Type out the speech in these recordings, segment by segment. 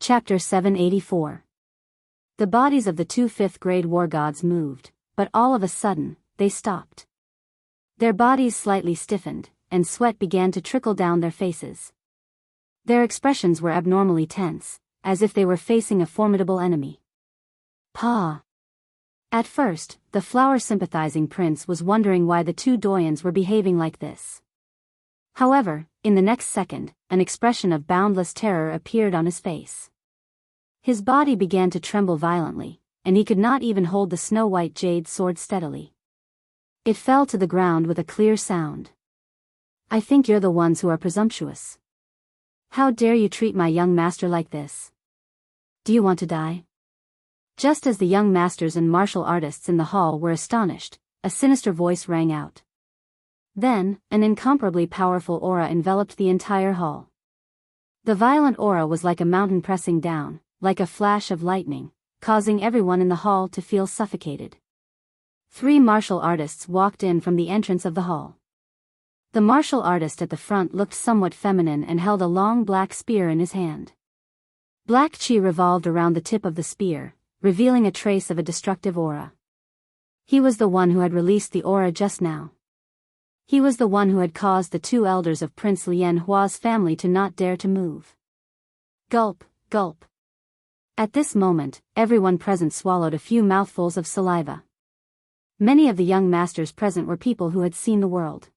Chapter 784. The bodies of the two fifth-grade war gods moved, but all of a sudden, they stopped. Their bodies slightly stiffened, and sweat began to trickle down their faces. Their expressions were abnormally tense, as if they were facing a formidable enemy. Pa! At first, the flower-sympathizing prince was wondering why the two doyens were behaving like this. However, in the next second, an expression of boundless terror appeared on his face. His body began to tremble violently, and he could not even hold the snow-white jade sword steadily. It fell to the ground with a clear sound. I think you're the ones who are presumptuous. How dare you treat my young master like this? Do you want to die? Just as the young masters and martial artists in the hall were astonished, a sinister voice rang out. Then, an incomparably powerful aura enveloped the entire hall. The violent aura was like a mountain pressing down, like a flash of lightning, causing everyone in the hall to feel suffocated. 3 martial artists walked in from the entrance of the hall. The martial artist at the front looked somewhat feminine and held a long black spear in his hand. Black chi revolved around the tip of the spear, revealing a trace of a destructive aura. He was the one who had released the aura just now. He was the one who had caused the 2 elders of Prince Lian Hua's family to not dare to move. Gulp, gulp. At this moment, everyone present swallowed a few mouthfuls of saliva. Many of the young masters present were people who had seen the world.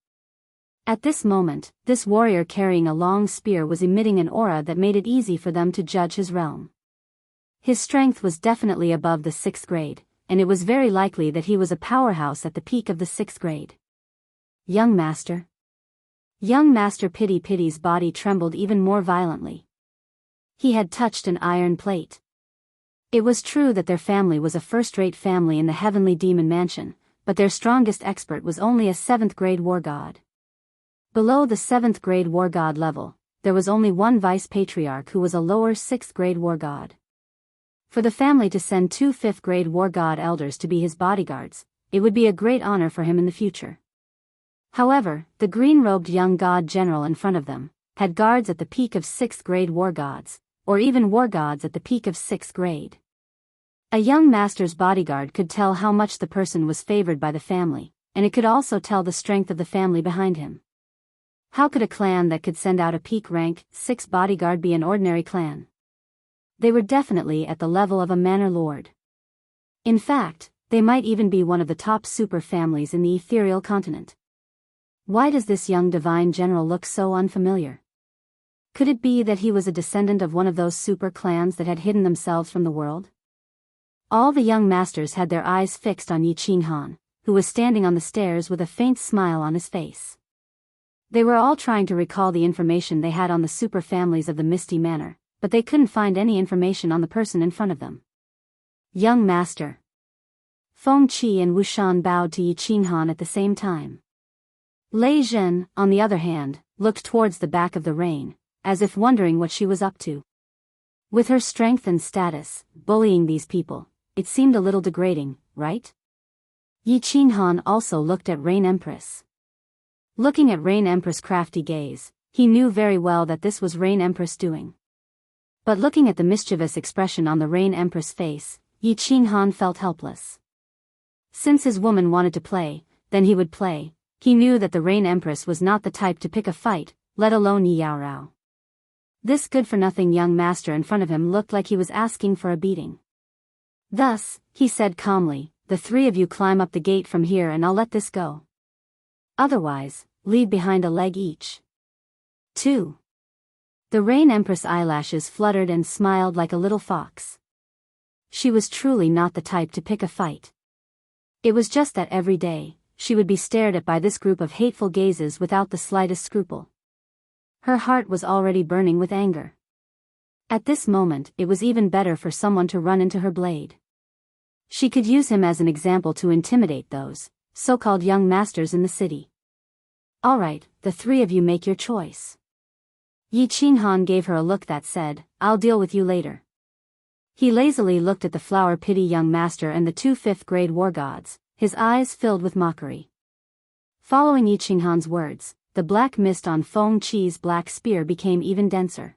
At this moment, this warrior carrying a long spear was emitting an aura that made it easy for them to judge his realm. His strength was definitely above the 6th grade, and it was very likely that he was a powerhouse at the peak of the 6th grade. Young master. Young master Pity's body trembled even more violently. He had touched an iron plate. It was true that their family was a first-rate family in the heavenly demon mansion, but their strongest expert was only a 7th-grade war god. Below the 7th-grade war god level, there was only one vice-patriarch who was a lower 6th-grade war god. For the family to send 2 5th-grade war god elders to be his bodyguards, it would be a great honor for him in the future. However, the green-robed young god general in front of them had guards at the peak of 6th-grade war gods, or even war gods at the peak of 6th grade. A young master's bodyguard could tell how much the person was favored by the family, and it could also tell the strength of the family behind him. How could a clan that could send out a peak rank 6 bodyguard be an ordinary clan? They were definitely at the level of a manor lord. In fact, they might even be one of the top super families in the ethereal continent. Why does this young divine general look so unfamiliar? Could it be that he was a descendant of one of those super clans that had hidden themselves from the world? All the young masters had their eyes fixed on Yi Qinghan, who was standing on the stairs with a faint smile on his face. They were all trying to recall the information they had on the super families of the Misty Manor, but they couldn't find any information on the person in front of them. Young master. Feng Qi and Wu Shan bowed to Yi Qinghan at the same time. Lei Zhen, on the other hand, looked towards the back of the rain, as if wondering what she was up to. With her strength and status, bullying these people, it seemed a little degrading, right? Yi Qinghan also looked at Rain Empress. Looking at Rain Empress' crafty gaze, he knew very well that this was Rain Empress doing. But looking at the mischievous expression on the Rain Empress' face, Yi Qinghan felt helpless. Since his woman wanted to play, then he would play. He knew that the Rain Empress was not the type to pick a fight, let alone Yi Yaorao. This good-for-nothing young master in front of him looked like he was asking for a beating. Thus, he said calmly, the 3 of you climb up the gate from here and I'll let this go. Otherwise, leave behind a leg each. 2. The Rain Empress' eyelashes fluttered and smiled like a little fox. She was truly not the type to pick a fight. It was just that every day, she would be stared at by this group of hateful gazes without the slightest scruple. Her heart was already burning with anger. At this moment, it was even better for someone to run into her blade. She could use him as an example to intimidate those so-called young masters in the city. All right, the 3 of you make your choice. Yi Qinghan gave her a look that said, I'll deal with you later. He lazily looked at the flower-pity young master and the 2 5th-grade war gods, his eyes filled with mockery. Following Yi Qinghan's words, the black mist on Feng Qi's black spear became even denser.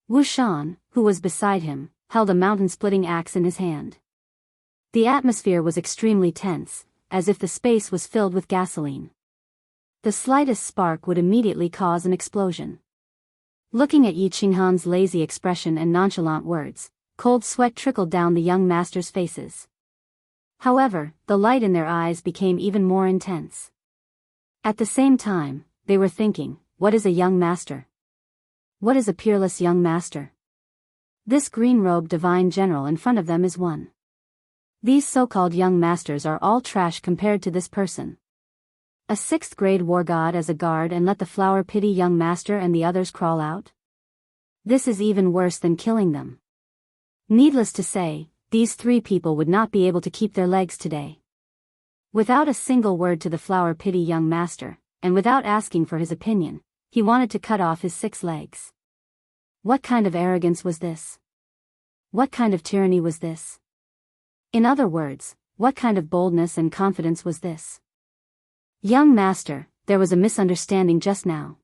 Wu Shan, who was beside him, held a mountain-splitting axe in his hand. The atmosphere was extremely tense, as if the space was filled with gasoline. The slightest spark would immediately cause an explosion. Looking at Yi Qinghan's lazy expression and nonchalant words, cold sweat trickled down the young master's faces. However, the light in their eyes became even more intense. At the same time, they were thinking, what is a young master? What is a peerless young master? This green-robed divine general in front of them is one. These so-called young masters are all trash compared to this person. A 6th grade war god as a guard and let the flower pity young master and the others crawl out? This is even worse than killing them. Needless to say, these 3 people would not be able to keep their legs today. Without a single word to the flower pity young master, and without asking for his opinion, he wanted to cut off his 6 legs. What kind of arrogance was this? What kind of tyranny was this? In other words, what kind of boldness and confidence was this? Young master, there was a misunderstanding just now.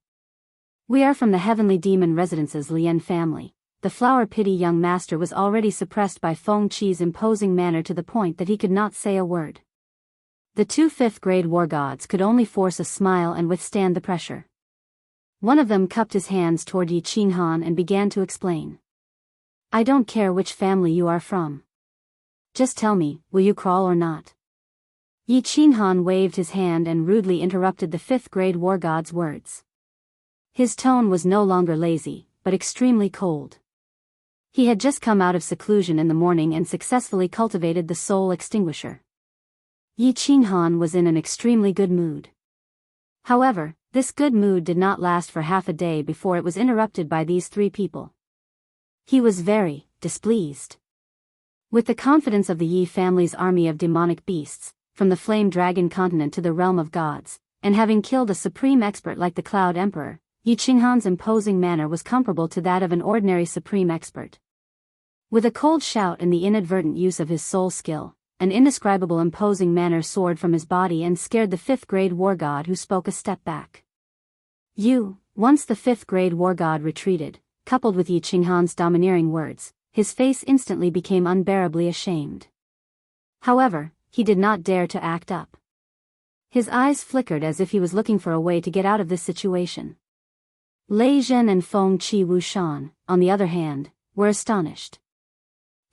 We are from the heavenly demon residence's Lian family. The flower pity young master was already suppressed by Feng Qi's imposing manner to the point that he could not say a word. The 2 5th grade war gods could only force a smile and withstand the pressure. One of them cupped his hands toward Yi Qinghan and began to explain. I don't care which family you are from. Just tell me, will you crawl or not? Yi Qinghan waved his hand and rudely interrupted the 5th grade war god's words. His tone was no longer lazy, but extremely cold. He had just come out of seclusion in the morning and successfully cultivated the soul extinguisher. Yi Qinghan was in an extremely good mood. However, this good mood did not last for half a day before it was interrupted by these 3 people. He was very displeased. With the confidence of the Yi family's army of demonic beasts, from the flame dragon continent to the realm of gods, and having killed a supreme expert like the Cloud Emperor, Yi Qinghan's imposing manner was comparable to that of an ordinary supreme expert. With a cold shout and the inadvertent use of his soul skill, an indescribable imposing manner soared from his body and scared the 5th grade war god, who spoke a step back. Once the 5th grade war god retreated, coupled with Yi Qinghan's domineering words, his face instantly became unbearably ashamed. However, he did not dare to act up. His eyes flickered as if he was looking for a way to get out of this situation. Lei Zhen and Feng Qi Wushan, on the other hand, were astonished.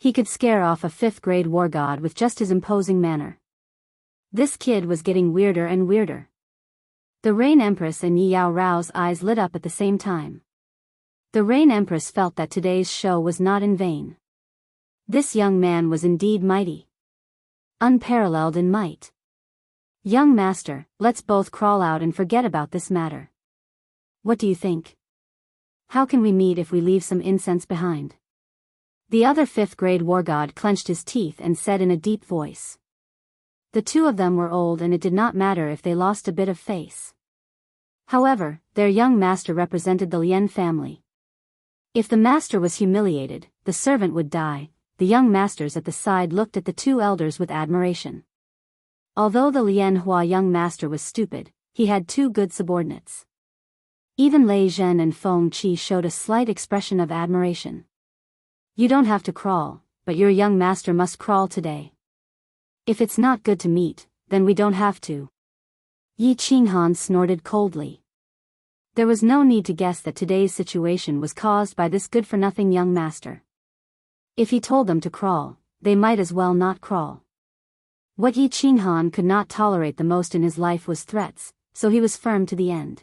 He could scare off a 5th grade war god with just his imposing manner. This kid was getting weirder and weirder. The Rain Empress and Yi Yao Rao's eyes lit up at the same time. The Rain Empress felt that today's show was not in vain. This young man was indeed mighty. Unparalleled in might. Young master, let's both crawl out and forget about this matter. What do you think? How can we meet if we leave some incense behind? The other 5th grade war god clenched his teeth and said in a deep voice. The 2 of them were old and it did not matter if they lost a bit of face. However, their young master represented the Lian family. If the master was humiliated, the servant would die. The young masters at the side looked at the 2 elders with admiration. Although the Lian Hua young master was stupid, he had 2 good subordinates. Even Lei Zhen and Feng Qi showed a slight expression of admiration. You don't have to crawl, but your young master must crawl today. If it's not good to meet, then we don't have to. Yi Qinghan snorted coldly. There was no need to guess that today's situation was caused by this good-for-nothing young master. If he told them to crawl, they might as well not crawl. What Yi Qinghan could not tolerate the most in his life was threats, so he was firm to the end.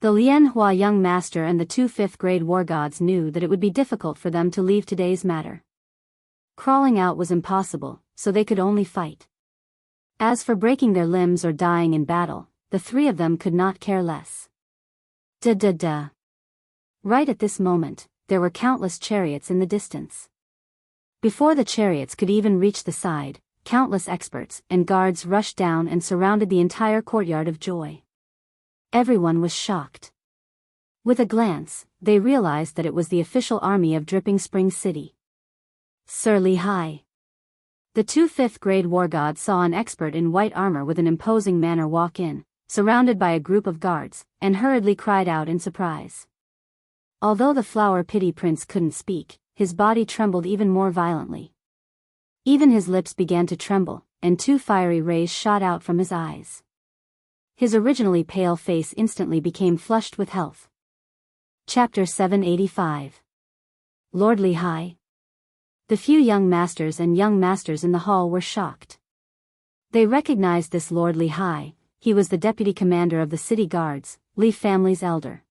The Lian Hua young master and the 2 5th grade war gods knew that it would be difficult for them to leave today's matter. Crawling out was impossible, so they could only fight. As for breaking their limbs or dying in battle, the 3 of them could not care less. Da. Right at this moment, there were countless chariots in the distance. Before the chariots could even reach the side, countless experts and guards rushed down and surrounded the entire courtyard of joy. Everyone was shocked. With a glance, they realized that it was the official army of Dripping Spring City. Sir Li Hai. The 2 5th grade war gods saw an expert in white armor with an imposing manner walk in, surrounded by a group of guards, and hurriedly cried out in surprise. Although the Flower Pity Prince couldn't speak, his body trembled even more violently. Even his lips began to tremble, and 2 fiery rays shot out from his eyes. His originally pale face instantly became flushed with health. Chapter 785. Lord Li Hai. The few young masters and young masters in the hall were shocked. They recognized this Lord Li Hai. He was the deputy commander of the city guards, Li family's elder.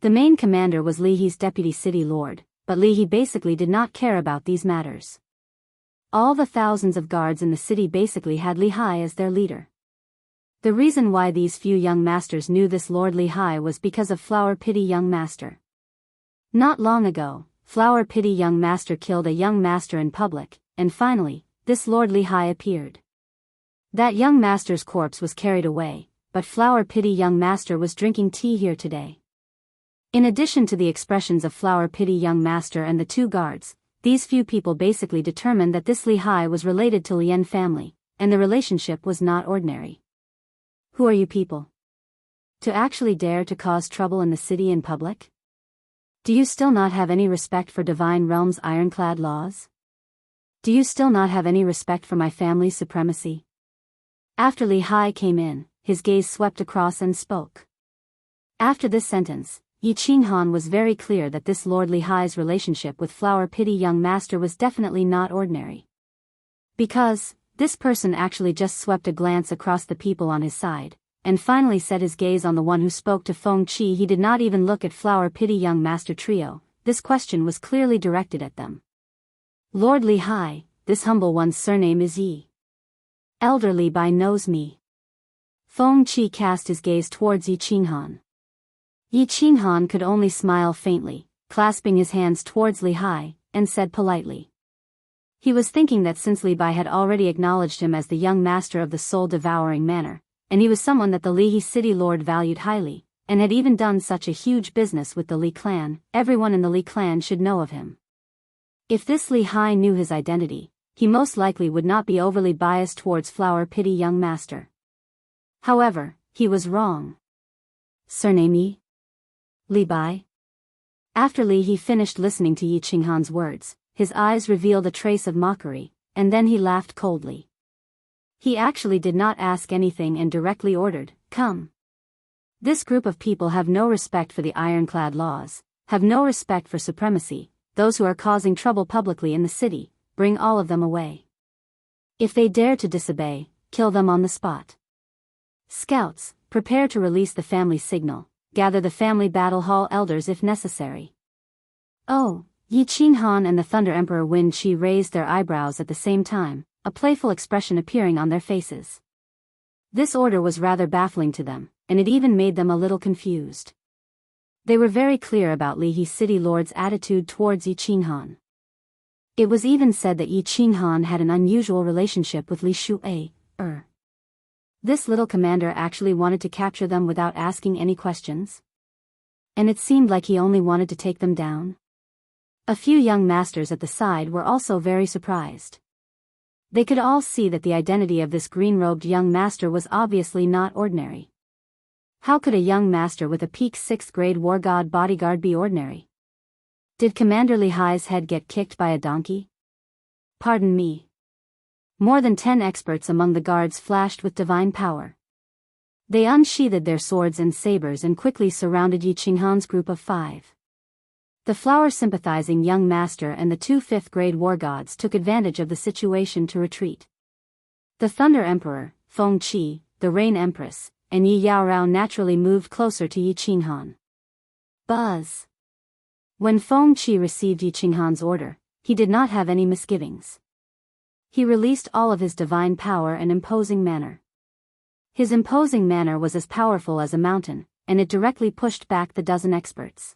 The main commander was Li He's deputy city lord, but Li He basically did not care about these matters. All the thousands of guards in the city basically had Li Hai as their leader. The reason why these few young masters knew this Lord Li Hai was because of Flower Pity Young Master. Not long ago, Flower Pity Young Master killed a young master in public, and finally, this Lord Li Hai appeared. That young master's corpse was carried away, but Flower Pity Young Master was drinking tea here today. In addition to the expressions of Flower Pity Young Master and the 2 guards, these few people basically determined that this Li Hai was related to Lian family, and the relationship was not ordinary. Who are you people? To actually dare to cause trouble in the city in public? Do you still not have any respect for Divine Realm's ironclad laws? Do you still not have any respect for my family's supremacy? After Li Hai came in, his gaze swept across and spoke. After this sentence, Yi Qinghan was very clear that this Lord Li Hai's relationship with Flower Pity Young Master was definitely not ordinary. Because, this person actually just swept a glance across the people on his side, and finally set his gaze on the one who spoke to Feng Qi. He did not even look at Flower Pity Young Master trio. This question was clearly directed at them. Lord Li Hai, this humble one's surname is Yi. Elder Li Bai knows me. Feng Qi cast his gaze towards Yi Qinghan. Yi Qinghan could only smile faintly, clasping his hands towards Li Hai, and said politely. He was thinking that since Li Bai had already acknowledged him as the young master of the soul-devouring manner, and he was someone that the Li city lord valued highly, and had even done such a huge business with the Li clan, everyone in the Li clan should know of him. If this Li Hai knew his identity, he most likely would not be overly biased towards Flower Pity Young Master. However, he was wrong. Surname Yi? Li Bai? After Li He finished listening to Yi Qinghan's words, his eyes revealed a trace of mockery, and then he laughed coldly. He actually did not ask anything and directly ordered, "Come." This group of people have no respect for the ironclad laws, have no respect for supremacy. Those who are causing trouble publicly in the city, bring all of them away. If they dare to disobey, kill them on the spot. Scouts, prepare to release the family signal. Gather the family battle hall elders if necessary. Oh, Yi Qinghan and the Thunder Emperor Wen Qi raised their eyebrows at the same time, a playful expression appearing on their faces. This order was rather baffling to them, and it even made them a little confused. They were very clear about Li He city lord's attitude towards Yi Qinghan. It was even said that Yi Qinghan had an unusual relationship with Li Shu'ei. This little commander actually wanted to capture them without asking any questions? And it seemed like he only wanted to take them down? A few young masters at the side were also very surprised. They could all see that the identity of this green-robed young master was obviously not ordinary. How could a young master with a peak 6th grade war god bodyguard be ordinary? Did Commander Li Hai's head get kicked by a donkey? Pardon me. More than 10 experts among the guards flashed with divine power. They unsheathed their swords and sabers and quickly surrounded Yi Qinghan's group of 5. The flower-sympathizing young master and the 2 5th-grade war gods took advantage of the situation to retreat. The Thunder Emperor, Feng Qi, the Rain Empress, and Yi Yaorao naturally moved closer to Yi Qinghan. Buzz! When Feng Qi received Yi Qinghan's order, he did not have any misgivings. He released all of his divine power and imposing manner. His imposing manner was as powerful as a mountain, and it directly pushed back the dozen experts.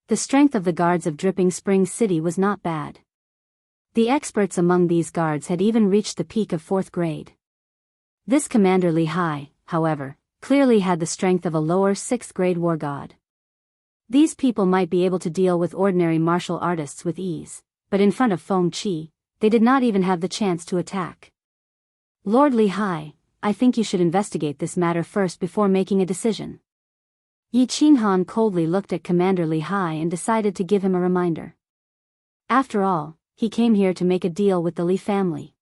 The strength of the guards of Dripping Spring City was not bad. The experts among these guards had even reached the peak of 4th grade. This Commander Li Hai, however, clearly had the strength of a lower 6th grade war god. These people might be able to deal with ordinary martial artists with ease, but in front of Feng Qi, they did not even have the chance to attack. Lord Li Hai, I think you should investigate this matter first before making a decision. Yi Qinghan coldly looked at Commander Li Hai and decided to give him a reminder. After all, he came here to make a deal with the Li family.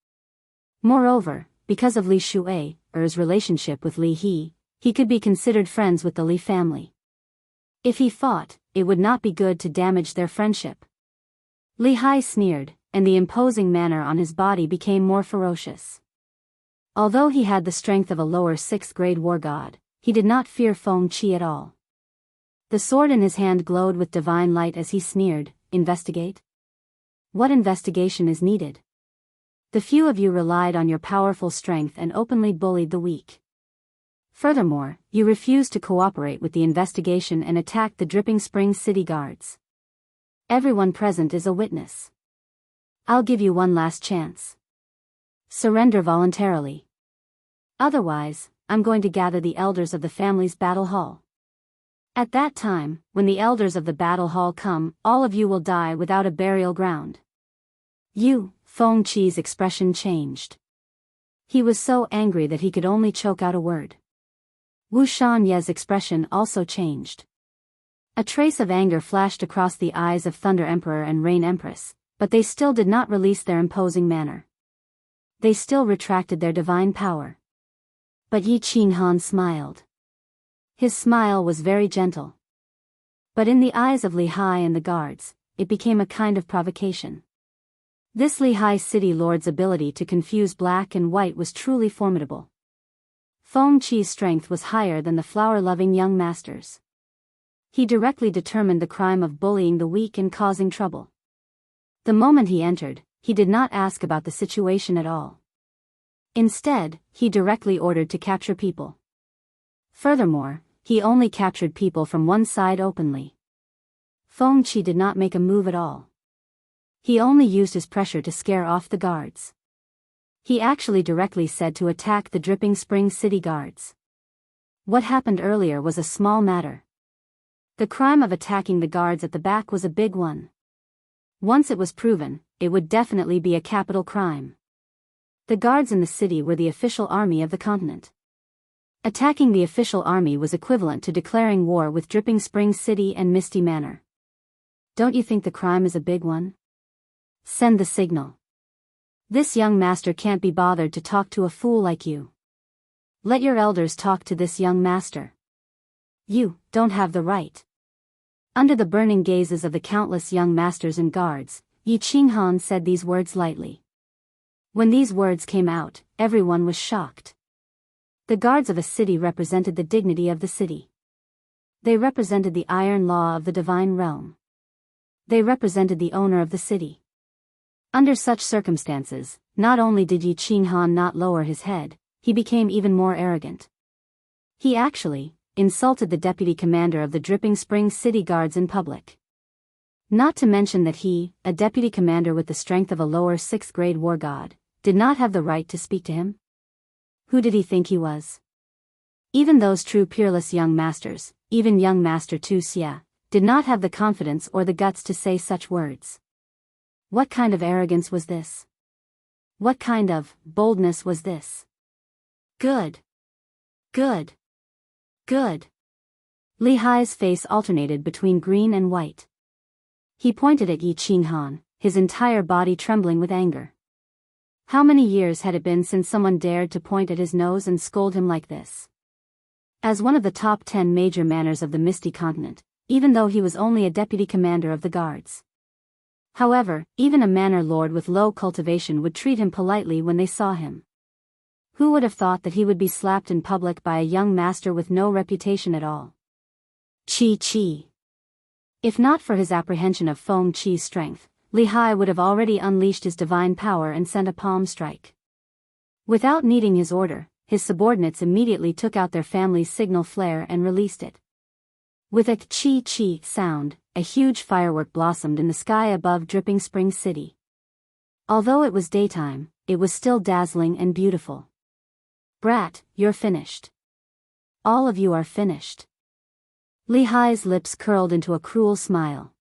Moreover, because of Li Shui's relationship with Li he could be considered friends with the Li family. If he fought, it would not be good to damage their friendship. Li Hai sneered, and the imposing manner on his body became more ferocious. Although he had the strength of a lower 6th grade war god, he did not fear Feng Qi at all. The sword in his hand glowed with divine light as he sneered, "Investigate? What investigation is needed? The few of you relied on your powerful strength and openly bullied the weak. Furthermore, you refused to cooperate with the investigation and attacked the Dripping Springs city guards. Everyone present is a witness. I'll give you one last chance. Surrender voluntarily. Otherwise, I'm going to gather the elders of the family's battle hall. At that time, when the elders of the battle hall come, all of you will die without a burial ground." Feng Qi's expression changed. He was so angry that he could only choke out a word. Wu Shanye's expression also changed. A trace of anger flashed across the eyes of Thunder Emperor and Rain Empress, but they still did not release their imposing manner. They still retracted their divine power. But Yi Qinghan smiled. His smile was very gentle. But in the eyes of Li Hai and the guards, it became a kind of provocation. This Li Hai city lord's ability to confuse black and white was truly formidable. Feng Qi's strength was higher than the flower-loving young master's. He directly determined the crime of bullying the weak and causing trouble. The moment he entered, he did not ask about the situation at all. Instead, he directly ordered to capture people. Furthermore, he only captured people from one side openly. Feng Qi did not make a move at all. He only used his pressure to scare off the guards. He actually directly said to attack the Dripping Springs city guards. What happened earlier was a small matter. The crime of attacking the guards at the back was a big one. Once it was proven, it would definitely be a capital crime. The guards in the city were the official army of the continent. Attacking the official army was equivalent to declaring war with Dripping Springs City and Misty Manor. Don't you think the crime is a big one? Send the signal. This young master can't be bothered to talk to a fool like you. Let your elders talk to this young master. You don't have the right. Under the burning gazes of the countless young masters and guards, Yi Qinghan said these words lightly. When these words came out, everyone was shocked. The guards of a city represented the dignity of the city. They represented the iron law of the divine realm. They represented the owner of the city. Under such circumstances, not only did Yi Qinghan not lower his head, he became even more arrogant. He actually insulted the deputy commander of the Dripping Springs City Guards in public. Not to mention that he, a deputy commander with the strength of a lower 6th grade war god, did not have the right to speak to him. Who did he think he was? Even those true peerless young masters, even young Master Tu Xia, did not have the confidence or the guts to say such words. What kind of arrogance was this? What kind of boldness was this? Good. Good. Good. Li Hai's face alternated between green and white. He pointed at Yi Qinghan, his entire body trembling with anger. How many years had it been since someone dared to point at his nose and scold him like this? As one of the top 10 major manners of the Misty Continent, even though he was only a deputy commander of the guards. However, even a manor lord with low cultivation would treat him politely when they saw him. Who would have thought that he would be slapped in public by a young master with no reputation at all? Chi. If not for his apprehension of Feng Qi's strength, Li Hai would have already unleashed his divine power and sent a palm strike. Without needing his order, his subordinates immediately took out their family's signal flare and released it. With a chi sound, a huge firework blossomed in the sky above Dripping Springs City. Although it was daytime, it was still dazzling and beautiful. Brat, you're finished. All of you are finished. Li Hai's lips curled into a cruel smile.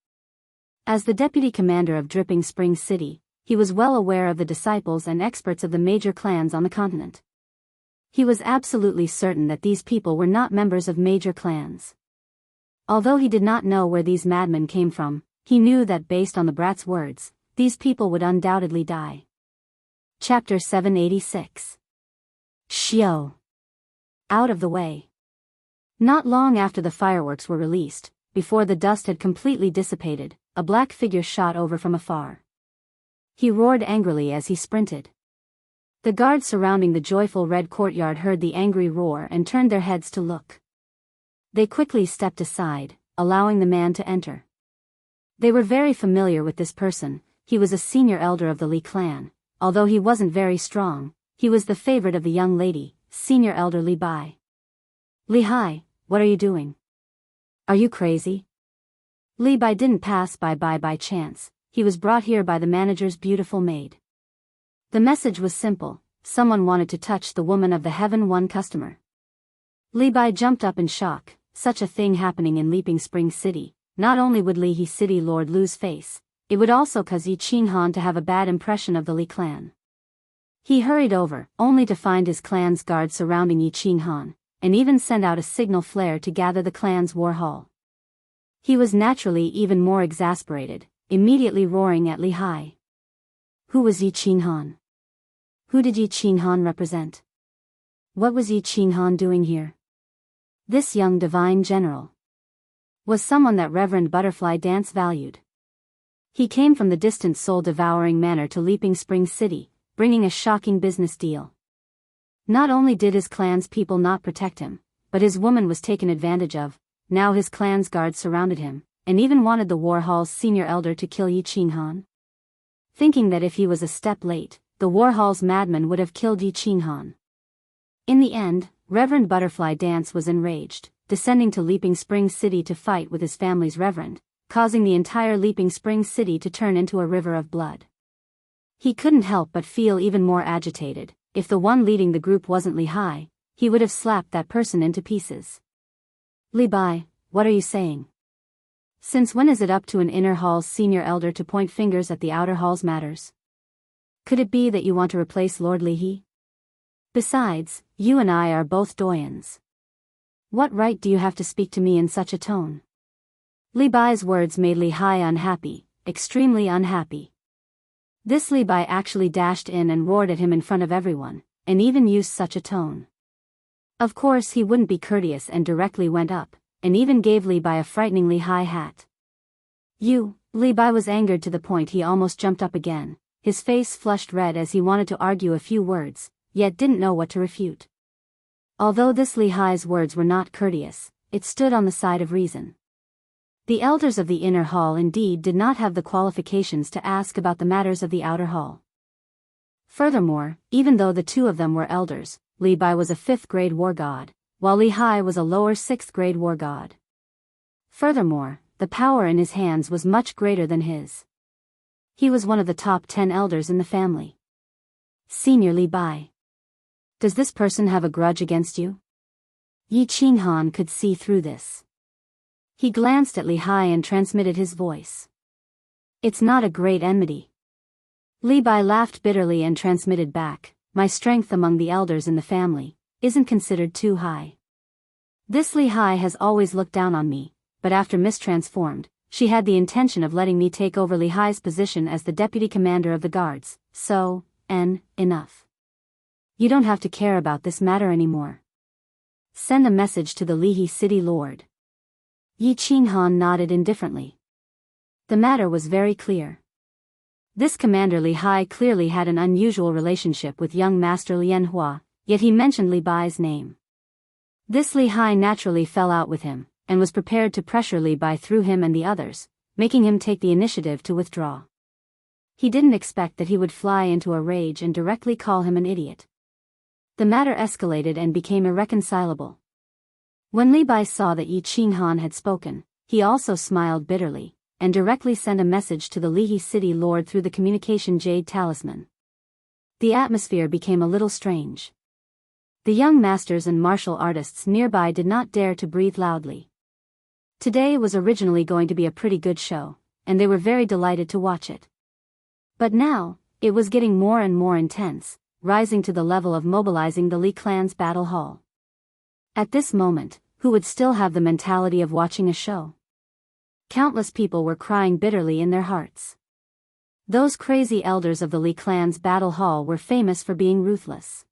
As the deputy commander of Dripping Springs City, he was well aware of the disciples and experts of the major clans on the continent. He was absolutely certain that these people were not members of major clans. Although he did not know where these madmen came from, he knew that based on the brat's words, these people would undoubtedly die. Chapter 786. Xiao. Out of the way. Not long after the fireworks were released, before the dust had completely dissipated, a black figure shot over from afar. He roared angrily as he sprinted. The guards surrounding the joyful red courtyard heard the angry roar and turned their heads to look. They quickly stepped aside, allowing the man to enter. They were very familiar with this person. He was a senior elder of the Li clan. Although he wasn't very strong, he was the favorite of the young lady, senior elder Li Bai. Li Hai, what are you doing? Are you crazy? Li Bai didn't pass by chance. He was brought here by the manager's beautiful maid. The message was simple: someone wanted to touch the woman of the Heaven One customer. Li Bai jumped up in shock. Such a thing happening in Leaping Spring City. Not only would Li He City Lord lose face, it would also cause Yi Qinghan to have a bad impression of the Li clan. He hurried over, only to find his clan's guards surrounding Yi Qinghan, and even sent out a signal flare to gather the clan's war hall. He was naturally even more exasperated, immediately roaring at Li Hai. Who was Yi Qinghan? Who did Yi Qinghan represent? What was Yi Qinghan doing here? This young divine general was someone that Reverend Butterfly Dance valued. He came from the distant soul-devouring manor to Leaping Spring City, bringing a shocking business deal. Not only did his clan's people not protect him, but his woman was taken advantage of. Now his clan's guards surrounded him, and even wanted the war hall's senior elder to kill Yi Qinghan. Thinking that if he was a step late, the war hall's madman would have killed Yi Qinghan. In the end, Reverend Butterfly Dance was enraged, descending to Leaping Spring City to fight with his family's reverend, causing the entire Leaping Spring City to turn into a river of blood. He couldn't help but feel even more agitated. If the one leading the group wasn't Li Hai, he would have slapped that person into pieces. Li Bai, what are you saying? Since when is it up to an inner hall's senior elder to point fingers at the outer hall's matters? Could it be that you want to replace Lord Li He? Besides, you and I are both doyens. What right do you have to speak to me in such a tone? Li Bai's words made Li Hai unhappy, extremely unhappy. This Li Bai actually dashed in and roared at him in front of everyone, and even used such a tone. Of course he wouldn't be courteous and directly went up, and even gave Li Bai a frighteningly high hat. Li Bai was angered to the point he almost jumped up again, his face flushed red as he wanted to argue a few words, yet didn't know what to refute. Although this Li Hai's words were not courteous, it stood on the side of reason. The elders of the inner hall indeed did not have the qualifications to ask about the matters of the outer hall. Furthermore, even though the two of them were elders, Li Bai was a 5th grade war god, while Li Hai was a lower 6th grade war god. Furthermore, the power in his hands was much greater than his. He was one of the top 10 elders in the family. Senior Li Bai. Does this person have a grudge against you? Yi Qinghan could see through this. He glanced at Li Hai and transmitted his voice. It's not a great enmity. Li Bai laughed bitterly and transmitted back, my strength among the elders in the family isn't considered too high. This Li Hai has always looked down on me, but after mistransformed, she had the intention of letting me take over Li Hai's position as the deputy commander of the guards, so, enough. You don't have to care about this matter anymore. Send a message to the Li He City Lord. Yi Qinghan nodded indifferently. The matter was very clear. This Commander Li Hai clearly had an unusual relationship with young Master Lian Hua, yet he mentioned Li Bai's name. This Li Hai naturally fell out with him, and was prepared to pressure Li Bai through him and the others, making him take the initiative to withdraw. He didn't expect that he would fly into a rage and directly call him an idiot. The matter escalated and became irreconcilable. When Li Bai saw that Yi Qinghan had spoken, he also smiled bitterly, and directly sent a message to the Li He City Lord through the communication jade talisman. The atmosphere became a little strange. The young masters and martial artists nearby did not dare to breathe loudly. Today was originally going to be a pretty good show, and they were very delighted to watch it. But now, it was getting more and more intense, rising to the level of mobilizing the Li clan's battle hall. At this moment, who would still have the mentality of watching a show? Countless people were crying bitterly in their hearts. Those crazy elders of the Li clan's battle hall were famous for being ruthless.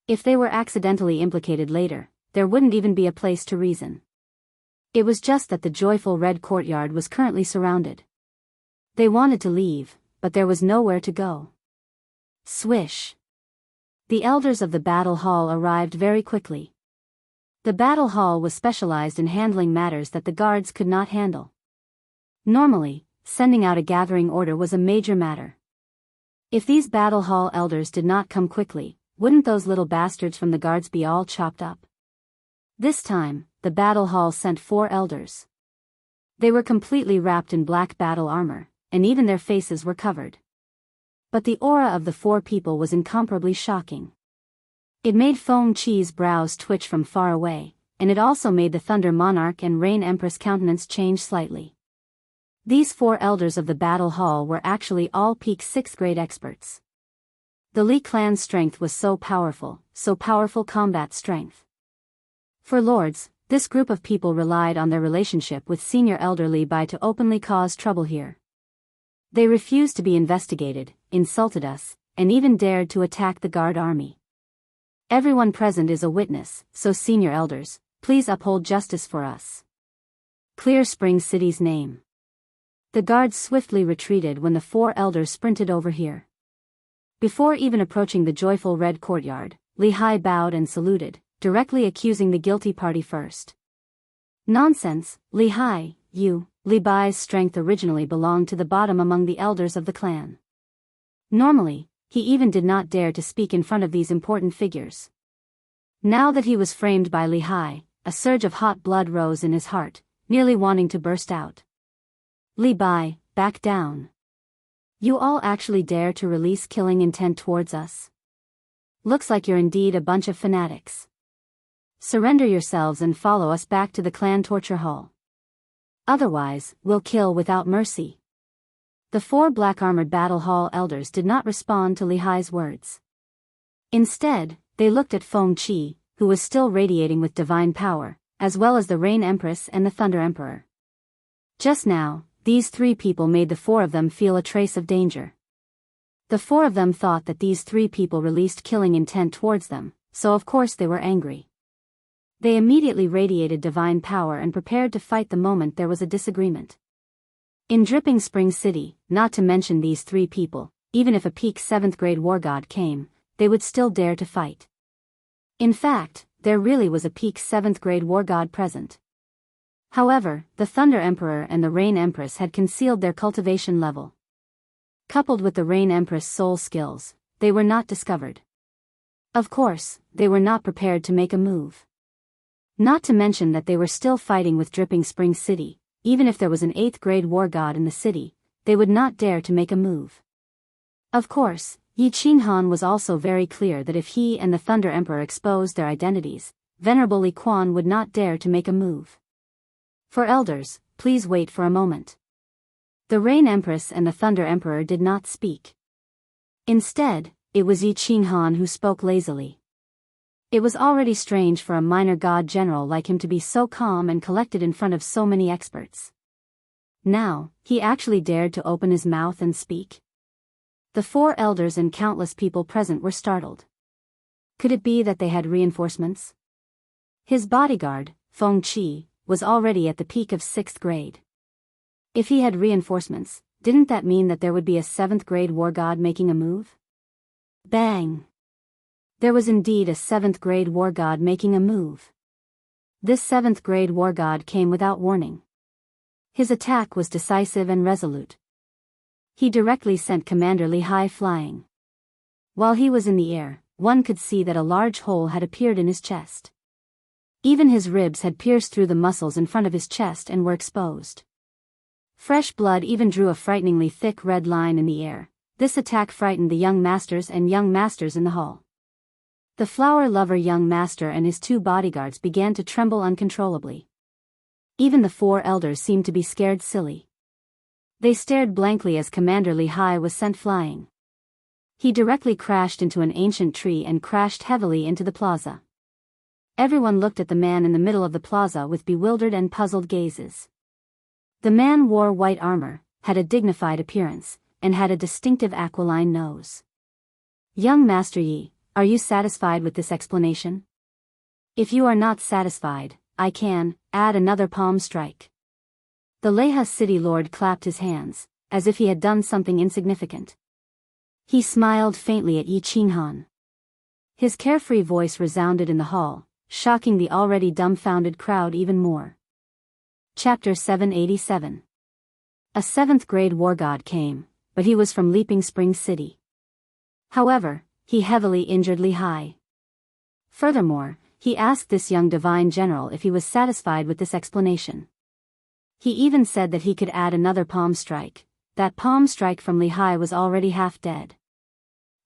If they were accidentally implicated later, there wouldn't even be a place to reason. It was just that the joyful red courtyard was currently surrounded. They wanted to leave, but there was nowhere to go. Swish! The elders of the battle hall arrived very quickly. The battle hall was specialized in handling matters that the guards could not handle. Normally, sending out a gathering order was a major matter. If these battle hall elders did not come quickly, wouldn't those little bastards from the guards be all chopped up? This time, the battle hall sent 4 elders. They were completely wrapped in black battle armor, and even their faces were covered. But the aura of the 4 people was incomparably shocking. It made Feng Qi's brows twitch from far away, and it also made the Thunder Monarch and Rain Empress countenance change slightly. These 4 elders of the battle hall were actually all peak 6th grade experts. The Li clan's strength was so powerful combat strength. For lords, this group of people relied on their relationship with senior elder Li Bai to openly cause trouble here. They refused to be investigated, insulted us, and even dared to attack the guard army. Everyone present is a witness, so senior elders, please uphold justice for us. Clear Spring City's name. The guards swiftly retreated when the 4 elders sprinted over here. Before even approaching the joyful red courtyard, Li Hai bowed and saluted, directly accusing the guilty party first. Nonsense, Li Hai, you. Li Bai's strength originally belonged to the bottom among the elders of the clan. Normally, he even did not dare to speak in front of these important figures. Now that he was framed by Li Hai, a surge of hot blood rose in his heart, nearly wanting to burst out. Li Bai, back down. You all actually dare to release killing intent towards us? Looks like you're indeed a bunch of fanatics. Surrender yourselves and follow us back to the clan torture hall. Otherwise, we'll kill without mercy. The 4 black-armored battle hall elders did not respond to Li Hai's words. Instead, they looked at Feng Qi, who was still radiating with divine power, as well as the Rain Empress and the Thunder Emperor. Just now, these 3 people made the 4 of them feel a trace of danger. The 4 of them thought that these 3 people released killing intent towards them, so of course they were angry. They immediately radiated divine power and prepared to fight the moment there was a disagreement. In Dripping Spring City, not to mention these 3 people, even if a peak 7th grade war god came, they would still dare to fight. In fact, there really was a peak 7th grade war god present. However, the Thunder Emperor and the Rain Empress had concealed their cultivation level. Coupled with the Rain Empress' soul skills, they were not discovered. Of course, they were not prepared to make a move. Not to mention that they were still fighting with Dripping Spring City. Even if there was an 8th grade war god in the city, they would not dare to make a move. Of course, Yi Qinghan was also very clear that if he and the Thunder Emperor exposed their identities, Venerable Li Quan would not dare to make a move. For elders, please wait for a moment. The Rain Empress and the Thunder Emperor did not speak. Instead, it was Yi Qinghan who spoke lazily. It was already strange for a minor god general like him to be so calm and collected in front of so many experts. Now, he actually dared to open his mouth and speak. The 4 elders and countless people present were startled. Could it be that they had reinforcements? His bodyguard, Feng Qi, was already at the peak of 6th grade. If he had reinforcements, didn't that mean that there would be a 7th grade war god making a move? Bang! There was indeed a 7th grade war god making a move. This 7th grade war god came without warning. His attack was decisive and resolute. He directly sent Commander Li Hai flying. While he was in the air, one could see that a large hole had appeared in his chest. Even his ribs had pierced through the muscles in front of his chest and were exposed. Fresh blood even drew a frighteningly thick red line in the air. This attack frightened the young masters and young masters in the hall. The flower-lover young master and his 2 bodyguards began to tremble uncontrollably. Even the 4 elders seemed to be scared silly. They stared blankly as Commander Li Hai was sent flying. He directly crashed into an ancient tree and crashed heavily into the plaza. Everyone looked at the man in the middle of the plaza with bewildered and puzzled gazes. The man wore white armor, had a dignified appearance, and had a distinctive aquiline nose. "Young Master Yi, are you satisfied with this explanation? If you are not satisfied, I can add another palm strike." The Leha city lord clapped his hands, as if he had done something insignificant. He smiled faintly at Yi Qinghan. His carefree voice resounded in the hall, shocking the already dumbfounded crowd even more. Chapter 787. A 7th grade war god came, but he was from Leaping Spring City. However, he heavily injured Li Hai. Furthermore, he asked this young divine general if he was satisfied with this explanation. He even said that he could add another palm strike. That palm strike from Li Hai was already half dead.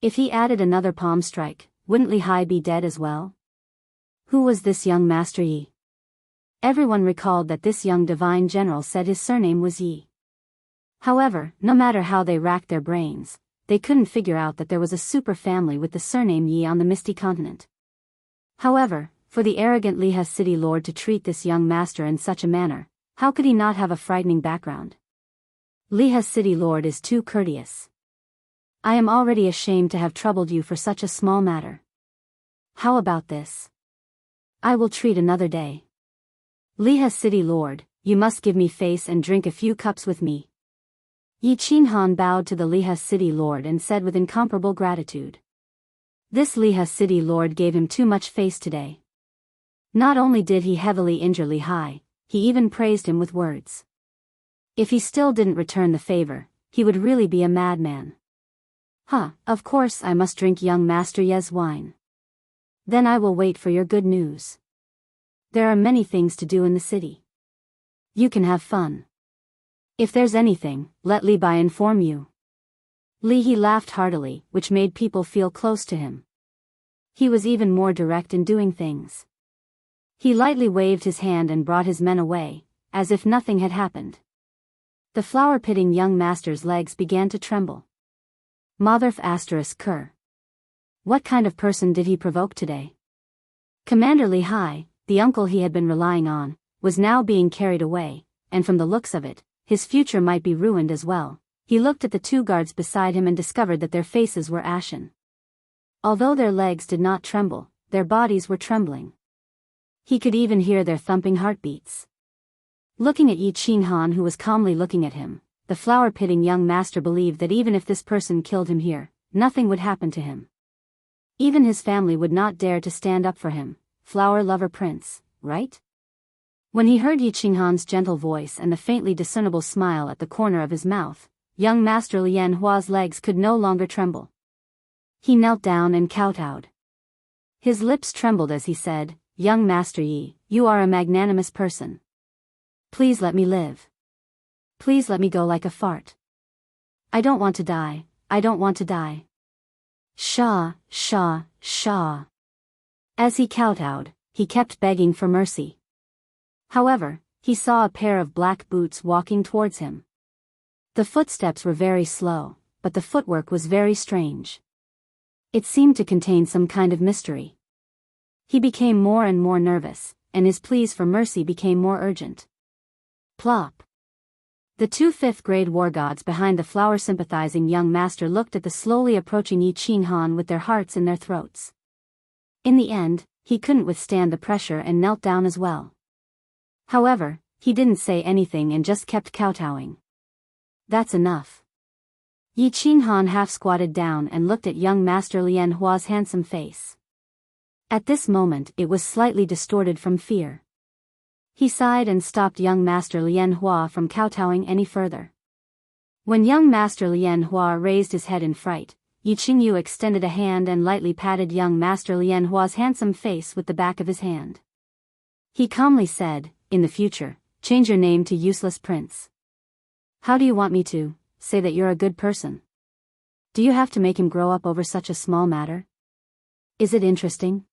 If he added another palm strike, wouldn't Li Hai be dead as well? Who was this young Master Yi? Everyone recalled that this young divine general said his surname was Yi. However, no matter how they racked their brains, they couldn't figure out that there was a super family with the surname Yi on the Misty Continent. However, for the arrogant Leha city lord to treat this young master in such a manner, how could he not have a frightening background? Leha city lord is too courteous. I am already ashamed to have troubled you for such a small matter. How about this? I will treat another day. Leha city lord, you must give me face and drink a few cups with me. Yi Qinghan bowed to the Leha city lord and said with incomparable gratitude. This Leha city lord gave him too much face today. Not only did he heavily injure Li Hai, he even praised him with words. If he still didn't return the favor, he would really be a madman. Of course I must drink young Master Ye's wine. Then I will wait for your good news. There are many things to do in the city. You can have fun. If there's anything, let Li Bai inform you. Li He laughed heartily, which made people feel close to him. He was even more direct in doing things. He lightly waved his hand and brought his men away, as if nothing had happened. The flower-pitting young master's legs began to tremble. Motherf ****. What kind of person did he provoke today? Commander Li Hai, the uncle he had been relying on, was now being carried away, and from the looks of it, his future might be ruined as well. He looked at the two guards beside him and discovered that their faces were ashen. Although their legs did not tremble, their bodies were trembling. He could even hear their thumping heartbeats. Looking at Yi Qinghan, who was calmly looking at him, the flower-pitting young master believed that even if this person killed him here, nothing would happen to him. Even his family would not dare to stand up for him. Flower lover prince, right? When he heard Yi Qinghan's gentle voice and the faintly discernible smile at the corner of his mouth, young Master Lian Hua's legs could no longer tremble. He knelt down and kowtowed. His lips trembled as he said, "Young Master Yi, you are a magnanimous person. Please let me live. Please let me go like a fart. I don't want to die, I don't want to die. Sha, sha, sha." As he kowtowed, he kept begging for mercy. However, he saw a pair of black boots walking towards him. The footsteps were very slow, but the footwork was very strange. It seemed to contain some kind of mystery. He became more and more nervous, and his pleas for mercy became more urgent. Plop. The two 5th-grade war gods behind the flower-sympathizing young master looked at the slowly approaching Yi Qinghan with their hearts in their throats. In the end, he couldn't withstand the pressure and knelt down as well. However, he didn't say anything and just kept kowtowing. That's enough. Yi Qinghan half squatted down and looked at young Master Lian Hua's handsome face. At this moment it was slightly distorted from fear. He sighed and stopped young Master Lian Hua from kowtowing any further. When young Master Lian Hua raised his head in fright, Yi Qingyu extended a hand and lightly patted young Master Lian Hua's handsome face with the back of his hand. He calmly said, "In the future, change your name to Useless Prince. How do you want me to say that you're a good person? Do you have to make him grow up over such a small matter? Is it interesting?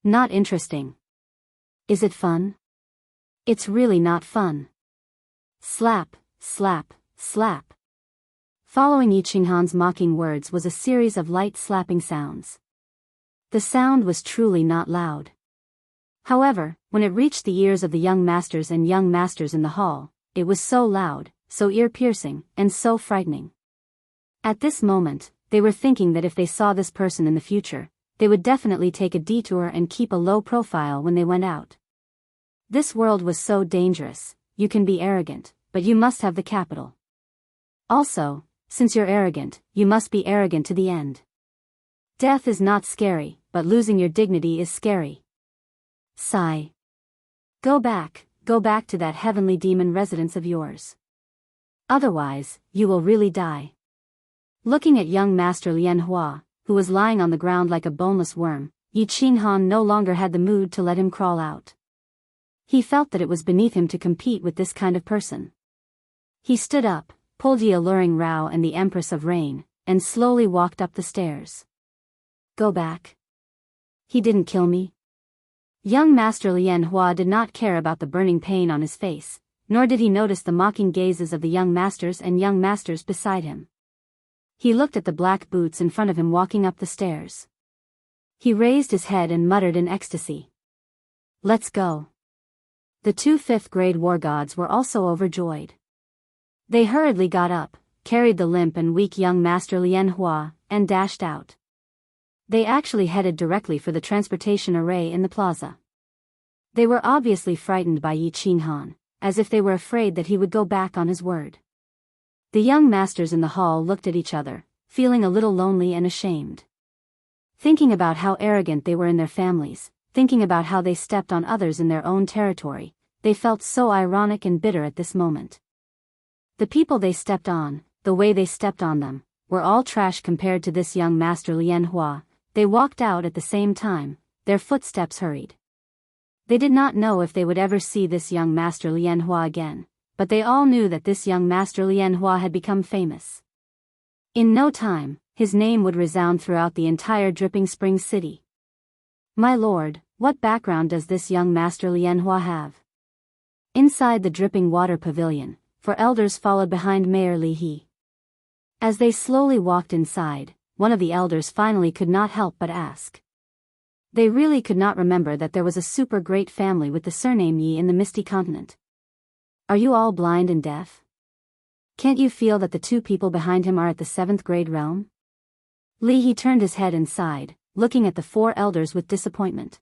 Not interesting. Is it fun? It's really not fun." Slap, slap, slap. Following Yi Qinghan's mocking words was a series of light slapping sounds. The sound was truly not loud. However, when it reached the ears of the young masters and young masters in the hall, it was so loud, so ear-piercing, and so frightening. At this moment, they were thinking that if they saw this person in the future, they would definitely take a detour and keep a low profile when they went out. This world was so dangerous. You can be arrogant, but you must have the capital. Also, since you're arrogant, you must be arrogant to the end. Death is not scary, but losing your dignity is scary. Sigh. Go back to that heavenly demon residence of yours. Otherwise, you will really die. Looking at young Master Lian Hua, who was lying on the ground like a boneless worm, Yi Qinghan no longer had the mood to let him crawl out. He felt that it was beneath him to compete with this kind of person. He stood up, pulled Yi Alluring Rao and the Empress of Rain, and slowly walked up the stairs. Go back. He didn't kill me. Young Master Lian Hua did not care about the burning pain on his face, nor did he notice the mocking gazes of the young masters and young masters beside him. He looked at the black boots in front of him walking up the stairs. He raised his head and muttered in ecstasy. Let's go. The 2 5th-grade war gods were also overjoyed. They hurriedly got up, carried the limp and weak young Master Lian Hua, and dashed out. They actually headed directly for the transportation array in the plaza. They were obviously frightened by Yi Qinghan, as if they were afraid that he would go back on his word. The young masters in the hall looked at each other, feeling a little lonely and ashamed. Thinking about how arrogant they were in their families, thinking about how they stepped on others in their own territory, they felt so ironic and bitter at this moment. The people they stepped on, the way they stepped on them, were all trash compared to this young Master Lian Hua. They walked out at the same time, their footsteps hurried. They did not know if they would ever see this young Master Lian Hua again, but they all knew that this young Master Lian Hua had become famous. In no time, his name would resound throughout the entire Dripping Spring city. My lord, what background does this young Master Lian Hua have? Inside the dripping water pavilion, 4 elders followed behind Mayor Li He. As they slowly walked inside, one of the elders finally could not help but ask. They really could not remember that there was a super great family with the surname Yi in the Misty Continent. Are you all blind and deaf? Can't you feel that the 2 people behind him are at the 7th grade realm? Li He turned his head and sighed, looking at the 4 elders with disappointment.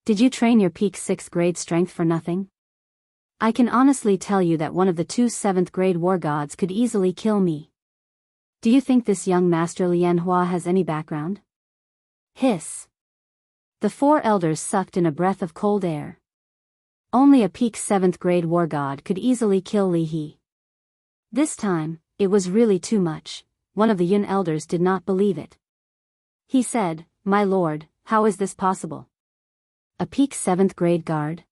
Did you train your peak 6th grade strength for nothing? I can honestly tell you that one of the 2 7th grade war gods could easily kill me. Do you think this young Master Lian Hua has any background? Hiss. The 4 elders sucked in a breath of cold air. Only a peak 7th grade war god could easily kill Li He. This time, it was really too much. One of the Yun elders did not believe it. He said, My lord, how is this possible? A peak 7th grade guard?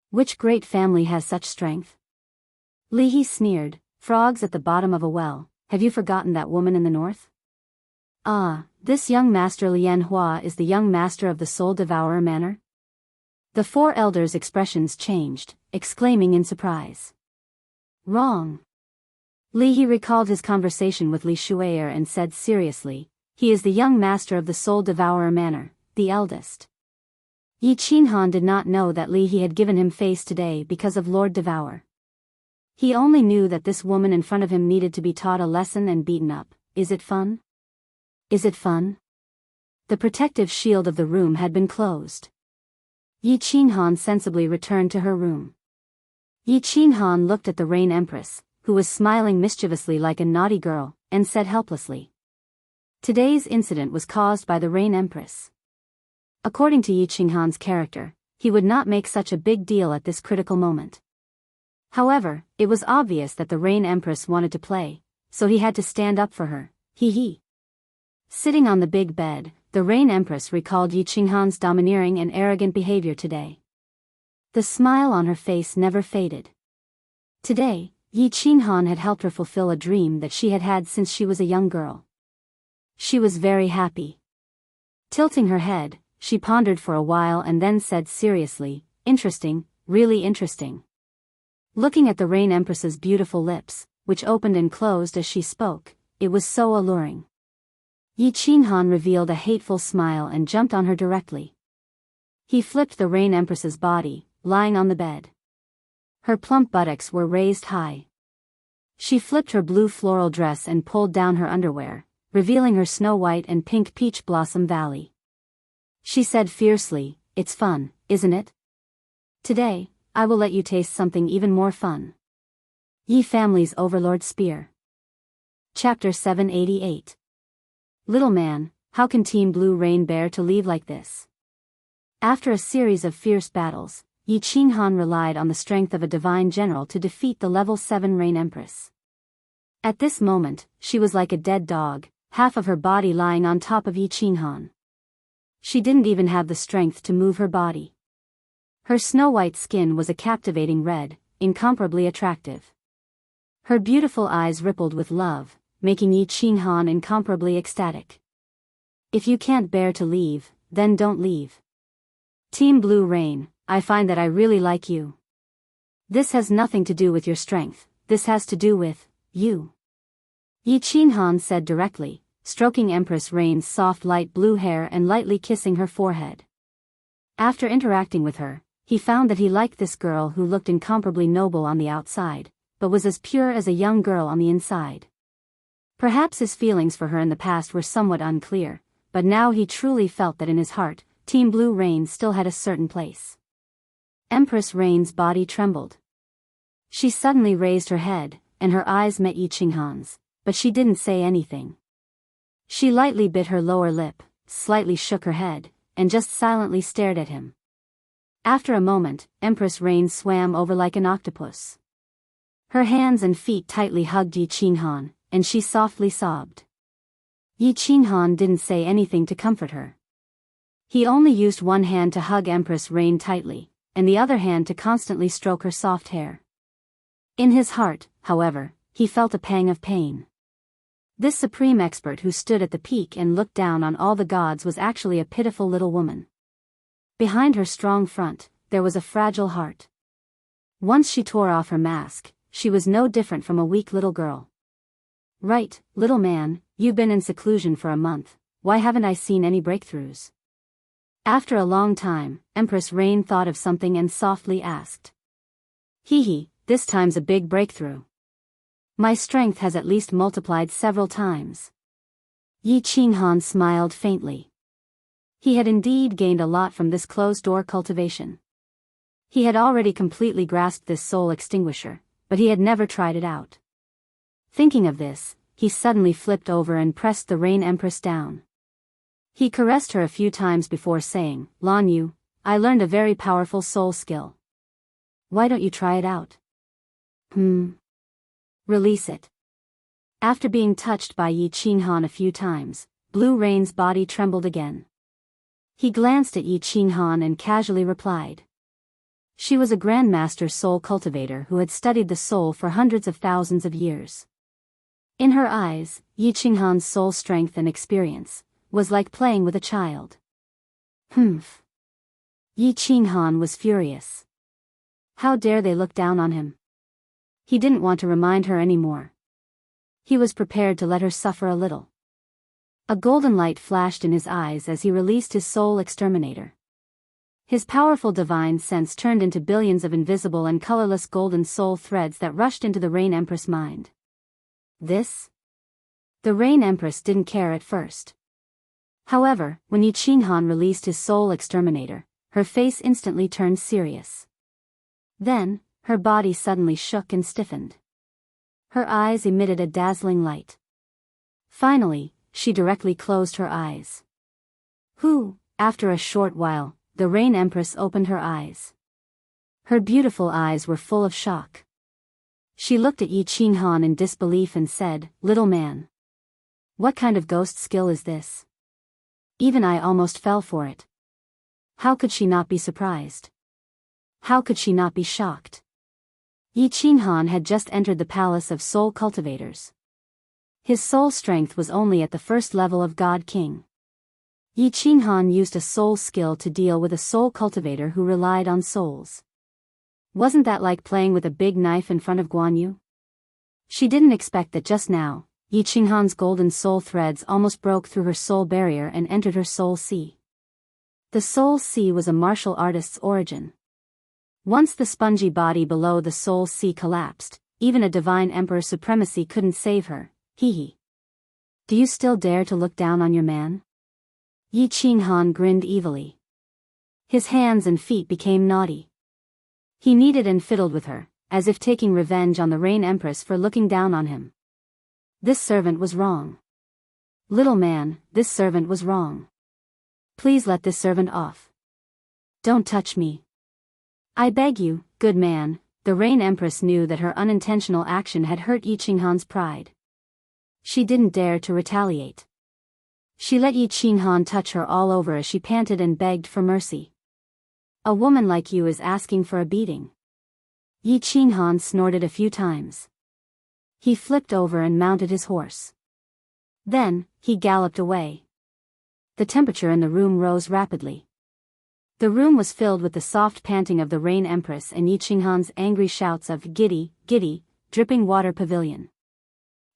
Which great family has such strength? Li He sneered, frogs at the bottom of a well, have you forgotten that woman in the north? Ah, this young Master Lian Hua is the young master of the Soul Devourer manor? The 4 elders' expressions changed, exclaiming in surprise. Wrong. Li He recalled his conversation with Li Shuier and said seriously, he is the young master of the Soul Devourer manor, the eldest. Yi Qinghan did not know that Li He had given him face today because of Lord Devour. He only knew that this woman in front of him needed to be taught a lesson and beaten up. Is it fun? Is it fun? The protective shield of the room had been closed. Yi Qinghan sensibly returned to her room. Yi Qinghan looked at the Rain Empress, who was smiling mischievously like a naughty girl, and said helplessly. Today's incident was caused by the Rain Empress. According to Yi Qinghan's character, he would not make such a big deal at this critical moment. However, it was obvious that the Rain Empress wanted to play, so he had to stand up for her. He. Sitting on the big bed, the Rain Empress recalled Yi Qinghan's domineering and arrogant behavior today. The smile on her face never faded. Today, Yi Qinghan had helped her fulfill a dream that she had had since she was a young girl. She was very happy. Tilting her head, she pondered for a while and then said seriously, interesting, really interesting. Looking at the Rain Empress's beautiful lips, which opened and closed as she spoke, it was so alluring. Yi Qinghan revealed a hateful smile and jumped on her directly. He flipped the Rain Empress's body, lying on the bed. Her plump buttocks were raised high. She flipped her blue floral dress and pulled down her underwear, revealing her snow-white and pink peach blossom valley. She said fiercely, "It's fun, isn't it? Today, I will let you taste something even more fun." Yi Family's Overlord Spear. Chapter 788. Little man, how can Team Blue Rain bear to leave like this? After a series of fierce battles, Yi Qinghan relied on the strength of a divine general to defeat the level 7 Rain Empress. At this moment, she was like a dead dog, half of her body lying on top of Yi Qinghan. She didn't even have the strength to move her body. Her snow-white skin was a captivating red, incomparably attractive. Her beautiful eyes rippled with love, making Yi Qinghan incomparably ecstatic. If you can't bear to leave, then don't leave. Team Blue Rain, I find that I really like you. This has nothing to do with your strength, this has to do with you. Yi Qinghan said directly, stroking Empress Rain's soft light blue hair and lightly kissing her forehead. After interacting with her, he found that he liked this girl who looked incomparably noble on the outside, but was as pure as a young girl on the inside. Perhaps his feelings for her in the past were somewhat unclear, but now he truly felt that in his heart, Team Blue Rain still had a certain place. Empress Rain's body trembled. She suddenly raised her head, and her eyes met Yi Qinghan's, but she didn't say anything. She lightly bit her lower lip, slightly shook her head, and just silently stared at him. After a moment, Empress Rain swam over like an octopus. Her hands and feet tightly hugged Yi Qinghan, and she softly sobbed. Yi Qinghan didn't say anything to comfort her. He only used one hand to hug Empress Rain tightly, and the other hand to constantly stroke her soft hair. In his heart, however, he felt a pang of pain. This supreme expert who stood at the peak and looked down on all the gods was actually a pitiful little woman. Behind her strong front, there was a fragile heart. Once she tore off her mask, she was no different from a weak little girl. "Right, little man, you've been in seclusion for a month, why haven't I seen any breakthroughs?" After a long time, Empress Rain thought of something and softly asked. "Hee, this time's a big breakthrough. My strength has at least multiplied several times." Yi Qinghan smiled faintly. He had indeed gained a lot from this closed-door cultivation. He had already completely grasped this soul extinguisher, but he had never tried it out. Thinking of this, he suddenly flipped over and pressed the Rain Empress down. He caressed her a few times before saying, "Lan Yu, I learned a very powerful soul skill. Why don't you try it out?" Release it." After being touched by Yi Qinghan a few times, Blue Rain's body trembled again. He glanced at Yi Qinghan and casually replied. She was a Grandmaster soul cultivator who had studied the soul for hundreds of thousands of years. In her eyes, Yi Qinghan's soul strength and experience was like playing with a child. Yi Qinghan was furious. How dare they look down on him? He didn't want to remind her anymore. He was prepared to let her suffer a little. A golden light flashed in his eyes as he released his soul exterminator. His powerful divine sense turned into billions of invisible and colorless golden soul threads that rushed into the Rain Empress' mind. This? The Rain Empress didn't care at first. However, when Yi Qinghan released his soul exterminator, her face instantly turned serious. Then, her body suddenly shook and stiffened. Her eyes emitted a dazzling light. Finally, she directly closed her eyes. After a short while, the Rain Empress opened her eyes. Her beautiful eyes were full of shock. She looked at Yi Qinghan in disbelief and said, "Little man. What kind of ghost skill is this? Even I almost fell for it." How could she not be surprised? How could she not be shocked? Yi Qinghan had just entered the palace of soul cultivators. His soul strength was only at the first level of God King. Yi Qinghan used a soul skill to deal with a soul cultivator who relied on souls. Wasn't that like playing with a big knife in front of Guan Yu? She didn't expect that just now, Yi Qinghan's golden soul threads almost broke through her soul barrier and entered her soul sea. The Soul Sea was a martial artist's origin. Once the spongy body below the Soul Sea collapsed, even a divine emperor supremacy couldn't save her. Hee. Do you still dare to look down on your man? Yi Qinghan grinned evilly. His hands and feet became naughty. He kneaded and fiddled with her, as if taking revenge on the Rain Empress for looking down on him. This servant was wrong. Little man, this servant was wrong. Please let this servant off. Don't touch me. I beg you, good man. The Rain Empress knew that her unintentional action had hurt Yi Qinghan's pride. She didn't dare to retaliate. She let Yi Qinghan touch her all over as she panted and begged for mercy. A woman like you is asking for a beating. Yi Qinghan snorted a few times. He flipped over and mounted his horse. Then, he galloped away. The temperature in the room rose rapidly. The room was filled with the soft panting of the Rain Empress and Yi Qinghan's angry shouts of "Giddy, giddy, dripping water pavilion."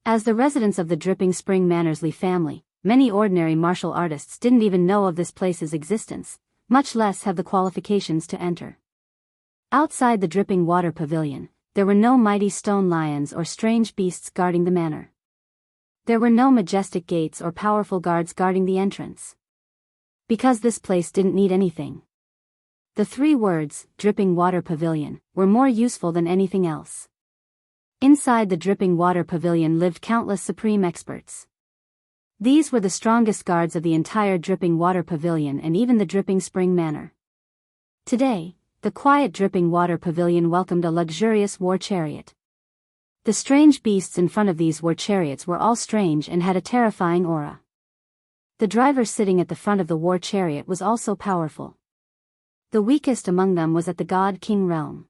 As the residents of the Dripping Spring Mannersley family, many ordinary martial artists didn't even know of this place's existence, much less have the qualifications to enter. Outside the Dripping Water Pavilion, there were no mighty stone lions or strange beasts guarding the manor. There were no majestic gates or powerful guards guarding the entrance. Because this place didn't need anything. The 3 words, Dripping Water Pavilion, were more useful than anything else. Inside the Dripping Water Pavilion lived countless supreme experts. These were the strongest guards of the entire Dripping Water Pavilion and even the Dripping Spring Manor. Today, the quiet Dripping Water Pavilion welcomed a luxurious war chariot. The strange beasts in front of these war chariots were all strange and had a terrifying aura. The driver sitting at the front of the war chariot was also powerful. The weakest among them was at the God-King realm.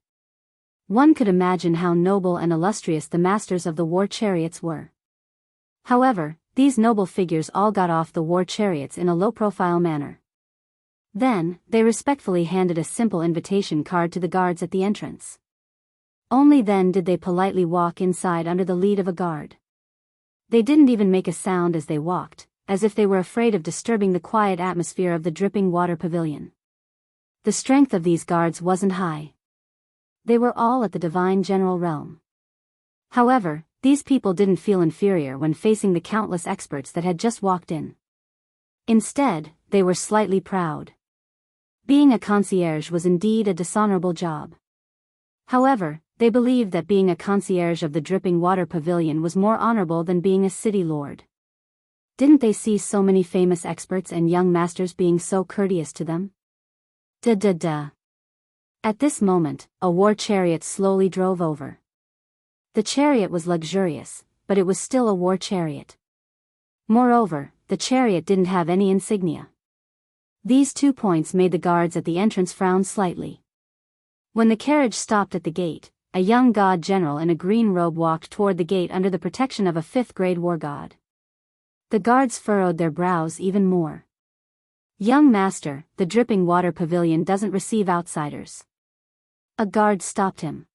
One could imagine how noble and illustrious the masters of the war chariots were. However, these noble figures all got off the war chariots in a low-profile manner. Then, they respectfully handed a simple invitation card to the guards at the entrance. Only then did they politely walk inside under the lead of a guard. They didn't even make a sound as they walked, as if they were afraid of disturbing the quiet atmosphere of the Dripping Water Pavilion. The strength of these guards wasn't high. They were all at the divine general realm. However, these people didn't feel inferior when facing the countless experts that had just walked in. Instead, they were slightly proud. Being a concierge was indeed a dishonorable job. However, they believed that being a concierge of the Dripping Water Pavilion was more honorable than being a city lord. Didn't they see so many famous experts and young masters being so courteous to them? At this moment, a war chariot slowly drove over. The chariot was luxurious, but it was still a war chariot. Moreover, the chariot didn't have any insignia. These 2 points made the guards at the entrance frown slightly. When the carriage stopped at the gate, a young god general in a green robe walked toward the gate under the protection of a 5th-grade war god. The guards furrowed their brows even more. Young master, the Dripping Water Pavilion doesn't receive outsiders. A guard stopped him.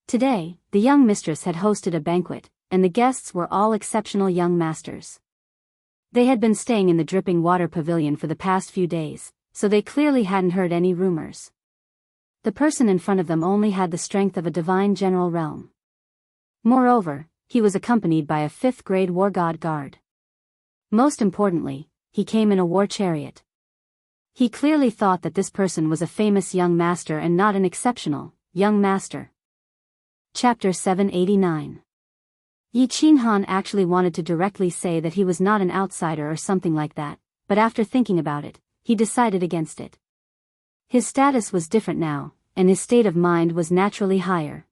Today, the young mistress had hosted a banquet, and the guests were all exceptional young masters. They had been staying in the Dripping Water Pavilion for the past few days, so they clearly hadn't heard any rumors. The person in front of them only had the strength of a divine general realm. Moreover, he was accompanied by a 5th-grade war god guard. Most importantly, he came in a war chariot. He clearly thought that this person was a famous young master and not an exceptional young master. Chapter 789. Yi Qinghan actually wanted to directly say that he was not an outsider or something like that, but after thinking about it, he decided against it. His status was different now, and his state of mind was naturally higher.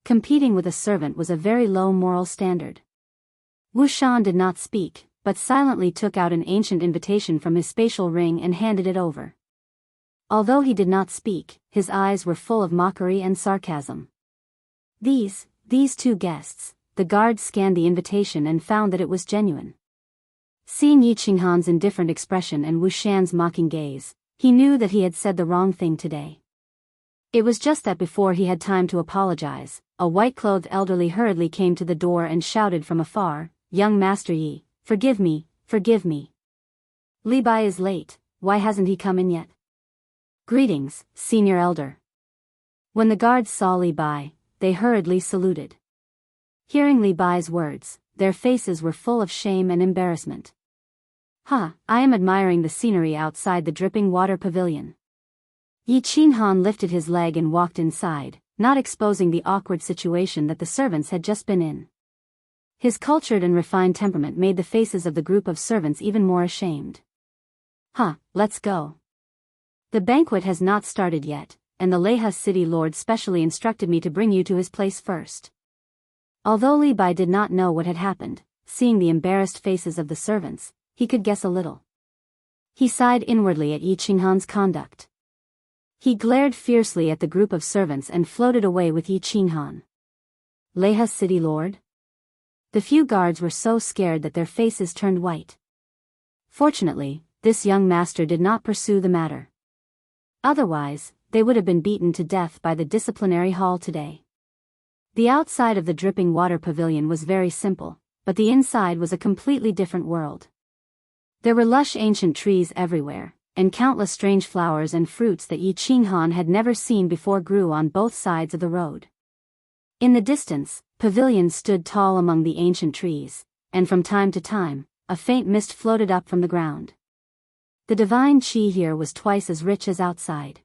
Competing with a servant was a very low moral standard. Wu Shan did not speak, but silently took out an ancient invitation from his spatial ring and handed it over. Although he did not speak, his eyes were full of mockery and sarcasm. These 2 guests, the guards scanned the invitation and found that it was genuine. Seeing Yi Qinghan's indifferent expression and Wu Shan's mocking gaze, he knew that he had said the wrong thing today. It was just that before he had time to apologize, a white-clothed elderly hurriedly came to the door and shouted from afar, "Young Master Yi, forgive me, forgive me. Li Bai is late, why hasn't he come in yet? Greetings, senior elder. When the guards saw Li Bai, they hurriedly saluted. Hearing Li Bai's words, their faces were full of shame and embarrassment. I am admiring the scenery outside the dripping water pavilion. Yi Qinghan lifted his leg and walked inside, not exposing the awkward situation that the servants had just been in. His cultured and refined temperament made the faces of the group of servants even more ashamed. Let's go. The banquet has not started yet, and the Leha city lord specially instructed me to bring you to his place first. Although Li Bai did not know what had happened, seeing the embarrassed faces of the servants, he could guess a little. He sighed inwardly at Yi Qinghan's conduct. He glared fiercely at the group of servants and floated away with Yi Qinghan. Leha city lord? The few guards were so scared that their faces turned white. Fortunately, this young master did not pursue the matter. Otherwise, they would have been beaten to death by the disciplinary hall today. The outside of the dripping water pavilion was very simple, but the inside was a completely different world. There were lush ancient trees everywhere, and countless strange flowers and fruits that Yi Qinghan had never seen before grew on both sides of the road. In the distance, pavilions stood tall among the ancient trees, and from time to time, a faint mist floated up from the ground. The divine qi here was twice as rich as outside.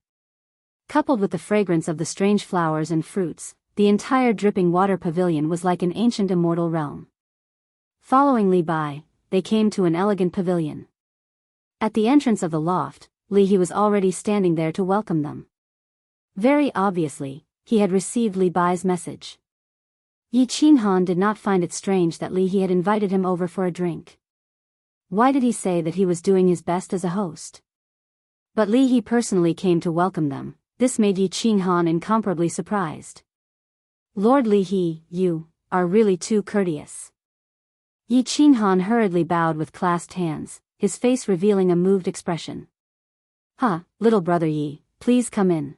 Coupled with the fragrance of the strange flowers and fruits, the entire dripping water pavilion was like an ancient immortal realm. Following Li Bai, they came to an elegant pavilion. At the entrance of the loft, Li He was already standing there to welcome them. Very obviously, he had received Li Bai's message. Yi Qinghan did not find it strange that Li He had invited him over for a drink. Why did he say that he was doing his best as a host? But Li He personally came to welcome them. This made Yi Qinghan incomparably surprised. Lord Li He, you are really too courteous. Yi Qinghan hurriedly bowed with clasped hands, his face revealing a moved expression. Little brother Yi, please come in.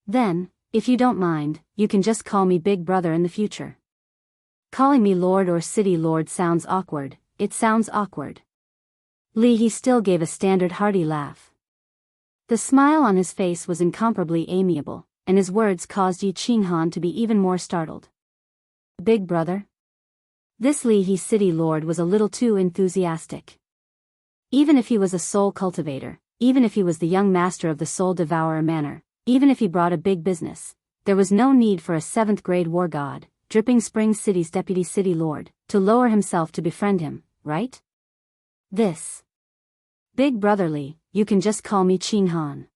Then, if you don't mind, you can just call me Big Brother in the future. Calling me Lord or City Lord sounds awkward, it sounds awkward. Li He still gave a standard hearty laugh. The smile on his face was incomparably amiable, and his words caused Yi Qinghan to be even more startled. Big Brother? This Li He city lord was a little too enthusiastic. Even if he was a soul cultivator, even if he was the young master of the Soul Devourer Manor, even if he brought a big business, there was no need for a 7th grade war god, Dripping Springs City's deputy city lord, to lower himself to befriend him, right? This Big Brother Li, you can just call me Qinghan.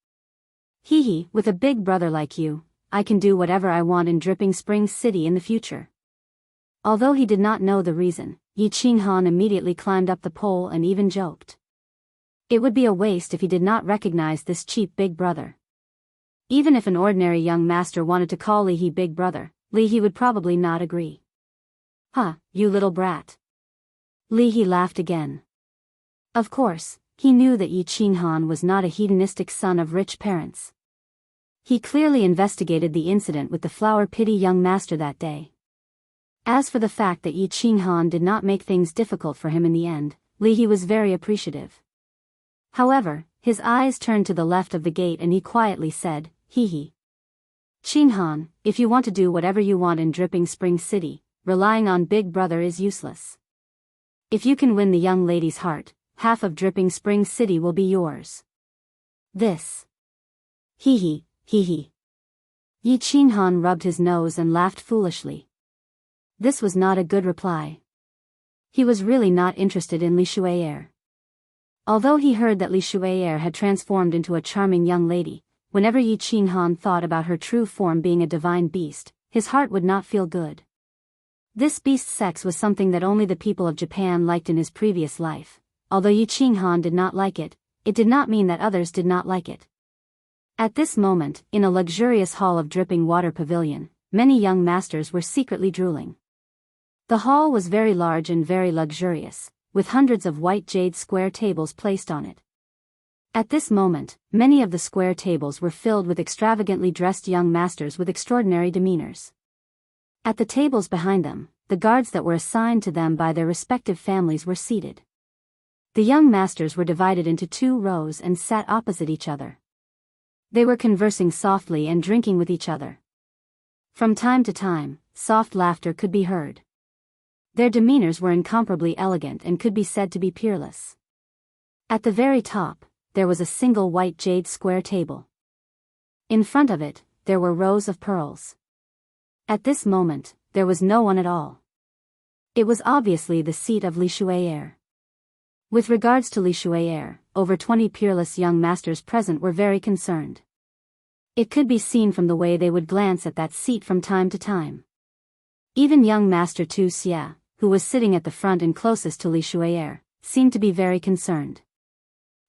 With a big brother like you, I can do whatever I want in Dripping Springs City in the future. Although he did not know the reason, Yi Qinghan immediately climbed up the pole and even joked. It would be a waste if he did not recognize this cheap big brother. Even if an ordinary young master wanted to call Li He Big Brother, Li He would probably not agree. You little brat. Li He laughed again. Of course, he knew that Yi Qinghan was not a hedonistic son of rich parents. He clearly investigated the incident with the flower-pity young master that day. As for the fact that Yi Qinghan did not make things difficult for him in the end, Li He was very appreciative. However, his eyes turned to the left of the gate and he quietly said, Qinghan, if you want to do whatever you want in Dripping Springs City, relying on Big Brother is useless. If you can win the young lady's heart, half of Dripping Springs City will be yours. This. Yi Qinghan rubbed his nose and laughed foolishly. This was not a good reply. He was really not interested in Li Shui'er. Although he heard that Li Shui'er had transformed into a charming young lady, whenever Yi Qinghan thought about her true form being a divine beast, his heart would not feel good. This beast sex was something that only the people of Japan liked in his previous life. Although Yi Qinghan did not like it, it did not mean that others did not like it. At this moment, in a luxurious hall of dripping water pavilion, many young masters were secretly drooling. The hall was very large and very luxurious, with hundreds of white jade square tables placed on it. At this moment, many of the square tables were filled with extravagantly dressed young masters with extraordinary demeanors. At the tables behind them, the guards that were assigned to them by their respective families were seated. The young masters were divided into 2 rows and sat opposite each other. They were conversing softly and drinking with each other. From time to time, soft laughter could be heard. Their demeanors were incomparably elegant and could be said to be peerless. At the very top, there was a single white jade square table. In front of it, there were rows of pearls. At this moment, there was no one at all. It was obviously the seat of Li Shui'er. With regards to Li Shui'er, over 20 peerless young masters present were very concerned. It could be seen from the way they would glance at that seat from time to time. Even young Master Tu Xia, who was sitting at the front and closest to Li Shui'er, seemed to be very concerned.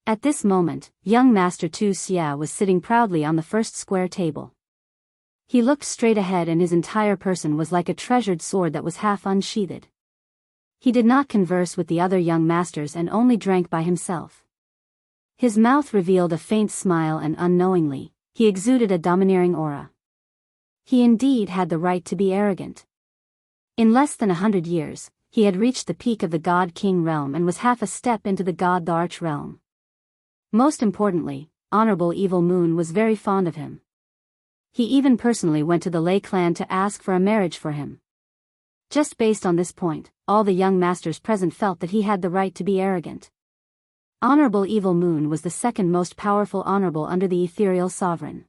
At this moment, young Master Tu Xia was sitting proudly on the first square table. He looked straight ahead and his entire person was like a treasured sword that was half unsheathed. He did not converse with the other young masters and only drank by himself. His mouth revealed a faint smile and unknowingly, he exuded a domineering aura. He indeed had the right to be arrogant. In less than 100 years, he had reached the peak of the God-King realm and was half a step into the God-Arch realm. Most importantly, Honorable Evil Moon was very fond of him. He even personally went to the Lei clan to ask for a marriage for him. Just based on this point, all the young masters present felt that he had the right to be arrogant. Honorable Evil Moon was the second most powerful honorable under the ethereal sovereign.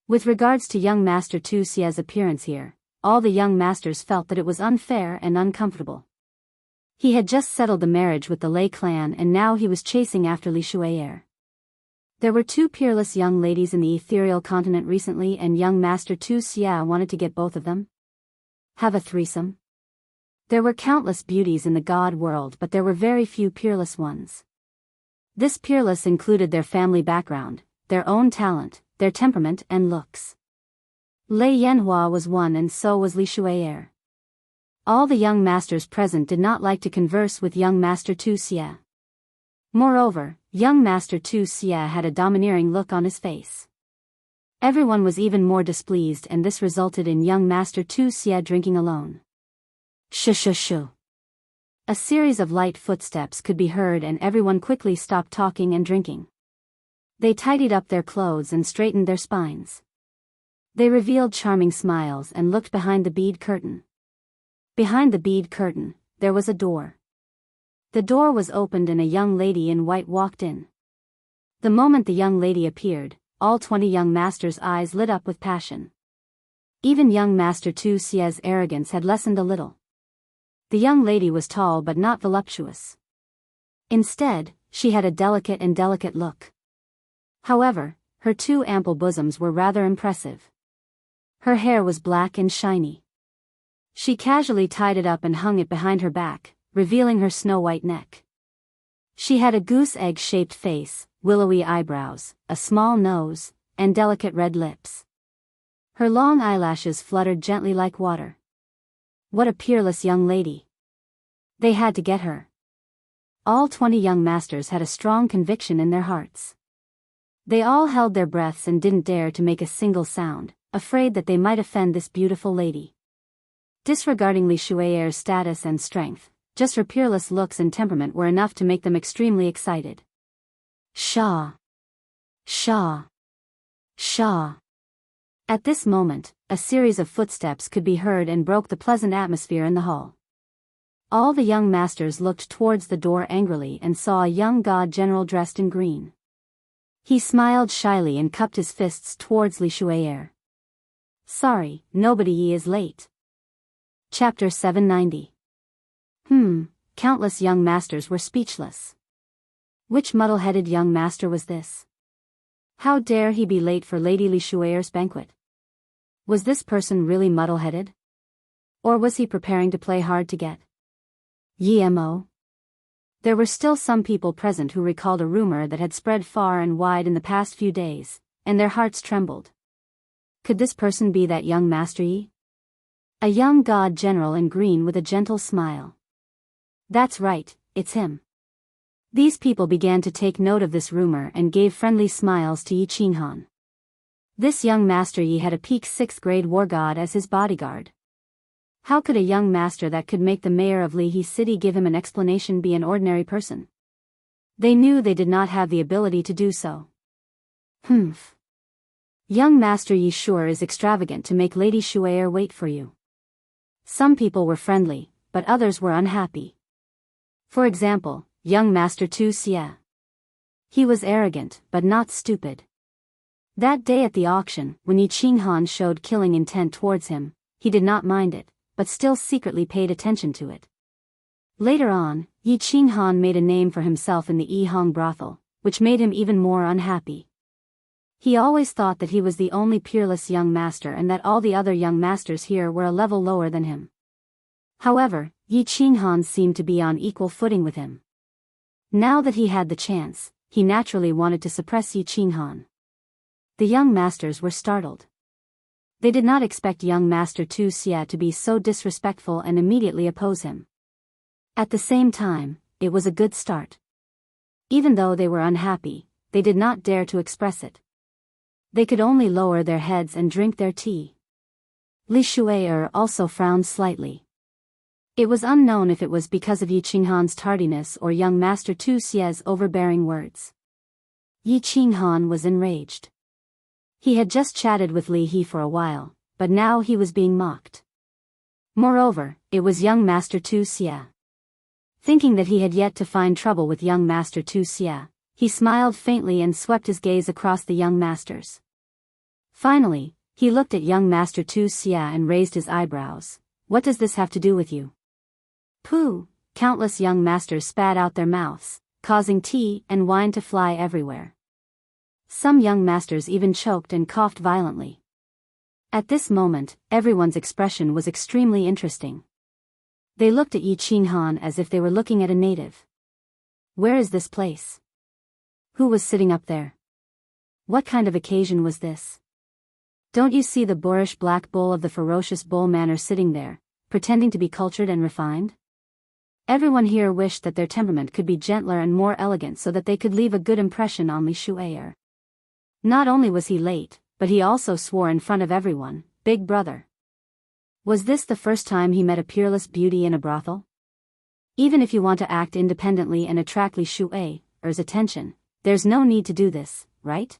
With regards to young Master Tu Xia's appearance here, all the young masters felt that it was unfair and uncomfortable. He had just settled the marriage with the Lei clan and now he was chasing after Li Shui'er. There were 2 peerless young ladies in the ethereal continent recently and young Master Tu Xia wanted to get both of them. Have a threesome? There were countless beauties in the God world but there were very few peerless ones. This peerless included their family background, their own talent, their temperament and looks. Lei Yanhua was one and so was Li Shui'er. All the young masters present did not like to converse with young Master Tu Xia. Moreover, young Master Tu Xia had a domineering look on his face. Everyone was even more displeased and this resulted in young Master Tu Xia drinking alone. Shh. A series of light footsteps could be heard and everyone quickly stopped talking and drinking. They tidied up their clothes and straightened their spines. They revealed charming smiles and looked behind the bead curtain. Behind the bead curtain, there was a door. The door was opened and a young lady in white walked in. The moment the young lady appeared, all 20 young masters' eyes lit up with passion. Even young Master Tu Xia's arrogance had lessened a little. The young lady was tall but not voluptuous. Instead, she had a delicate look. However, her 2 ample bosoms were rather impressive. Her hair was black and shiny. She casually tied it up and hung it behind her back, revealing her snow-white neck. She had a goose-egg-shaped face, willowy eyebrows, a small nose, and delicate red lips. Her long eyelashes fluttered gently like water. What a peerless young lady. They had to get her. All 20 young masters had a strong conviction in their hearts. They all held their breaths and didn't dare to make a single sound, afraid that they might offend this beautiful lady. Disregarding Li Shui'er's status and strength, just her peerless looks and temperament were enough to make them extremely excited. Shaw. At this moment, a series of footsteps could be heard and broke the pleasant atmosphere in the hall. All the young masters looked towards the door angrily and saw a young god general dressed in green. He smiled shyly and cupped his fists towards Li Shui'er. Sorry, nobody is late. Chapter 790. Countless young masters were speechless. Which muddle-headed young master was this? How dare he be late for Lady Li Shui'er's banquet? Was this person really muddle-headed? Or was he preparing to play hard to get? Ymo. There were still some people present who recalled a rumor that had spread far and wide in the past few days, and their hearts trembled. Could this person be that young Master Yi? A young god general in green with a gentle smile. That's right, it's him. These people began to take note of this rumor and gave friendly smiles to Yi Qinghan. This young Master Yi had a peak 6th grade war god as his bodyguard. How could a young master that could make the mayor of Lihe City give him an explanation be an ordinary person? They knew they did not have the ability to do so. Humph. Young Master Yi sure is extravagant to make Lady Shu'er wait for you. Some people were friendly, but others were unhappy. For example, young Master Tu Xie. He was arrogant, but not stupid. That day at the auction, when Yi Qinghan showed killing intent towards him, he did not mind it, but still secretly paid attention to it. Later on, Yi Qinghan made a name for himself in the Yihong brothel, which made him even more unhappy. He always thought that he was the only peerless young master and that all the other young masters here were a level lower than him. However, Yi Qinghan seemed to be on equal footing with him. Now that he had the chance, he naturally wanted to suppress Yi Qinghan. The young masters were startled. They did not expect young Master Tu Xie to be so disrespectful and immediately oppose him. At the same time, it was a good start. Even though they were unhappy, they did not dare to express it. They could only lower their heads and drink their tea. Li Shu'er also frowned slightly. It was unknown if it was because of Yi Qinghan's tardiness or young Master Tu Xie's overbearing words. Yi Qinghan was enraged. He had just chatted with Li He for a while, but now he was being mocked. Moreover, it was young Master Tu Xie. Thinking that he had yet to find trouble with young Master Tu Xie, he smiled faintly and swept his gaze across the young masters. Finally, he looked at young Master Tu Xie and raised his eyebrows. What does this have to do with you? Pooh! Countless young masters spat out their mouths, causing tea and wine to fly everywhere. Some young masters even choked and coughed violently. At this moment, everyone's expression was extremely interesting. They looked at Yi Qinghan as if they were looking at a native. Where is this place? Who was sitting up there? What kind of occasion was this? Don't you see the boorish black bull of the ferocious bull manor sitting there, pretending to be cultured and refined? Everyone here wished that their temperament could be gentler and more elegant so that they could leave a good impression on Li Shu'er. Not only was he late, but he also swore in front of everyone, "Big brother." Was this the first time he met a peerless beauty in a brothel? Even if you want to act independently and attract Li Shu'er's attention, there's no need to do this, right?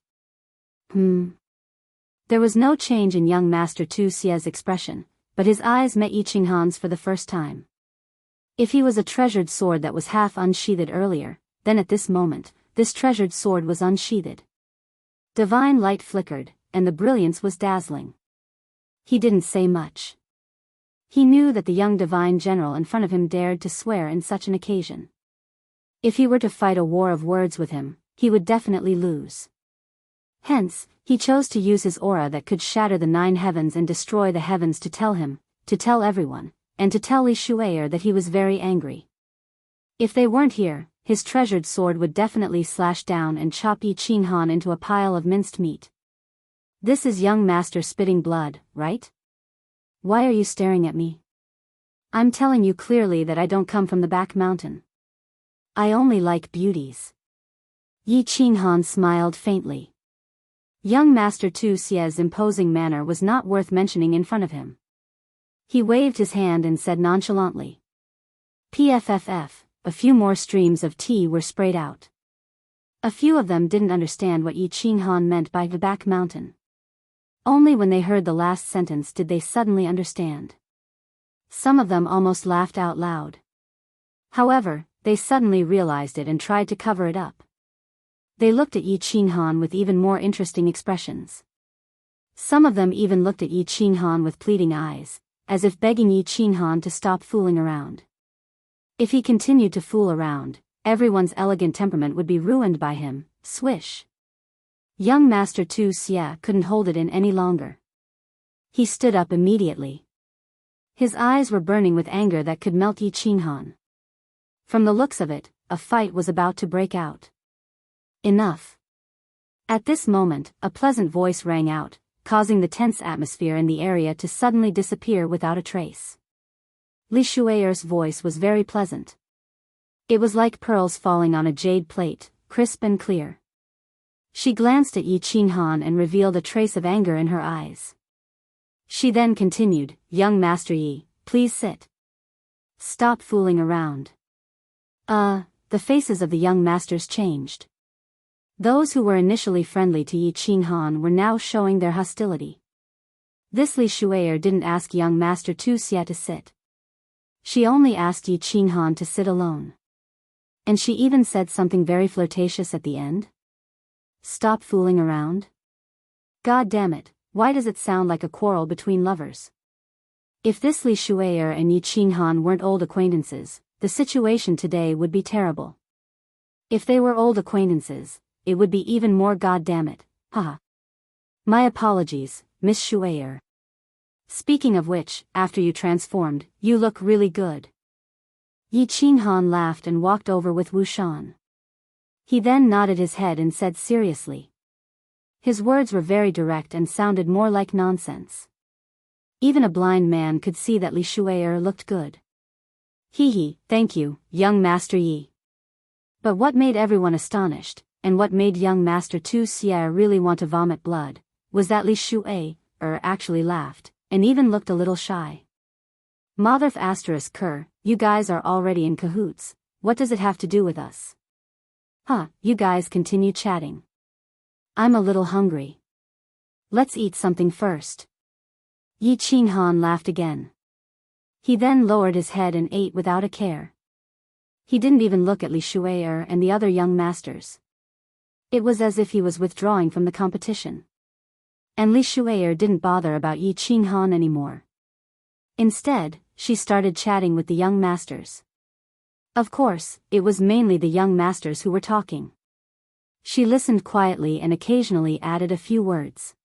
There was no change in young Master Tu Xie's expression, but his eyes met Yi Qinghan's for the first time. If he was a treasured sword that was half unsheathed earlier, then at this moment, this treasured sword was unsheathed. Divine light flickered, and the brilliance was dazzling. He didn't say much. He knew that the young divine general in front of him dared to swear in such an occasion. If he were to fight a war of words with him, he would definitely lose. Hence, he chose to use his aura that could shatter the 9 heavens and destroy the heavens to tell everyone, and to tell Li Shu'er that he was very angry. If they weren't here, his treasured sword would definitely slash down and chop Yi Qinghan into a pile of minced meat. This is young master spitting blood, right? Why are you staring at me? I'm telling you clearly that I don't come from the back mountain. I only like beauties. Yi Qinghan smiled faintly. Young Master Tu Xie's imposing manner was not worth mentioning in front of him. He waved his hand and said nonchalantly. Pfff, a few more streams of tea were sprayed out. A few of them didn't understand what Yi Qinghan meant by the back mountain. Only when they heard the last sentence did they suddenly understand. Some of them almost laughed out loud. However, they suddenly realized it and tried to cover it up. They looked at Yi Qinghan with even more interesting expressions. Some of them even looked at Yi Qinghan with pleading eyes, as if begging Yi Qinghan to stop fooling around. If he continued to fool around, everyone's elegant temperament would be ruined by him. Swish. Young Master Tu Xie couldn't hold it in any longer. He stood up immediately. His eyes were burning with anger that could melt Yi Qinghan. From the looks of it, a fight was about to break out. Enough. At this moment, a pleasant voice rang out, causing the tense atmosphere in the area to suddenly disappear without a trace. Li Shu'er's voice was very pleasant. It was like pearls falling on a jade plate, crisp and clear. She glanced at Yi Qinghan and revealed a trace of anger in her eyes. She then continued, "Young Master Yi, please sit. Stop fooling around." the faces of the young masters changed. Those who were initially friendly to Yi Qinghan were now showing their hostility. This Li Shui'er didn't ask young master Tu Xie to sit. She only asked Yi Qinghan to sit alone. And she even said something very flirtatious at the end. Stop fooling around. God damn it, why does it sound like a quarrel between lovers? If this Li Shui'er and Yi Qinghan weren't old acquaintances, the situation today would be terrible. If they were old acquaintances, it would be even more goddamn it, haha. My apologies, Miss Shui'er. Speaking of which, after you transformed, you look really good. Yi Qinghan laughed and walked over with Wu Shan. He then nodded his head and said seriously. His words were very direct and sounded more like nonsense. Even a blind man could see that Li Shui'er looked good. Hee, thank you, young Master Yi. But what made everyone astonished, and what made young Master Tu Xie really want to vomit blood, was that Li Shui'er actually laughed, and even looked a little shy. Motherf asterisk Ker, you guys are already in cahoots, what does it have to do with us? You guys continue chatting. I'm a little hungry. Let's eat something first. Yi Qinghan laughed again. He then lowered his head and ate without a care. He didn't even look at Li Shui'er and the other young masters. It was as if he was withdrawing from the competition. And Li Shui'er didn't bother about Yi Qinghan anymore. Instead, she started chatting with the young masters. Of course, it was mainly the young masters who were talking. She listened quietly and occasionally added a few words.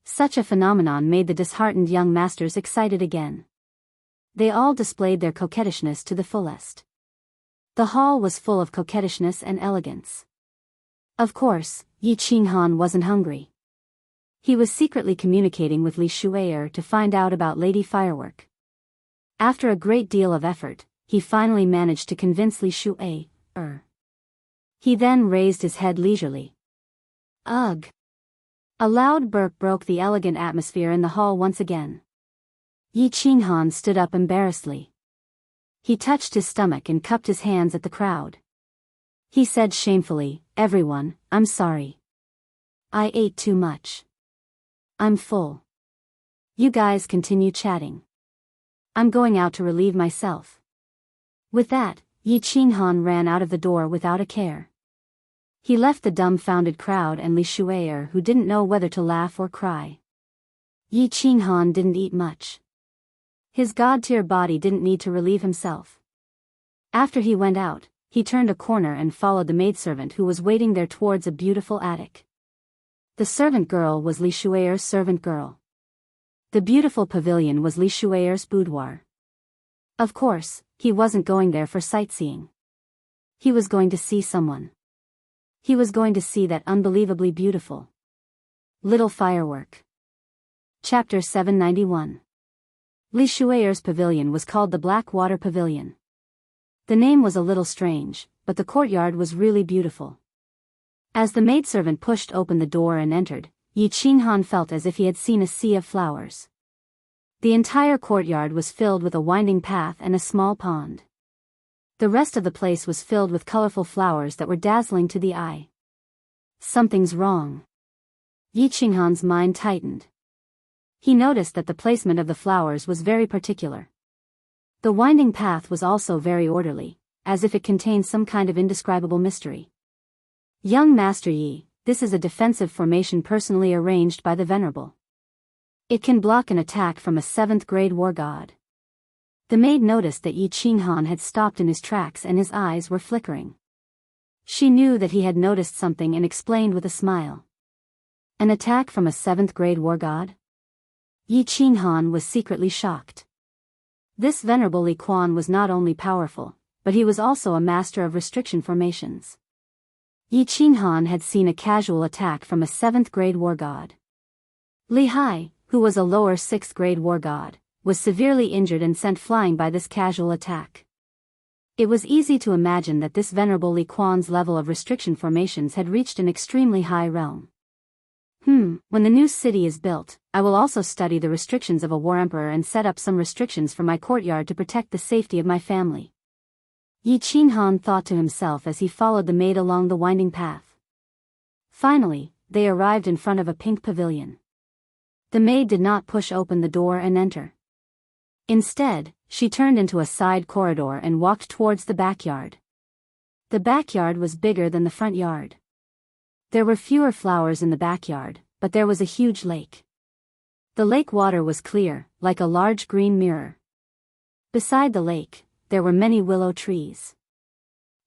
Such a phenomenon made the disheartened young masters excited again. They all displayed their coquettishness to the fullest. The hall was full of coquettishness and elegance. Of course, Yi Qinghan wasn't hungry. He was secretly communicating with Li Shui'er to find out about Lady Firework. After a great deal of effort, he finally managed to convince Li Shui'er. He then raised his head leisurely. Ugh! A loud burp broke the elegant atmosphere in the hall once again. Yi Qinghan stood up embarrassedly. He touched his stomach and cupped his hands at the crowd. He said shamefully, "Everyone, I'm sorry. I ate too much. I'm full. You guys continue chatting. I'm going out to relieve myself." With that, Yi Qinghan ran out of the door without a care. He left the dumbfounded crowd and Li Shui'er who didn't know whether to laugh or cry. Yi Qinghan didn't eat much. His god-tier body didn't need to relieve himself. After he went out, he turned a corner and followed the maidservant who was waiting there towards a beautiful attic. The servant girl was Li Shui'er's servant girl. The beautiful pavilion was Li Shui'er's boudoir. Of course, he wasn't going there for sightseeing. He was going to see someone. He was going to see that unbelievably beautiful little firework. Chapter 791. Li Shui'er's pavilion was called the Black Water Pavilion. The name was a little strange, but the courtyard was really beautiful. As the maidservant pushed open the door and entered, Yi Qinghan felt as if he had seen a sea of flowers. The entire courtyard was filled with a winding path and a small pond. The rest of the place was filled with colorful flowers that were dazzling to the eye. Something's wrong. Yi Qinghan's mind tightened. He noticed that the placement of the flowers was very particular. The winding path was also very orderly, as if it contained some kind of indescribable mystery. Young Master Yi, this is a defensive formation personally arranged by the Venerable. It can block an attack from a 7th grade war god. The maid noticed that Yi Qinghan had stopped in his tracks and his eyes were flickering. She knew that he had noticed something and explained with a smile. An attack from a 7th grade war god? Yi Qinghan was secretly shocked. This Venerable Li Quan was not only powerful, but he was also a master of restriction formations. Yi Qinghan had seen a casual attack from a 7th grade war god. Li Hai, who was a lower 6th grade war god, was severely injured and sent flying by this casual attack. It was easy to imagine that this Venerable Li Quan's level of restriction formations had reached an extremely high realm. When the new city is built, I will also study the restrictions of a war emperor and set up some restrictions for my courtyard to protect the safety of my family. Yi Qinghan thought to himself as he followed the maid along the winding path. Finally, they arrived in front of a pink pavilion. The maid did not push open the door and enter. Instead, she turned into a side corridor and walked towards the backyard. The backyard was bigger than the front yard. There were fewer flowers in the backyard, but there was a huge lake. The lake water was clear, like a large green mirror. Beside the lake, there were many willow trees.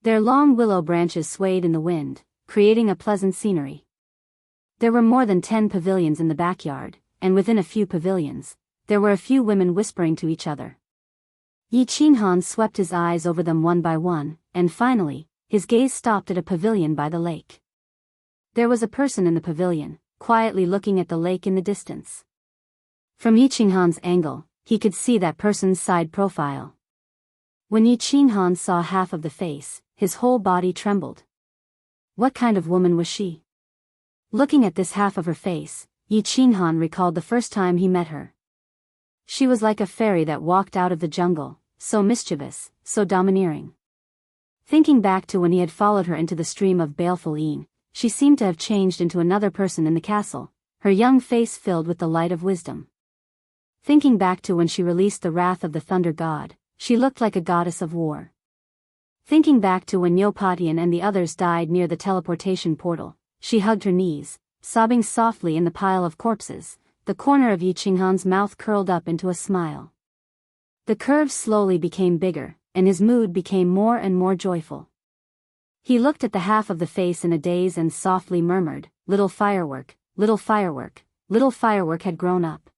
Their long willow branches swayed in the wind, creating a pleasant scenery. There were more than 10 pavilions in the backyard, and within a few pavilions, there were a few women whispering to each other. Yi Qinghan swept his eyes over them one by one, and finally, his gaze stopped at a pavilion by the lake. There was a person in the pavilion, quietly looking at the lake in the distance. From Yi Qinghan's angle, he could see that person's side profile. When Yi Qinghan saw half of the face, his whole body trembled. What kind of woman was she? Looking at this half of her face, Yi Qinghan recalled the first time he met her. She was like a fairy that walked out of the jungle, so mischievous, so domineering. Thinking back to when he had followed her into the stream of baleful Yin, she seemed to have changed into another person in the castle, her young face filled with the light of wisdom. Thinking back to when she released the wrath of the thunder god, she looked like a goddess of war. Thinking back to when Yopatian and the others died near the teleportation portal, she hugged her knees, sobbing softly in the pile of corpses. The corner of Yi Qinghan's mouth curled up into a smile. The curves slowly became bigger, and his mood became more and more joyful. He looked at the half of the face in a daze and softly murmured, "Little firework, little firework." Little firework had grown up.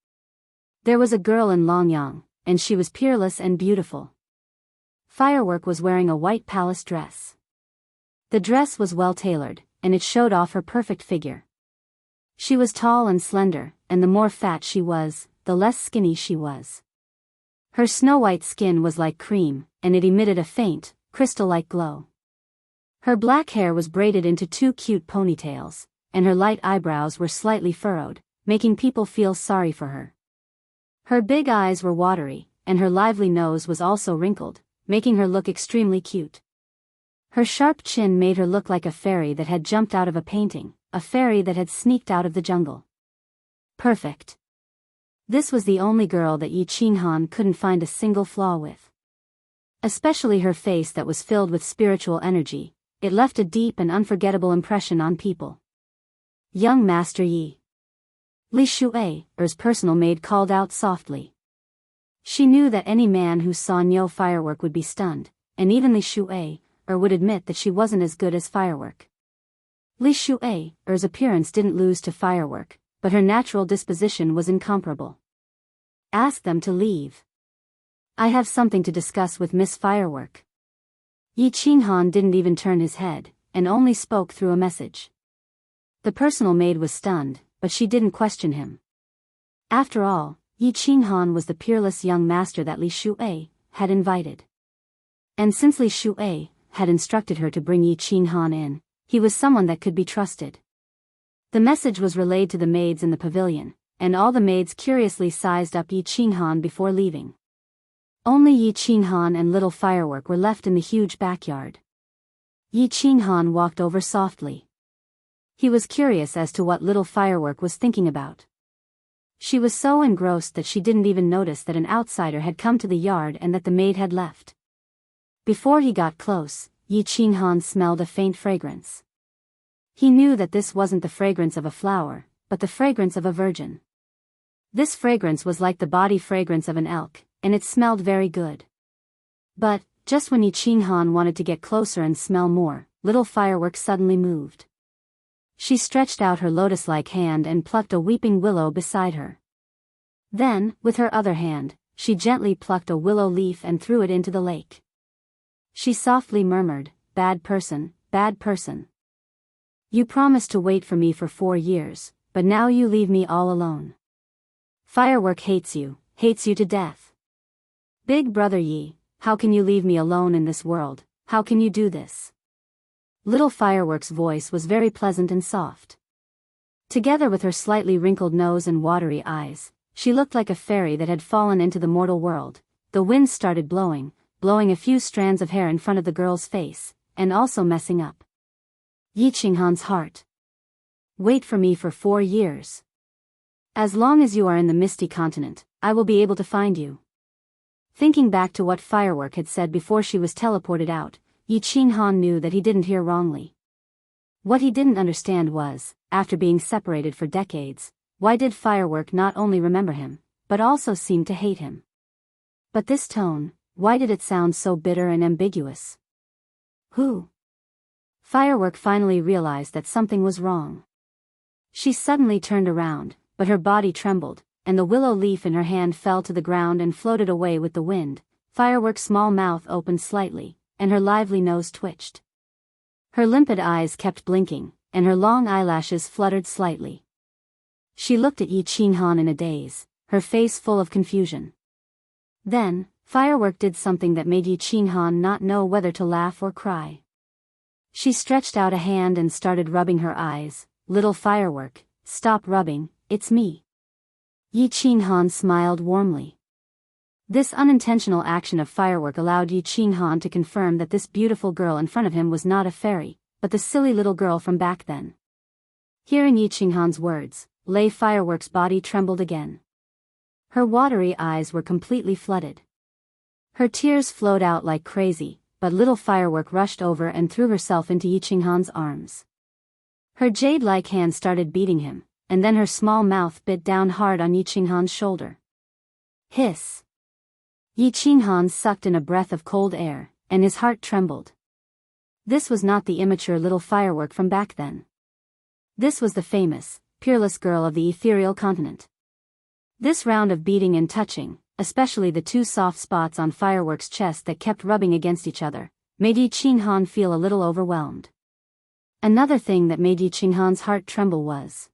There was a girl in Longyang, and she was peerless and beautiful. Firework was wearing a white palace dress. The dress was well tailored, and it showed off her perfect figure. She was tall and slender, and the more fat she was, the less skinny she was. Her snow-white skin was like cream, and it emitted a faint, crystal-like glow. Her black hair was braided into 2 cute ponytails, and her light eyebrows were slightly furrowed, making people feel sorry for her. Her big eyes were watery, and her lively nose was also wrinkled, making her look extremely cute. Her sharp chin made her look like a fairy that had jumped out of a painting, a fairy that had sneaked out of the jungle. Perfect. This was the only girl that Yi Qinghan couldn't find a single flaw with. Especially her face that was filled with spiritual energy, it left a deep and unforgettable impression on people. Young Master Yi. Li Shu'ei's personal maid called out softly. She knew that any man who saw Nyo Firework would be stunned, and even Li Shu'ei would admit that she wasn't as good as Firework. Li Shu'ei's appearance didn't lose to Firework, but her natural disposition was incomparable. Ask them to leave. I have something to discuss with Miss Firework. Yi Qinghan didn't even turn his head, and only spoke through a message. The personal maid was stunned, but she didn't question him. After all, Yi Qinghan was the peerless young master that Li Shu'ei had invited. And since Li Shu'ei had instructed her to bring Yi Qinghan in, he was someone that could be trusted. The message was relayed to the maids in the pavilion, and all the maids curiously sized up Yi Qinghan before leaving. Only Yi Qinghan and Little Firework were left in the huge backyard. Yi Qinghan walked over softly. He was curious as to what Little Firework was thinking about. She was so engrossed that she didn't even notice that an outsider had come to the yard and that the maid had left. Before he got close, Yi Qinghan smelled a faint fragrance. He knew that this wasn't the fragrance of a flower, but the fragrance of a virgin. This fragrance was like the body fragrance of an elk, and it smelled very good. But, just when Yi Qinghan wanted to get closer and smell more, Little Firework suddenly moved. She stretched out her lotus-like hand and plucked a weeping willow beside her. Then, with her other hand, she gently plucked a willow leaf and threw it into the lake. She softly murmured, "Bad person, bad person. You promised to wait for me for 4 years, but now you leave me all alone. Firework hates you to death. Big brother Yi, how can you leave me alone in this world? How can you do this?" Little Firework's voice was very pleasant and soft. Together with her slightly wrinkled nose and watery eyes, she looked like a fairy that had fallen into the mortal world. The wind started blowing, blowing a few strands of hair in front of the girl's face, and also messing up Yi Qinghan's heart. Wait for me for 4 years. As long as you are in the Misty Continent, I will be able to find you. Thinking back to what Firework had said before she was teleported out, Yi Qinghan knew that he didn't hear wrongly. What he didn't understand was, after being separated for decades, why did Firework not only remember him, but also seem to hate him? But this tone, why did it sound so bitter and ambiguous? Who? Firework finally realized that something was wrong. She suddenly turned around, but her body trembled, and the willow leaf in her hand fell to the ground and floated away with the wind. Firework's small mouth opened slightly, and her lively nose twitched. Her limpid eyes kept blinking, and her long eyelashes fluttered slightly. She looked at Yi Qinghan in a daze, her face full of confusion. Then, Firework did something that made Yi Qinghan not know whether to laugh or cry. She stretched out a hand and started rubbing her eyes. Little Firework, stop rubbing, it's me. Yi Qinghan smiled warmly. This unintentional action of Firework allowed Yi Qinghan to confirm that this beautiful girl in front of him was not a fairy, but the silly little girl from back then. Hearing Yi Qinghan's words, Firework's body trembled again. Her watery eyes were completely flooded. Her tears flowed out like crazy, but little Firework rushed over and threw herself into Yi Qinghan's arms. Her jade-like hand started beating him, and then her small mouth bit down hard on Yi Qinghan's shoulder. Hiss! Yi Qinghan sucked in a breath of cold air, and his heart trembled. This was not the immature little Firework from back then. This was the famous, peerless girl of the ethereal continent. This round of beating and touching, especially the 2 soft spots on Firework's chest that kept rubbing against each other, made Yi Qinghan feel a little overwhelmed. Another thing that made Yi Qinghan's heart tremble was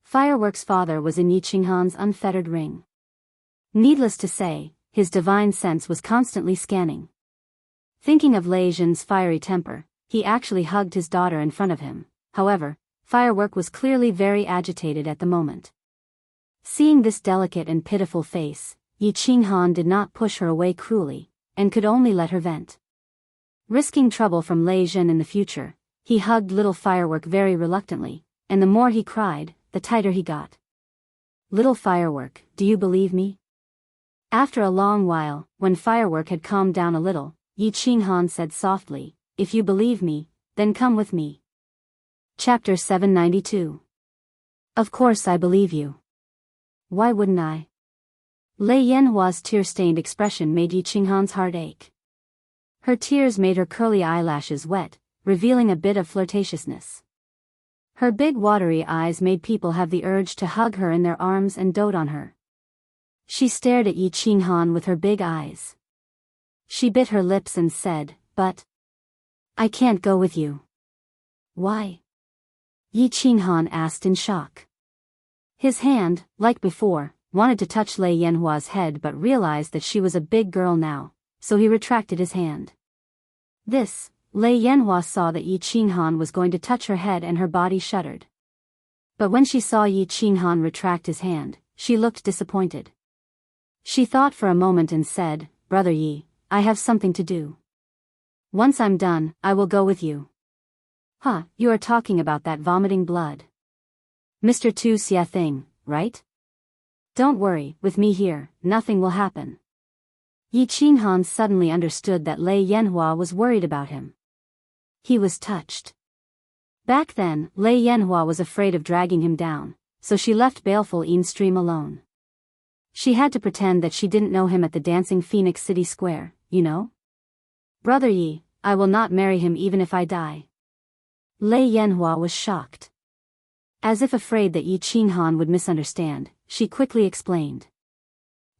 Firework's father was in Yi Qinghan's unfettered ring. Needless to say, his divine sense was constantly scanning. Thinking of Lei Zhen's fiery temper, he actually hugged his daughter in front of him. However, Firework was clearly very agitated at the moment. Seeing this delicate and pitiful face, Yi Qinghan did not push her away cruelly, and could only let her vent. Risking trouble from Lei Zhen in the future, he hugged little Firework very reluctantly, and the more he cried, the tighter he got. Little Firework, do you believe me? After a long while, when Firework had calmed down a little, Yi Qinghan said softly, if you believe me, then come with me. Chapter 792. Of course I believe you. Why wouldn't I? Lei Yanhua's tear-stained expression made Yi Qinghan's heart ache. Her tears made her curly eyelashes wet, revealing a bit of flirtatiousness. Her big watery eyes made people have the urge to hug her in their arms and dote on her. She stared at Yi Qinghan with her big eyes. She bit her lips and said, but I can't go with you. Why? Yi Qinghan asked in shock. His hand, like before, wanted to touch Lei Yanhua's head but realized that she was a big girl now, so he retracted his hand. This, Lei Yanhua saw that Yi Qinghan was going to touch her head and her body shuddered. But when she saw Yi Qinghan retract his hand, she looked disappointed. She thought for a moment and said, Brother Yi, I have something to do. Once I'm done, I will go with you. Huh, you are talking about that vomiting blood. Mr. Tu Xia thing, right? Don't worry, with me here, nothing will happen. Yi Qinghan suddenly understood that Lei Yanhua was worried about him. He was touched. Back then, Lei Yanhua was afraid of dragging him down, so she left baleful Yin Stream alone. She had to pretend that she didn't know him at the Dancing Phoenix City Square, you know? Brother Yi, I will not marry him even if I die. Lei Yanhua was shocked. As if afraid that Yi Qinghan would misunderstand, she quickly explained.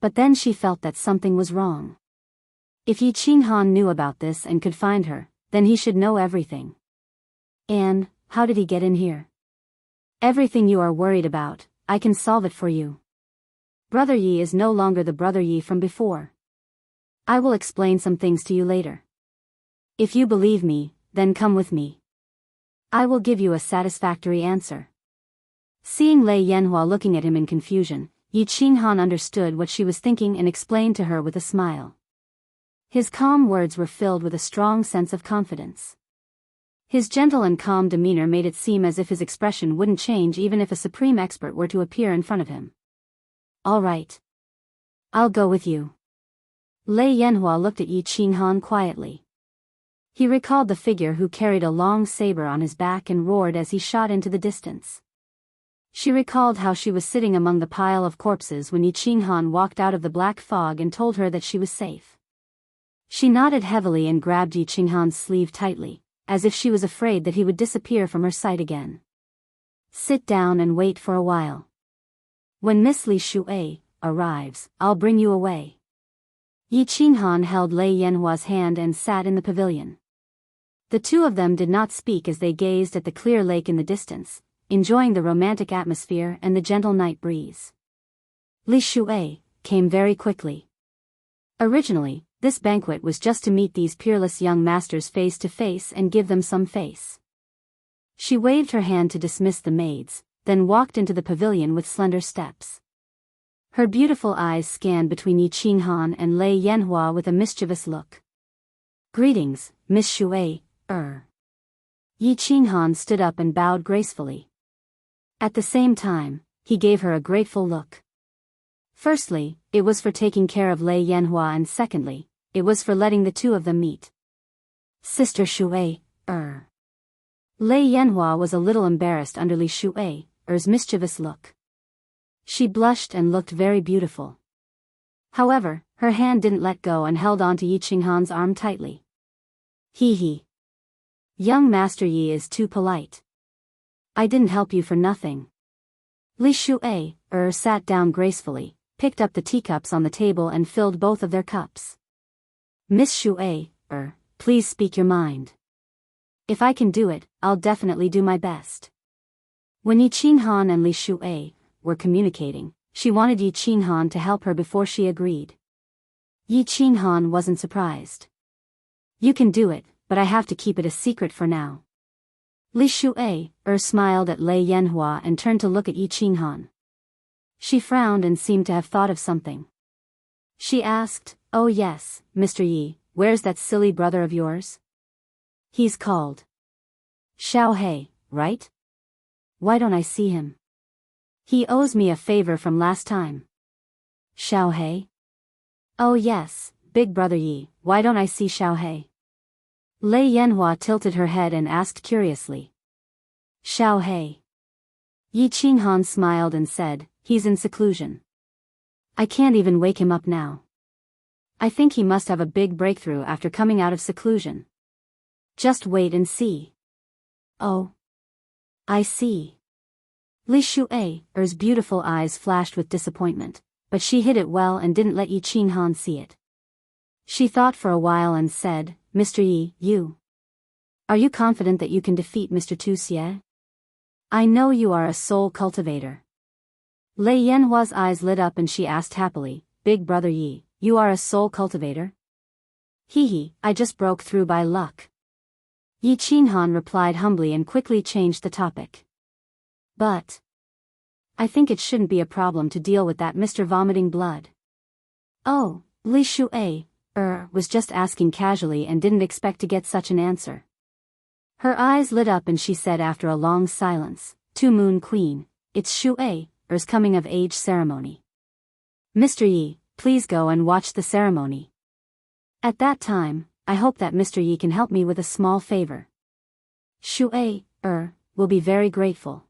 But then she felt that something was wrong. If Yi Qinghan knew about this and could find her, then he should know everything. And, how did he get in here? Everything you are worried about, I can solve it for you. Brother Yi is no longer the Brother Yi from before. I will explain some things to you later. If you believe me, then come with me. I will give you a satisfactory answer. Seeing Lei Yanhua looking at him in confusion, Yi Qinghan understood what she was thinking and explained to her with a smile. His calm words were filled with a strong sense of confidence. His gentle and calm demeanor made it seem as if his expression wouldn't change even if a supreme expert were to appear in front of him. All right. I'll go with you. Lei Yanhua looked at Yi Qinghan quietly. He recalled the figure who carried a long saber on his back and roared as he shot into the distance. She recalled how she was sitting among the pile of corpses when Yi Qinghan walked out of the black fog and told her that she was safe. She nodded heavily and grabbed Yi Qinghan's sleeve tightly, as if she was afraid that he would disappear from her sight again. Sit down and wait for a while. When Miss Li Shuai arrives, I'll bring you away. Yi Qinghan held Lei Yanhua's hand and sat in the pavilion. The two of them did not speak as they gazed at the clear lake in the distance, enjoying the romantic atmosphere and the gentle night breeze. Li Shuai came very quickly. Originally, this banquet was just to meet these peerless young masters face to face and give them some face. She waved her hand to dismiss the maids, then walked into the pavilion with slender steps. Her beautiful eyes scanned between Yi Qinghan and Lei Yanhua with a mischievous look. Greetings, Miss Shuai, Yi Qinghan stood up and bowed gracefully. At the same time, he gave her a grateful look. Firstly, it was for taking care of Lei Yanhua, and secondly, it was for letting the two of them meet. Sister Shuai, Lei Yanhua was a little embarrassed under Li Shuai's mischievous look. She blushed and looked very beautiful. However, her hand didn't let go and held on to Yi Qinghan's arm tightly. He. Young Master Yi is too polite. I didn't help you for nothing. Li Shuai sat down gracefully, picked up the teacups on the table and filled both of their cups. Miss Shuai, please speak your mind. If I can do it, I'll definitely do my best. When Yi Qinghan and Li Shuai were communicating, she wanted Yi Qinghan to help her before she agreed. Yi Qinghan wasn't surprised. You can do it, but I have to keep it a secret for now. Li Shuai smiled at Lei Yanhua and turned to look at Yi Qinghan. She frowned and seemed to have thought of something. She asked, "Oh yes, Mr. Yi, where's that silly brother of yours?" He's called Xiao, right? Why don't I see him? He owes me a favor from last time. Xiao? Oh yes, big brother Yi, why don't I see Xiao? Lei Yanhua tilted her head and asked curiously. Xiao? Yi Qinghan smiled and said, he's in seclusion. I can't even wake him up now. I think he must have a big breakthrough after coming out of seclusion. Just wait and see. Oh. I see. Li Shuai's beautiful eyes flashed with disappointment, but she hid it well and didn't let Yi Qinghan see it. She thought for a while and said, Mr. Yi, you. Are you confident that you can defeat Mr. Tu Xie? I know you are a soul cultivator. Lei Yanhua's eyes lit up and she asked happily, Big brother Yi, you are a soul cultivator? I just broke through by luck. Yi Qinghan replied humbly and quickly changed the topic. But I think it shouldn't be a problem to deal with that Mr. Vomiting Blood. Oh, Li Shuai was just asking casually and didn't expect to get such an answer. Her eyes lit up and she said after a long silence, To Moon Queen, it's Shuai's coming of age ceremony. Mr. Yi, please go and watch the ceremony. At that time, I hope that Mr. Yi can help me with a small favor. Shuai will be very grateful.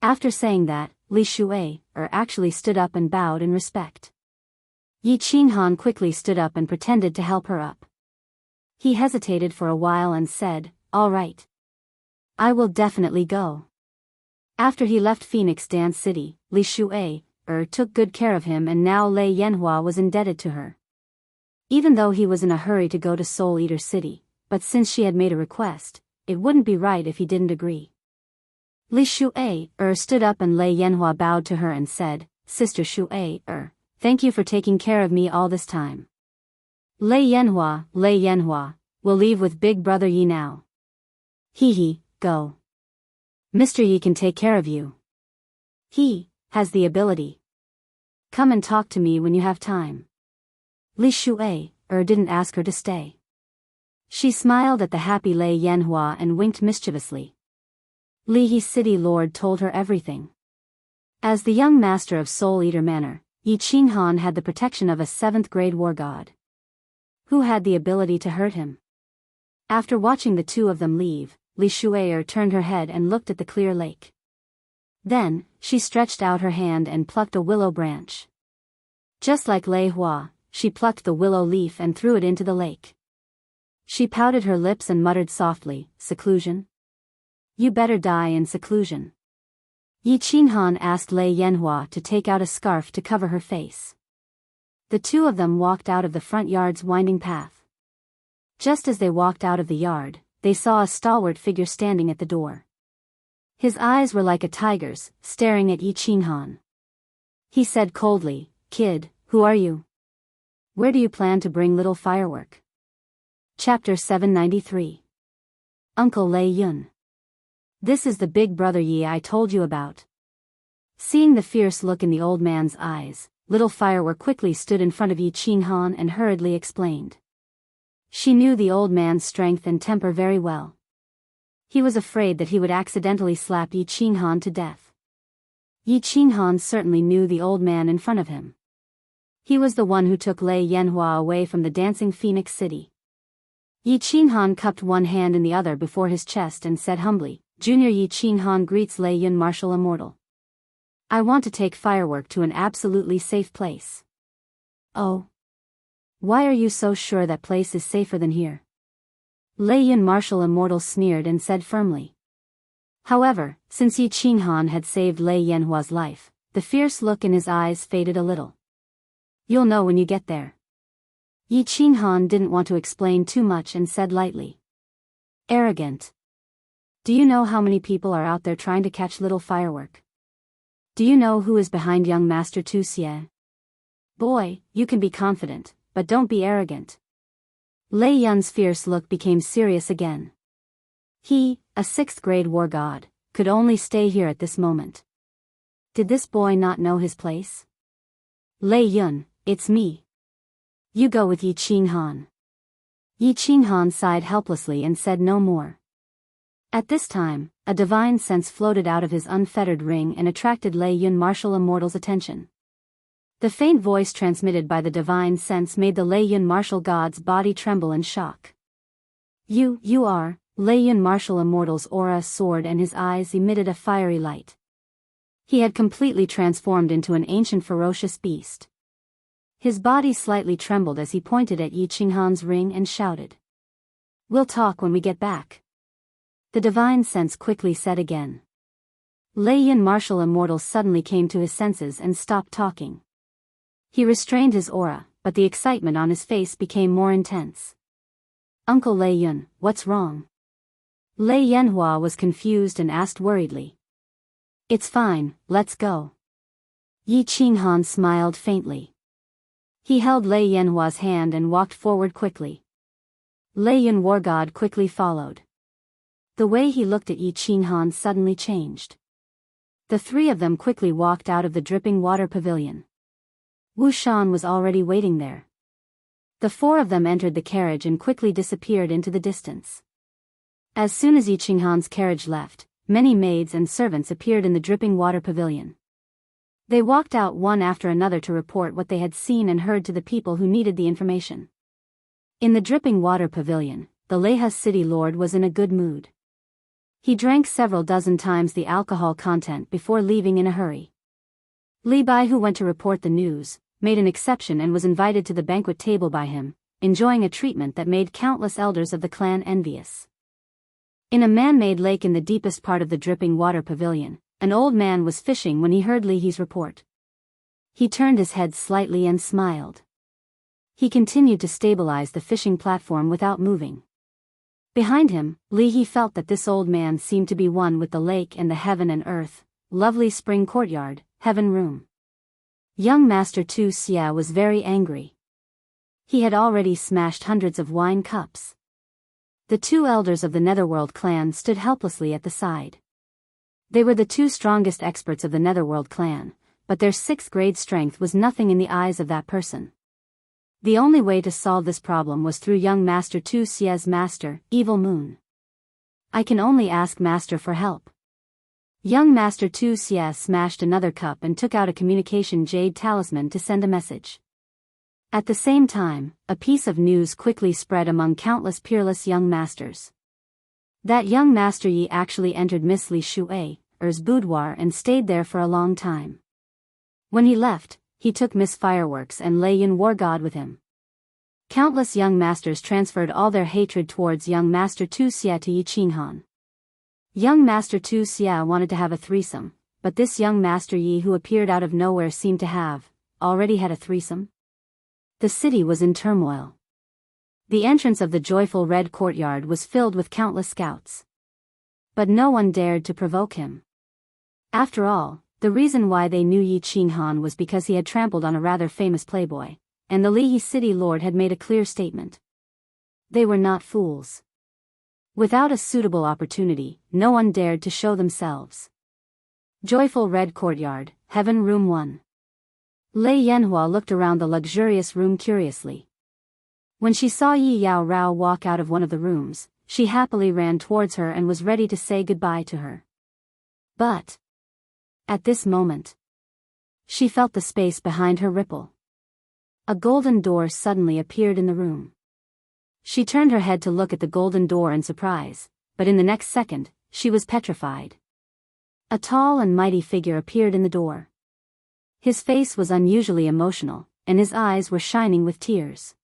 After saying that, Li Shuai actually stood up and bowed in respect. Yi Qinghan quickly stood up and pretended to help her up. He hesitated for a while and said, All right. I will definitely go. After he left Phoenix Dance City, Li Shuai took good care of him and now Lei Yanhua was indebted to her. Even though he was in a hurry to go to Soul Eater City, but since she had made a request, it wouldn't be right if he didn't agree. Li Shuai stood up and Lei Yanhua bowed to her and said, Sister Shuai thank you for taking care of me all this time. Lei Yanhua, we'll leave with Big Brother Yi now. Go. Mr. Yi can take care of you. He has the ability. Come and talk to me when you have time. Li Shuai didn't ask her to stay. She smiled at the happy Lei Yanhua and winked mischievously. Li's city lord told her everything. As the young master of Soul Eater Manor, Yi Qinghan had the protection of a 7th-grade war god. Who had the ability to hurt him? After watching the two of them leave, Li Shuier turned her head and looked at the clear lake. Then, she stretched out her hand and plucked a willow branch. Just like Lei Hua, she plucked the willow leaf and threw it into the lake. She pouted her lips and muttered softly, "Seclusion? You better die in seclusion." Yi Qinghan asked Lei Yanhua to take out a scarf to cover her face. The two of them walked out of the front yard's winding path. Just as they walked out of the yard, they saw a stalwart figure standing at the door. His eyes were like a tiger's, staring at Yi Qinghan. He said coldly, "Kid, who are you? Where do you plan to bring little firework?" Chapter 793. Uncle Lei Yun. This is the big brother Yi I told you about. Seeing the fierce look in the old man's eyes, little Firework quickly stood in front of Yi Qinghan and hurriedly explained. She knew the old man's strength and temper very well. He was afraid that he would accidentally slap Yi Qinghan to death. Yi Qinghan certainly knew the old man in front of him. He was the one who took Lei Yanhua away from the dancing Phoenix City. Yi Qinghan cupped one hand in the other before his chest and said humbly, "Junior Yi Qinghan greets Lei Yun Martial Immortal. I want to take Firework to an absolutely safe place." "Oh? Why are you so sure that place is safer than here?" Lei Yun Martial Immortal sneered and said firmly. However, since Yi Qinghan had saved Lei Yanhua's life, the fierce look in his eyes faded a little. "You'll know when you get there." Yi Qinghan didn't want to explain too much and said lightly. "Arrogant. Do you know how many people are out there trying to catch little Firework? Do you know who is behind young Master Tu Xie? Boy, you can be confident, but don't be arrogant." Lei Yun's fierce look became serious again. He, a 6th-grade war god, could only stay here at this moment. Did this boy not know his place? "Lei Yun, it's me. You go with Yi Qinghan." Yi Qinghan sighed helplessly and said no more. At this time, a divine sense floated out of his unfettered ring and attracted Lei Yun Martial Immortal's attention. The faint voice transmitted by the divine sense made the Lei Yun Martial God's body tremble in shock. You are," Lei Yun Martial Immortal's aura soared and his eyes emitted a fiery light. He had completely transformed into an ancient ferocious beast. His body slightly trembled as he pointed at Yi Qinghan's ring and shouted. "We'll talk when we get back." The divine sense quickly said again. Lei Yun Martial Immortal suddenly came to his senses and stopped talking. He restrained his aura, but the excitement on his face became more intense. "Uncle Lei Yun, what's wrong?" Lei Yanhua was confused and asked worriedly. "It's fine, let's go." Yi Qinghan smiled faintly. He held Lei Yanhua's hand and walked forward quickly. Lei Yun War God quickly followed. The way he looked at Yi Qinghan suddenly changed. The three of them quickly walked out of the dripping water pavilion. Wu Shan was already waiting there. The four of them entered the carriage and quickly disappeared into the distance. As soon as Yi Qinghan's carriage left, many maids and servants appeared in the dripping water pavilion. They walked out one after another to report what they had seen and heard to the people who needed the information. In the dripping water pavilion, the Leiha city lord was in a good mood. He drank several dozen times the alcohol content before leaving in a hurry. Li Bai, who went to report the news, made an exception and was invited to the banquet table by him, enjoying a treatment that made countless elders of the clan envious. In a man-made lake in the deepest part of the dripping water pavilion, an old man was fishing when he heard Li He's report. He turned his head slightly and smiled. He continued to stabilize the fishing platform without moving. Behind him, Li He felt that this old man seemed to be one with the lake and the heaven and earth, lovely spring courtyard, heaven room. Young Master Tu Xia was very angry. He had already smashed hundreds of wine cups. The two elders of the Netherworld clan stood helplessly at the side. They were the two strongest experts of the Netherworld clan, but their 6th-grade strength was nothing in the eyes of that person. The only way to solve this problem was through young Master Tu Xia's master, Evil Moon. I can only ask Master for help. Young Master Tu Xia smashed another cup and took out a communication jade talisman to send a message. At the same time, a piece of news quickly spread among countless peerless young masters. That young Master Yi actually entered Miss Li Shui's boudoir and stayed there for a long time. When he left, he took Miss Fireworks and Lei Yin War God with him. Countless young masters transferred all their hatred towards young Master Tu Xia to Yi Qinghan. Young Master Tu Xia wanted to have a threesome, but this young Master Yi who appeared out of nowhere seemed to have already had a threesome. The city was in turmoil. The entrance of the joyful red courtyard was filled with countless scouts. But no one dared to provoke him. After all, the reason why they knew Yi Qinghan was because he had trampled on a rather famous playboy, and the Liyi city lord had made a clear statement. They were not fools. Without a suitable opportunity, no one dared to show themselves. Joyful red courtyard, heaven room 1. Lei Yanhua looked around the luxurious room curiously. When she saw Yi Yao Rao walk out of one of the rooms, she happily ran towards her and was ready to say goodbye to her. But at this moment, she felt the space behind her ripple. A golden door suddenly appeared in the room. She turned her head to look at the golden door in surprise, but in the next second, she was petrified. A tall and mighty figure appeared in the door. His face was unusually emotional, and his eyes were shining with tears.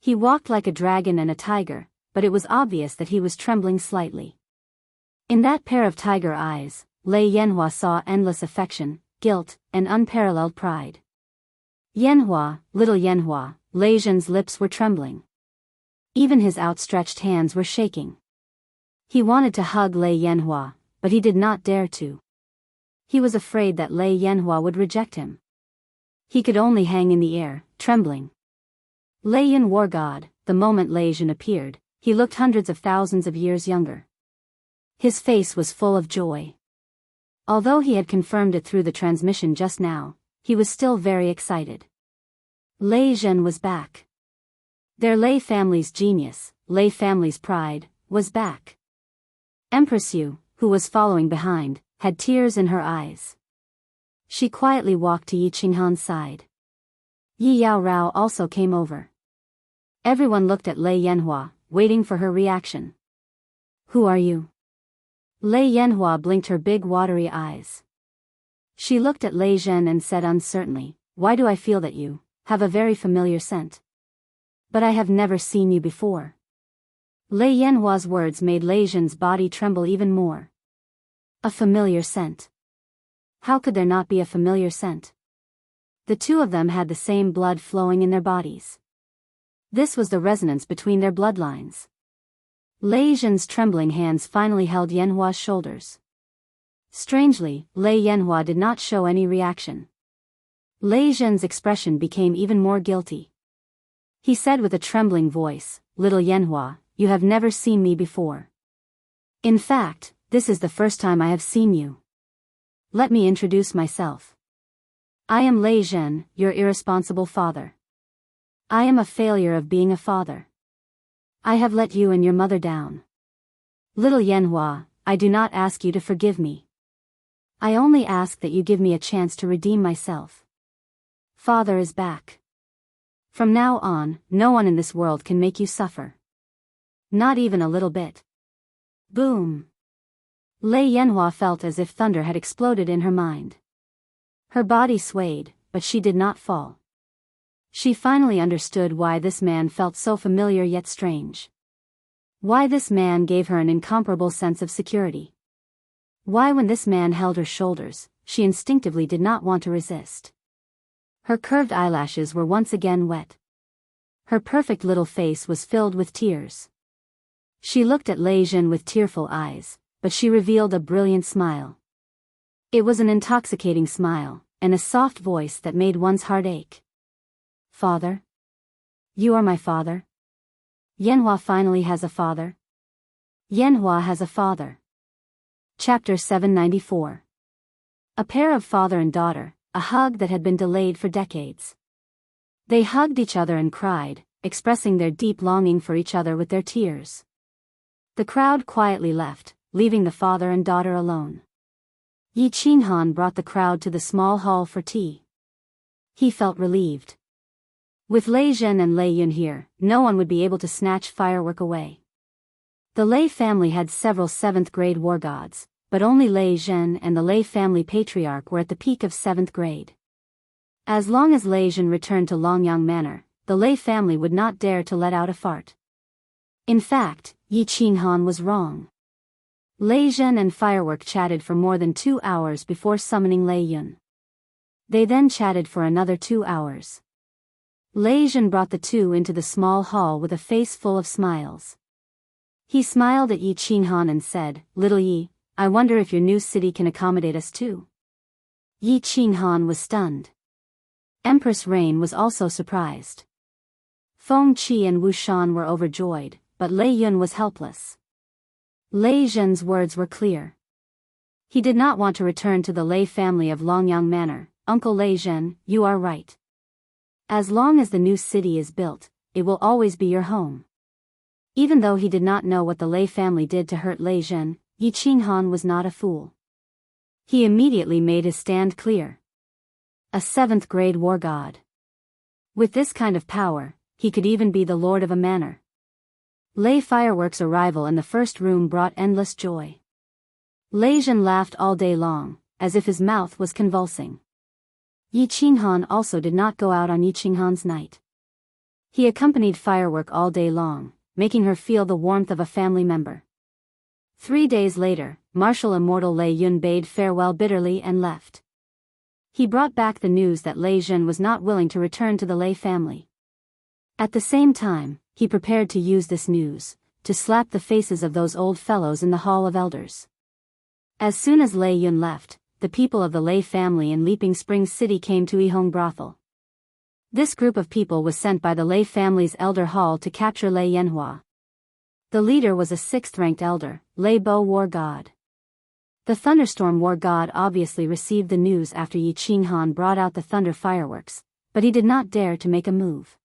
He walked like a dragon and a tiger, but it was obvious that he was trembling slightly. In that pair of tiger eyes, Lei Yanhua saw endless affection, guilt, and unparalleled pride. Yanhua, little Yanhua, Lei Zhen's lips were trembling. Even his outstretched hands were shaking. He wanted to hug Lei Yanhua, but he did not dare to. He was afraid that Lei Yanhua would reject him. He could only hang in the air, trembling. Lei Yin War God, the moment Lei Zhen appeared, he looked hundreds of thousands of years younger. His face was full of joy. Although he had confirmed it through the transmission just now, he was still very excited. Lei Zhen was back. Their Lei family's genius, Lei family's pride, was back. Empress Yu, who was following behind, had tears in her eyes. She quietly walked to Yi Qinghan's side. Yi Yao Rao also came over. Everyone looked at Lei Yanhua, waiting for her reaction. Who are you? Lei Yanhua blinked her big watery eyes. She looked at Lei Zhen and said uncertainly, why do I feel that you have a very familiar scent? But I have never seen you before. Lei Yanhua's words made Lei Zhen's body tremble even more. A familiar scent. How could there not be a familiar scent? The two of them had the same blood flowing in their bodies. This was the resonance between their bloodlines. Lei Zhen's trembling hands finally held Yanhua's shoulders. Strangely, Lei Yanhua did not show any reaction. Lei Zhen's expression became even more guilty. He said with a trembling voice, Little Yanhua, you have never seen me before. In fact, this is the first time I have seen you. Let me introduce myself. I am Lei Zhen, your irresponsible father. I am a failure of being a father. I have let you and your mother down. Little Yanhua, I do not ask you to forgive me. I only ask that you give me a chance to redeem myself. Father is back. From now on, no one in this world can make you suffer. Not even a little bit. Boom. Lei Yanhua felt as if thunder had exploded in her mind. Her body swayed, but she did not fall. She finally understood why this man felt so familiar yet strange. Why this man gave her an incomparable sense of security. Why when this man held her shoulders, she instinctively did not want to resist. Her curved eyelashes were once again wet. Her perfect little face was filled with tears. She looked at Lei Zhen with tearful eyes, but she revealed a brilliant smile. It was an intoxicating smile, and a soft voice that made one's heart ache. Father? You are my father? Yanhua finally has a father? Yanhua has a father. Chapter 794. A pair of father and daughter, a hug that had been delayed for decades. They hugged each other and cried, expressing their deep longing for each other with their tears. The crowd quietly left, leaving the father and daughter alone. Yi Qinghan brought the crowd to the small hall for tea. He felt relieved. With Lei Zhen and Lei Yun here, no one would be able to snatch firework away. The Lei family had several 7th grade war gods, but only Lei Zhen and the Lei family patriarch were at the peak of 7th grade. As long as Lei Zhen returned to Longyang Manor, the Lei family would not dare to let out a fart. In fact, Yi Qinghan was wrong. Lei Zhen and Firework chatted for more than 2 hours before summoning Lei Yun. They then chatted for another 2 hours. Lei Zhen brought the two into the small hall with a face full of smiles. He smiled at Yi Qinghan and said, "Little Yi, I wonder if your new city can accommodate us too." Yi Qinghan was stunned. Empress Rain was also surprised. Feng Qi and Wu Shan were overjoyed, but Lei Yun was helpless. Lei Zhen's words were clear. He did not want to return to the Lei family of Longyang Manor. "Uncle Lei Zhen, you are right. As long as the new city is built, it will always be your home." Even though he did not know what the Lei family did to hurt Lei Zhen, Yi Qinghan was not a fool. He immediately made his stand clear. A 7th grade war god. With this kind of power, he could even be the lord of a manor. Lei Firework's arrival in the first room brought endless joy. Lei Zhen laughed all day long, as if his mouth was convulsing. Yi Qinghan also did not go out on Yi Qinghan's night. He accompanied Firework all day long, making her feel the warmth of a family member. 3 days later, martial immortal Lei Yun bade farewell bitterly and left. He brought back the news that Lei Zhen was not willing to return to the Lei family. At the same time, he prepared to use this news to slap the faces of those old fellows in the Hall of Elders. As soon as Lei Yun left, the people of the Lei family in Leaping Springs City came to Yihong Brothel. This group of people was sent by the Lei family's elder hall to capture Lei Yanhua. The leader was a 6th-ranked elder, Lei Bo War God. The Thunderstorm War God obviously received the news after Yi Qinghan brought out the thunder fireworks, but he did not dare to make a move.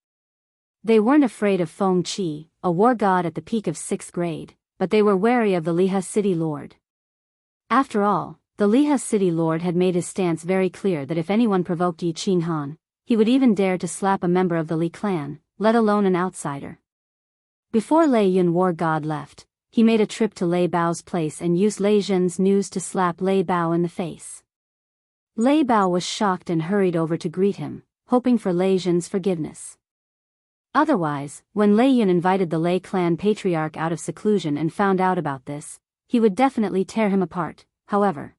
They weren't afraid of Feng Qi, a war god at the peak of 6th grade, but they were wary of the Liha City Lord. After all, the Liha City Lord had made his stance very clear that if anyone provoked Yi Qinghan, he would even dare to slap a member of the Li clan, let alone an outsider. Before Lei Yun War God left, he made a trip to Lei Bao's place and used Lei Zhen's news to slap Lei Bao in the face. Lei Bao was shocked and hurried over to greet him, hoping for Lei Zhen's forgiveness. Otherwise, when Lei Yun invited the Lei clan patriarch out of seclusion and found out about this, he would definitely tear him apart. However,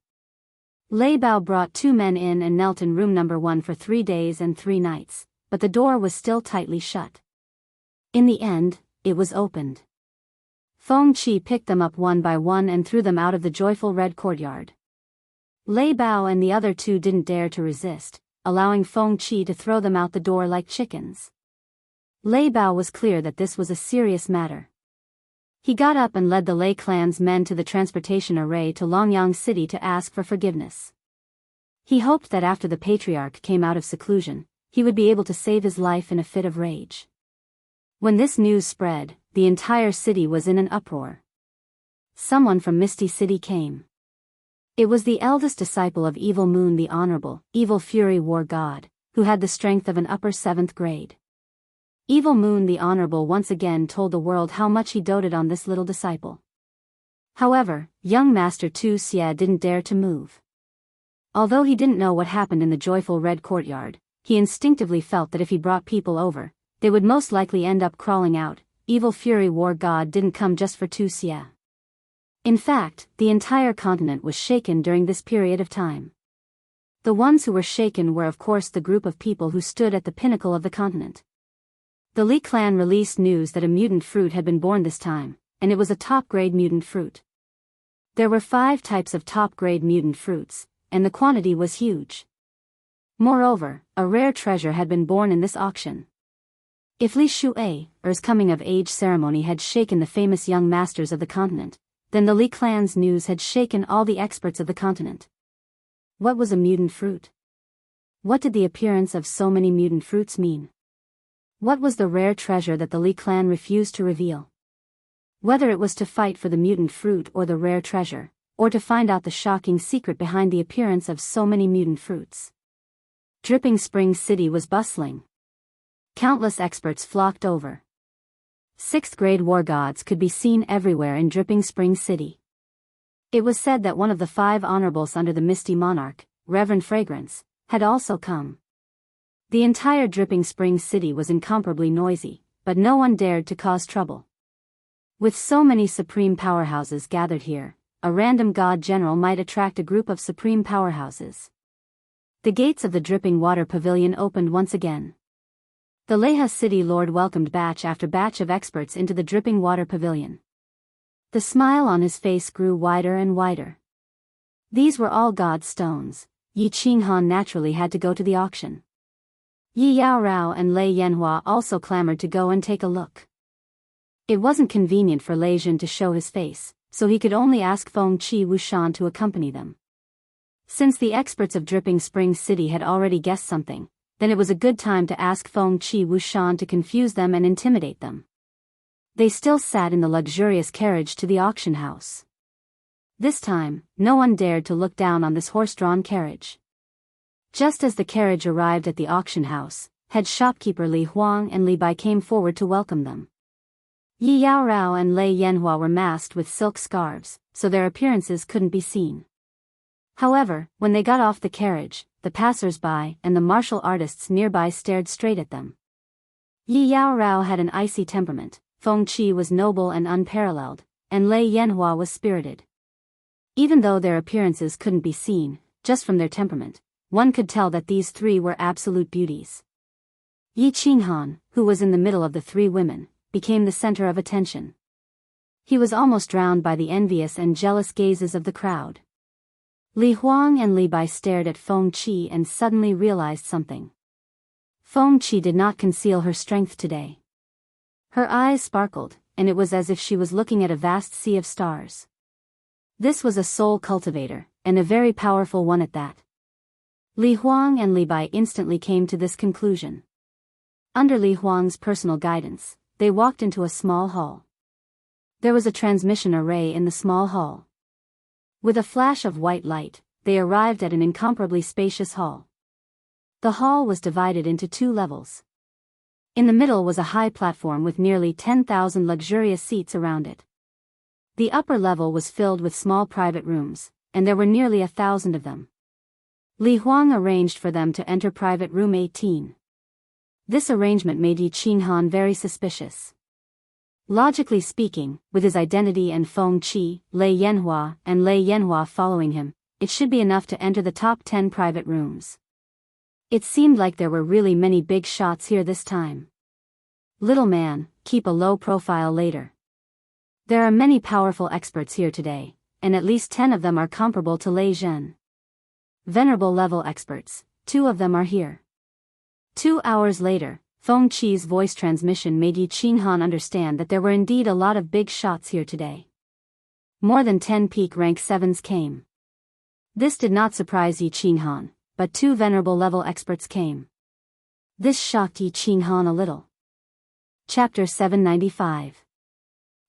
Lei Bao brought 2 men in and knelt in room number 1 for 3 days and 3 nights, but the door was still tightly shut. In the end, it was opened. Feng Qi picked them up one by one and threw them out of the joyful red courtyard. Lei Bao and the other 2 didn't dare to resist, allowing Feng Qi to throw them out the door like chickens. Lei Bao was clear that this was a serious matter. He got up and led the Lei clan's men to the transportation array to Longyang City to ask for forgiveness. He hoped that after the patriarch came out of seclusion, he would be able to save his life in a fit of rage. When this news spread, the entire city was in an uproar. Someone from Misty City came. It was the eldest disciple of Evil Moon the Honorable, Evil Fury War God, who had the strength of an upper 7th grade. Evil Moon the Honorable once again told the world how much he doted on this little disciple. However, young Master Tu Xie didn't dare to move. Although he didn't know what happened in the joyful red courtyard, he instinctively felt that if he brought people over, they would most likely end up crawling out. Evil Fury War God didn't come just for Tu Xie. In fact, the entire continent was shaken during this period of time. The ones who were shaken were of course the group of people who stood at the pinnacle of the continent. The Li clan released news that a mutant fruit had been born this time, and it was a top-grade mutant fruit. There were 5 types of top-grade mutant fruits, and the quantity was huge. Moreover, a rare treasure had been born in this auction. If Li Shu'ei's coming-of-age ceremony had shaken the famous young masters of the continent, then the Li clan's news had shaken all the experts of the continent. What was a mutant fruit? What did the appearance of so many mutant fruits mean? What was the rare treasure that the Li clan refused to reveal? Whether it was to fight for the mutant fruit or the rare treasure, or to find out the shocking secret behind the appearance of so many mutant fruits. Dripping Spring City was bustling. Countless experts flocked over. 6th grade war gods could be seen everywhere in Dripping Spring City. It was said that one of the 5 honorables under the Misty Monarch, Reverend Fragrance, had also come. The entire Dripping Spring City was incomparably noisy, but no one dared to cause trouble. With so many supreme powerhouses gathered here, a random god general might attract a group of supreme powerhouses. The gates of the Dripping Water Pavilion opened once again. The Leha City Lord welcomed batch after batch of experts into the Dripping Water Pavilion. The smile on his face grew wider and wider. These were all god stones. Yi Qinghan naturally had to go to the auction. Yi Yaorao and Lei Yanhua also clamored to go and take a look. It wasn't convenient for Lei Jun to show his face, so he could only ask Feng Qi Wushan to accompany them. Since the experts of Dripping Spring City had already guessed something, then it was a good time to ask Feng Qi Wushan to confuse them and intimidate them. They still sat in the luxurious carriage to the auction house. This time, no one dared to look down on this horse-drawn carriage. Just as the carriage arrived at the auction house, head shopkeeper Li Huang and Li Bai came forward to welcome them. Yi Yaorao and Lei Yanhua were masked with silk scarves, so their appearances couldn't be seen. However, when they got off the carriage, the passers-by and the martial artists nearby stared straight at them. Yi Yaorao had an icy temperament, Feng Qi was noble and unparalleled, and Lei Yanhua was spirited. Even though their appearances couldn't be seen, just from their temperament, one could tell that these 3 were absolute beauties. Yi Qinghan, who was in the middle of the 3 women, became the center of attention. He was almost drowned by the envious and jealous gazes of the crowd. Li Huang and Li Bai stared at Feng Qi and suddenly realized something. Feng Qi did not conceal her strength today. Her eyes sparkled, and it was as if she was looking at a vast sea of stars. This was a soul cultivator, and a very powerful one at that. Li Huang and Li Bai instantly came to this conclusion. Under Li Huang's personal guidance, they walked into a small hall. There was a transmission array in the small hall. With a flash of white light, they arrived at an incomparably spacious hall. The hall was divided into 2 levels. In the middle was a high platform with nearly 10,000 luxurious seats around it. The upper level was filled with small private rooms, and there were nearly 1,000 of them. Li Huang arranged for them to enter private room 18. This arrangement made Yi Qinghan very suspicious. Logically speaking, with his identity and Feng Qi, Lei Yanhua following him, it should be enough to enter the top 10 private rooms. It seemed like there were really many big shots here this time. Little man, keep a low profile later. There are many powerful experts here today, and at least 10 of them are comparable to Lei Zhen. Venerable level experts, 2 of them are here. 2 hours later, Feng Qi's voice transmission made Yi Qinghan understand that there were indeed a lot of big shots here today. More than 10 peak rank 7s came. This did not surprise Yi Qinghan, but 2 venerable level experts came. This shocked Yi Qinghan a little. Chapter 795.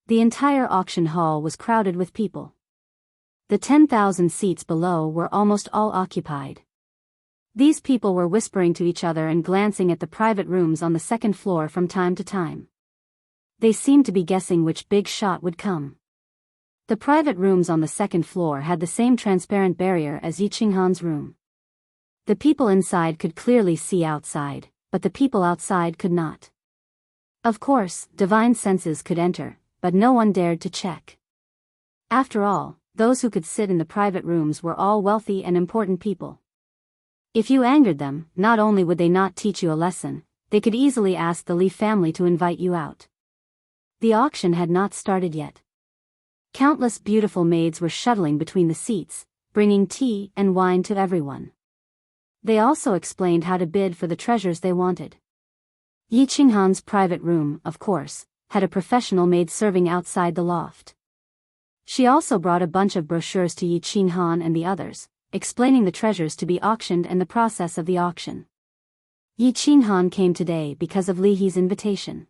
The entire auction hall was crowded with people. The 10,000 seats below were almost all occupied. These people were whispering to each other and glancing at the private rooms on the 2nd floor from time to time. They seemed to be guessing which big shot would come. The private rooms on the 2nd floor had the same transparent barrier as Yi Qinghan's room. The people inside could clearly see outside, but the people outside could not. Of course, divine senses could enter, but no one dared to check. After all, those who could sit in the private rooms were all wealthy and important people. If you angered them, not only would they not teach you a lesson, they could easily ask the Li family to invite you out. The auction had not started yet. Countless beautiful maids were shuttling between the seats, bringing tea and wine to everyone. They also explained how to bid for the treasures they wanted. Yi Qinghan's private room, of course, had a professional maid serving outside the loft. She also brought a bunch of brochures to Yi Qinghan and the others, explaining the treasures to be auctioned and the process of the auction. Yi Qinghan came today because of Li He's invitation.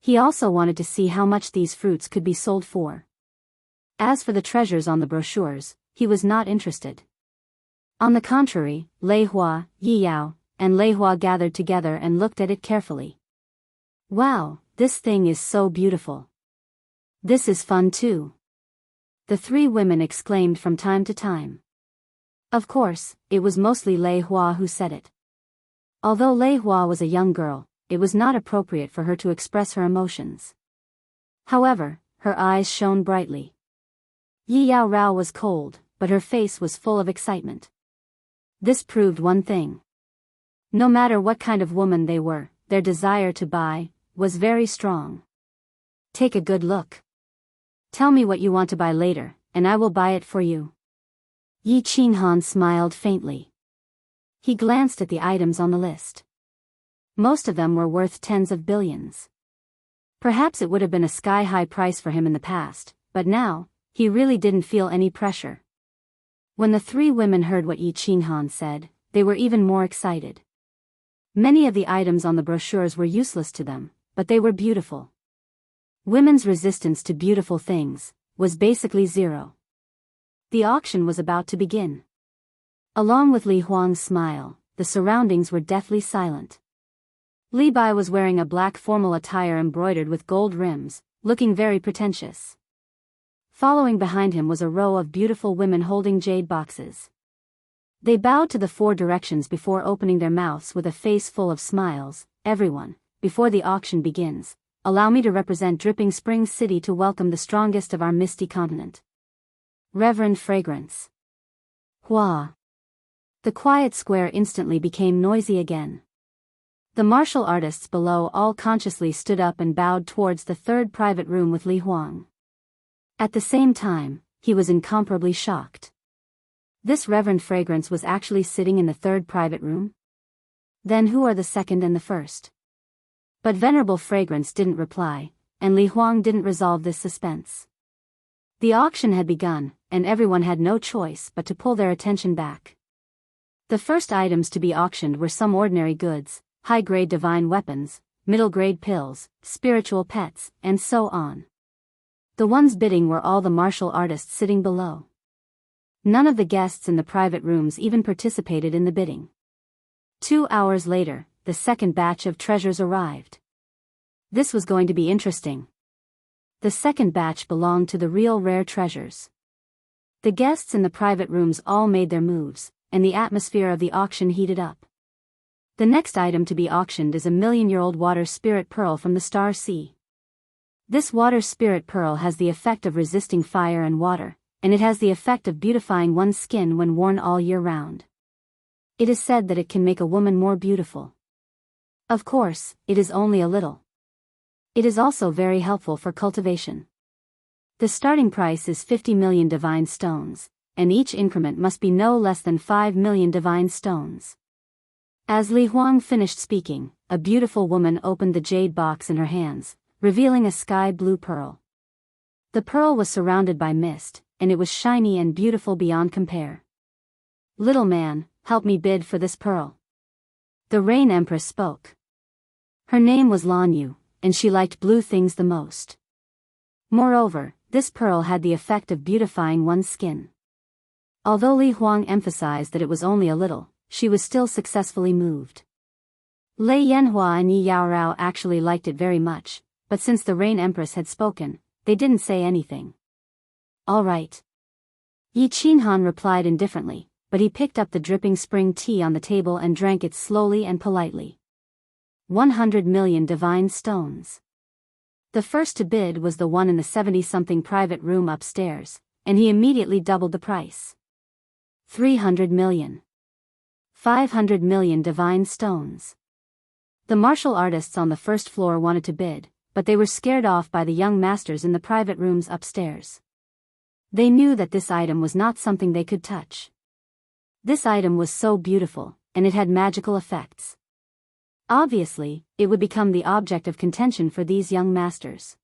He also wanted to see how much these fruits could be sold for. As for the treasures on the brochures, he was not interested. On the contrary, Lei Hua, Yi Yao, and Lei Hua gathered together and looked at it carefully. Wow, this thing is so beautiful. This is fun too. The three women exclaimed from time to time. Of course, it was mostly Lei Hua who said it. Although Lei Hua was a young girl, it was not appropriate for her to express her emotions. However, her eyes shone brightly. Yi Yao Rao was cold, but her face was full of excitement. This proved one thing. No matter what kind of woman they were, their desire to buy was very strong. Take a good look. Tell me what you want to buy later, and I will buy it for you. Yi Qinghan smiled faintly. He glanced at the items on the list. Most of them were worth tens of billions. Perhaps it would have been a sky-high price for him in the past, but now, he really didn't feel any pressure. When the three women heard what Yi Qinghan said, they were even more excited. Many of the items on the brochures were useless to them, but they were beautiful. Women's resistance to beautiful things was basically zero. The auction was about to begin. Along with Li Huang's smile, the surroundings were deathly silent. Li Bai was wearing a black formal attire embroidered with gold rims, looking very pretentious. Following behind him was a row of beautiful women holding jade boxes. They bowed to the four directions before opening their mouths with a face full of smiles. Everyone, before the auction begins, allow me to represent Dripping Springs City to welcome the strongest of our misty continent. Reverend Fragrance. Hua. The quiet square instantly became noisy again. The martial artists below all consciously stood up and bowed towards the third private room with Li Huang. At the same time, he was incomparably shocked. This Reverend Fragrance was actually sitting in the third private room? Then who are the second and the first? But Venerable Fragrance didn't reply, and Li Huang didn't resolve this suspense. The auction had begun, and everyone had no choice but to pull their attention back. The first items to be auctioned were some ordinary goods, high-grade divine weapons, middle-grade pills, spiritual pets, and so on. The ones bidding were all the martial artists sitting below. None of the guests in the private rooms even participated in the bidding. 2 hours later, the second batch of treasures arrived. This was going to be interesting. The second batch belonged to the real rare treasures. The guests in the private rooms all made their moves, and the atmosphere of the auction heated up. The next item to be auctioned is a million-year-old water spirit pearl from the Star Sea. This water spirit pearl has the effect of resisting fire and water, and it has the effect of beautifying one's skin when worn all year round. It is said that it can make a woman more beautiful. Of course, it is only a little. It is also very helpful for cultivation. The starting price is 50 million divine stones, and each increment must be no less than 5 million divine stones. As Li Huang finished speaking, a beautiful woman opened the jade box in her hands, revealing a sky-blue pearl. The pearl was surrounded by mist, and it was shiny and beautiful beyond compare. Little man, help me bid for this pearl. The Rain Empress spoke. Her name was Lan Yu, and she liked blue things the most. Moreover, this pearl had the effect of beautifying one's skin. Although Li Huang emphasized that it was only a little, she was still successfully moved. Lei Yanhua and Yi Yaorao actually liked it very much, but since the Rain Empress had spoken, they didn't say anything. All right. Yi Qinghan replied indifferently, but he picked up the dripping spring tea on the table and drank it slowly and politely. 100 million divine stones. The first to bid was the one in the 70-something private room upstairs, and he immediately doubled the price. 300 million. 500 million divine stones. The martial artists on the first floor wanted to bid, but they were scared off by the young masters in the private rooms upstairs. They knew that this item was not something they could touch. This item was so beautiful, and it had magical effects. Obviously, it would become the object of contention for these young masters.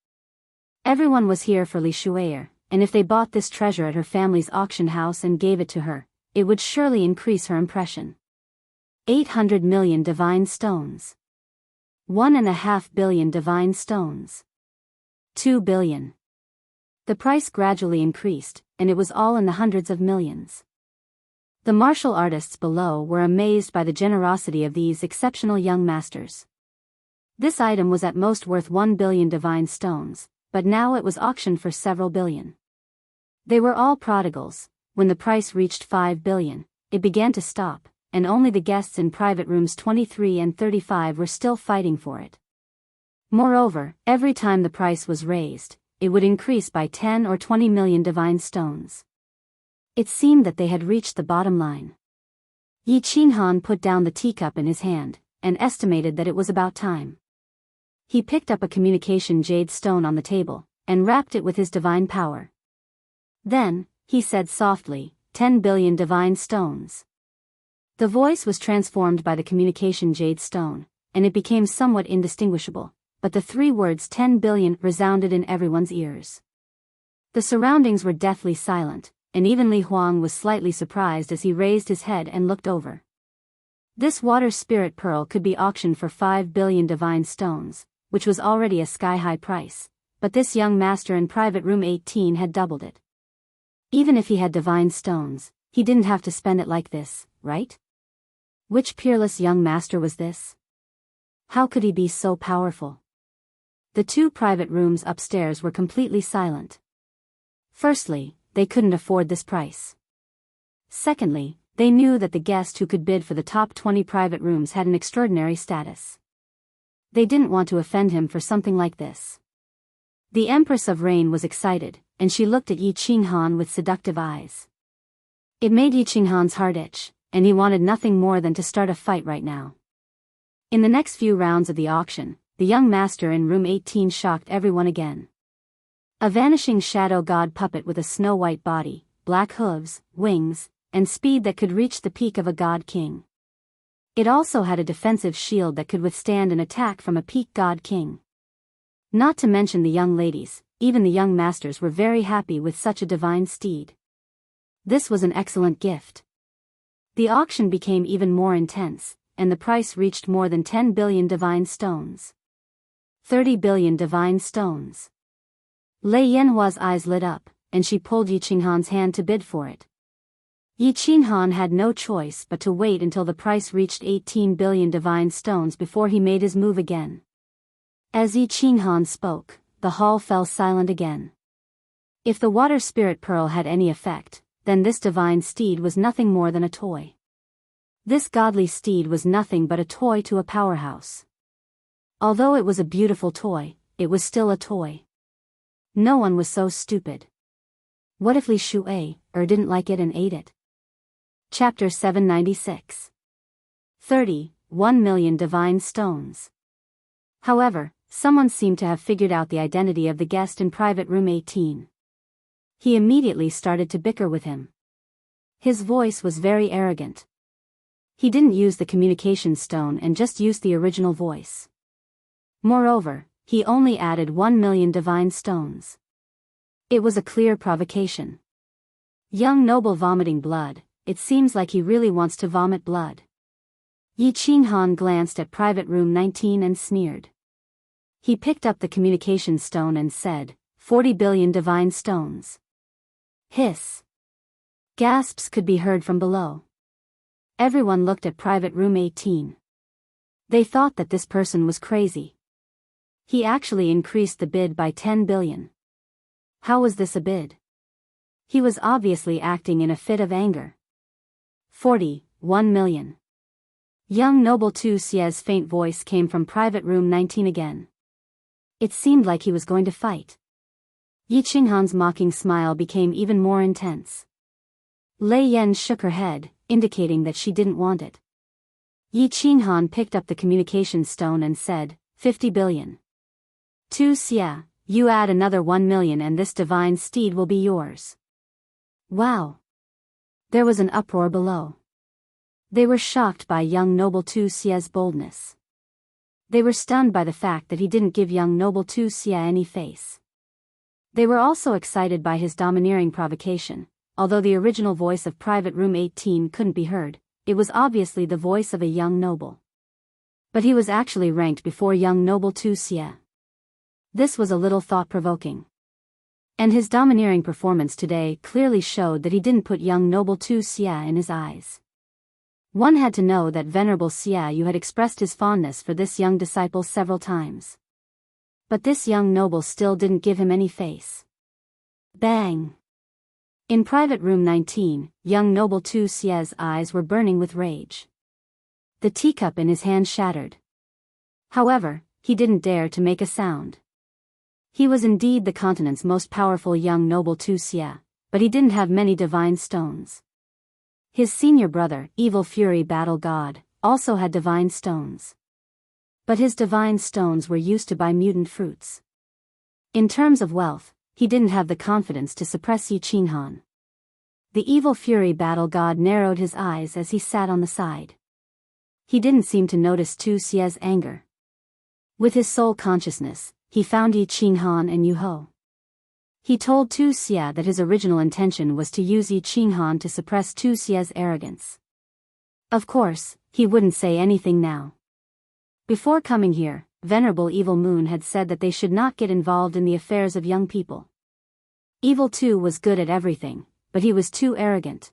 Everyone was here for Li Shuier, and if they bought this treasure at her family's auction house and gave it to her, it would surely increase her impression. 800 million divine stones. 1.5 billion divine stones. 2 billion. The price gradually increased, and it was all in the hundreds of millions. The martial artists below were amazed by the generosity of these exceptional young masters. This item was at most worth 1 billion divine stones, but now it was auctioned for several billion. They were all prodigals. When the price reached 5 billion, it began to stop, and only the guests in private rooms 23 and 35 were still fighting for it. Moreover, every time the price was raised, it would increase by 10 or 20 million divine stones. It seemed that they had reached the bottom line. Yi Qinghan put down the teacup in his hand, and estimated that it was about time. He picked up a communication jade stone on the table, and wrapped it with his divine power. Then, he said softly, 10 billion divine stones. The voice was transformed by the communication jade stone, and it became somewhat indistinguishable, but the three words 10 billion resounded in everyone's ears. The surroundings were deathly silent, and even Li Huang was slightly surprised as he raised his head and looked over. This water spirit pearl could be auctioned for 5 billion divine stones, which was already a sky-high price, but this young master in private room 18 had doubled it. Even if he had divine stones, he didn't have to spend it like this, right? Which peerless young master was this? How could he be so powerful? The two private rooms upstairs were completely silent. Firstly, they couldn't afford this price. Secondly, they knew that the guest who could bid for the top 20 private rooms had an extraordinary status. They didn't want to offend him for something like this. The Empress of Rain was excited, and she looked at Yi Qinghan with seductive eyes. It made Yi Qinghan's heart itch, and he wanted nothing more than to start a fight right now. In the next few rounds of the auction, the young master in room 18 shocked everyone again. A vanishing shadow god puppet with a snow-white body, black hooves, wings, and speed that could reach the peak of a god king. It also had a defensive shield that could withstand an attack from a peak god king. Not to mention the young ladies, even the young masters were very happy with such a divine steed. This was an excellent gift. The auction became even more intense, and the price reached more than 10 billion divine stones. 30 billion divine stones. Lei Yanhua's eyes lit up, and she pulled Yi Qinghan's hand to bid for it. Yi Qinghan had no choice but to wait until the price reached 18 billion divine stones before he made his move again. As Yi Qinghan spoke, the hall fell silent again. If the water spirit pearl had any effect, then this divine steed was nothing more than a toy. This godly steed was nothing but a toy to a powerhouse. Although it was a beautiful toy, it was still a toy. No one was so stupid. What if Li Shu'ei didn't like it and ate it? Chapter 796. 1 million divine stones. However, someone seemed to have figured out the identity of the guest in private room 18. He immediately started to bicker with him. His voice was very arrogant. He didn't use the communication stone and just used the original voice. Moreover, he only added 1 million divine stones. It was a clear provocation. Young noble vomiting blood, it seems like he really wants to vomit blood. Yi Qinghan glanced at private room 19 and sneered. He picked up the communication stone and said, 40 billion divine stones. Hiss. Gasps could be heard from below. Everyone looked at private room 18. They thought that this person was crazy. He actually increased the bid by 10 billion. How was this a bid? He was obviously acting in a fit of anger. 1 million. Young noble Tu Xie's faint voice came from private room 19 again. It seemed like he was going to fight. Yi Qinghan's mocking smile became even more intense. Lei Yan shook her head, indicating that she didn't want it. Yi Qinghan picked up the communication stone and said, 50 billion. Tu Xie, you add another 1 million and this divine steed will be yours. Wow. There was an uproar below. They were shocked by young noble Tu Xie's boldness. They were stunned by the fact that he didn't give young noble Tu Xie any face. They were also excited by his domineering provocation. Although the original voice of private room 18 couldn't be heard, it was obviously the voice of a young noble. But he was actually ranked before young noble Tu Xie. This was a little thought-provoking. And his domineering performance today clearly showed that he didn't put young noble Tu Xie in his eyes. One had to know that Venerable Xie Yu had expressed his fondness for this young disciple several times. But this young noble still didn't give him any face. Bang! In private room 19, young noble Tu Xie's eyes were burning with rage. The teacup in his hand shattered. However, he didn't dare to make a sound. He was indeed the continent's most powerful young noble Tu Xie, but he didn't have many divine stones. His senior brother, Evil Fury Battle God, also had divine stones. But his divine stones were used to buy mutant fruits. In terms of wealth, he didn't have the confidence to suppress Yi Qinghan. The Evil Fury Battle God narrowed his eyes as he sat on the side. He didn't seem to notice Tu Xie's anger. With his sole consciousness, he found Yi Qinghan and Yu Ho. He told Tu Xie that his original intention was to use Yi Qinghan to suppress Tu Xie's arrogance. Of course, he wouldn't say anything now. Before coming here, Venerable Evil Moon had said that they should not get involved in the affairs of young people. Evil Tu was good at everything, but he was too arrogant.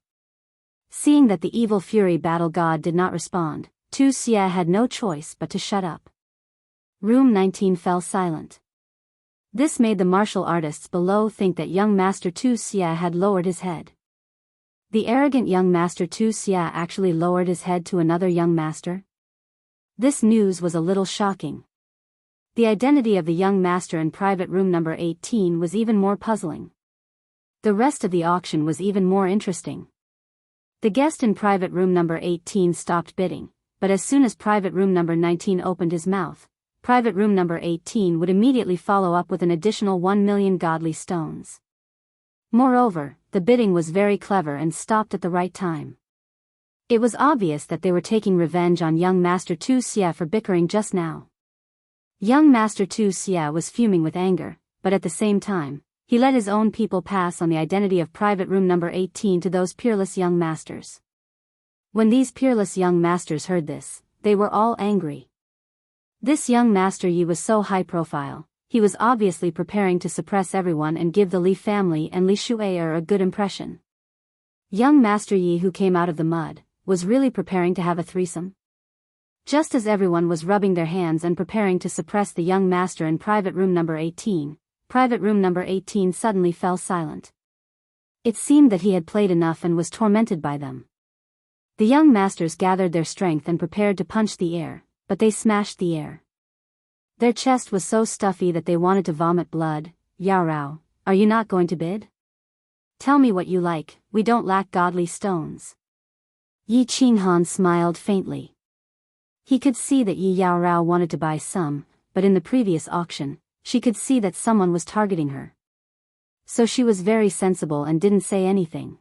Seeing that the Evil Fury Battle God did not respond, Tu Xie had no choice but to shut up. Room 19 fell silent. This made the martial artists below think that young Master Tu Xie had lowered his head. The arrogant young Master Tu Xie actually lowered his head to another young master? This news was a little shocking. The identity of the young master in private room number 18 was even more puzzling. The rest of the auction was even more interesting. The guest in private room number 18 stopped bidding, but as soon as private room number 19 opened his mouth, private room number 18 would immediately follow up with an additional 1 million godly stones. Moreover, the bidding was very clever and stopped at the right time. It was obvious that they were taking revenge on young Master Tu Xie for bickering just now. Young Master Tu Xie was fuming with anger, but at the same time, he let his own people pass on the identity of private room number 18 to those peerless young masters. When these peerless young masters heard this, they were all angry. This young Master Yi was so high profile, he was obviously preparing to suppress everyone and give the Li family and Li Shu'er a good impression. Young Master Yi, who came out of the mud, was really preparing to have a threesome. Just as everyone was rubbing their hands and preparing to suppress the young master in private room number 18, private room number 18 suddenly fell silent. It seemed that he had played enough and was tormented by them. The young masters gathered their strength and prepared to punch the air, but they smashed the air. Their chest was so stuffy that they wanted to vomit blood. Yao Rao, are you not going to bid? Tell me what you like, we don't lack godly stones. Yi Qinghan smiled faintly. He could see that Yi Yao Rao wanted to buy some, but in the previous auction, she could see that someone was targeting her. So she was very sensible and didn't say anything.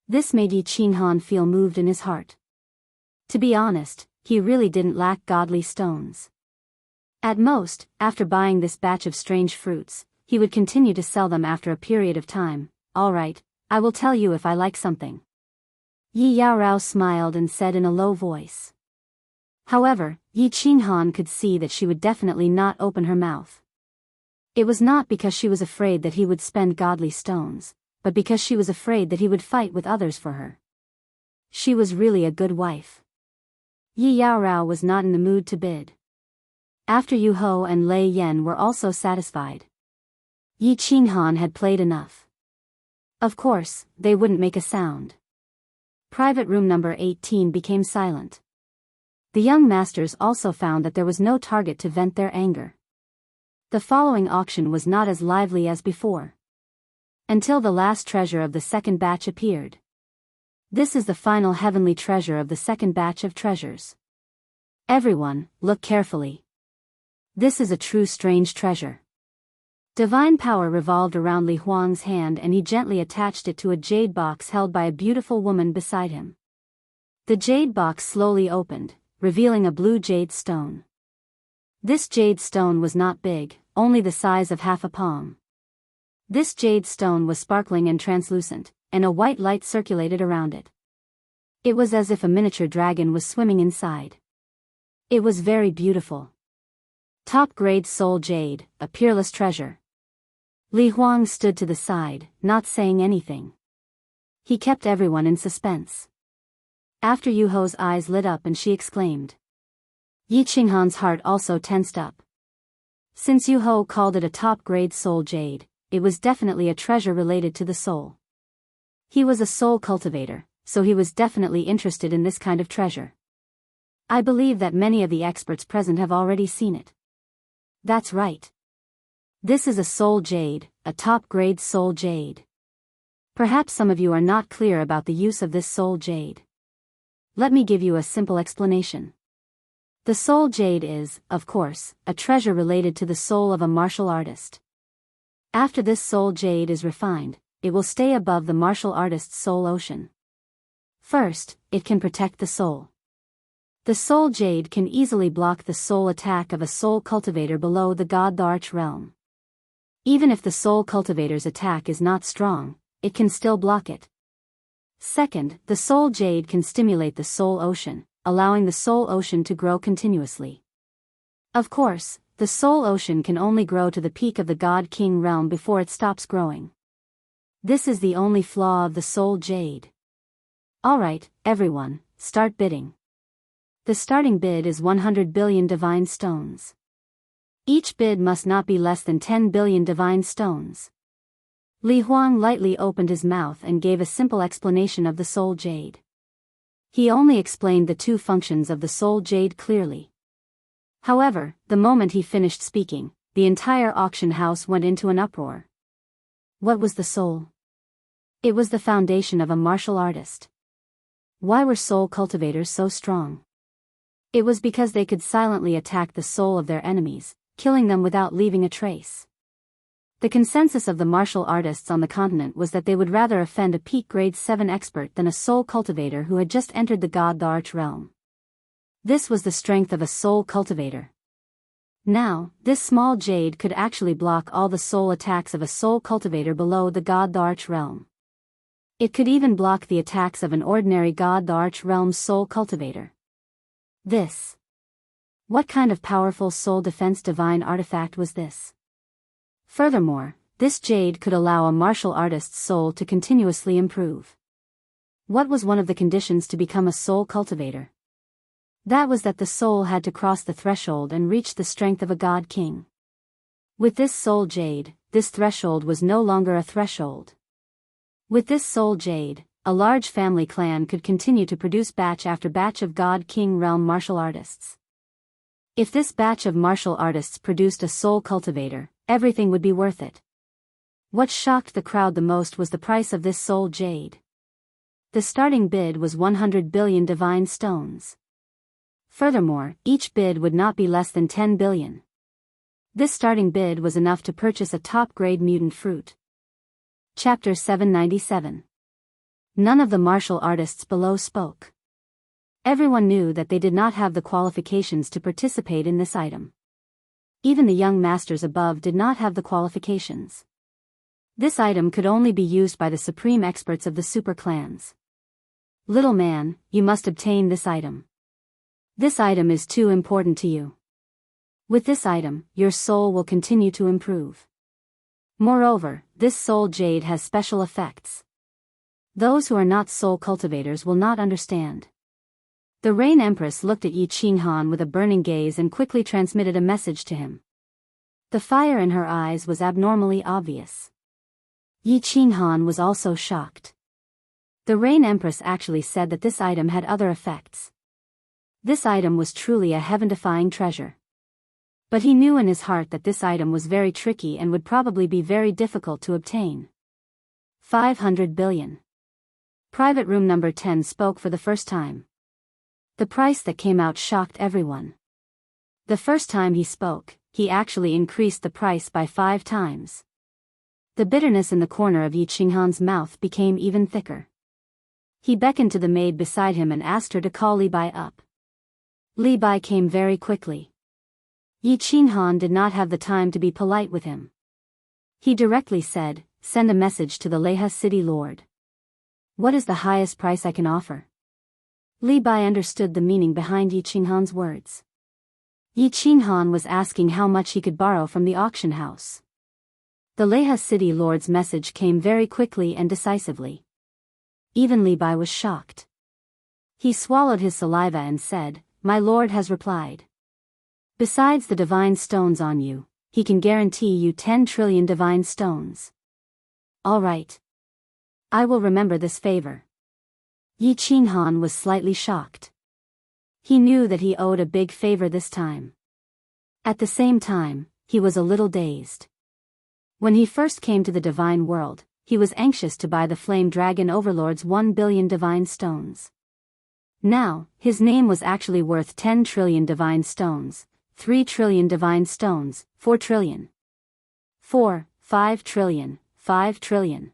This made Yi Qinghan feel moved in his heart. To be honest, he really didn't lack godly stones. At most, after buying this batch of strange fruits, he would continue to sell them after a period of time. All right, I will tell you if I like something. Yi Yao Rao smiled and said in a low voice. However, Yi Qinghan could see that she would definitely not open her mouth. It was not because she was afraid that he would spend godly stones, but because she was afraid that he would fight with others for her. She was really a good wife. Yi Yao Rao was not in the mood to bid. After Yu Ho and Lei Yan were also satisfied. Yi Qinghan had played enough. Of course, they wouldn't make a sound. Private room number 18 became silent. The young masters also found that there was no target to vent their anger. The following auction was not as lively as before. Until the last treasure of the second batch appeared. This is the final heavenly treasure of the second batch of treasures. Everyone, look carefully. This is a true strange treasure. Divine power revolved around Li Huang's hand and he gently attached it to a jade box held by a beautiful woman beside him. The jade box slowly opened, revealing a blue jade stone. This jade stone was not big, only the size of half a palm. This jade stone was sparkling and translucent, and a white light circulated around it. It was as if a miniature dragon was swimming inside. It was very beautiful. Top-grade soul jade, a peerless treasure. Li Huang stood to the side, not saying anything. He kept everyone in suspense. After Yu Ho's eyes lit up and she exclaimed. Yi Qinghan's heart also tensed up. Since Yu Ho called it a top-grade soul jade, it was definitely a treasure related to the soul. He was a soul cultivator, so he was definitely interested in this kind of treasure. I believe that many of the experts present have already seen it. That's right. This is a soul jade, a top-grade soul jade. Perhaps some of you are not clear about the use of this soul jade. Let me give you a simple explanation. The soul jade is, of course, a treasure related to the soul of a martial artist. After this soul jade is refined, it will stay above the martial artist's soul ocean. First, it can protect the soul. The soul jade can easily block the soul attack of a soul cultivator below the God Arch realm. Even if the soul cultivator's attack is not strong, it can still block it. Second, the soul jade can stimulate the soul ocean, allowing the soul ocean to grow continuously. Of course, the soul ocean can only grow to the peak of the God King realm before it stops growing. This is the only flaw of the soul jade. Alright, everyone, start bidding. The starting bid is 100 billion divine stones. Each bid must not be less than 10 billion divine stones. Li Huang lightly opened his mouth and gave a simple explanation of the soul jade. He only explained the two functions of the soul jade clearly. However, the moment he finished speaking, the entire auction house went into an uproar. What was the soul? It was the foundation of a martial artist. Why were soul cultivators so strong? It was because they could silently attack the soul of their enemies, killing them without leaving a trace. The consensus of the martial artists on the continent was that they would rather offend a peak grade 7 expert than a soul cultivator who had just entered the God Arch realm. This was the strength of a soul cultivator. Now, this small jade could actually block all the soul attacks of a soul cultivator below the God Arch realm. It could even block the attacks of an ordinary God Arch realm soul cultivator. What kind of powerful soul defense divine artifact was this? Furthermore, this jade could allow a martial artist's soul to continuously improve. What was one of the conditions to become a soul cultivator? That was that the soul had to cross the threshold and reach the strength of a god king. With this soul jade, this threshold was no longer a threshold. With this soul jade, a large family clan could continue to produce batch after batch of god king realm martial artists. If this batch of martial artists produced a soul cultivator, everything would be worth it. What shocked the crowd the most was the price of this soul jade. The starting bid was 100 billion divine stones. Furthermore, each bid would not be less than 10 billion. This starting bid was enough to purchase a top-grade mutant fruit. Chapter 797. None of the martial artists below spoke. Everyone knew that they did not have the qualifications to participate in this item. Even the young masters above did not have the qualifications. This item could only be used by the supreme experts of the super clans. Little man, you must obtain this item. This item is too important to you. With this item, your soul will continue to improve. Moreover, this soul jade has special effects. Those who are not soul cultivators will not understand. The Rain Empress looked at Yi Qinghan with a burning gaze and quickly transmitted a message to him. The fire in her eyes was abnormally obvious. Yi Qinghan was also shocked. The Rain Empress actually said that this item had other effects. This item was truly a heaven-defying treasure. But he knew in his heart that this item was very tricky and would probably be very difficult to obtain. 500 billion. Private room number 10 spoke for the first time. The price that came out shocked everyone. The first time he spoke, he actually increased the price by 5 times. The bitterness in the corner of Yi Qinghan's mouth became even thicker. He beckoned to the maid beside him and asked her to call Li Bai up. Li Bai came very quickly. Yi Qinghan did not have the time to be polite with him. He directly said, "Send a message to the Leha city lord. What is the highest price I can offer?" Li Bai understood the meaning behind Yi Qinghan's words. Yi Qinghan was asking how much he could borrow from the auction house. The Leha city lord's message came very quickly and decisively. Even Li Bai was shocked. He swallowed his saliva and said, "My lord has replied. Besides the divine stones on you, he can guarantee you 10 trillion divine stones." "All right. I will remember this favor." Yi Qinghan was slightly shocked. He knew that he owed a big favor this time. At the same time, he was a little dazed. When he first came to the divine world, he was anxious to buy the Flame Dragon Overlord's 1 billion divine stones. Now, his name was actually worth 10 trillion divine stones, 3 trillion divine stones, 4 trillion. 5 trillion, 5 trillion.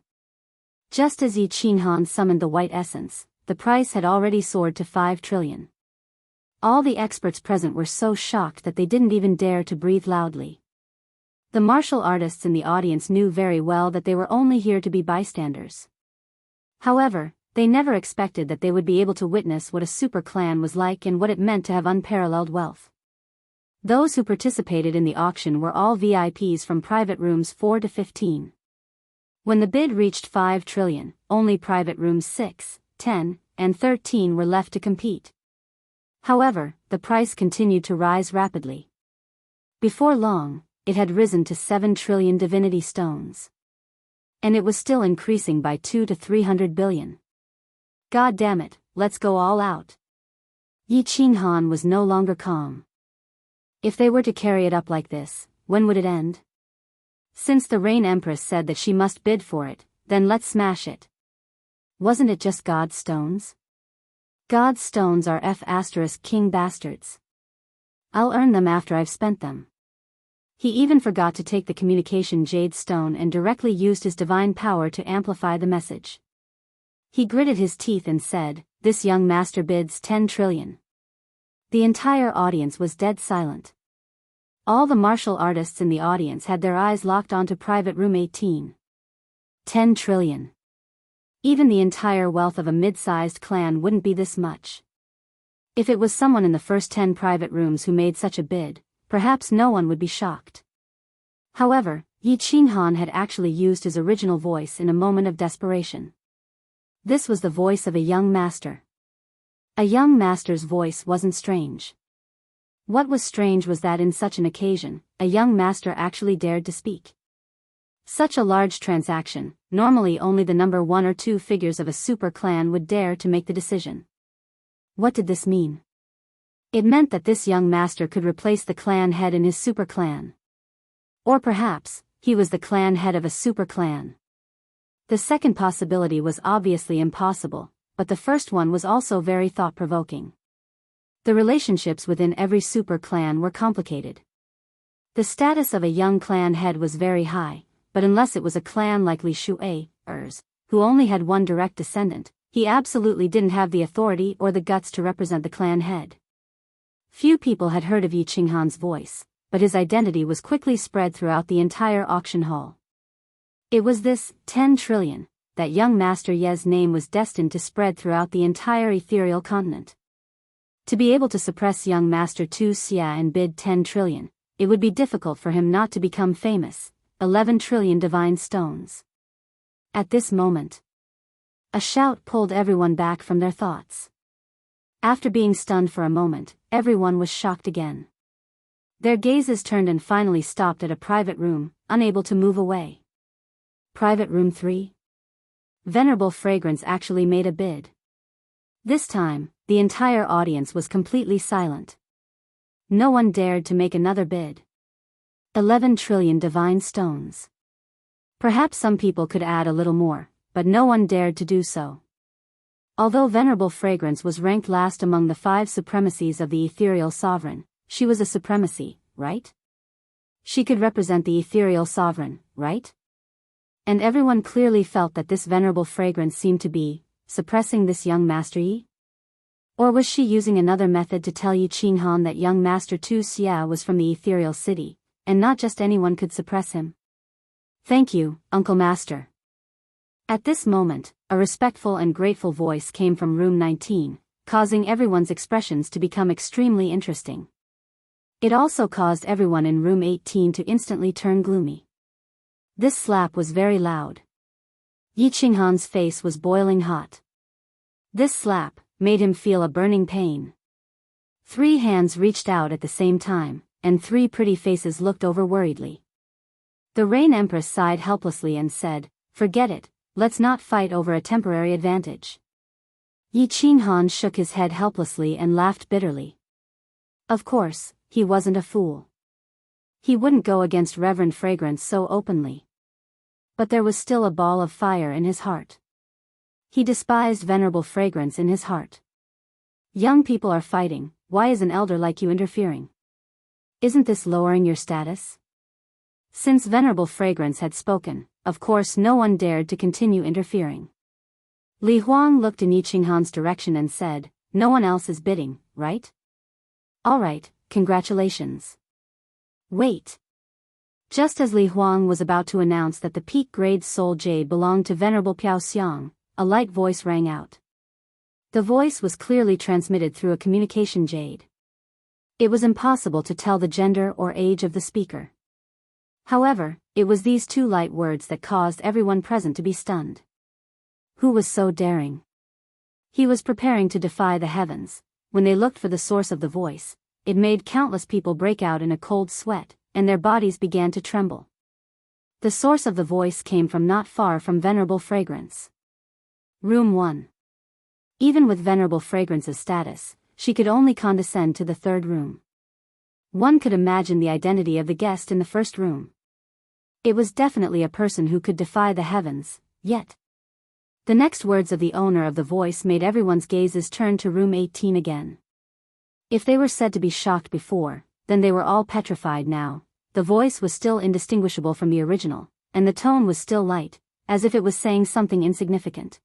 Just as Yi Qinghan summoned the white essence, the price had already soared to 5 trillion. All the experts present were so shocked that they didn't even dare to breathe loudly. The martial artists in the audience knew very well that they were only here to be bystanders. However, they never expected that they would be able to witness what a super clan was like and what it meant to have unparalleled wealth. Those who participated in the auction were all VIPs from private rooms 4 to 15. When the bid reached 5 trillion, only private rooms 6, 10, and 13 were left to compete. However, the price continued to rise rapidly. Before long, it had risen to 7 trillion divinity stones. And it was still increasing by 2 to 300 billion. God damn it, let's go all out. Yi Qinghan was no longer calm. If they were to carry it up like this, when would it end? Since the Rain Empress said that she must bid for it, then let's smash it. Wasn't it just God's stones? God's stones are King bastards. I'll earn them after I've spent them. He even forgot to take the communication jade stone and directly used his divine power to amplify the message. He gritted his teeth and said, "This young master bids 10 trillion. The entire audience was dead silent. All the martial artists in the audience had their eyes locked onto private room 18. 10 trillion. Even the entire wealth of a mid-sized clan wouldn't be this much. If it was someone in the first 10 private rooms who made such a bid, perhaps no one would be shocked. However, Yi Qinghan had actually used his original voice in a moment of desperation. This was the voice of a young master. A young master's voice wasn't strange. What was strange was that in such an occasion, a young master actually dared to speak. Such a large transaction, normally only the number 1 or 2 figures of a super clan would dare to make the decision. What did this mean? It meant that this young master could replace the clan head in his super clan. Or perhaps, he was the clan head of a super clan. The second possibility was obviously impossible, but the first one was also very thought-provoking. The relationships within every super clan were complicated. The status of a young clan head was very high, but unless it was a clan like Li Shui's, who only had one direct descendant, he absolutely didn't have the authority or the guts to represent the clan head. Few people had heard of Yi Qinghan's voice, but his identity was quickly spread throughout the entire auction hall. It was this 10 trillion, that young Master Ye's name was destined to spread throughout the entire ethereal continent. To be able to suppress young Master Tu Xia and bid 10 trillion, it would be difficult for him not to become famous. 11 trillion divine stones. At this moment, a shout pulled everyone back from their thoughts. After being stunned for a moment, everyone was shocked again. Their gazes turned and finally stopped at a private room, unable to move away. Private room 3? Venerable Fragrance actually made a bid. This time, the entire audience was completely silent. No one dared to make another bid. 11 trillion divine stones. Perhaps some people could add a little more, but no one dared to do so. Although Venerable Fragrance was ranked last among the 5 supremacies of the ethereal sovereign, she was a supremacy, right? She could represent the ethereal sovereign, right? And everyone clearly felt that this Venerable Fragrance seemed to be suppressing this young Master Yi? Or was she using another method to tell Yi Qinghan that young Master Tu Xia was from the ethereal city, and not just anyone could suppress him? Thank you, Uncle Master. At this moment, a respectful and grateful voice came from room 19, causing everyone's expressions to become extremely interesting. It also caused everyone in room 18 to instantly turn gloomy. This slap was very loud. Yi Qinghan's face was boiling hot. This slap made him feel a burning pain. 3 hands reached out at the same time, and 3 pretty faces looked over worriedly. The Rain Empress sighed helplessly and said, "Forget it, let's not fight over a temporary advantage." Yi Qinghan shook his head helplessly and laughed bitterly. Of course, he wasn't a fool. He wouldn't go against Reverend Fragrance so openly. But there was still a ball of fire in his heart. He despised Venerable Fragrance in his heart. Young people are fighting, why is an elder like you interfering? Isn't this lowering your status? Since Venerable Fragrance had spoken, of course no one dared to continue interfering. Li Huang looked in Yi Qinghan's direction and said, "No one else is bidding, right? All right, congratulations." Wait. Just as Li Huang was about to announce that the peak grade soul jade belonged to Venerable Piao Xiang, a light voice rang out. The voice was clearly transmitted through a communication jade. It was impossible to tell the gender or age of the speaker. However, it was these 2 light words that caused everyone present to be stunned. Who was so daring? He was preparing to defy the heavens. When they looked for the source of the voice, it made countless people break out in a cold sweat, and their bodies began to tremble. The source of the voice came from not far from Venerable Fragrance. Room 1. Even with Venerable Fragrance's status, she could only condescend to the 3rd room. One could imagine the identity of the guest in the 1st room. It was definitely a person who could defy the heavens, yet. The next words of the owner of the voice made everyone's gazes turn to room 18 again. If they were said to be shocked before, then they were all petrified now. The voice was still indistinguishable from the original, and the tone was still light, as if it was saying something insignificant.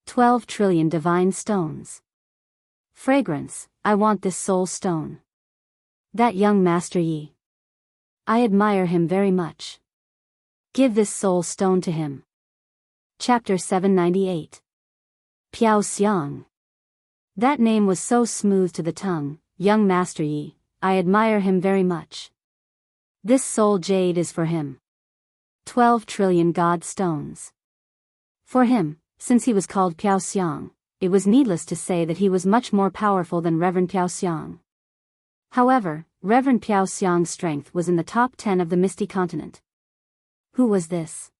12 trillion divine stones. Fragrance, I want this soul stone. That young Master Yi. I admire him very much. Give this soul stone to him. Chapter 798. Piao Xiang. That name was so smooth to the tongue, young Master Yi, I admire him very much. This soul jade is for him. 12 trillion god stones. For him, since he was called Piao Xiang, it was needless to say that he was much more powerful than Reverend Piao Xiang. However, Reverend Piao Xiang's strength was in the top 10 of the Misty Continent. Who was this?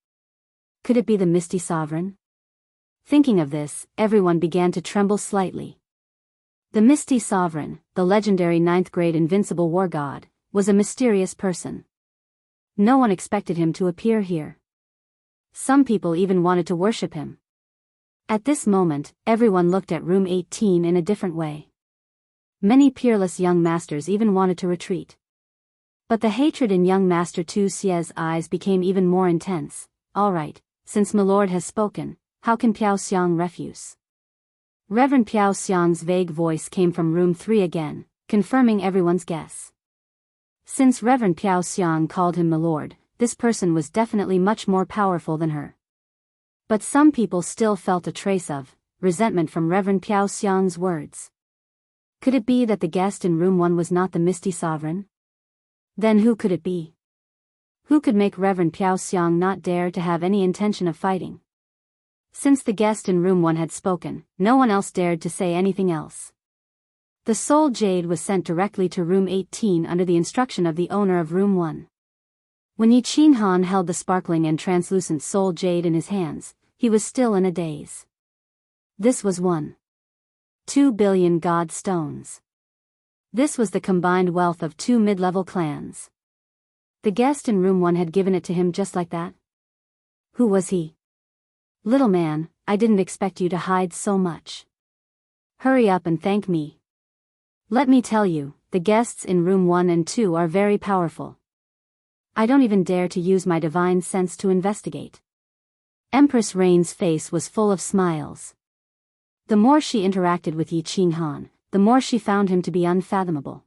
Could it be the Misty Sovereign? Thinking of this, everyone began to tremble slightly. The Misty Sovereign, the legendary 9th grade invincible war god, was a mysterious person. No one expected him to appear here. Some people even wanted to worship him. At this moment, everyone looked at room 18 in a different way. Many peerless young masters even wanted to retreat. But the hatred in young Master Tu Xie's eyes became even more intense. All right, since Milord has spoken, how can Piao Xiang refuse? Reverend Piao Xiang's vague voice came from room 3 again, confirming everyone's guess. Since Reverend Piao Xiang called him Milord, this person was definitely much more powerful than her. But some people still felt a trace of resentment from Reverend Piao Xiang's words. Could it be that the guest in room 1 was not the Misty Sovereign? Then who could it be? Who could make Reverend Piao Xiang not dare to have any intention of fighting? Since the guest in room 1 had spoken, no one else dared to say anything else. The soul jade was sent directly to room 18 under the instruction of the owner of room 1. When Yi Qinghan held the sparkling and translucent soul jade in his hands, he was still in a daze. This was 1.2 billion god stones. This was the combined wealth of 2 mid-level clans. The guest in room 1 had given it to him just like that? Who was he? Little man, I didn't expect you to hide so much. Hurry up and thank me. Let me tell you, the guests in room 1 and 2 are very powerful. I don't even dare to use my divine sense to investigate. Empress Rain's face was full of smiles. The more she interacted with Yi Qinghan, the more she found him to be unfathomable.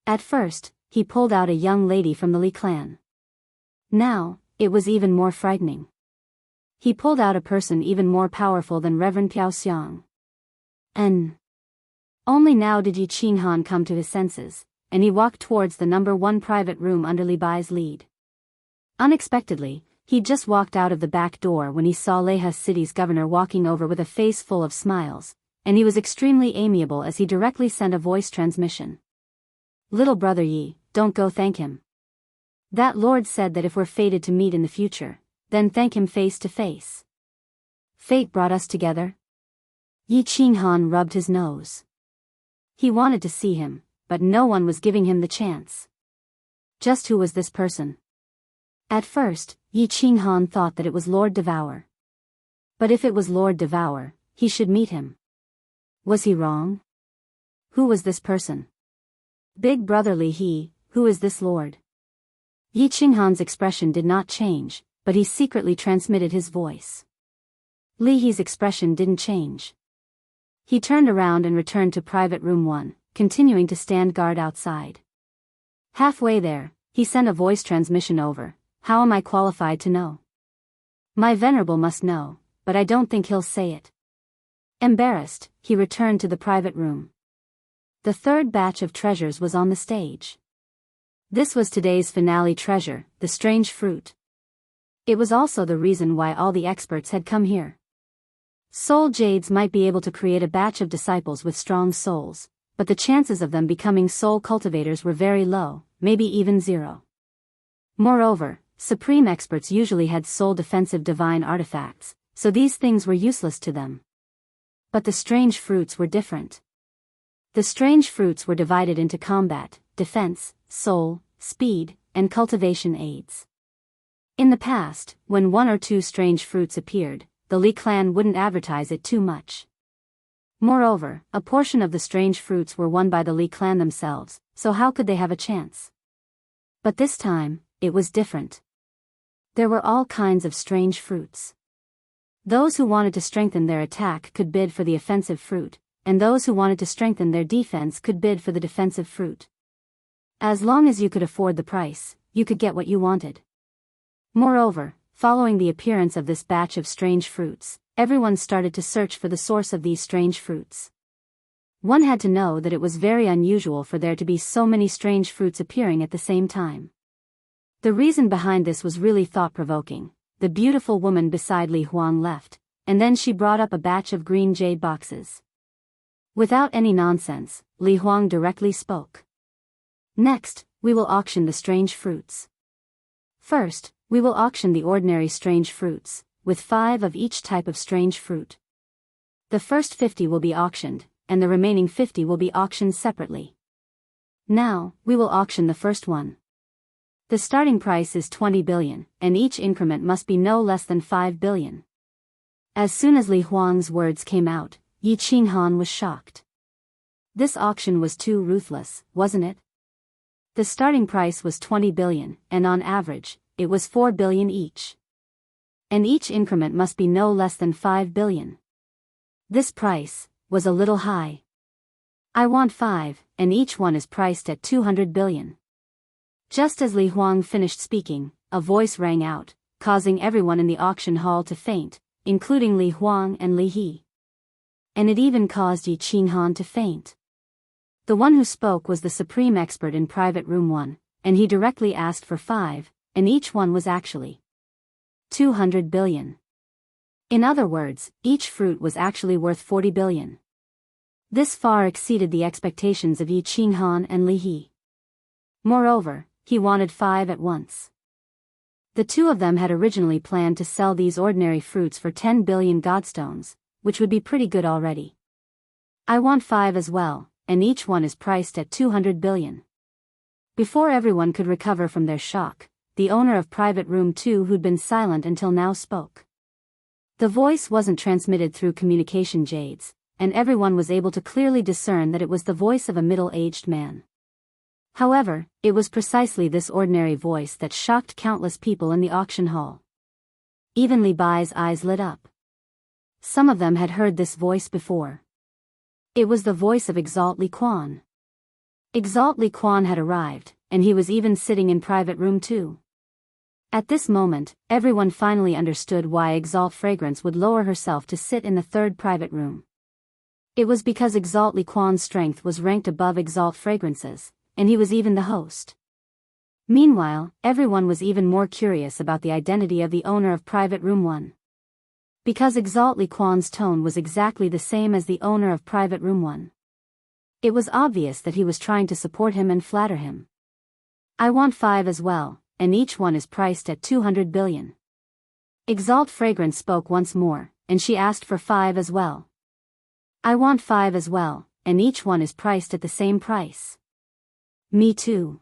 At first, he pulled out a young lady from the Li clan. Now, it was even more frightening. He pulled out a person even more powerful than Reverend Piao Xiang. An Only now did Yi Qinghan come to his senses, and he walked towards the number 1 private room under Li Bai's lead. Unexpectedly, he'd just walked out of the back door when he saw Leha City's governor walking over with a face full of smiles, and he was extremely amiable as he directly sent a voice transmission. "Little brother Yi, don't go thank him. That lord said that if we're fated to meet in the future, then thank him face to face. Fate brought us together." Yi Qinghan rubbed his nose. He wanted to see him, but no one was giving him the chance. Just who was this person? At first, Yi Qinghan thought that it was Lord Devour. But if it was Lord Devour, he should meet him. Was he wrong? Who was this person? Big brother Li He, who is this lord? Yi Qinghan's expression did not change, but he secretly transmitted his voice. Li He's expression didn't change. He turned around and returned to private room 1, continuing to stand guard outside. Halfway there, he sent a voice transmission over. "How am I qualified to know? My venerable must know, but I don't think he'll say it." Embarrassed, he returned to the private room. The third batch of treasures was on the stage. This was today's finale treasure, the strange fruit. It was also the reason why all the experts had come here. Soul Jades might be able to create a batch of disciples with strong souls, but the chances of them becoming soul cultivators were very low, maybe even 0. Moreover, supreme experts usually had soul defensive divine artifacts, so these things were useless to them. But the strange fruits were different. The strange fruits were divided into combat, defense, soul, speed, and cultivation aids. In the past, when 1 or 2 strange fruits appeared, the Li clan wouldn't advertise it too much. Moreover, a portion of the strange fruits were won by the Li clan themselves, so how could they have a chance? But this time, it was different. There were all kinds of strange fruits. Those who wanted to strengthen their attack could bid for the offensive fruit, and those who wanted to strengthen their defense could bid for the defensive fruit. As long as you could afford the price, you could get what you wanted. Moreover, following the appearance of this batch of strange fruits, everyone started to search for the source of these strange fruits. One had to know that it was very unusual for there to be so many strange fruits appearing at the same time. The reason behind this was really thought-provoking. The beautiful woman beside Li Huang left, and then she brought up a batch of green jade boxes. Without any nonsense, Li Huang directly spoke. "Next, we will auction the strange fruits. First, we will auction the ordinary strange fruits, with 5 of each type of strange fruit. The first 50 will be auctioned, and the remaining 50 will be auctioned separately. Now, we will auction the first one. The starting price is 20 billion, and each increment must be no less than 5 billion. As soon as Li Huang's words came out, Yi Qinghan was shocked. This auction was too ruthless, wasn't it? The starting price was 20 billion, and on average, it was 4 billion each. And each increment must be no less than 5 billion. This price was a little high. I want 5, and each one is priced at 200 billion. Just as Li Huang finished speaking, a voice rang out, causing everyone in the auction hall to faint, including Li Huang and Li He. And it even caused Yi Qinghan to faint. The one who spoke was the supreme expert in private room 1, and he directly asked for 5, and each one was actually 200 billion. In other words, each fruit was actually worth 40 billion. This far exceeded the expectations of Yi Qinghan and Li He. Moreover, he wanted 5 at once. The two of them had originally planned to sell these ordinary fruits for 10 billion godstones, which would be pretty good already. I want 5 as well, and each one is priced at 200 billion. Before everyone could recover from their shock, the owner of private room 2 who'd been silent until now spoke. The voice wasn't transmitted through communication jades, and everyone was able to clearly discern that it was the voice of a middle-aged man. However, it was precisely this ordinary voice that shocked countless people in the auction hall. Even Li Bai's eyes lit up. Some of them had heard this voice before. It was the voice of Exalt Li Quan. Exalt Li Quan had arrived, and he was even sitting in private room 2. At this moment, everyone finally understood why Exalt Fragrance would lower herself to sit in the third private room. It was because Exalt Li Quan's strength was ranked above Exalt Fragrance's, and he was even the host. Meanwhile, everyone was even more curious about the identity of the owner of Private Room 1. Because Exalt Li Quan's tone was exactly the same as the owner of Private Room 1. It was obvious that he was trying to support him and flatter him. I want 5 as well, and each one is priced at 200 billion. Exalt Fragrance spoke once more, and she asked for 5 as well. I want 5 as well, and each one is priced at the same price. Me too.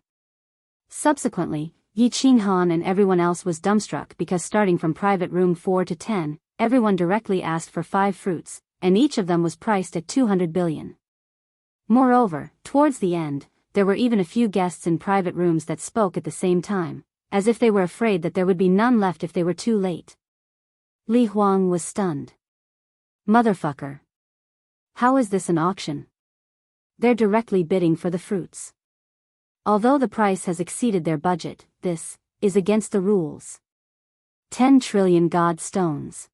Subsequently, Yi Qinghan and everyone else was dumbstruck because starting from Private Room 4 to 10, everyone directly asked for 5 fruits, and each of them was priced at 200 billion. Moreover, towards the end, there were even a few guests in private rooms that spoke at the same time, as if they were afraid that there would be none left if they were too late. Li Huang was stunned. Motherfucker. How is this an auction? They're directly bidding for the fruits. Although the price has exceeded their budget, this is against the rules. 10 trillion god stones.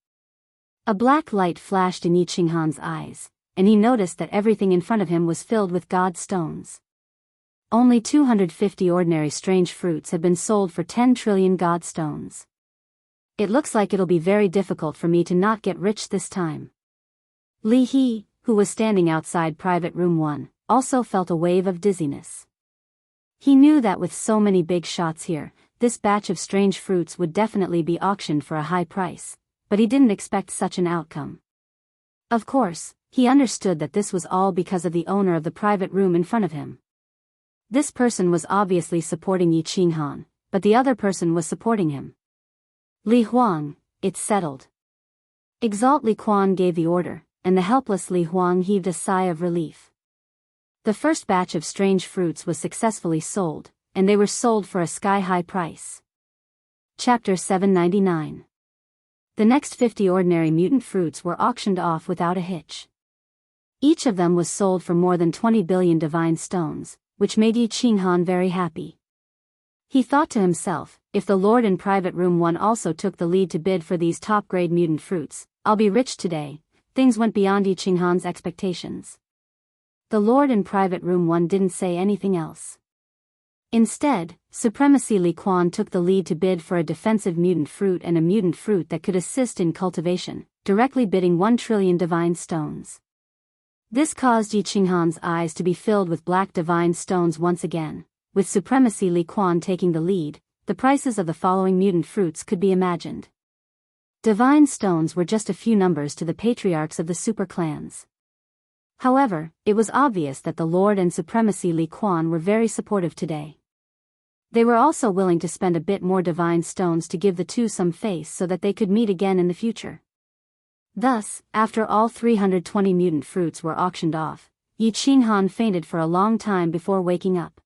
A black light flashed in Yi Qinghan's eyes, and he noticed that everything in front of him was filled with god stones. Only 250 ordinary strange fruits had been sold for 10 trillion god stones. It looks like it'll be very difficult for me to not get rich this time. Li He, who was standing outside Private Room 1, also felt a wave of dizziness. He knew that with so many big shots here, this batch of strange fruits would definitely be auctioned for a high price, but he didn't expect such an outcome. Of course, he understood that this was all because of the owner of the private room in front of him. This person was obviously supporting Yi Qinghan, but the other person was supporting him. Li Huang, it's settled. Exalt Li Quan gave the order, and the helpless Li Huang heaved a sigh of relief. The first batch of strange fruits was successfully sold, and they were sold for a sky-high price. Chapter 799. The next 50 ordinary mutant fruits were auctioned off without a hitch. Each of them was sold for more than 20 billion divine stones, which made Yi Qinghan very happy. He thought to himself, if the Lord in Private Room 1 also took the lead to bid for these top-grade mutant fruits, I'll be rich today. Things went beyond Yi Qinghan's expectations. The Lord in Private Room 1 didn't say anything else. Instead, Supremacy Li Quan took the lead to bid for a defensive mutant fruit and a mutant fruit that could assist in cultivation, directly bidding 1 trillion divine stones. This caused Yi Qinghan's eyes to be filled with black divine stones once again. With Supremacy Li Quan taking the lead, the prices of the following mutant fruits could be imagined. Divine stones were just a few numbers to the patriarchs of the super clans. However, it was obvious that the Lord and Supremacy Li Quan were very supportive today. They were also willing to spend a bit more divine stones to give the two some face so that they could meet again in the future. Thus, after all 320 mutant fruits were auctioned off, Yi Qinghan fainted for a long time before waking up.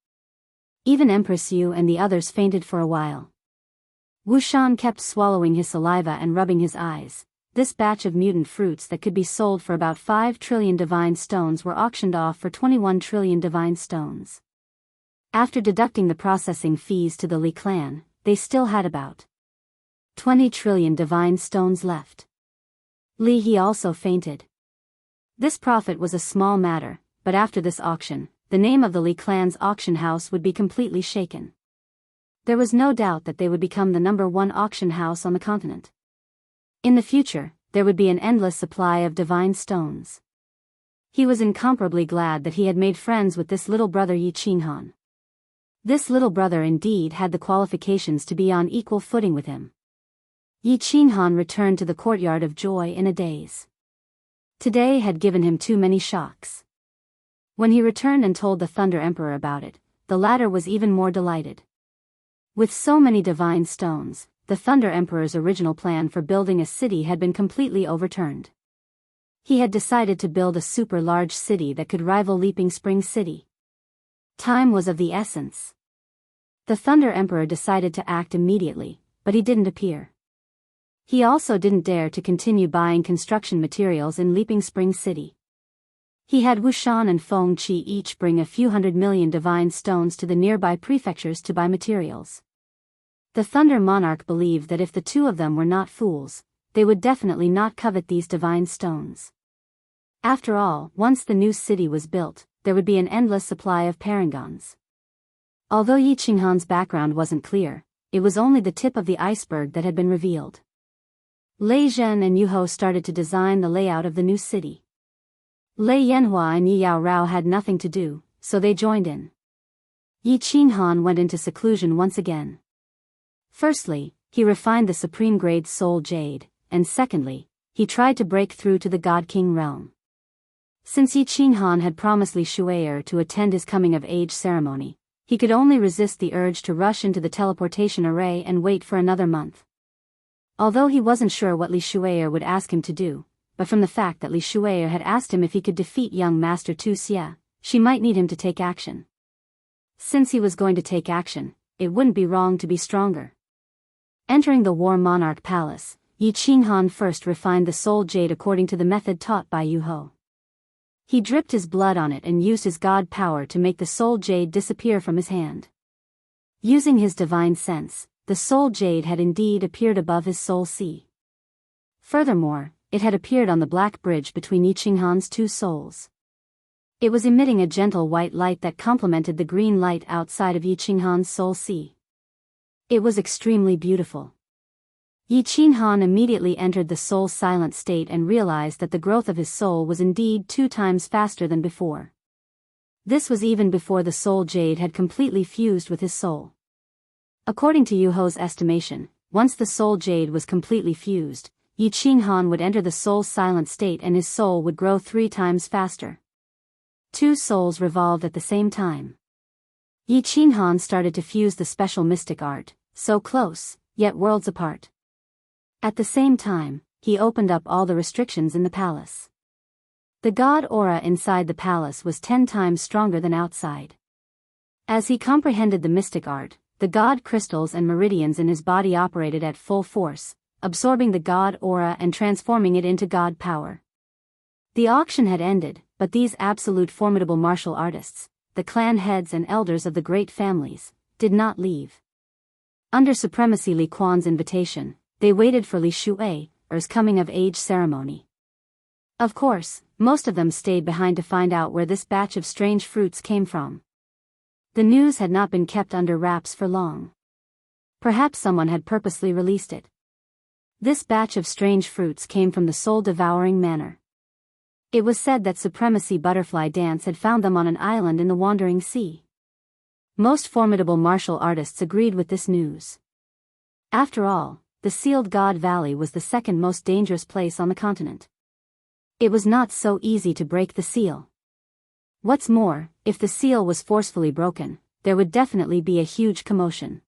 Even Empress Yu and the others fainted for a while. Wu Shan kept swallowing his saliva and rubbing his eyes. This batch of mutant fruits that could be sold for about 5 trillion divine stones were auctioned off for 21 trillion divine stones. After deducting the processing fees to the Li clan, they still had about 20 trillion divine stones left. Li He also fainted. This profit was a small matter, but after this auction, the name of the Li clan's auction house would be completely shaken. There was no doubt that they would become the #1 auction house on the continent. In the future, there would be an endless supply of divine stones. He was incomparably glad that he had made friends with this little brother Yi Qinghan. This little brother indeed had the qualifications to be on equal footing with him. Yi Qinghan returned to the courtyard of joy in a daze. Today had given him too many shocks. When he returned and told the Thunder Emperor about it, the latter was even more delighted. With so many divine stones, the Thunder Emperor's original plan for building a city had been completely overturned. He had decided to build a super large city that could rival Leaping Spring City. Time was of the essence. The Thunder Emperor decided to act immediately, but he didn't appear. He also didn't dare to continue buying construction materials in Leaping Spring City. He had Wu Shan and Feng Qi each bring a few 100 million divine stones to the nearby prefectures to buy materials. The Thunder Monarch believed that if the two of them were not fools, they would definitely not covet these divine stones. After all, once the new city was built, there would be an endless supply of parangons. Although Yi Qinghan's background wasn't clear, it was only the tip of the iceberg that had been revealed. Lei Zhen and Yu Hou started to design the layout of the new city. Lei Yanhua and Yi Yaorao had nothing to do, so they joined in. Yi Qinghan went into seclusion once again. Firstly, he refined the supreme grade soul jade, and secondly, he tried to break through to the God King realm. Since Yi Qinghan had promised Li Shui'er to attend his coming-of-age ceremony, he could only resist the urge to rush into the teleportation array and wait for another month. Although he wasn't sure what Li Shui'er would ask him to do, but from the fact that Li Shui'er had asked him if he could defeat young Master Tu Xie, she might need him to take action. Since he was going to take action, it wouldn't be wrong to be stronger. Entering the War Monarch Palace, Yi Qinghan first refined the soul jade according to the method taught by Yu Hou. He dripped his blood on it and used his god power to make the soul jade disappear from his hand. Using his divine sense, the soul jade had indeed appeared above his soul sea. Furthermore, it had appeared on the black bridge between Yi Qinghan's two souls. It was emitting a gentle white light that complemented the green light outside of Yi Qinghan's soul sea. It was extremely beautiful. Yi Qinghan immediately entered the soul silent state and realized that the growth of his soul was indeed 2 times faster than before. This was even before the soul jade had completely fused with his soul. According to Yu Hou's estimation, once the soul jade was completely fused, Yi Qinghan would enter the soul silent state and his soul would grow 3 times faster. 2 souls revolved at the same time. Yi Qinghan started to fuse the special mystic art, so close, yet worlds apart. At the same time, he opened up all the restrictions in the palace. The god aura inside the palace was 10 times stronger than outside. As he comprehended the mystic art, the god crystals and meridians in his body operated at full force, absorbing the god aura and transforming it into god power. The auction had ended, but these absolute formidable martial artists, the clan heads and elders of the great families, did not leave. Under Supremacy Li Quan's invitation, they waited for Li Shui'er's coming-of-age ceremony. Of course, most of them stayed behind to find out where this batch of strange fruits came from. The news had not been kept under wraps for long. Perhaps someone had purposely released it. This batch of strange fruits came from the soul-devouring manor. It was said that Supremacy Butterfly Dance had found them on an island in the Wandering Sea. Most formidable martial artists agreed with this news. After all, the Sealed God Valley was the second most dangerous place on the continent. It was not so easy to break the seal. What's more, if the seal was forcefully broken, there would definitely be a huge commotion.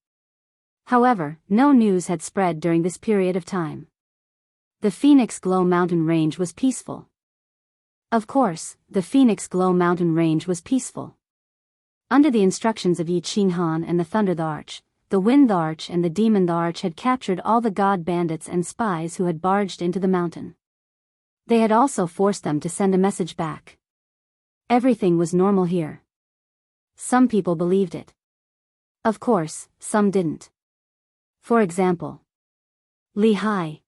However, no news had spread during this period of time. The Phoenix Glow Mountain Range was peaceful. Of course, the Phoenix Glow Mountain Range was peaceful. Under the instructions of Yi Qinghan and the Thunder the Arch, the Wind the Arch and the Demon the Arch had captured all the god bandits and spies who had barged into the mountain. They had also forced them to send a message back. Everything was normal here. Some people believed it. Of course, some didn't. For example, Li Hai.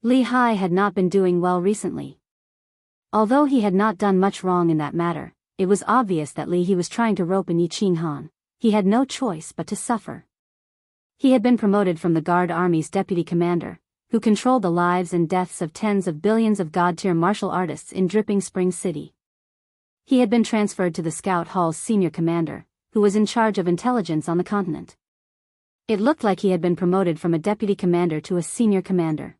Li Hai had not been doing well recently. Although he had not done much wrong in that matter, it was obvious that He was trying to rope in Yi Qinghan. He had no choice but to suffer. He had been promoted from the Guard Army's deputy commander, who controlled the lives and deaths of tens of billions of god-tier martial artists in Dripping Spring City. He had been transferred to the Scout Hall's senior commander, who was in charge of intelligence on the continent. It looked like he had been promoted from a deputy commander to a senior commander.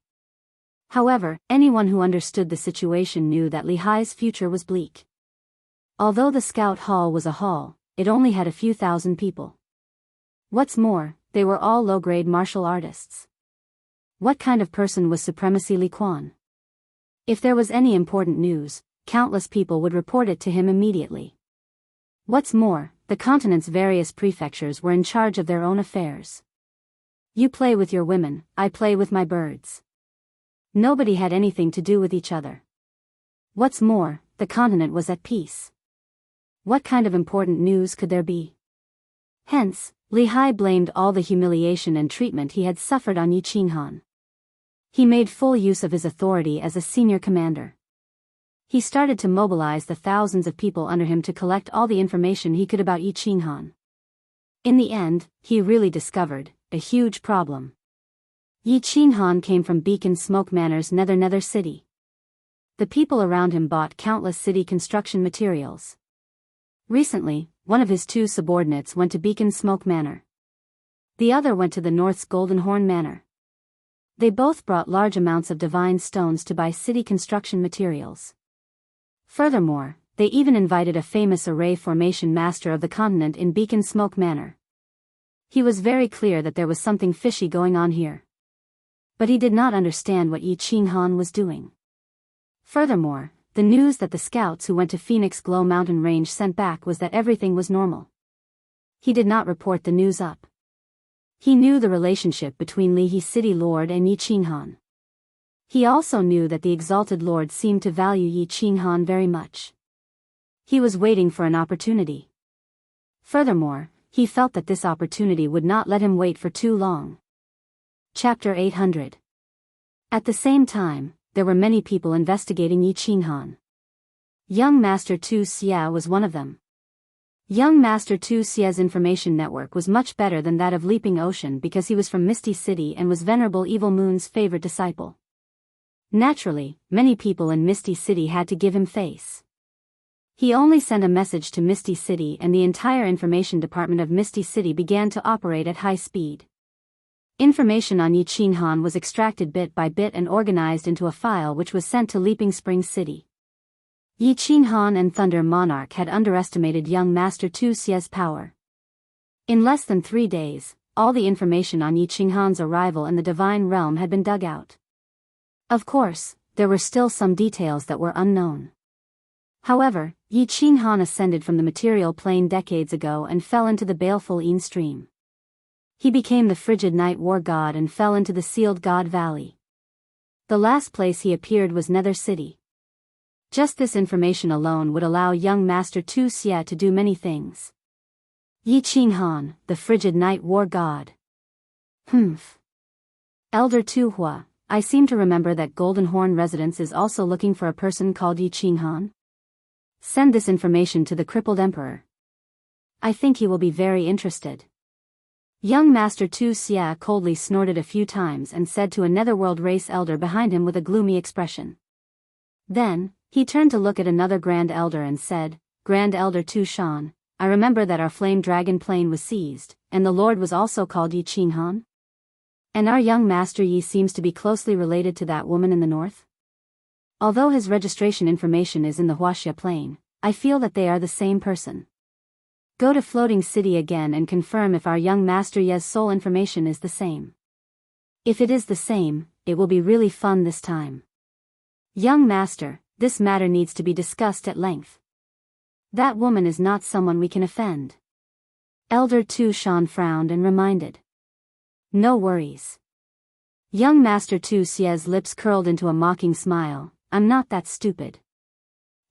However, anyone who understood the situation knew that Li Hai's future was bleak. Although the Scout Hall was a hall, it only had a few thousand people. What's more, they were all low-grade martial artists. What kind of person was Supremacy Li Quan? If there was any important news, countless people would report it to him immediately. What's more, the continent's various prefectures were in charge of their own affairs. You play with your women, I play with my birds. Nobody had anything to do with each other. What's more, the continent was at peace. What kind of important news could there be? Hence, Li Hai blamed all the humiliation and treatment he had suffered on Yi Qinghan. He made full use of his authority as a senior commander. He started to mobilize the thousands of people under him to collect all the information he could about Yi Qinghan. In the end, he really discovered a huge problem. Yi Qinghan came from Beacon Smoke Manor's Nether city. The people around him bought countless city construction materials. Recently, one of his two subordinates went to Beacon Smoke Manor. The other went to the North's Golden Horn Manor. They both brought large amounts of divine stones to buy city construction materials. Furthermore, they even invited a famous array formation master of the continent in Beacon Smoke Manor. He was very clear that there was something fishy going on here. But he did not understand what Yi Qinghan was doing. Furthermore, the news that the scouts who went to Phoenix Glow Mountain Range sent back was that everything was normal. He did not report the news up. He knew the relationship between Lihe City Lord and Yi Qinghan. He also knew that the Exalted Lord seemed to value Yi Qinghan very much. He was waiting for an opportunity. Furthermore, he felt that this opportunity would not let him wait for too long. Chapter 800. At the same time, there were many people investigating Yi Qinghan. Young Master Tu Xia was one of them. Young Master Tu Xia's information network was much better than that of Leaping Ocean because he was from Misty City and was Venerable Evil Moon's favorite disciple. Naturally, many people in Misty City had to give him face. He only sent a message to Misty City and the entire information department of Misty City began to operate at high speed. Information on Yi Qinghan was extracted bit by bit and organized into a file which was sent to Leaping Springs City. Yi Qinghan and Thunder Monarch had underestimated young Master Tu Xia's power. In less than 3 days, all the information on Yi Qinghan's arrival in the Divine Realm had been dug out. Of course, there were still some details that were unknown. However, Yi Qinghan ascended from the material plane decades ago and fell into the baleful Yin stream. He became the frigid night war god and fell into the sealed god valley. The last place he appeared was Nether City. Just this information alone would allow young Master Tu Xia to do many things. Yi Qinghan, the frigid night war god. Elder Tu Hua, I seem to remember that Golden Horn Residence is also looking for a person called Yi Qinghan. Send this information to the crippled emperor. I think he will be very interested. Young Master Tu Xia coldly snorted a few times and said to a netherworld race elder behind him with a gloomy expression. Then, he turned to look at another Grand Elder and said, Grand Elder Tu Shan, I remember that our flame dragon plane was seized, and the Lord was also called Yi Qinghan. And our young Master Yi seems to be closely related to that woman in the north. Although his registration information is in the Wuxia Plain, I feel that they are the same person. Go to Floating City again and confirm if our young Master Yi's soul information is the same. If it is the same, it will be really fun this time. Young Master, this matter needs to be discussed at length. That woman is not someone we can offend. Elder Tu Shan frowned and reminded. No worries. Young Master Tu Xia's lips curled into a mocking smile. I'm not that stupid.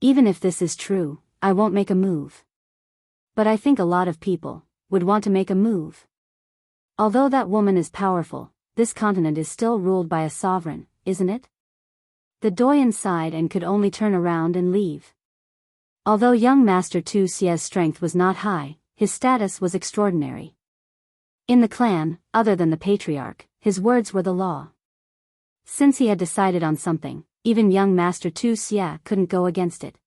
Even if this is true, I won't make a move. But I think a lot of people would want to make a move. Although that woman is powerful, this continent is still ruled by a sovereign, isn't it? The Doyen sighed and could only turn around and leave. Although young Master Tu Xia's strength was not high, his status was extraordinary. In the clan, other than the patriarch, his words were the law. Since he had decided on something, even young Master Tu Xia couldn't go against it.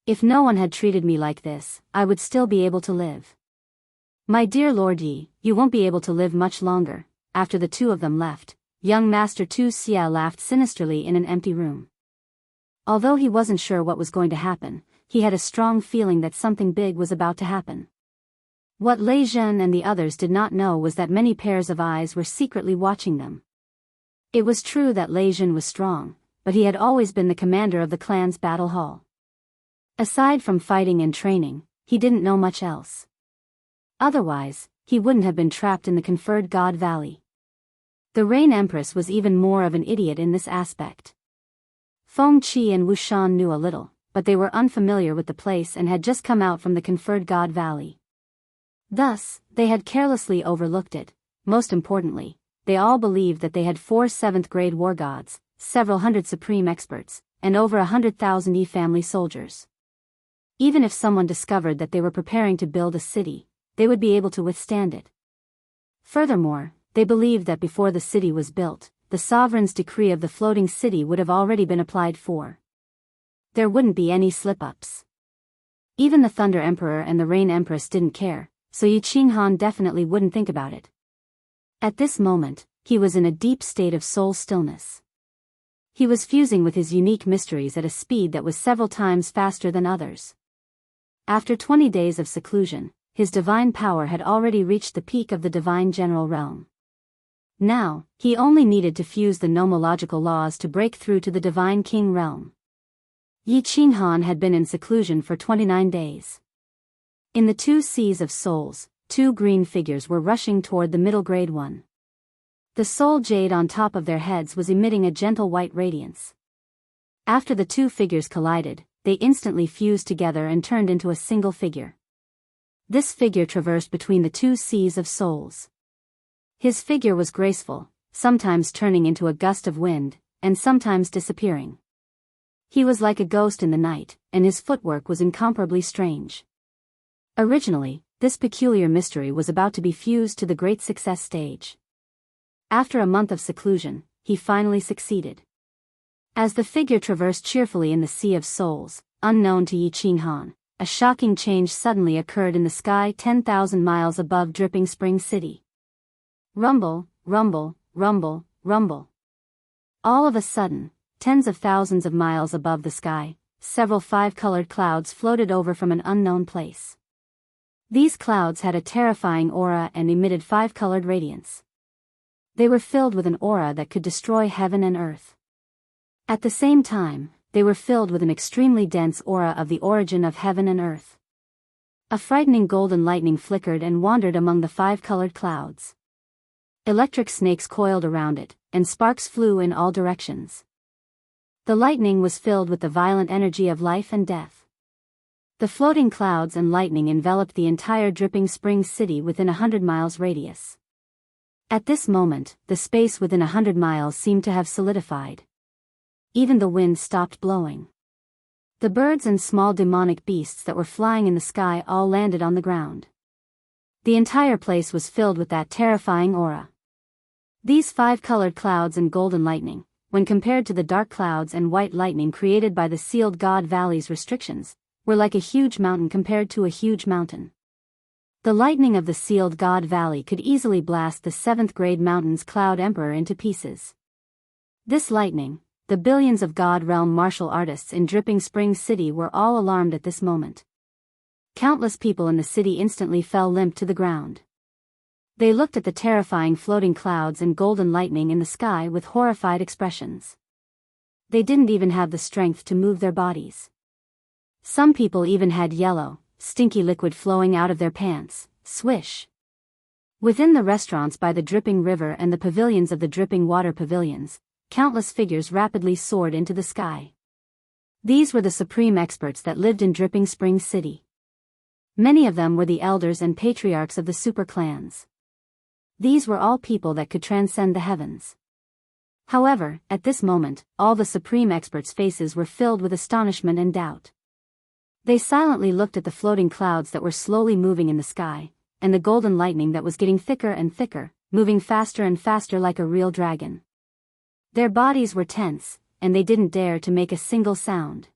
If no one had treated me like this, I would still be able to live. My dear Lord Yi, you won't be able to live much longer. After the two of them left, young Master Tu Xia laughed sinisterly in an empty room. Although he wasn't sure what was going to happen, he had a strong feeling that something big was about to happen. What Lei Zhen and the others did not know was that many pairs of eyes were secretly watching them. It was true that Lei Zhen was strong, but he had always been the commander of the clan's battle hall. Aside from fighting and training, he didn't know much else. Otherwise, he wouldn't have been trapped in the conferred God Valley. The Rain Empress was even more of an idiot in this aspect. Feng Qi and Wu Shan knew a little, but they were unfamiliar with the place and had just come out from the conferred God Valley. Thus, they had carelessly overlooked it. Most importantly, they all believed that they had 4 7th-grade war gods, several hundred supreme experts, and over 100,000 family soldiers. Even if someone discovered that they were preparing to build a city, they would be able to withstand it. Furthermore, they believed that before the city was built, the sovereign's decree of the floating city would have already been applied for. There wouldn't be any slip-ups. Even the Thunder Emperor and the Rain Empress didn't care, so Yi Qinghan definitely wouldn't think about it. At this moment, he was in a deep state of soul stillness. He was fusing with his unique mysteries at a speed that was several times faster than others. After 20 days of seclusion, his divine power had already reached the peak of the divine general realm. Now, he only needed to fuse the nomological laws to break through to the divine king realm. Yi Qinghan had been in seclusion for 29 days. In the two seas of souls, two green figures were rushing toward the middle grade one. The soul jade on top of their heads was emitting a gentle white radiance. After the two figures collided, they instantly fused together and turned into a single figure. This figure traversed between the two seas of souls. His figure was graceful, sometimes turning into a gust of wind, and sometimes disappearing. He was like a ghost in the night, and his footwork was incomparably strange. Originally, this peculiar mystery was about to be fused to the great success stage. After a month of seclusion, he finally succeeded. As the figure traversed cheerfully in the Sea of Souls, unknown to Yi Qinghan, a shocking change suddenly occurred in the sky 10,000 miles above Dripping Spring City. Rumble, rumble, rumble, rumble. All of a sudden, tens of thousands of miles above the sky, several five-colored clouds floated over from an unknown place. These clouds had a terrifying aura and emitted five-colored radiance. They were filled with an aura that could destroy heaven and earth. At the same time, they were filled with an extremely dense aura of the origin of heaven and earth. A frightening golden lightning flickered and wandered among the five-colored clouds. Electric snakes coiled around it, and sparks flew in all directions. The lightning was filled with the violent energy of life and death. The floating clouds and lightning enveloped the entire Dripping Spring City within 100 miles radius. At this moment, the space within 100 miles seemed to have solidified. Even the wind stopped blowing. The birds and small demonic beasts that were flying in the sky all landed on the ground. The entire place was filled with that terrifying aura. These five-colored clouds and golden lightning, when compared to the dark clouds and white lightning created by the sealed God Valley's restrictions, were like a huge mountain compared to a huge mountain. The lightning of the sealed God Valley could easily blast the 7th grade mountain's Cloud Emperor into pieces. This lightning, the billions of God Realm martial artists in Dripping Spring City were all alarmed at this moment. Countless people in the city instantly fell limp to the ground. They looked at the terrifying floating clouds and golden lightning in the sky with horrified expressions. They didn't even have the strength to move their bodies. Some people even had yellow, stinky liquid flowing out of their pants, swish. Within the restaurants by the dripping river and the pavilions of the dripping water pavilions, countless figures rapidly soared into the sky. These were the supreme experts that lived in Dripping Spring City. Many of them were the elders and patriarchs of the super clans. These were all people that could transcend the heavens. However, at this moment, all the supreme experts' faces were filled with astonishment and doubt. They silently looked at the floating clouds that were slowly moving in the sky, and the golden lightning that was getting thicker and thicker, moving faster and faster like a real dragon. Their bodies were tense, and they didn't dare to make a single sound.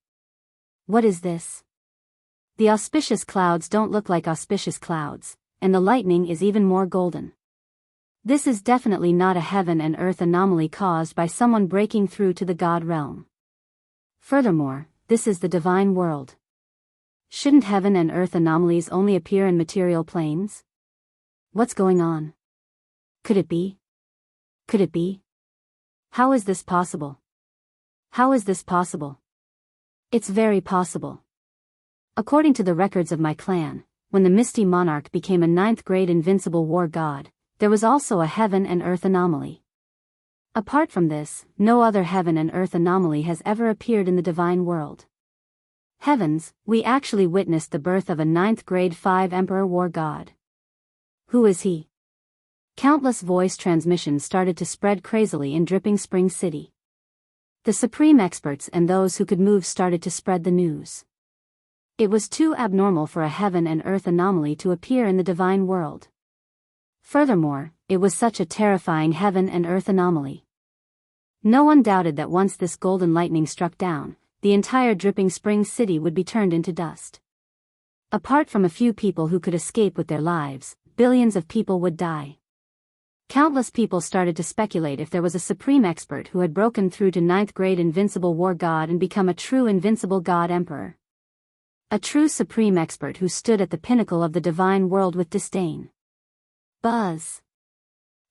What is this? The auspicious clouds don't look like auspicious clouds, and the lightning is even more golden. This is definitely not a heaven and earth anomaly caused by someone breaking through to the God realm. Furthermore, this is the divine world. Shouldn't heaven and earth anomalies only appear in material planes? What's going on? Could it be? Could it be? How is this possible? How is this possible? It's very possible. According to the records of my clan, when the Misty Monarch became a 9th grade invincible war god, there was also a heaven and earth anomaly. Apart from this, no other heaven and earth anomaly has ever appeared in the divine world. Heavens, we actually witnessed the birth of a 9th grade 5 emperor war god. Who is he? Countless voice transmissions started to spread crazily in Dripping Spring City. The supreme experts and those who could move started to spread the news. It was too abnormal for a heaven and earth anomaly to appear in the divine world. Furthermore, it was such a terrifying heaven and earth anomaly. No one doubted that once this golden lightning struck down, the entire dripping spring city would be turned into dust. Apart from a few people who could escape with their lives, billions of people would die. Countless people started to speculate if there was a supreme expert who had broken through to 9th grade invincible war god and become a true invincible god emperor. A true supreme expert who stood at the pinnacle of the divine world with disdain. Buzz.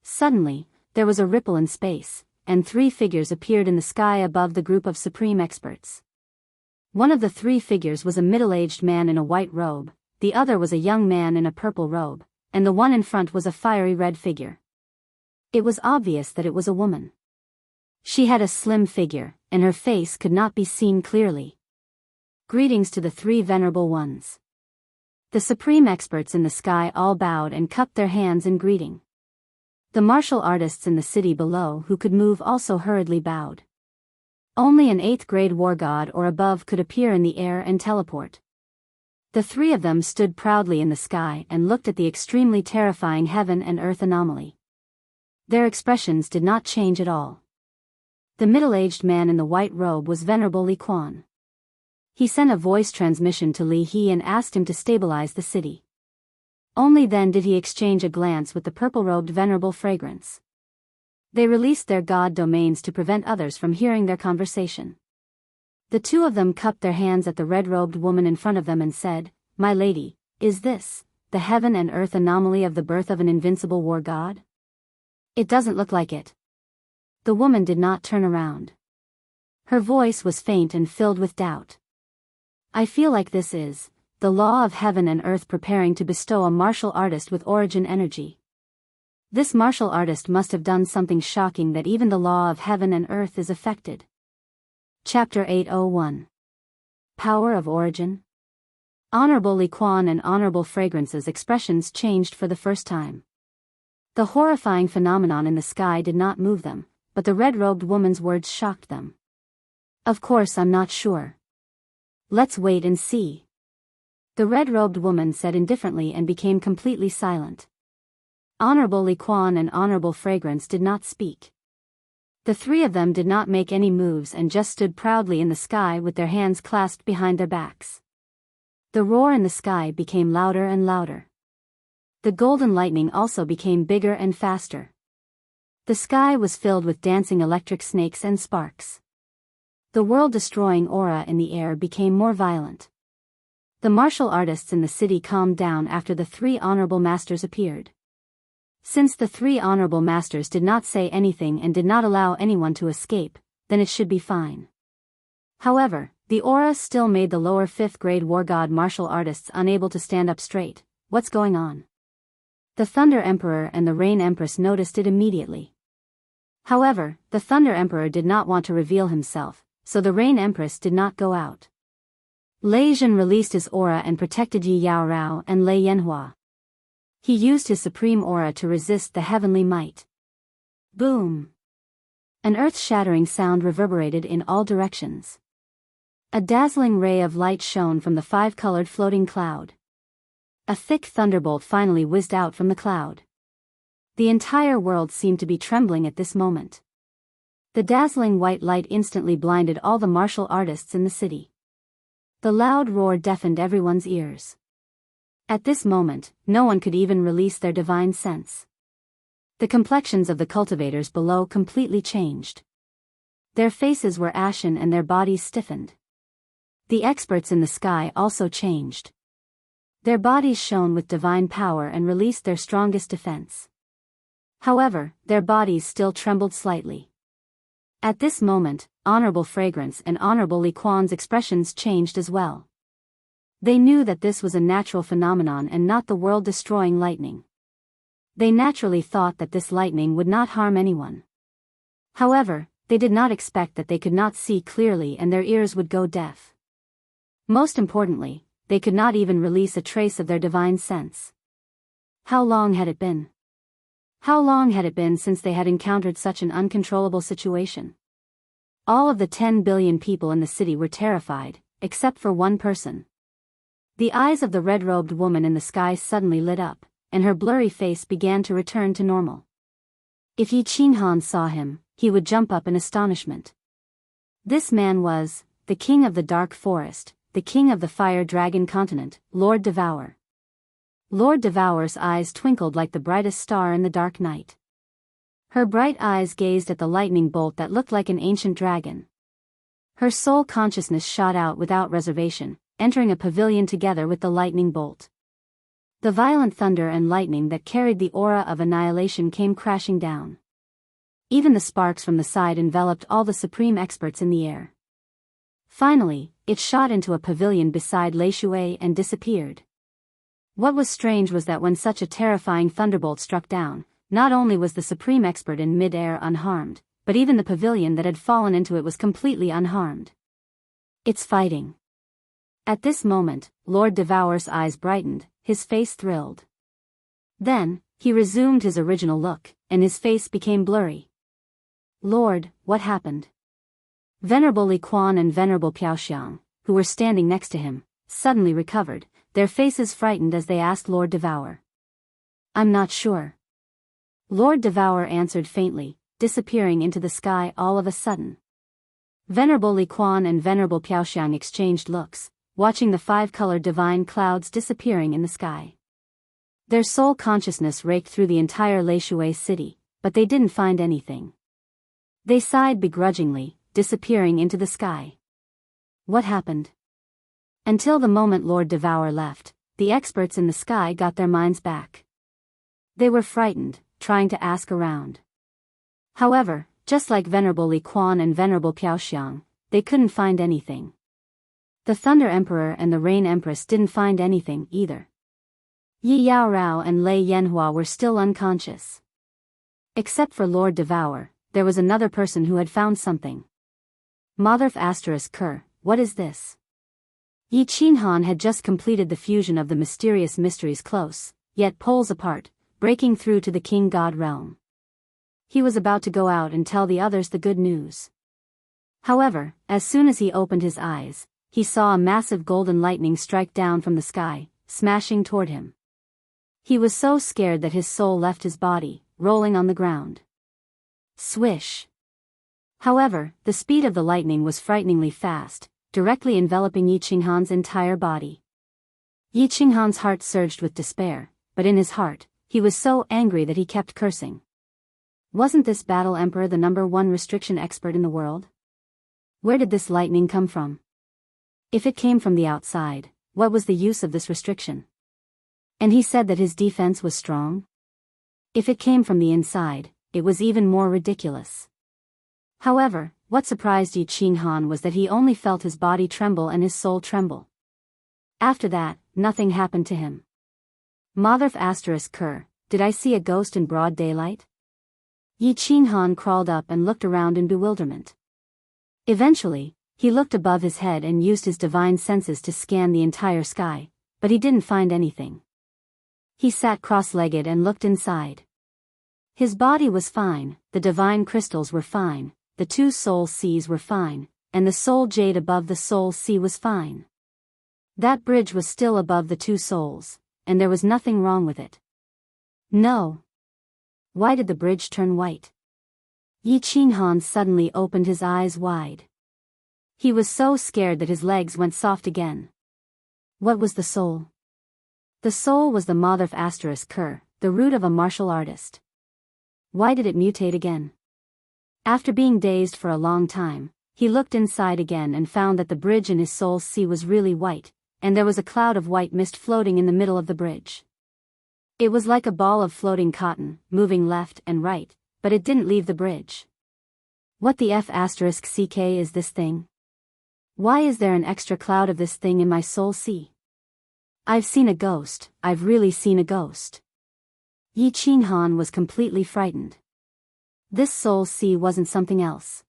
Suddenly, there was a ripple in space, and 3 figures appeared in the sky above the group of supreme experts. One of the 3 figures was a middle-aged man in a white robe, the other was a young man in a purple robe, and the one in front was a fiery red figure. It was obvious that it was a woman. She had a slim figure, and her face could not be seen clearly. Greetings to the 3 venerable ones. The supreme experts in the sky all bowed and cupped their hands in greeting. The martial artists in the city below who could move also hurriedly bowed. Only an 8th grade war god or above could appear in the air and teleport. The 3 of them stood proudly in the sky and looked at the extremely terrifying heaven and earth anomaly. Their expressions did not change at all. The middle-aged man in the white robe was Venerable Li Quan. He sent a voice transmission to Li He and asked him to stabilize the city. Only then did he exchange a glance with the purple-robed Venerable Fragrance. They released their god domains to prevent others from hearing their conversation. The 2 of them cupped their hands at the red-robed woman in front of them and said, "My lady, is this the heaven and earth anomaly of the birth of an invincible war god?" "It doesn't look like it." The woman did not turn around. Her voice was faint and filled with doubt. "I feel like this is the law of heaven and earth preparing to bestow a martial artist with origin energy. This martial artist must have done something shocking that even the law of heaven and earth is affected." Chapter 801. Power of Origin. Honorable Li Quan and Honorable Fragrance's expressions changed for the first time. The horrifying phenomenon in the sky did not move them, but the red-robed woman's words shocked them. "Of course I'm not sure. Let's wait and see." The red-robed woman said indifferently and became completely silent. Honorable Li Quan and Honorable Fragrance did not speak. The 3 of them did not make any moves and just stood proudly in the sky with their hands clasped behind their backs. The roar in the sky became louder and louder. The golden lightning also became bigger and faster. The sky was filled with dancing electric snakes and sparks. The world-destroying aura in the air became more violent. The martial artists in the city calmed down after the 3 honorable masters appeared. Since the 3 honorable masters did not say anything and did not allow anyone to escape, then it should be fine. However, the aura still made the lower 5th grade war god martial artists unable to stand up straight. What's going on? The Thunder Emperor and the Rain Empress noticed it immediately. However, the Thunder Emperor did not want to reveal himself, so the Rain Empress did not go out. Lei Zhen released his aura and protected Yi Yaorao and Lei Yanhua. He used his supreme aura to resist the heavenly might. Boom! An earth-shattering sound reverberated in all directions. A dazzling ray of light shone from the 5-colored floating cloud. A thick thunderbolt finally whizzed out from the cloud. The entire world seemed to be trembling at this moment. The dazzling white light instantly blinded all the martial artists in the city. The loud roar deafened everyone's ears. At this moment, no one could even release their divine sense. The complexions of the cultivators below completely changed. Their faces were ashen and their bodies stiffened. The experts in the sky also changed. Their bodies shone with divine power and released their strongest defense. However, their bodies still trembled slightly. At this moment, Honorable Fragrance and Honorable Li Quan's expressions changed as well. They knew that this was a natural phenomenon and not the world-destroying lightning. They naturally thought that this lightning would not harm anyone. However, they did not expect that they could not see clearly and their ears would go deaf. Most importantly, they could not even release a trace of their divine sense. How long had it been? How long had it been since they had encountered such an uncontrollable situation? All of the 10 billion people in the city were terrified, except for one person. The eyes of the red-robed woman in the sky suddenly lit up, and her blurry face began to return to normal. If Yi Qinghan saw him, he would jump up in astonishment. This man was the king of the dark forest, the king of the fire dragon continent, Lord Devour. Lord Devour's eyes twinkled like the brightest star in the dark night. Her bright eyes gazed at the lightning bolt that looked like an ancient dragon. Her soul consciousness shot out without reservation, entering a pavilion together with the lightning bolt. The violent thunder and lightning that carried the aura of annihilation came crashing down. Even the sparks from the side enveloped all the supreme experts in the air. Finally, it shot into a pavilion beside Lei Shui and disappeared. What was strange was that when such a terrifying thunderbolt struck down, not only was the supreme expert in mid-air unharmed, but even the pavilion that had fallen into it was completely unharmed. It's fighting. At this moment, Lord Devour's eyes brightened, his face thrilled. Then, he resumed his original look, and his face became blurry. Lord, what happened? Venerable Li Quan and Venerable Piaoxiang, who were standing next to him, suddenly recovered, their faces frightened as they asked Lord Devour. I'm not sure. Lord Devour answered faintly, disappearing into the sky all of a sudden. Venerable Li Quan and Venerable Piaoxiang exchanged looks, watching the five-colored divine clouds disappearing in the sky. Their soul consciousness raked through the entire Lei Shui city, but they didn't find anything. They sighed begrudgingly, disappearing into the sky. What happened? Until the moment Lord Devour left, the experts in the sky got their minds back. They were frightened, trying to ask around. However, just like Venerable Li Quan and Venerable Piaoxiang, they couldn't find anything. The Thunder Emperor and the Rain Empress didn't find anything either. Yi Yaorao and Lei Yanhua were still unconscious. Except for Lord Devour, there was another person who had found something. Motherf *Ker, what is this? Yi Qinghan had just completed the fusion of the mysterious mysteries close, yet poles apart, breaking through to the King God realm. He was about to go out and tell the others the good news. However, as soon as he opened his eyes, he saw a massive golden lightning strike down from the sky, smashing toward him. He was so scared that his soul left his body, rolling on the ground. Swish! However, the speed of the lightning was frighteningly fast, directly enveloping Yi Qinghan's entire body. Yi Qinghan's heart surged with despair, but in his heart, he was so angry that he kept cursing. Wasn't this Battle Emperor the #1 restriction expert in the world? Where did this lightning come from? If it came from the outside, what was the use of this restriction? And he said that his defense was strong? If it came from the inside, it was even more ridiculous. However, what surprised Yi Qinghan was that he only felt his body tremble and his soul tremble. After that, nothing happened to him. Motherf *Ker, did I see a ghost in broad daylight? Yi Qinghan crawled up and looked around in bewilderment. Eventually, he looked above his head and used his divine senses to scan the entire sky, but he didn't find anything. He sat cross-legged and looked inside. His body was fine, the divine crystals were fine, the 2 soul seas were fine, and the soul jade above the soul sea was fine. That bridge was still above the 2 souls, and there was nothing wrong with it. No. Why did the bridge turn white? Yi Qinghan suddenly opened his eyes wide. He was so scared that his legs went soft again. What was the soul? The soul was the Motherf *Ker, the root of a martial artist. Why did it mutate again? After being dazed for a long time, he looked inside again and found that the bridge in his soul's sea was really white, and there was a cloud of white mist floating in the middle of the bridge. It was like a ball of floating cotton, moving left and right, but it didn't leave the bridge. What the *CK is this thing? Why is there an extra cloud of this thing in my soul sea? I've seen a ghost, I've really seen a ghost. Yi Qinghan was completely frightened. This soul sea wasn't something else.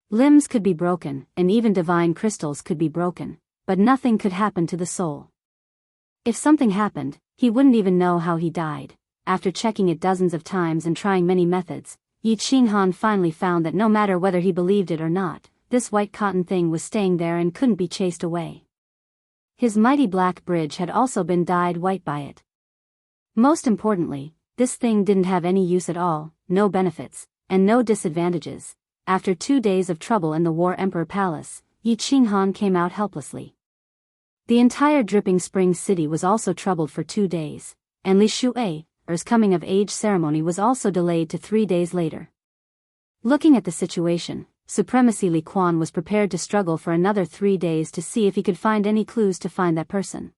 Limbs could be broken, and even divine crystals could be broken, but nothing could happen to the soul. If something happened, he wouldn't even know how he died. After checking it dozens of times and trying many methods, Yi Qinghan finally found that no matter whether he believed it or not, this white cotton thing was staying there and couldn't be chased away. His mighty black bridge had also been dyed white by it. Most importantly, this thing didn't have any use at all, no benefits, and no disadvantages. After 2 days of trouble in the War Emperor Palace, Yi Qinghan came out helplessly. The entire Dripping Spring City was also troubled for 2 days, and Li Shu'ei's coming-of-age ceremony was also delayed to 3 days later. Looking at the situation, Supremacy Li Quan was prepared to struggle for another 3 days to see if he could find any clues to find that person.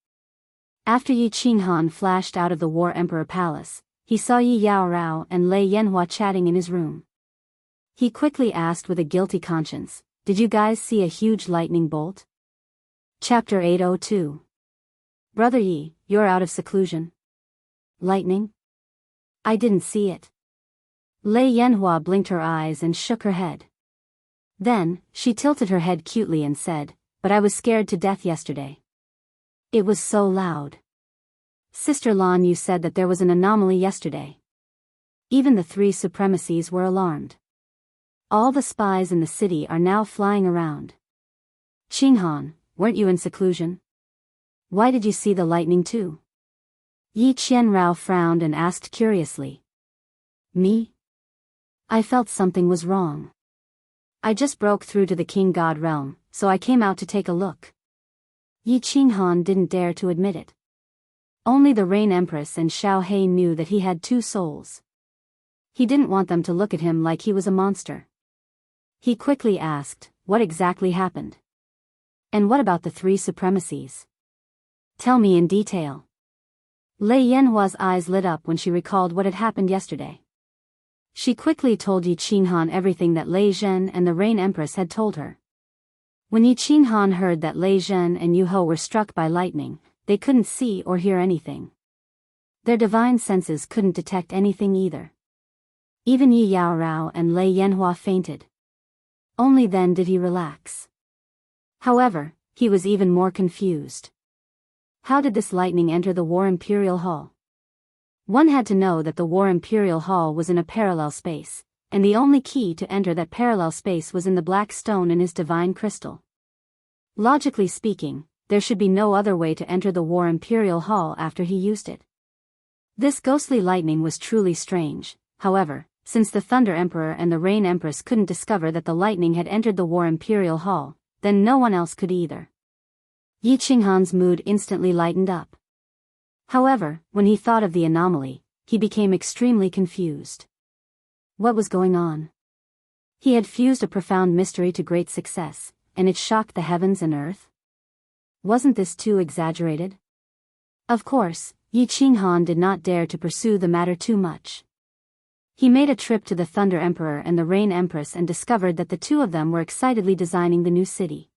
After Yi Qinghan flashed out of the War Emperor Palace, he saw Yi Yaorao and Lei Yanhua chatting in his room. He quickly asked with a guilty conscience, "Did you guys see a huge lightning bolt?" Chapter 802. Brother Yi, you're out of seclusion. Lightning? I didn't see it. Lei Yanhua blinked her eyes and shook her head. Then, she tilted her head cutely and said, "But I was scared to death yesterday. It was so loud. Sister Lan, you said that there was an anomaly yesterday." Even the 3 supremacies were alarmed. All the spies in the city are now flying around. Qinghan, weren't you in seclusion? Why did you see the lightning too? Yi Qianrao frowned and asked curiously. Me? I felt something was wrong. I just broke through to the King God realm, so I came out to take a look. Yi Qinghan didn't dare to admit it. Only the Rain Empress and Xiao He knew that he had 2 souls. He didn't want them to look at him like he was a monster. He quickly asked, "What exactly happened? And what about the 3 supremacies? Tell me in detail." Lei Yanhua's eyes lit up when she recalled what had happened yesterday. She quickly told Yi Qinghan everything that Lei Zhen and the Rain Empress had told her. When Yi Qinghan heard that Lei Zhen and Yu Ho were struck by lightning, they couldn't see or hear anything. Their divine senses couldn't detect anything either. Even Yi Yaorao and Lei Yanhua fainted. Only then did he relax. However, he was even more confused. How did this lightning enter the War Imperial Hall? One had to know that the War Imperial Hall was in a parallel space, and the only key to enter that parallel space was in the black stone in his divine crystal. Logically speaking, there should be no other way to enter the War Imperial Hall after he used it. This ghostly lightning was truly strange. However, since the Thunder Emperor and the Rain Empress couldn't discover that the lightning had entered the War Imperial Hall, then no one else could either. Yi Qinghan's mood instantly lightened up. However, when he thought of the anomaly, he became extremely confused. What was going on? He had fused a profound mystery to great success, and it shocked the heavens and earth? Wasn't this too exaggerated? Of course, Yi Qinghan did not dare to pursue the matter too much. He made a trip to the Thunder Emperor and the Rain Empress and discovered that the 2 of them were excitedly designing the new city.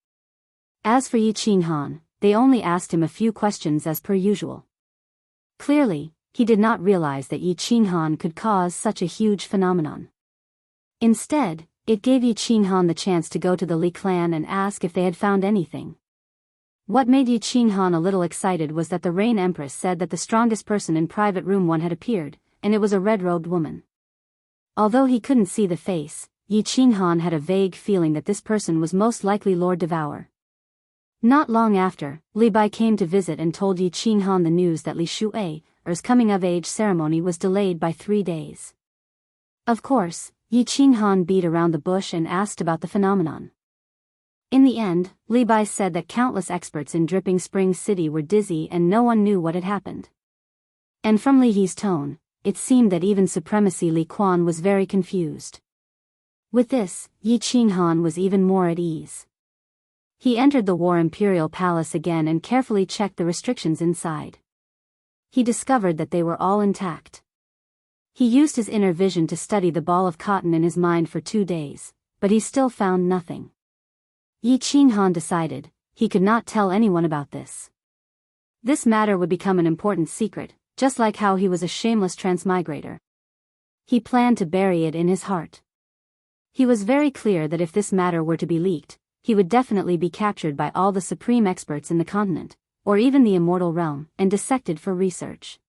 As for Yi Qinghan, they only asked him a few questions as per usual. Clearly, he did not realize that Yi Qinghan could cause such a huge phenomenon. Instead, it gave Yi Qinghan the chance to go to the Li clan and ask if they had found anything. What made Yi Qinghan a little excited was that the Rain Empress said that the strongest person in Private Room 1 had appeared, and it was a red-robed woman. Although he couldn't see the face, Yi Qinghan had a vague feeling that this person was most likely Lord Devour. Not long after, Li Bai came to visit and told Yi Qinghan the news that Li Shu'ei's coming-of-age ceremony was delayed by 3 days. Of course, Yi Qinghan beat around the bush and asked about the phenomenon. In the end, Li Bai said that countless experts in Dripping Spring City were dizzy and no one knew what had happened. And from Li He's tone, it seemed that even Supremacy Li Quan was very confused. With this, Yi Qinghan was even more at ease. He entered the War Imperial Palace again and carefully checked the restrictions inside. He discovered that they were all intact. He used his inner vision to study the ball of cotton in his mind for 2 days, but he still found nothing. Yi Qinghan decided he could not tell anyone about this. This matter would become an important secret, just like how he was a shameless transmigrator. He planned to bury it in his heart. He was very clear that if this matter were to be leaked, he would definitely be captured by all the supreme experts in the continent, or even the immortal realm, and dissected for research.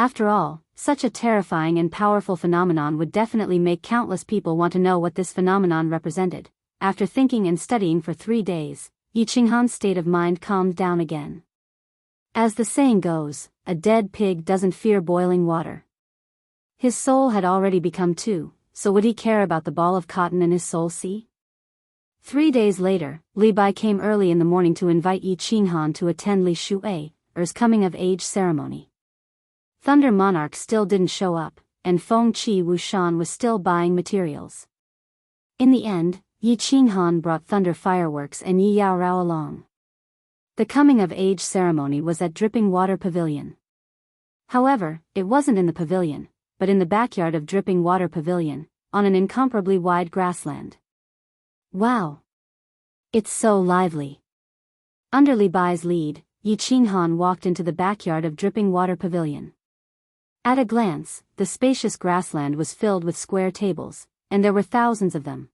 After all, such a terrifying and powerful phenomenon would definitely make countless people want to know what this phenomenon represented. After thinking and studying for 3 days, Yi Qinghan's state of mind calmed down again. As the saying goes, a dead pig doesn't fear boiling water. His soul had already become 2, so would he care about the ball of cotton in his soul sea? 3 days later, Li Bai came early in the morning to invite Yi Qinghan to attend Li Shui's coming-of-age ceremony. Thunder Monarch still didn't show up, and Feng Qi Wushan was still buying materials. In the end, Yi Qinghan brought thunder fireworks and Yi Yaorao along. The coming-of-age ceremony was at Dripping Water Pavilion. However, it wasn't in the pavilion, but in the backyard of Dripping Water Pavilion, on an incomparably wide grassland. Wow! It's so lively. Under Li Bai's lead, Yi Qinghan walked into the backyard of Dripping Water Pavilion. At a glance, the spacious grassland was filled with square tables, and there were thousands of them.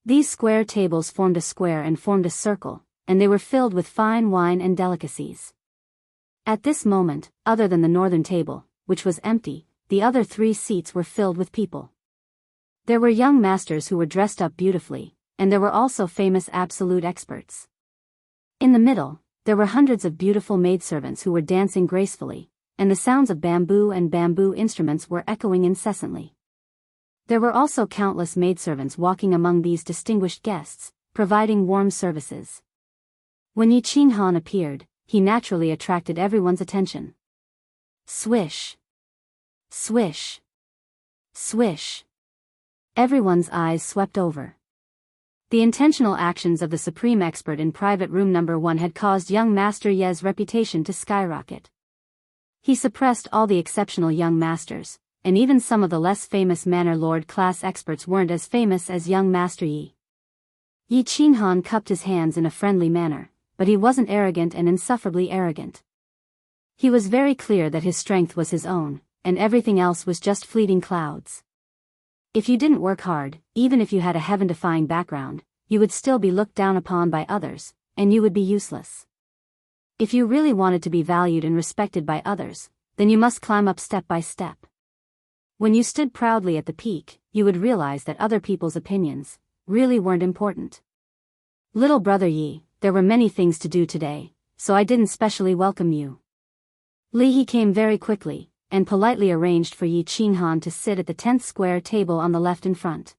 These square tables formed a square and formed a circle, and they were filled with fine wine and delicacies. At this moment, other than the northern table, which was empty, the other 3 seats were filled with people. There were young masters who were dressed up beautifully, and there were also famous absolute experts. In the middle, there were hundreds of beautiful maidservants who were dancing gracefully, and the sounds of bamboo and bamboo instruments were echoing incessantly. There were also countless maidservants walking among these distinguished guests, providing warm services. When Yi Qinghan appeared, he naturally attracted everyone's attention. Swish! Swish! Swish! Everyone's eyes swept over. The intentional actions of the supreme expert in private room number 1 had caused young Master Ye's reputation to skyrocket. He suppressed all the exceptional young masters, and even some of the less famous Manor Lord class experts weren't as famous as young Master Yi. Yi Qinghan cupped his hands in a friendly manner, but he wasn't arrogant and insufferably arrogant. He was very clear that his strength was his own, and everything else was just fleeting clouds. If you didn't work hard, even if you had a heaven-defying background, you would still be looked down upon by others, and you would be useless. If you really wanted to be valued and respected by others, then you must climb up step by step. When you stood proudly at the peak, you would realize that other people's opinions really weren't important. Little brother Yi, there were many things to do today, so I didn't specially welcome you. Li He came very quickly, and politely arranged for Yi Qinghan to sit at the 10th square table on the left in front.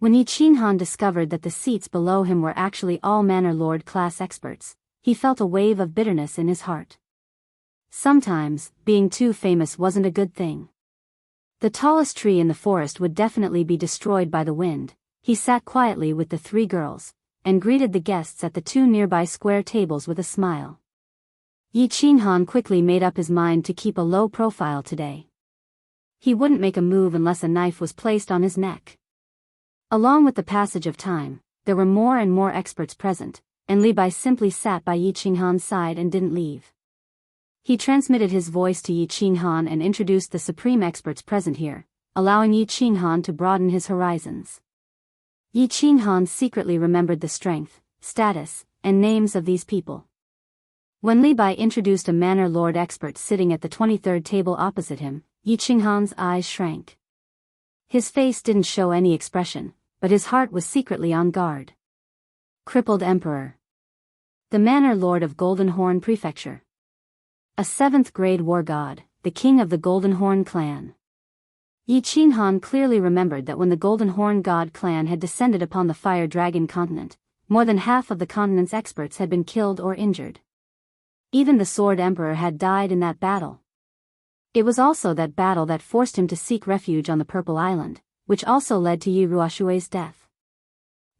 When Yi Qinghan discovered that the seats below him were actually all Manor Lord class experts, he felt a wave of bitterness in his heart. Sometimes, being too famous wasn't a good thing. The tallest tree in the forest would definitely be destroyed by the wind. He sat quietly with the 3 girls, and greeted the guests at the 2 nearby square tables with a smile. Yi Qinghan quickly made up his mind to keep a low profile today. He wouldn't make a move unless a knife was placed on his neck. Along with the passage of time, there were more and more experts present, and Li Bai simply sat by Yi Qinghan's side and didn't leave. He transmitted his voice to Yi Qinghan and introduced the supreme experts present here, allowing Yi Qinghan to broaden his horizons. Yi Qinghan secretly remembered the strength, status, and names of these people. When Li Bai introduced a Manor Lord expert sitting at the 23rd table opposite him, Yi Qinghan's eyes shrank. His face didn't show any expression, but his heart was secretly on guard. Crippled Emperor. The Manor Lord of Golden Horn Prefecture. A 7th grade war god, the king of the Golden Horn clan. Yi Qinghan clearly remembered that when the Golden Horn god clan had descended upon the Fire Dragon continent, more than half of the continent's experts had been killed or injured. Even the Sword Emperor had died in that battle. It was also that battle that forced him to seek refuge on the Purple Island, which also led to Yi Ruoshui's death.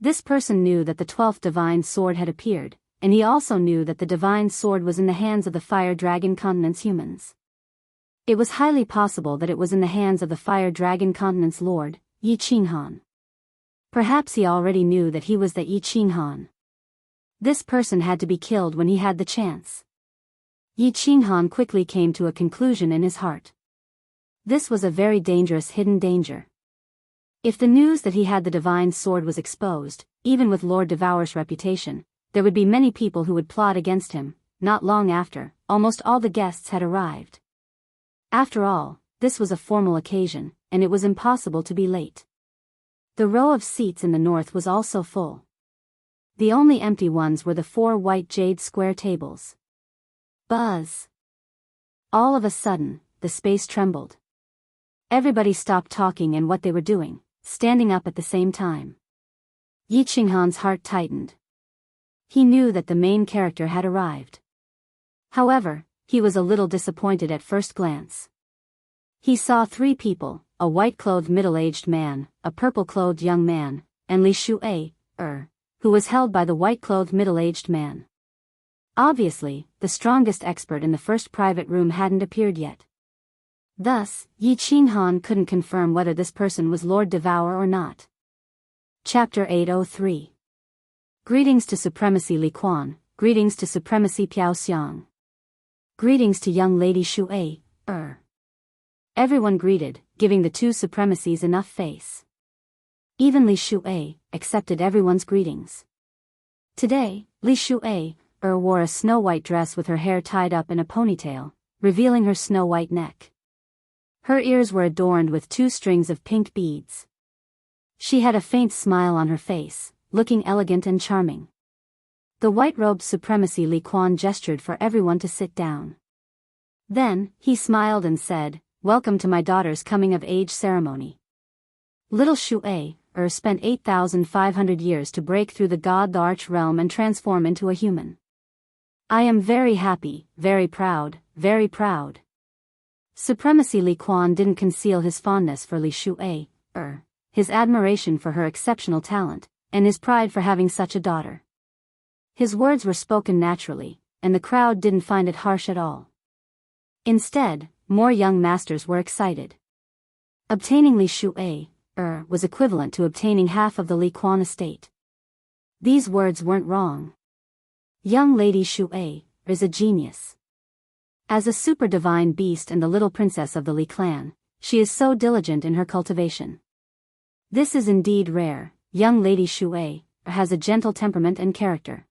This person knew that the 12th divine sword had appeared, and he also knew that the divine sword was in the hands of the Fire Dragon continent's humans. It was highly possible that it was in the hands of the Fire Dragon continent's lord, Yi Qinghan. Perhaps he already knew that he was the Yi Qinghan. This person had to be killed when he had the chance. Yi Qinghan quickly came to a conclusion in his heart. This was a very dangerous hidden danger. If the news that he had the divine sword was exposed, even with Lord Devour's reputation, there would be many people who would plot against him. Not long after, almost all the guests had arrived. After all, this was a formal occasion, and it was impossible to be late. The row of seats in the north was also full. The only empty ones were the 4 white jade square tables. Buzz! All of a sudden, the space trembled. Everybody stopped talking and what they were doing, standing up at the same time. Yi Qinghan's heart tightened. He knew that the main character had arrived. However, he was a little disappointed at first glance. He saw 3 people, a white-clothed middle-aged man, a purple-clothed young man, and Li Shu'ei, who was held by the white-clothed middle-aged man. Obviously, the strongest expert in the first private room hadn't appeared yet. Thus, Yi Qinghan couldn't confirm whether this person was Lord Devourer or not. Chapter 803. Greetings to Supremacy Li Quan, greetings to Supremacy Piao Xiang. Greetings to young Lady Shu'ei, Everyone greeted, giving the 2 supremacies enough face. Even Li Shu'ei accepted everyone's greetings. Today, Li Shu'ei wore a snow-white dress with her hair tied up in a ponytail, revealing her snow-white neck. Her ears were adorned with 2 strings of pink beads. She had a faint smile on her face, looking elegant and charming. The white-robed supremacy Li Quan gestured for everyone to sit down. Then, he smiled and said, "Welcome to my daughter's coming-of-age ceremony." Little Shu'ei spent 8,500 years to break through the God the Arch realm and transform into a human. I am very happy, very proud, very proud. Supremacy Li Quan didn't conceal his fondness for Li Shu'ei, his admiration for her exceptional talent, and his pride for having such a daughter. His words were spoken naturally, and the crowd didn't find it harsh at all. Instead, more young masters were excited. Obtaining Li Shu'ei, was equivalent to obtaining half of the Li Quan estate. These words weren't wrong. Young Lady Shu'ei is a genius. As a super divine beast and the little princess of the Li clan, she is so diligent in her cultivation. This is indeed rare. Young Lady Shu'ei has a gentle temperament and character.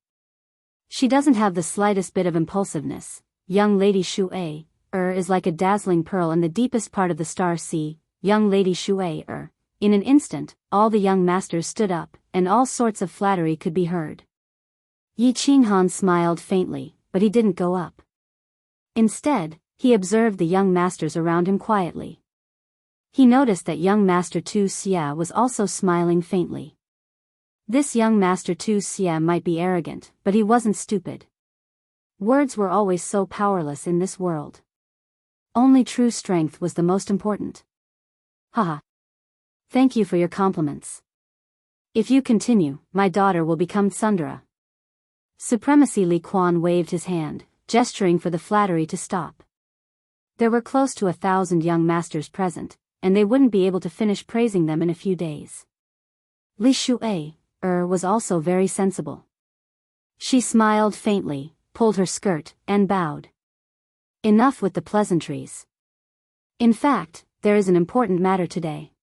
She doesn't have the slightest bit of impulsiveness. Young Lady Shu'ei is like a dazzling pearl in the deepest part of the star sea. Young Lady Shu'ei In an instant, all the young masters stood up, and all sorts of flattery could be heard. Yi Qinghan smiled faintly, but he didn't go up. Instead, he observed the young masters around him quietly. He noticed that young Master Tu Xia was also smiling faintly. This young Master Tu Xia might be arrogant, but he wasn't stupid. Words were always so powerless in this world. Only true strength was the most important. Haha. Thank you for your compliments. If you continue, my daughter will become Tsundere. Supremacy Li Quan waved his hand, gesturing for the flattery to stop. There were close to 1,000 young masters present, and they wouldn't be able to finish praising them in a few days. Li Shu'ei was also very sensible. She smiled faintly, pulled her skirt, and bowed. Enough with the pleasantries. In fact, there is an important matter today.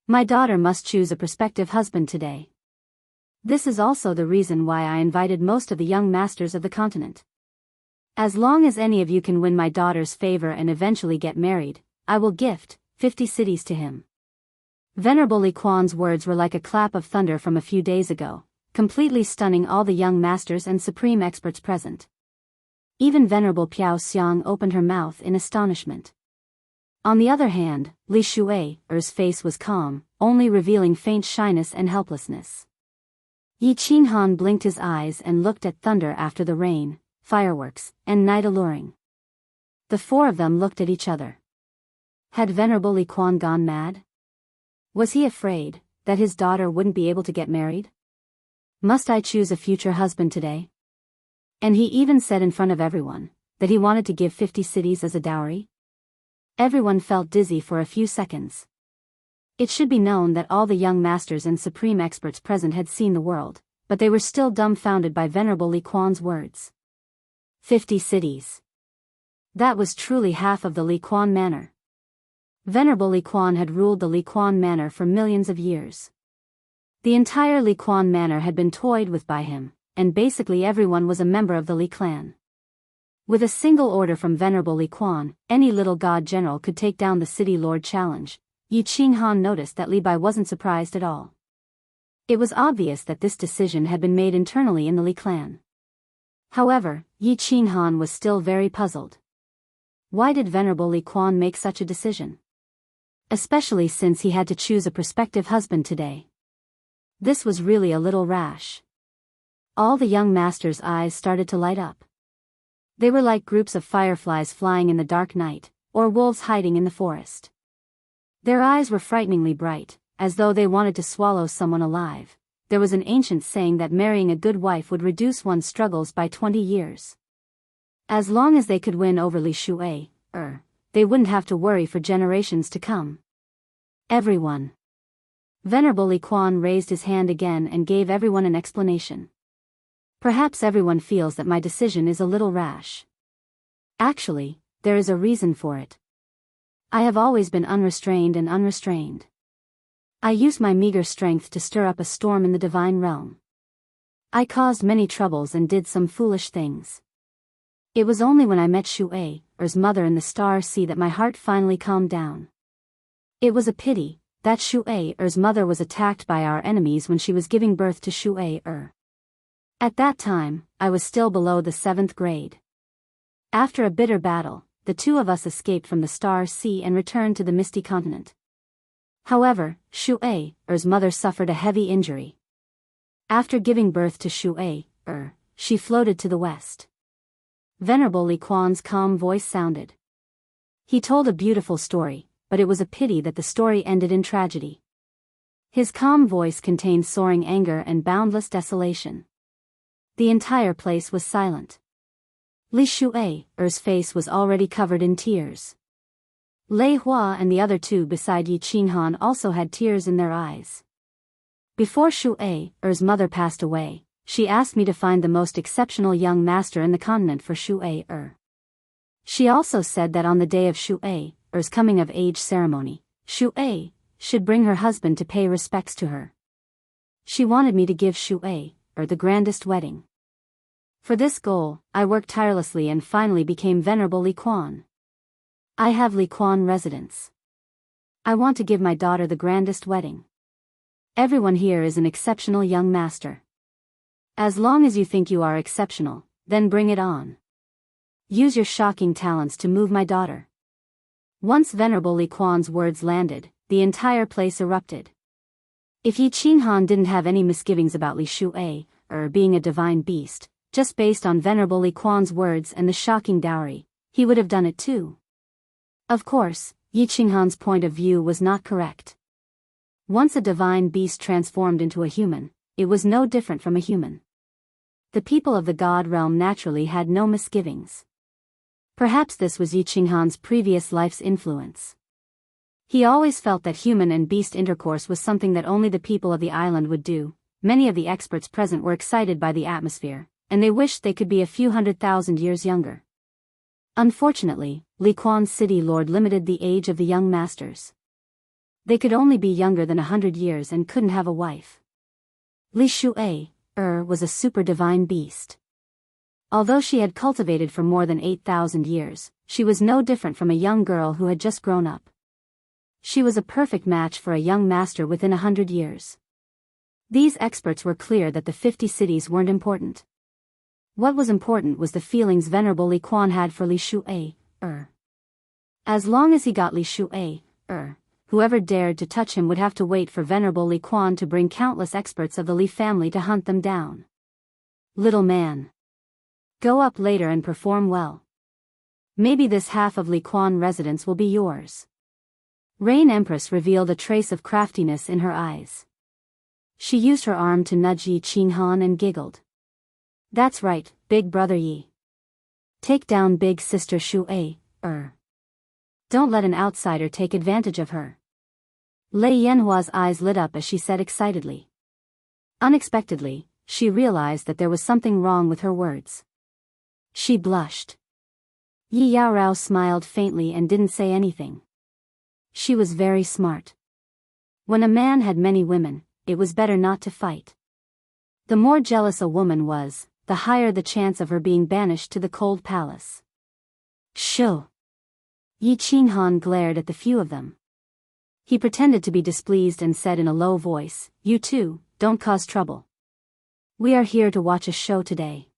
My daughter must choose a prospective husband today. This is also the reason why I invited most of the young masters of the continent. As long as any of you can win my daughter's favor and eventually get married, I will gift 50 cities to him. Venerable Li Quan's words were like a clap of thunder from a few days ago, completely stunning all the young masters and supreme experts present. Even Venerable Piao Xiang opened her mouth in astonishment. On the other hand, Li Shu'ei's face was calm, only revealing faint shyness and helplessness. Yi Qinghan blinked his eyes and looked at thunder after the rain, fireworks, and night alluring. The 4 of them looked at each other. Had Venerable Li Quan gone mad? Was he afraid that his daughter wouldn't be able to get married? Must I choose a future husband today? And he even said in front of everyone that he wanted to give 50 cities as a dowry? Everyone felt dizzy for a few seconds. It should be known that all the young masters and supreme experts present had seen the world, but they were still dumbfounded by Venerable Li Quan's words. 50 cities. That was truly half of the Li Quan manor. Venerable Li Quan had ruled the Li Quan manor for millions of years. The entire Li Quan manor had been toyed with by him, and basically everyone was a member of the Li clan. With a single order from Venerable Li Quan, any little god general could take down the city lord challenge. Yi Qinghan noticed that Li Bai wasn't surprised at all. It was obvious that this decision had been made internally in the Li clan. However, Yi Qinghan was still very puzzled. Why did Venerable Li Quan make such a decision? Especially since he had to choose a prospective husband today. This was really a little rash. All the young master's eyes started to light up. They were like groups of fireflies flying in the dark night, or wolves hiding in the forest. Their eyes were frighteningly bright, as though they wanted to swallow someone alive. There was an ancient saying that marrying a good wife would reduce one's struggles by 20 years. As long as they could win over Li Shuai, they wouldn't have to worry for generations to come. Everyone. Venerable Li Quan raised his hand again and gave everyone an explanation. Perhaps everyone feels that my decision is a little rash. Actually, there is a reason for it. I have always been unrestrained and unrestrained. I used my meager strength to stir up a storm in the divine realm. I caused many troubles and did some foolish things. It was only when I met Shuai's mother in the Star Sea that my heart finally calmed down. It was a pity that Shuai's mother was attacked by our enemies when she was giving birth to Shuai. At that time, I was still below the 7th grade. After a bitter battle, the two of us escaped from the Star Sea and returned to the Misty Continent. However, Shuai's mother suffered a heavy injury. After giving birth to Shuai, she floated to the west. Venerable Li Quan's calm voice sounded. He told a beautiful story, but it was a pity that the story ended in tragedy. His calm voice contained soaring anger and boundless desolation. The entire place was silent. Li Shuai's face was already covered in tears. Lei Hua and the other two beside Yi Qinghan also had tears in their eyes. Before Shuai's mother passed away, she asked me to find the most exceptional young master in the continent for Shuai. She also said that on the day of Shuai's coming-of-age ceremony, Shuai should bring her husband to pay respects to her. She wanted me to give Shuai the grandest wedding. For this goal, I worked tirelessly and finally became Venerable Li Quan. I have Li Quan residence. I want to give my daughter the grandest wedding. Everyone here is an exceptional young master. As long as you think you are exceptional, then bring it on. Use your shocking talents to move my daughter. Once Venerable Li Quan's words landed, the entire place erupted. If Yi Qinghan didn't have any misgivings about Li Shuai, being a divine beast, just based on Venerable Li Quan's words and the shocking dowry, he would have done it too. Of course, Yi Qinghan's point of view was not correct. Once a divine beast transformed into a human, it was no different from a human. The people of the god realm naturally had no misgivings. Perhaps this was Yi Qinghan's previous life's influence. He always felt that human and beast intercourse was something that only the people of the island would do. Many of the experts present were excited by the atmosphere, and they wished they could be a few 100,000 years younger. Unfortunately, Li Quan's city lord limited the age of the young masters. They could only be younger than 100 years and couldn't have a wife. Li Shuai was a super divine beast. Although she had cultivated for more than 8,000 years, she was no different from a young girl who had just grown up. She was a perfect match for a young master within 100 years. These experts were clear that the 50 cities weren't important. What was important was the feelings Venerable Li Quan had for Li Shuai. As long as he got Li Shuai, whoever dared to touch him would have to wait for Venerable Li Quan to bring countless experts of the Li family to hunt them down. Little man. Go up later and perform well. Maybe this half of Li Quan residence will be yours. Rain Empress revealed a trace of craftiness in her eyes. She used her arm to nudge Yi Qinghan and giggled. That's right, big brother Yi. Take down big sister Shuai. Don't let an outsider take advantage of her. Lei Yanhua's eyes lit up as she said excitedly. Unexpectedly, she realized that there was something wrong with her words. She blushed. Yi Yaorao smiled faintly and didn't say anything. She was very smart. When a man had many women, it was better not to fight. The more jealous a woman was, the higher the chance of her being banished to the cold palace. Shoo! Yi Qinghan glared at the few of them. He pretended to be displeased and said in a low voice, "You two, don't cause trouble. We are here to watch a show today."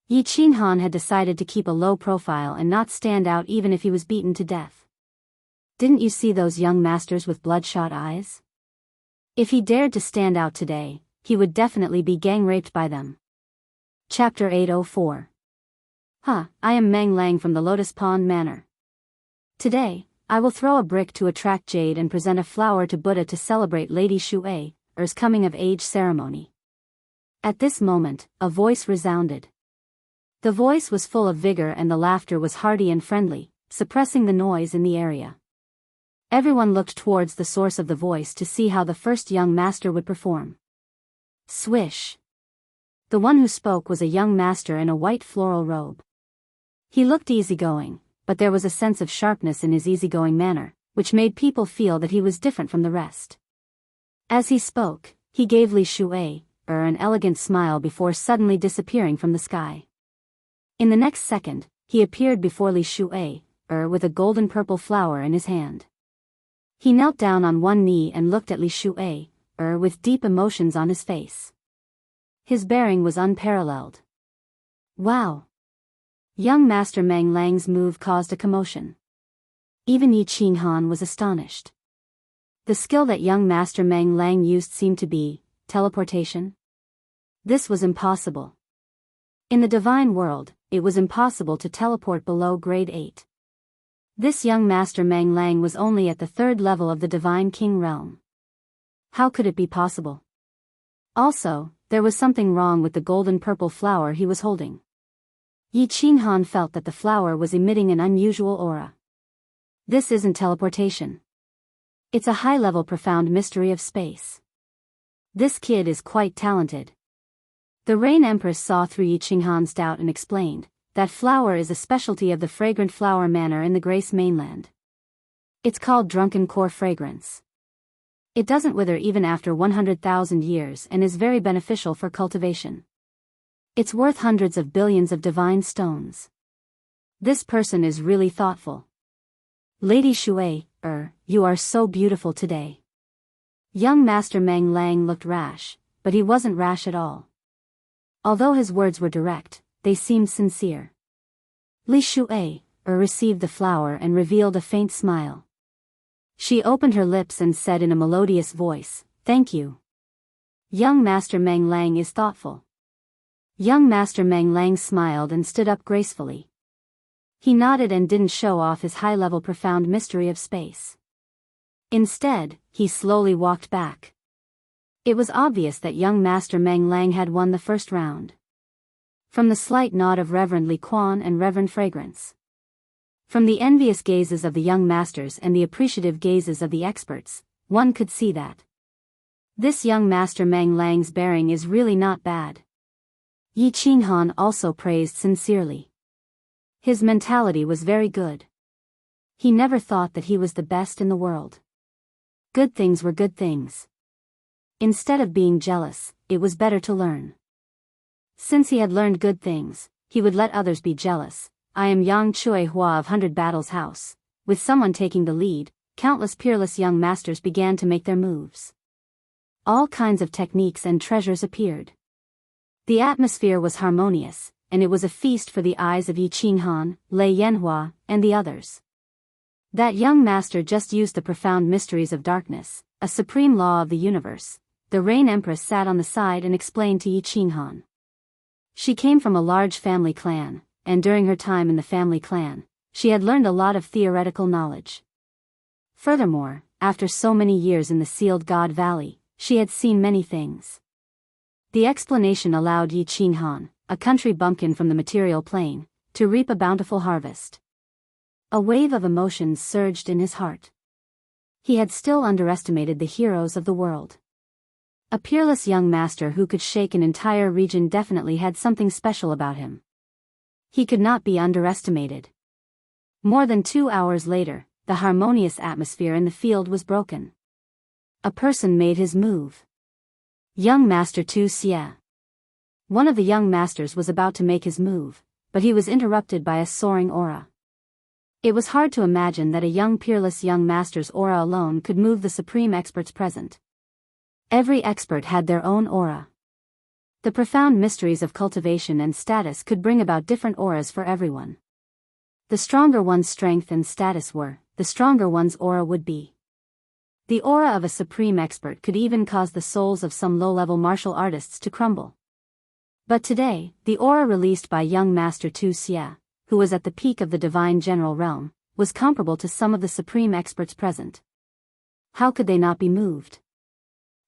Yi Qinghan had decided to keep a low profile and not stand out even if he was beaten to death. Didn't you see those young masters with bloodshot eyes? If he dared to stand out today, he would definitely be gang-raped by them. Chapter 804. I am Meng Lang from the Lotus Pond Manor. Today, I will throw a brick to attract jade and present a flower to Buddha to celebrate Lady Shu'ei's coming-of-age ceremony. At this moment, a voice resounded. The voice was full of vigor and the laughter was hearty and friendly, suppressing the noise in the area. Everyone looked towards the source of the voice to see how the first young master would perform. Swish! The one who spoke was a young master in a white floral robe. He looked easygoing, but there was a sense of sharpness in his easygoing manner, which made people feel that he was different from the rest. As he spoke, he gave Li Shu'ei an elegant smile before suddenly disappearing from the sky. In the next second, he appeared before Li Shu'ei with a golden purple flower in his hand. He knelt down on one knee and looked at Li Shu'ei with deep emotions on his face. His bearing was unparalleled. Wow! Young Master Meng Lang's move caused a commotion. Even Yi Qinghan was astonished. The skill that young Master Meng Lang used seemed to be teleportation. This was impossible. In the divine world, it was impossible to teleport below grade 8. This young Master Meng Lang was only at the 3rd level of the Divine King realm. How could it be possible? Also, there was something wrong with the golden purple flower he was holding. Yi Qinghan felt that the flower was emitting an unusual aura. This isn't teleportation. It's a high-level profound mystery of space. This kid is quite talented. The Rain Empress saw through Yi Qinghan's doubt and explained, that flower is a specialty of the Fragrant Flower Manor in the Grace Mainland. It's called Drunken Core Fragrance. It doesn't wither even after 100,000 years and is very beneficial for cultivation. It's worth hundreds of billions of divine stones. This person is really thoughtful. Lady Shu'ei, you are so beautiful today. Young Master Meng Lang looked rash, but he wasn't rash at all. Although his words were direct, they seemed sincere. Li Shu'ei received the flower and revealed a faint smile. She opened her lips and said in a melodious voice, "Thank you. Young Master Meng Lang is thoughtful." Young Master Meng Lang smiled and stood up gracefully. He nodded and didn't show off his high-level profound mystery of space. Instead, he slowly walked back. It was obvious that young Master Meng Lang had won the first round. From the slight nod of Reverend Li Quan and Reverend Fragrance. From the envious gazes of the young masters and the appreciative gazes of the experts, one could see that this young Master Meng Lang's bearing is really not bad. Yi Qinghan also praised sincerely. His mentality was very good. He never thought that he was the best in the world. Good things were good things. Instead of being jealous, it was better to learn. Since he had learned good things, he would let others be jealous. I am Yang Chui Hua of 100 Battles House. With someone taking the lead, countless peerless young masters began to make their moves. All kinds of techniques and treasures appeared. The atmosphere was harmonious, and it was a feast for the eyes of Yi Qinghan, Lei Yanhua, and the others. That young master just used the profound mysteries of darkness, a supreme law of the universe. The Rain Empress sat on the side and explained to Yi Qinghan. She came from a large family clan, and during her time in the family clan, she had learned a lot of theoretical knowledge. Furthermore, after so many years in the Sealed God Valley, she had seen many things. The explanation allowed Yi Qinghan, a country bumpkin from the material plane, to reap a bountiful harvest. A wave of emotions surged in his heart. He had still underestimated the heroes of the world. A peerless young master who could shake an entire region definitely had something special about him. He could not be underestimated. More than 2 hours later, the harmonious atmosphere in the field was broken. A person made his move. Young Master Tu Xie. One of the young masters was about to make his move, but he was interrupted by a soaring aura. It was hard to imagine that a peerless young master's aura alone could move the supreme experts present. Every expert had their own aura. The profound mysteries of cultivation and status could bring about different auras for everyone. The stronger one's strength and status were, the stronger one's aura would be. The aura of a supreme expert could even cause the souls of some low-level martial artists to crumble. But today, the aura released by young Master Tu Xia, who was at the peak of the divine general realm, was comparable to some of the supreme experts present. How could they not be moved?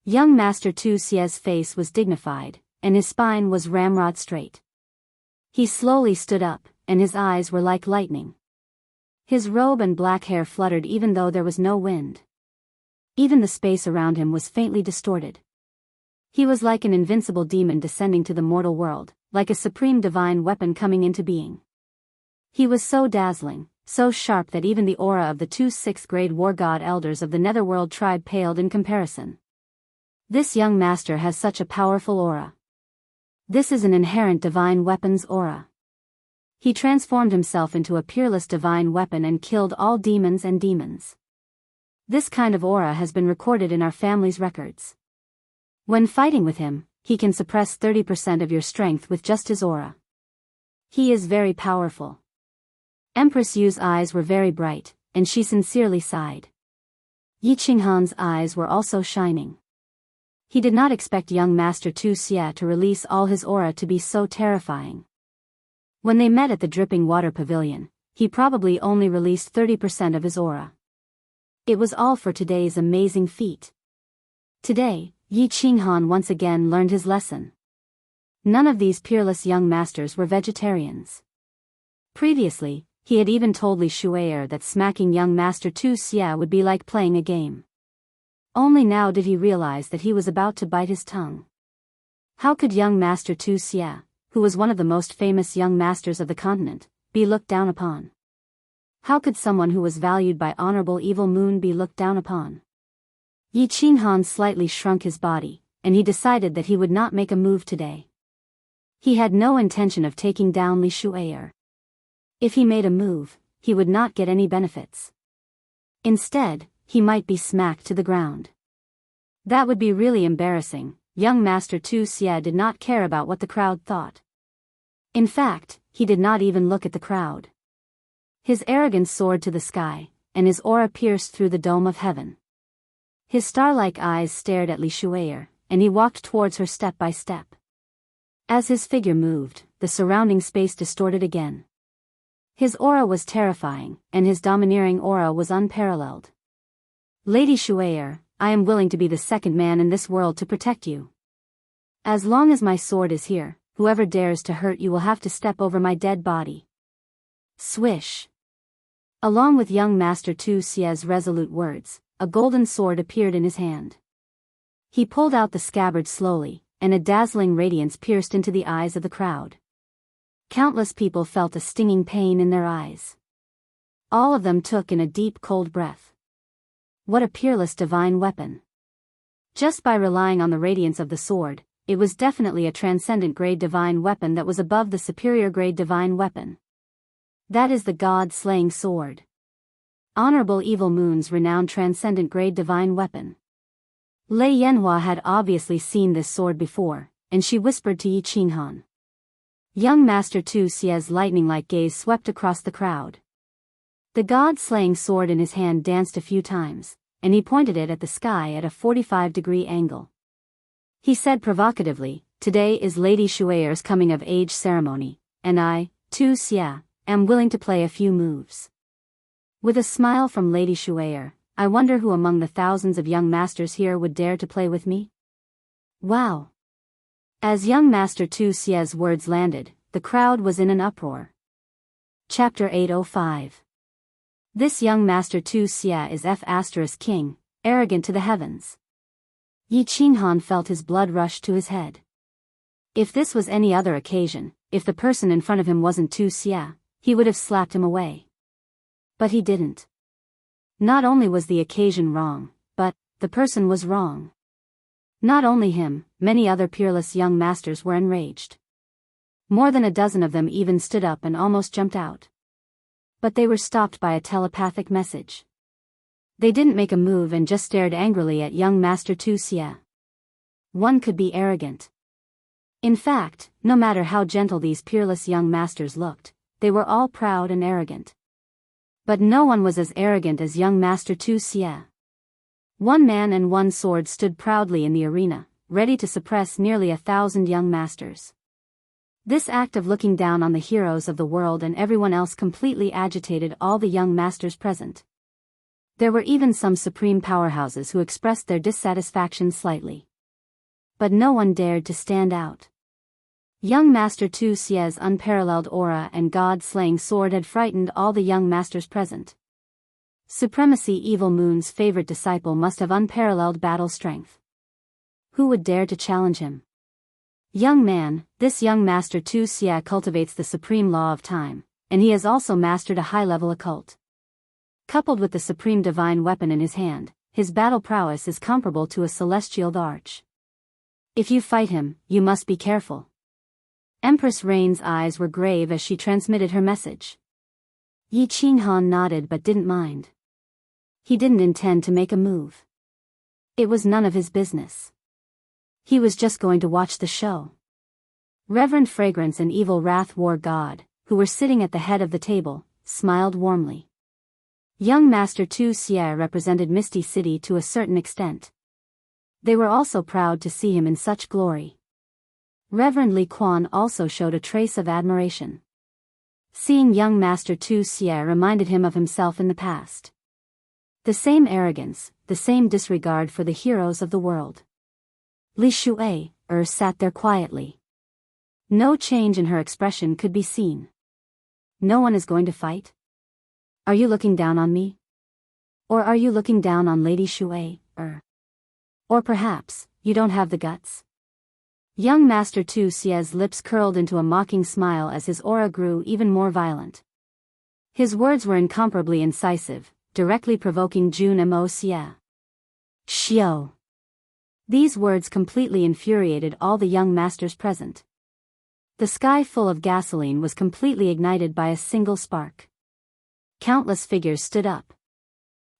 Young Master Tu Xia's face was dignified, and his spine was ramrod straight. He slowly stood up, and his eyes were like lightning. His robe and black hair fluttered even though there was no wind. Even the space around him was faintly distorted. He was like an invincible demon descending to the mortal world, like a supreme divine weapon coming into being. He was so dazzling, so sharp that even the aura of the two sixth-grade war god elders of the Netherworld tribe paled in comparison. This young master has such a powerful aura. This is an inherent divine weapon's aura. He transformed himself into a peerless divine weapon and killed all demons and demons. This kind of aura has been recorded in our family's records. When fighting with him, he can suppress 30% of your strength with just his aura. He is very powerful. Empress Yu's eyes were very bright, and she sincerely sighed. Yi Qinghan's eyes were also shining. He did not expect young Master Tu Xia to release all his aura to be so terrifying. When they met at the Dripping Water Pavilion, he probably only released 30% of his aura. It was all for today's amazing feat. Today, Yi Qinghan once again learned his lesson. None of these peerless young masters were vegetarians. Previously, he had even told Li Shui'er that smacking young Master Tu Xia would be like playing a game. Only now did he realize that he was about to bite his tongue. How could young Master Tu Xia, who was one of the most famous young masters of the continent, be looked down upon? How could someone who was valued by Honorable Evil Moon be looked down upon? Yi Qinghan slightly shrunk his body, and he decided that he would not make a move today. He had no intention of taking down Li Shui'er. If he made a move, he would not get any benefits. Instead, he might be smacked to the ground. That would be really embarrassing. Young Master Tu Xia did not care about what the crowd thought. In fact, he did not even look at the crowd. His arrogance soared to the sky, and his aura pierced through the dome of heaven. His star-like eyes stared at Li Shui'er, and he walked towards her step by step. As his figure moved, the surrounding space distorted again. His aura was terrifying, and his domineering aura was unparalleled. Lady Shui'er, I am willing to be the second man in this world to protect you. As long as my sword is here, whoever dares to hurt you will have to step over my dead body. Swish. Along with young Master Tu Xia's resolute words, a golden sword appeared in his hand. He pulled out the scabbard slowly, and a dazzling radiance pierced into the eyes of the crowd. Countless people felt a stinging pain in their eyes. All of them took in a deep cold breath. What a peerless divine weapon. Just by relying on the radiance of the sword, it was definitely a transcendent grade divine weapon that was above the superior grade divine weapon. That is the god-slaying sword. Honorable Evil Moon's renowned transcendent grade divine weapon. Lei Yanhua had obviously seen this sword before, and she whispered to Yi Qinghan. Young Master Tu Xia's lightning-like gaze swept across the crowd. The god-slaying sword in his hand danced a few times, and he pointed it at the sky at a 45-degree angle. He said provocatively, "Today is Lady Shui'er's coming-of-age ceremony, and I, Tu Xia, am willing to play a few moves." With a smile from Lady Shui'er, I wonder who among the thousands of young masters here would dare to play with me? Wow! As young Master Tu Xia's words landed, the crowd was in an uproar. Chapter 805. This young Master Tu Xia is King, arrogant to the heavens. Yi Qinghan felt his blood rush to his head. If this was any other occasion, if the person in front of him wasn't Tu Xia, he would have slapped him away. But he didn't. Not only was the occasion wrong, but the person was wrong. Not only him, many other peerless young masters were enraged. More than a dozen of them even stood up and almost jumped out. But they were stopped by a telepathic message. They didn't make a move and just stared angrily at young Master Tu Xie. One could be arrogant. In fact, no matter how gentle these peerless young masters looked, they were all proud and arrogant. But no one was as arrogant as young Master Tu Xie. One man and one sword stood proudly in the arena, ready to suppress nearly 1,000 young masters. This act of looking down on the heroes of the world and everyone else completely agitated all the young masters present. There were even some supreme powerhouses who expressed their dissatisfaction slightly. But no one dared to stand out. Young Master Tu Xie's unparalleled aura and god-slaying sword had frightened all the young masters present. Supremacy Evil Moon's favorite disciple must have unparalleled battle strength. Who would dare to challenge him? Young man, this young Master Tu Xie cultivates the supreme law of time, and he has also mastered a high-level occult. Coupled with the supreme divine weapon in his hand, his battle prowess is comparable to a celestial arch. If you fight him, you must be careful. Empress Rain's eyes were grave as she transmitted her message. Yi Qinghan nodded but didn't mind. He didn't intend to make a move. It was none of his business. He was just going to watch the show. Reverend Fragrance and Evil Wrath War God, who were sitting at the head of the table, smiled warmly. Young Master Tu Xie represented Misty City to a certain extent. They were also proud to see him in such glory. Reverend Li Quan also showed a trace of admiration. Seeing young Master Tu Xie reminded him of himself in the past. The same arrogance, the same disregard for the heroes of the world. Li Shui sat there quietly. No change in her expression could be seen. No one is going to fight? Are you looking down on me? Or are you looking down on Lady Shui? Or perhaps, you don't have the guts? Young Master Tu Xie's lips curled into a mocking smile as his aura grew even more violent. His words were incomparably incisive, directly provoking Jun Mo Xie. Xiao. These words completely infuriated all the young masters present. The sky full of gasoline was completely ignited by a single spark. Countless figures stood up.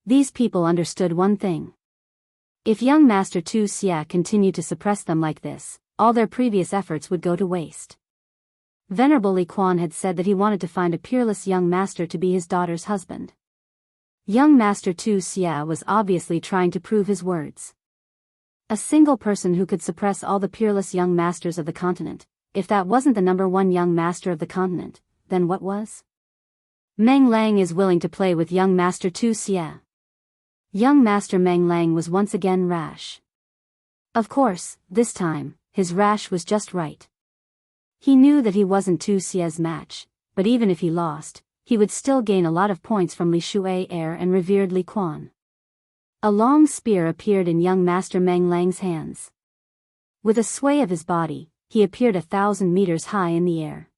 These people understood one thing. If young Master Tu Xie continued to suppress them like this, all their previous efforts would go to waste. Venerable Li Quan had said that he wanted to find a peerless young master to be his daughter's husband. Young Master Tu Xie was obviously trying to prove his words. A single person who could suppress all the peerless young masters of the continent. If that wasn't the #1 young master of the continent, then what was? Meng Lang is willing to play with young Master Tu Xie. Young Master Meng Lang was once again rash. Of course, this time, his rash was just right. He knew that he wasn't Tu Xie's match, but even if he lost, he would still gain a lot of points from Li Shui and revered Li Quan. A long spear appeared in young Master Meng Lang's hands. With a sway of his body, he appeared 1,000 meters high in the air.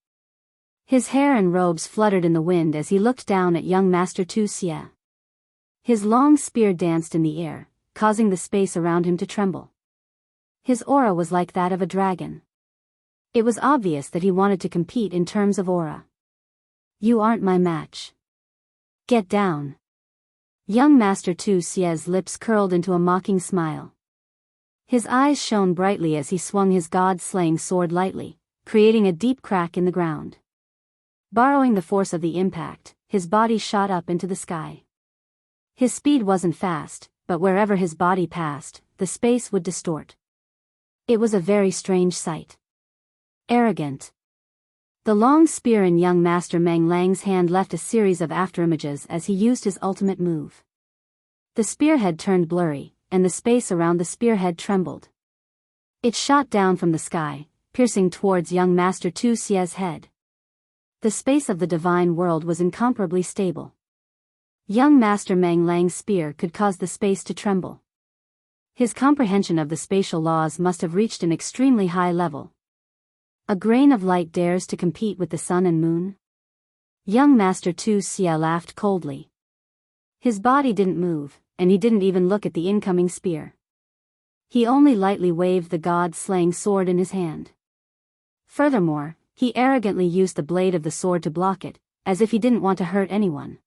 His hair and robes fluttered in the wind as he looked down at young Master Tu Xie. His long spear danced in the air, causing the space around him to tremble. His aura was like that of a dragon. It was obvious that he wanted to compete in terms of aura. You aren't my match. Get down. Young Master Tu Xie's lips curled into a mocking smile. His eyes shone brightly as he swung his god-slaying sword lightly, creating a deep crack in the ground. Borrowing the force of the impact, his body shot up into the sky. His speed wasn't fast, but wherever his body passed, the space would distort. It was a very strange sight. Arrogant. The long spear in young Master Meng Lang's hand left a series of afterimages as he used his ultimate move. The spearhead turned blurry, and the space around the spearhead trembled. It shot down from the sky, piercing towards young Master Tu Xie's head. The space of the divine world was incomparably stable. Young Master Meng Lang's spear could cause the space to tremble. His comprehension of the spatial laws must have reached an extremely high level. A grain of light dares to compete with the sun and moon? Young Master Tu Xie laughed coldly. His body didn't move, and he didn't even look at the incoming spear. He only lightly waved the god-slaying sword in his hand. Furthermore, he arrogantly used the blade of the sword to block it, as if he didn't want to hurt anyone.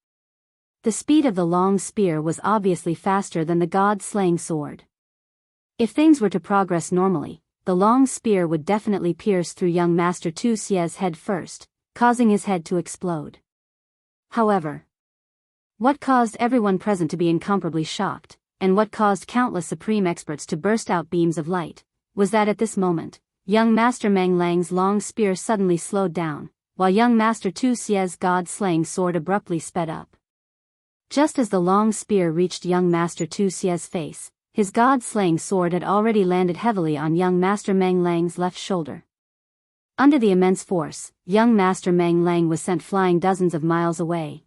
The speed of the long spear was obviously faster than the god-slaying sword. If things were to progress normally, the long spear would definitely pierce through young Master Tu Xie's head first, causing his head to explode. However, what caused everyone present to be incomparably shocked, and what caused countless supreme experts to burst out beams of light, was that at this moment, young Master Meng Lang's long spear suddenly slowed down, while young Master Tu Xie's god-slaying sword abruptly sped up. Just as the long spear reached young Master Tu Xie's face, his god-slaying sword had already landed heavily on young Master Meng Lang's left shoulder. Under the immense force, young Master Meng Lang was sent flying dozens of miles away.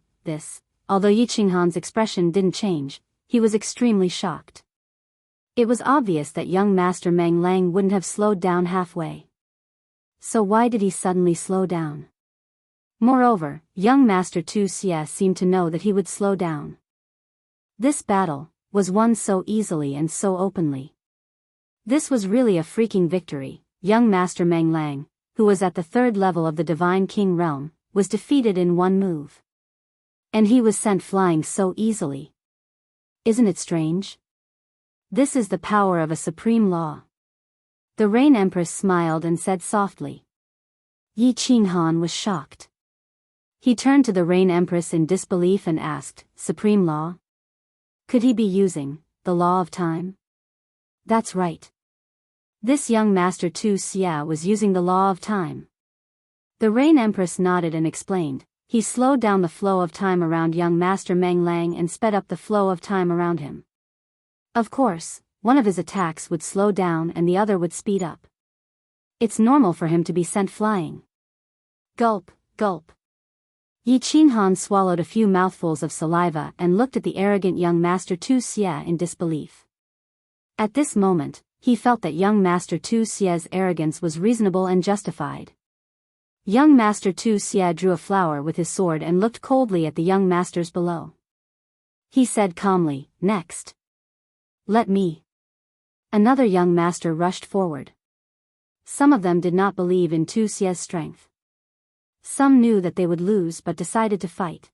Although Yi Qinghan's expression didn't change, he was extremely shocked. It was obvious that young Master Meng Lang wouldn't have slowed down halfway. So why did he suddenly slow down? Moreover, young Master Tu Xie seemed to know that he would slow down. This battle was won so easily and so openly. This was really a freaking victory. Young Master Meng Lang, who was at the third level of the Divine King realm, was defeated in one move. And he was sent flying so easily. Isn't it strange? This is the power of a supreme law. The Rain Empress smiled and said softly. Yi Qinghan was shocked. He turned to the Rain Empress in disbelief and asked, "Supreme law? Could he be using the law of time?" That's right. This young Master Tu Xie was using the law of time. The Rain Empress nodded and explained, he slowed down the flow of time around young Master Meng Lang and sped up the flow of time around him. Of course, one of his attacks would slow down and the other would speed up. It's normal for him to be sent flying. Gulp, gulp. Yi Qinghan swallowed a few mouthfuls of saliva and looked at the arrogant young Master Tu Xie in disbelief. At this moment, he felt that young Master Tu Xie's arrogance was reasonable and justified. Young Master Tu Xie drew a flower with his sword and looked coldly at the young masters below. He said calmly, "Next. Let me." Another young master rushed forward. Some of them did not believe in Tu Xie's strength. Some knew that they would lose but decided to fight.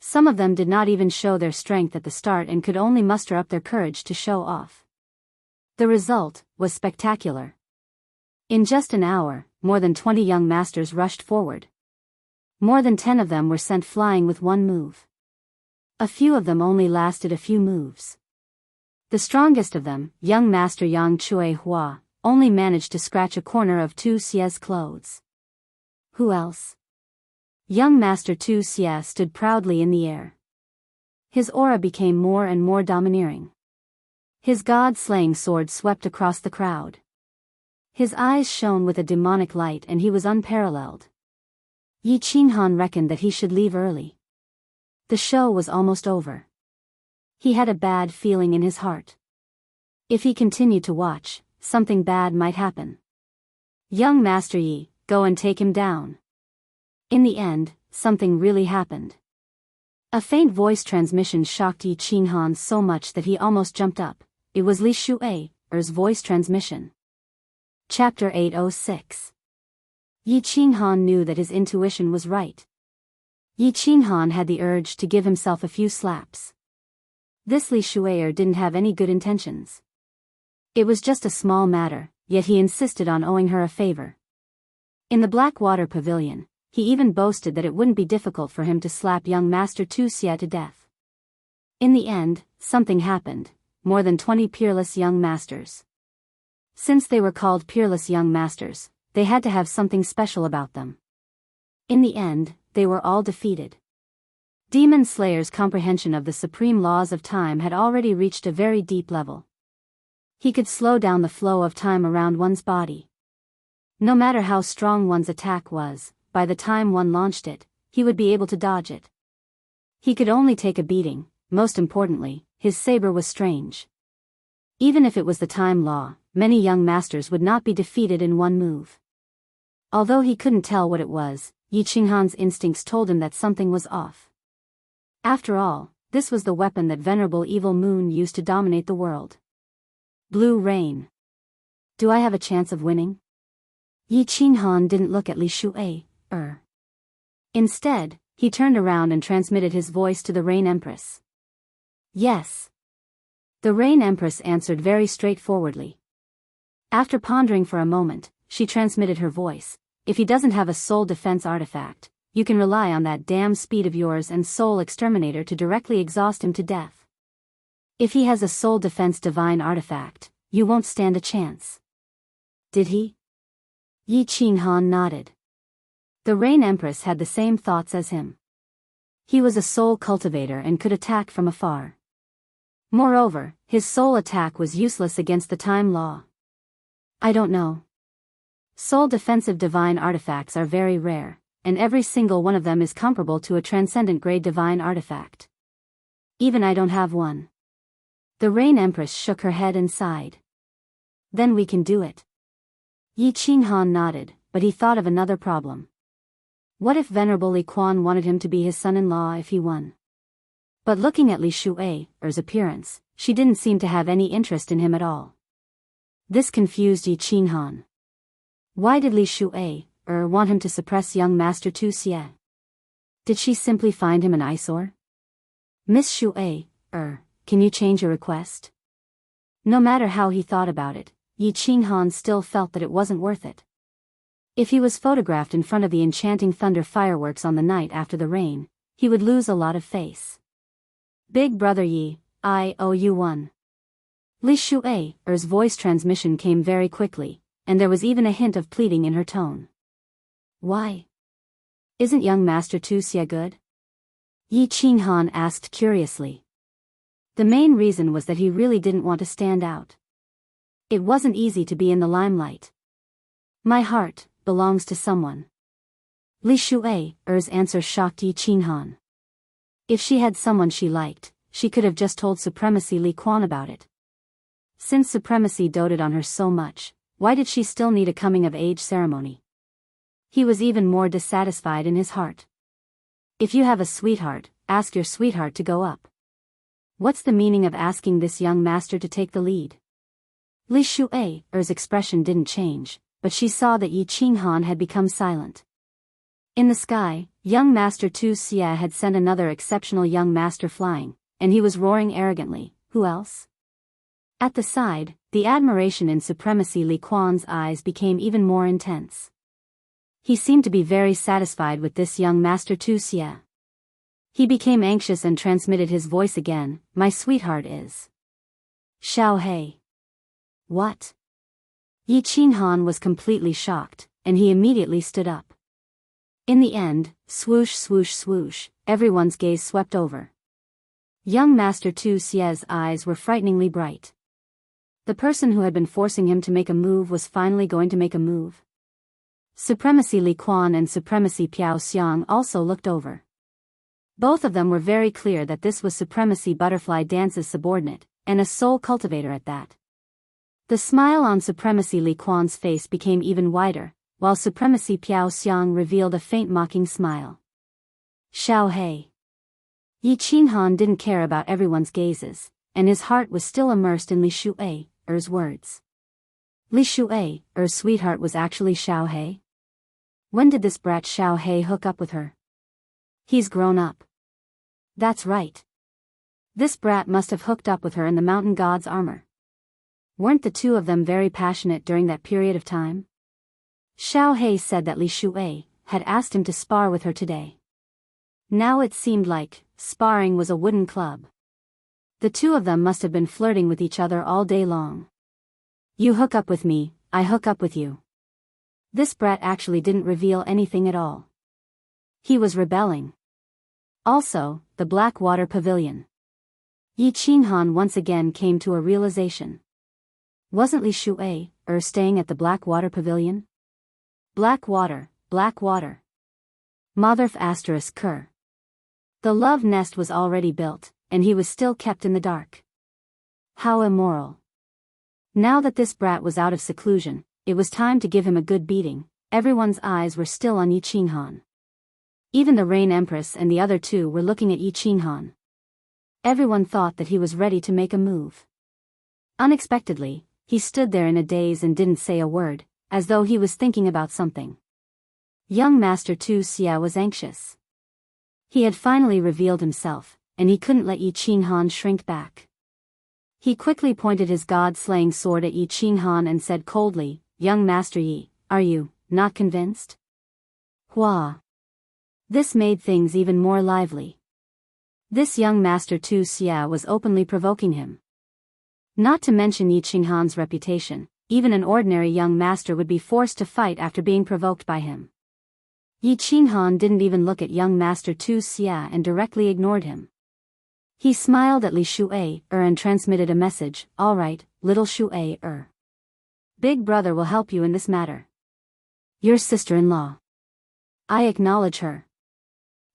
Some of them did not even show their strength at the start and could only muster up their courage to show off. The result was spectacular. In just an hour, more than 20 young masters rushed forward. More than 10 of them were sent flying with one move. A few of them only lasted a few moves. The strongest of them, young Master Yang Chui Hua, only managed to scratch a corner of Tu Xie's clothes. Who else? Young Master Tu Xie stood proudly in the air. His aura became more and more domineering. His god-slaying sword swept across the crowd. His eyes shone with a demonic light and he was unparalleled. Yi Qinghan reckoned that he should leave early. The show was almost over. He had a bad feeling in his heart. If he continued to watch, something bad might happen. Young Master Yi, go and take him down. In the end, something really happened. A faint voice transmission shocked Yi Qinghan so much that he almost jumped up. It was Li Shu'er's voice transmission. Chapter 806. Yi Qinghan knew that his intuition was right. Yi Qinghan had the urge to give himself a few slaps. This Li Shu'er didn't have any good intentions. It was just a small matter, yet he insisted on owing her a favor. In the Blackwater Pavilion, he even boasted that it wouldn't be difficult for him to slap young Master Tu Xie to death. In the end, something happened. More than 20 peerless young masters. Since they were called peerless young masters, they had to have something special about them. In the end, they were all defeated. Demon Slayer's comprehension of the supreme laws of time had already reached a very deep level. He could slow down the flow of time around one's body. No matter how strong one's attack was, by the time one launched it, he would be able to dodge it. He could only take a beating. Most importantly, his saber was strange. Even if it was the time law, many young masters would not be defeated in one move. Although he couldn't tell what it was, Yi Qinghan's instincts told him that something was off. After all, this was the weapon that Venerable Evil Moon used to dominate the world. Blue rain. Do I have a chance of winning? Yi Qinghan didn't look at Li Shuai. Instead, he turned around and transmitted his voice to the Rain Empress. Yes. The Rain Empress answered very straightforwardly. After pondering for a moment, she transmitted her voice. If he doesn't have a soul defense artifact, you can rely on that damn speed of yours and soul exterminator to directly exhaust him to death. If he has a soul defense divine artifact, you won't stand a chance. Did he? Yi Qinghan nodded. The Rain Empress had the same thoughts as him. He was a soul cultivator and could attack from afar. Moreover, his soul attack was useless against the time law. I don't know. Soul defensive divine artifacts are very rare, and every single one of them is comparable to a transcendent grade divine artifact. Even I don't have one. The Rain Empress shook her head and sighed. Then we can do it. Yi Qinghan nodded, but he thought of another problem. What if Venerable Li Quan wanted him to be his son-in-law if he won? But looking at Li Shuai's appearance, she didn't seem to have any interest in him at all. This confused Yi Qinghan. Why did Li Shuai want him to suppress young Master Tu Xie? Did she simply find him an eyesore? Miss Shuai, can you change your request? No matter how he thought about it, Yi Qinghan still felt that it wasn't worth it. If he was photographed in front of the enchanting thunder fireworks on the night after the rain, he would lose a lot of face. Big brother Yi, I owe you one. Li Shuai's voice transmission came very quickly, and there was even a hint of pleading in her tone. Why? Isn't young Master Tu Xie good? Yi Qinghan asked curiously. The main reason was that he really didn't want to stand out. It wasn't easy to be in the limelight. My heart belongs to someone. Li Shuai's answer shocked Yi Qinghan. If she had someone she liked, she could have just told Supremacy Li Quan about it. Since Supremacy doted on her so much, why did she still need a coming-of-age ceremony? He was even more dissatisfied in his heart. If you have a sweetheart, ask your sweetheart to go up. What's the meaning of asking this young master to take the lead? Li Shuai's expression didn't change, but she saw that Yi Qinghan had become silent. In the sky, young Master Tu Xie had sent another exceptional young master flying, and he was roaring arrogantly, who else? At the side, the admiration in Supremacy Li Quan's eyes became even more intense. He seemed to be very satisfied with this young Master Tu Xie. He became anxious and transmitted his voice again, my sweetheart is Xiao Hei. What? Yi Qinghan was completely shocked, and he immediately stood up. In the end, swoosh swoosh swoosh, everyone's gaze swept over. Young Master Tu Xie's eyes were frighteningly bright. The person who had been forcing him to make a move was finally going to make a move. Supremacy Li Quan and Supremacy Piao Xiang also looked over. Both of them were very clear that this was Supremacy Butterfly Dance's subordinate, and a soul cultivator at that. The smile on Supremacy Li Quan's face became even wider, while Supremacy Piao Xiang revealed a faint mocking smile. Xiao Hei. Yi Qinghan didn't care about everyone's gazes, and his heart was still immersed in Li Shuai's words. Li Shuai's sweetheart was actually Xiao Hei? When did this brat Xiao Hei hook up with her? He's grown up. That's right. This brat must have hooked up with her in the mountain god's armor. Weren't the two of them very passionate during that period of time? Xiao Hei said that Li Shuai had asked him to spar with her today. Now it seemed like sparring was a wooden club. The two of them must have been flirting with each other all day long. You hook up with me, I hook up with you. This brat actually didn't reveal anything at all. He was rebelling. Also, the Blackwater Pavilion. Yi Qinghan once again came to a realization. Wasn't Li Shuai staying at the Blackwater Pavilion? Blackwater, Blackwater. Motherf asterisk Ker. The love nest was already built, and he was still kept in the dark. How immoral. Now that this brat was out of seclusion, it was time to give him a good beating. Everyone's eyes were still on Yi Qinghan. Even the Rain Empress and the other two were looking at Yi Qinghan. Everyone thought that he was ready to make a move. Unexpectedly, he stood there in a daze and didn't say a word, as though he was thinking about something. Young Master Tu Xia was anxious. He had finally revealed himself, and he couldn't let Yi Qinghan shrink back. He quickly pointed his god-slaying sword at Yi Qinghan and said coldly, "Young Master Yi, are you not convinced?" Hua. This made things even more lively. This young Master Tu Xia was openly provoking him. Not to mention Yi Qinghan's reputation, even an ordinary young master would be forced to fight after being provoked by him. Yi Qinghan didn't even look at young Master Tu Xia and directly ignored him. He smiled at Li Shu'ei and transmitted a message, "All right, little Shu'ei. Big brother will help you in this matter. Your sister-in-law. I acknowledge her."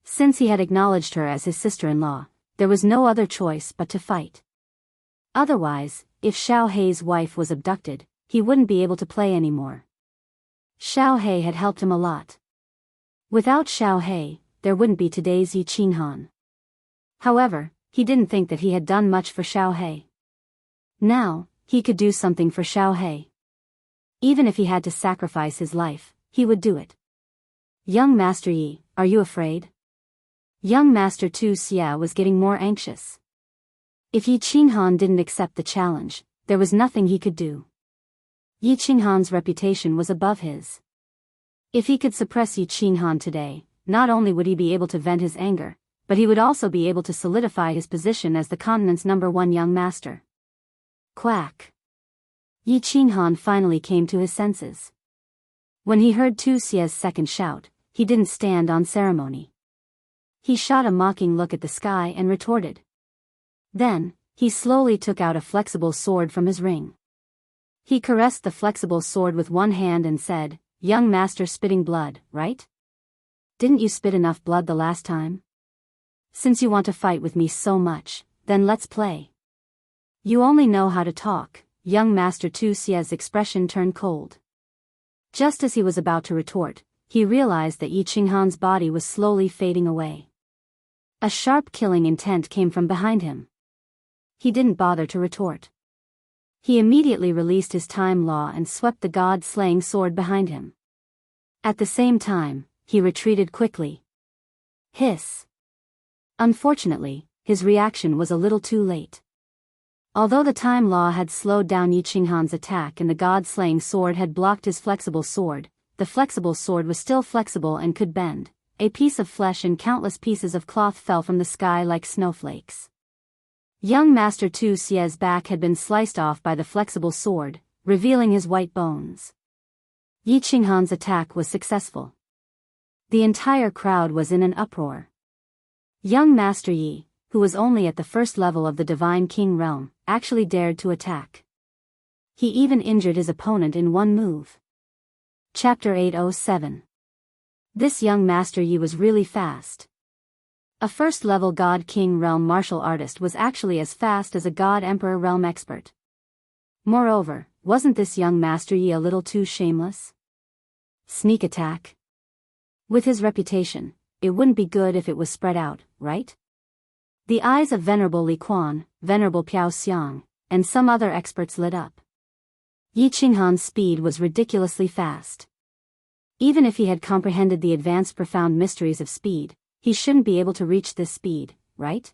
Since he had acknowledged her as his sister-in-law, there was no other choice but to fight. Otherwise, if Xiao Hei's wife was abducted, he wouldn't be able to play anymore. Xiao Hei had helped him a lot. Without Xiao Hei, there wouldn't be today's Yi Qinghan. However, he didn't think that he had done much for Xiao Hei. Now, he could do something for Xiao Hei. Even if he had to sacrifice his life, he would do it. "Young Master Yi, are you afraid?" Young Master Tu Xia was getting more anxious. If Yi Qinghan didn't accept the challenge, there was nothing he could do. Yi Qinghan's reputation was above his. If he could suppress Yi Qinghan today, not only would he be able to vent his anger, but he would also be able to solidify his position as the continent's #1 young master. Quack. Yi Qinghan finally came to his senses. When he heard Tu Xia's second shout, he didn't stand on ceremony. He shot a mocking look at the sky and retorted. Then, he slowly took out a flexible sword from his ring. He caressed the flexible sword with one hand and said, "Young master spitting blood, right? Didn't you spit enough blood the last time? Since you want to fight with me so much, then let's play." "You only know how to talk." Young Master Tu Xia's expression turned cold. Just as he was about to retort, he realized that Yi Qinghan's body was slowly fading away. A sharp killing intent came from behind him. He didn't bother to retort. He immediately released his time law and swept the god-slaying sword behind him. At the same time, he retreated quickly. Hiss. Unfortunately, his reaction was a little too late. Although the time law had slowed down Yi Qinghan's attack and the god-slaying sword had blocked his flexible sword, the flexible sword was still flexible and could bend. A piece of flesh and countless pieces of cloth fell from the sky like snowflakes. Young Master Tu Xia's back had been sliced off by the flexible sword, revealing his white bones. Yi Qinghan's attack was successful. The entire crowd was in an uproar. Young Master Yi, who was only at the first level of the Divine King realm, actually dared to attack. He even injured his opponent in one move. Chapter 807. This young Master Yi was really fast. A first-level God King realm martial artist was actually as fast as a God Emperor realm expert. Moreover, wasn't this young Master Yi a little too shameless? Sneak attack? With his reputation, it wouldn't be good if it was spread out, right? The eyes of Venerable Li Quan, Venerable Piao Xiang, and some other experts lit up. Yi Qinghan's speed was ridiculously fast. Even if he had comprehended the advanced profound mysteries of speed, he shouldn't be able to reach this speed, right?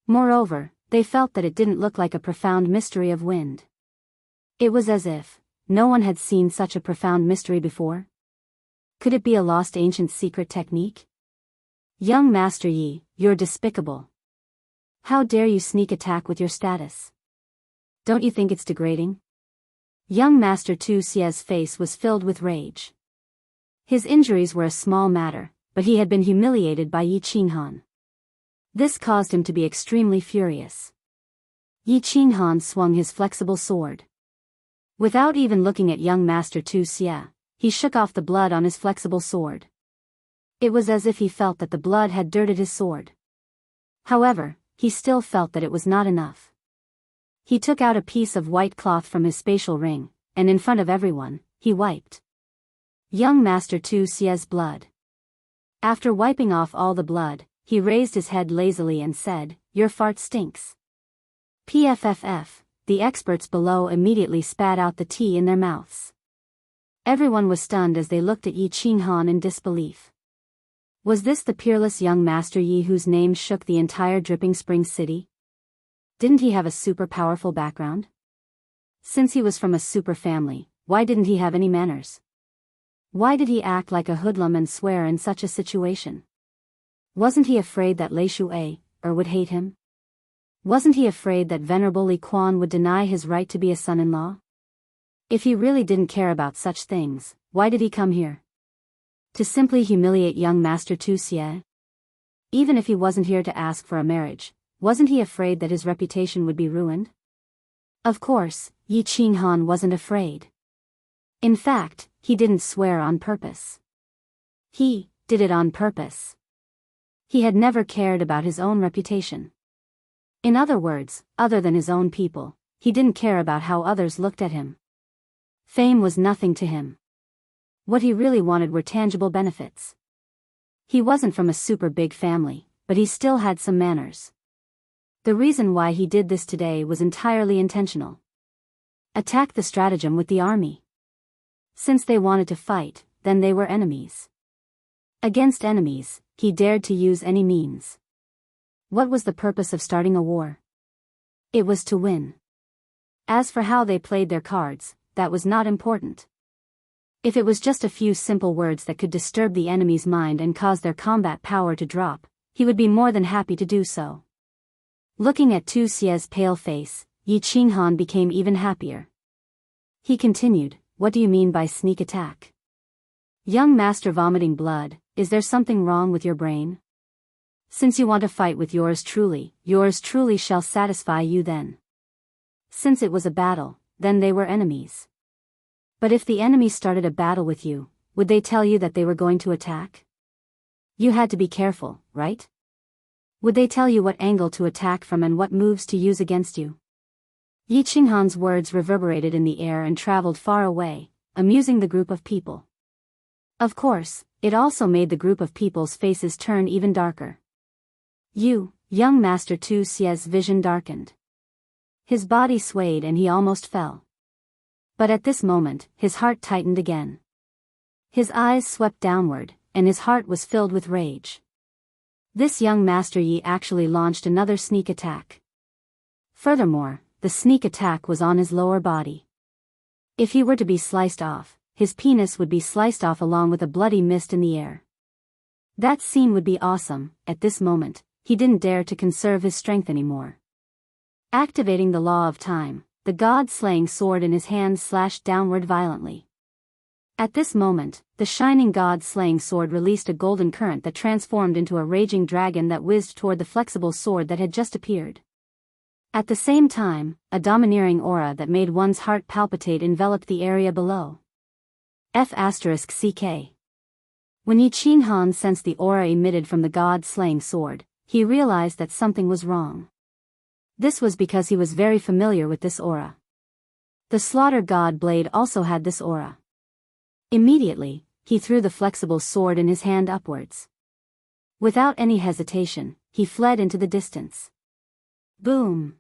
Moreover, they felt that it didn't look like a profound mystery of wind. It was as if no one had seen such a profound mystery before. Could it be a lost ancient secret technique? Young Master Yi, you're despicable. How dare you sneak attack with your status? Don't you think it's degrading? Young Master Tu Xia's face was filled with rage. His injuries were a small matter, but he had been humiliated by Yi Qinghan. This caused him to be extremely furious. Yi Qinghan swung his flexible sword. Without even looking at young Master Tu Xia, he shook off the blood on his flexible sword. It was as if he felt that the blood had dirted his sword. However, he still felt that it was not enough. He took out a piece of white cloth from his spatial ring, and in front of everyone, he wiped young Master Tu Xia's blood. After wiping off all the blood, he raised his head lazily and said, "Your fart stinks." PFFF, the experts below immediately spat out the tea in their mouths. Everyone was stunned as they looked at Yi Qinghan in disbelief. Was this the peerless young Master Yi whose name shook the entire Dripping Springs city? Didn't he have a super powerful background? Since he was from a super family, why didn't he have any manners? Why did he act like a hoodlum and swear in such a situation? Wasn't he afraid that Lei Shuai would hate him? Wasn't he afraid that Venerable Li Quan would deny his right to be a son-in-law? If he really didn't care about such things, why did he come here? To simply humiliate young Master Tu Xie? Even if he wasn't here to ask for a marriage, wasn't he afraid that his reputation would be ruined? Of course, Yi Qinghan wasn't afraid. In fact, he didn't swear on purpose. He did it on purpose. He had never cared about his own reputation. In other words, other than his own people, he didn't care about how others looked at him. Fame was nothing to him. What he really wanted were tangible benefits. He wasn't from a super big family, but he still had some manners. The reason why he did this today was entirely intentional. Attack the stratagem with the army. Since they wanted to fight, then they were enemies. Against enemies, he dared to use any means. What was the purpose of starting a war? It was to win. As for how they played their cards, that was not important. If it was just a few simple words that could disturb the enemy's mind and cause their combat power to drop, he would be more than happy to do so. Looking at Tu Xie's pale face, Yi Qinghan became even happier. He continued, "What do you mean by sneak attack? Young master vomiting blood, is there something wrong with your brain? Since you want to fight with yours truly shall satisfy you then." Since it was a battle, then they were enemies. But if the enemy started a battle with you, would they tell you that they were going to attack? You had to be careful, right? Would they tell you what angle to attack from and what moves to use against you? Yi Qinghan's words reverberated in the air and traveled far away, amusing the group of people. Of course, it also made the group of people's faces turn even darker. Young Master Tu Xie's vision darkened. His body swayed and he almost fell. But at this moment, his heart tightened again. His eyes swept downward, and his heart was filled with rage. This young Master Yi actually launched another sneak attack. Furthermore, the sneak attack was on his lower body. If he were to be sliced off, his penis would be sliced off along with a bloody mist in the air. That scene would be awesome. At this moment, he didn't dare to conserve his strength anymore. Activating the law of time, the god-slaying sword in his hand slashed downward violently. At this moment, the shining god-slaying sword released a golden current that transformed into a raging dragon that whizzed toward the flexible sword that had just appeared. At the same time, a domineering aura that made one's heart palpitate enveloped the area below. F***CK. When Yi Qinghan sensed the aura emitted from the god-slaying sword, he realized that something was wrong. This was because he was very familiar with this aura. The slaughter god blade also had this aura. Immediately, he threw the flexible sword in his hand upwards. Without any hesitation, he fled into the distance. Boom!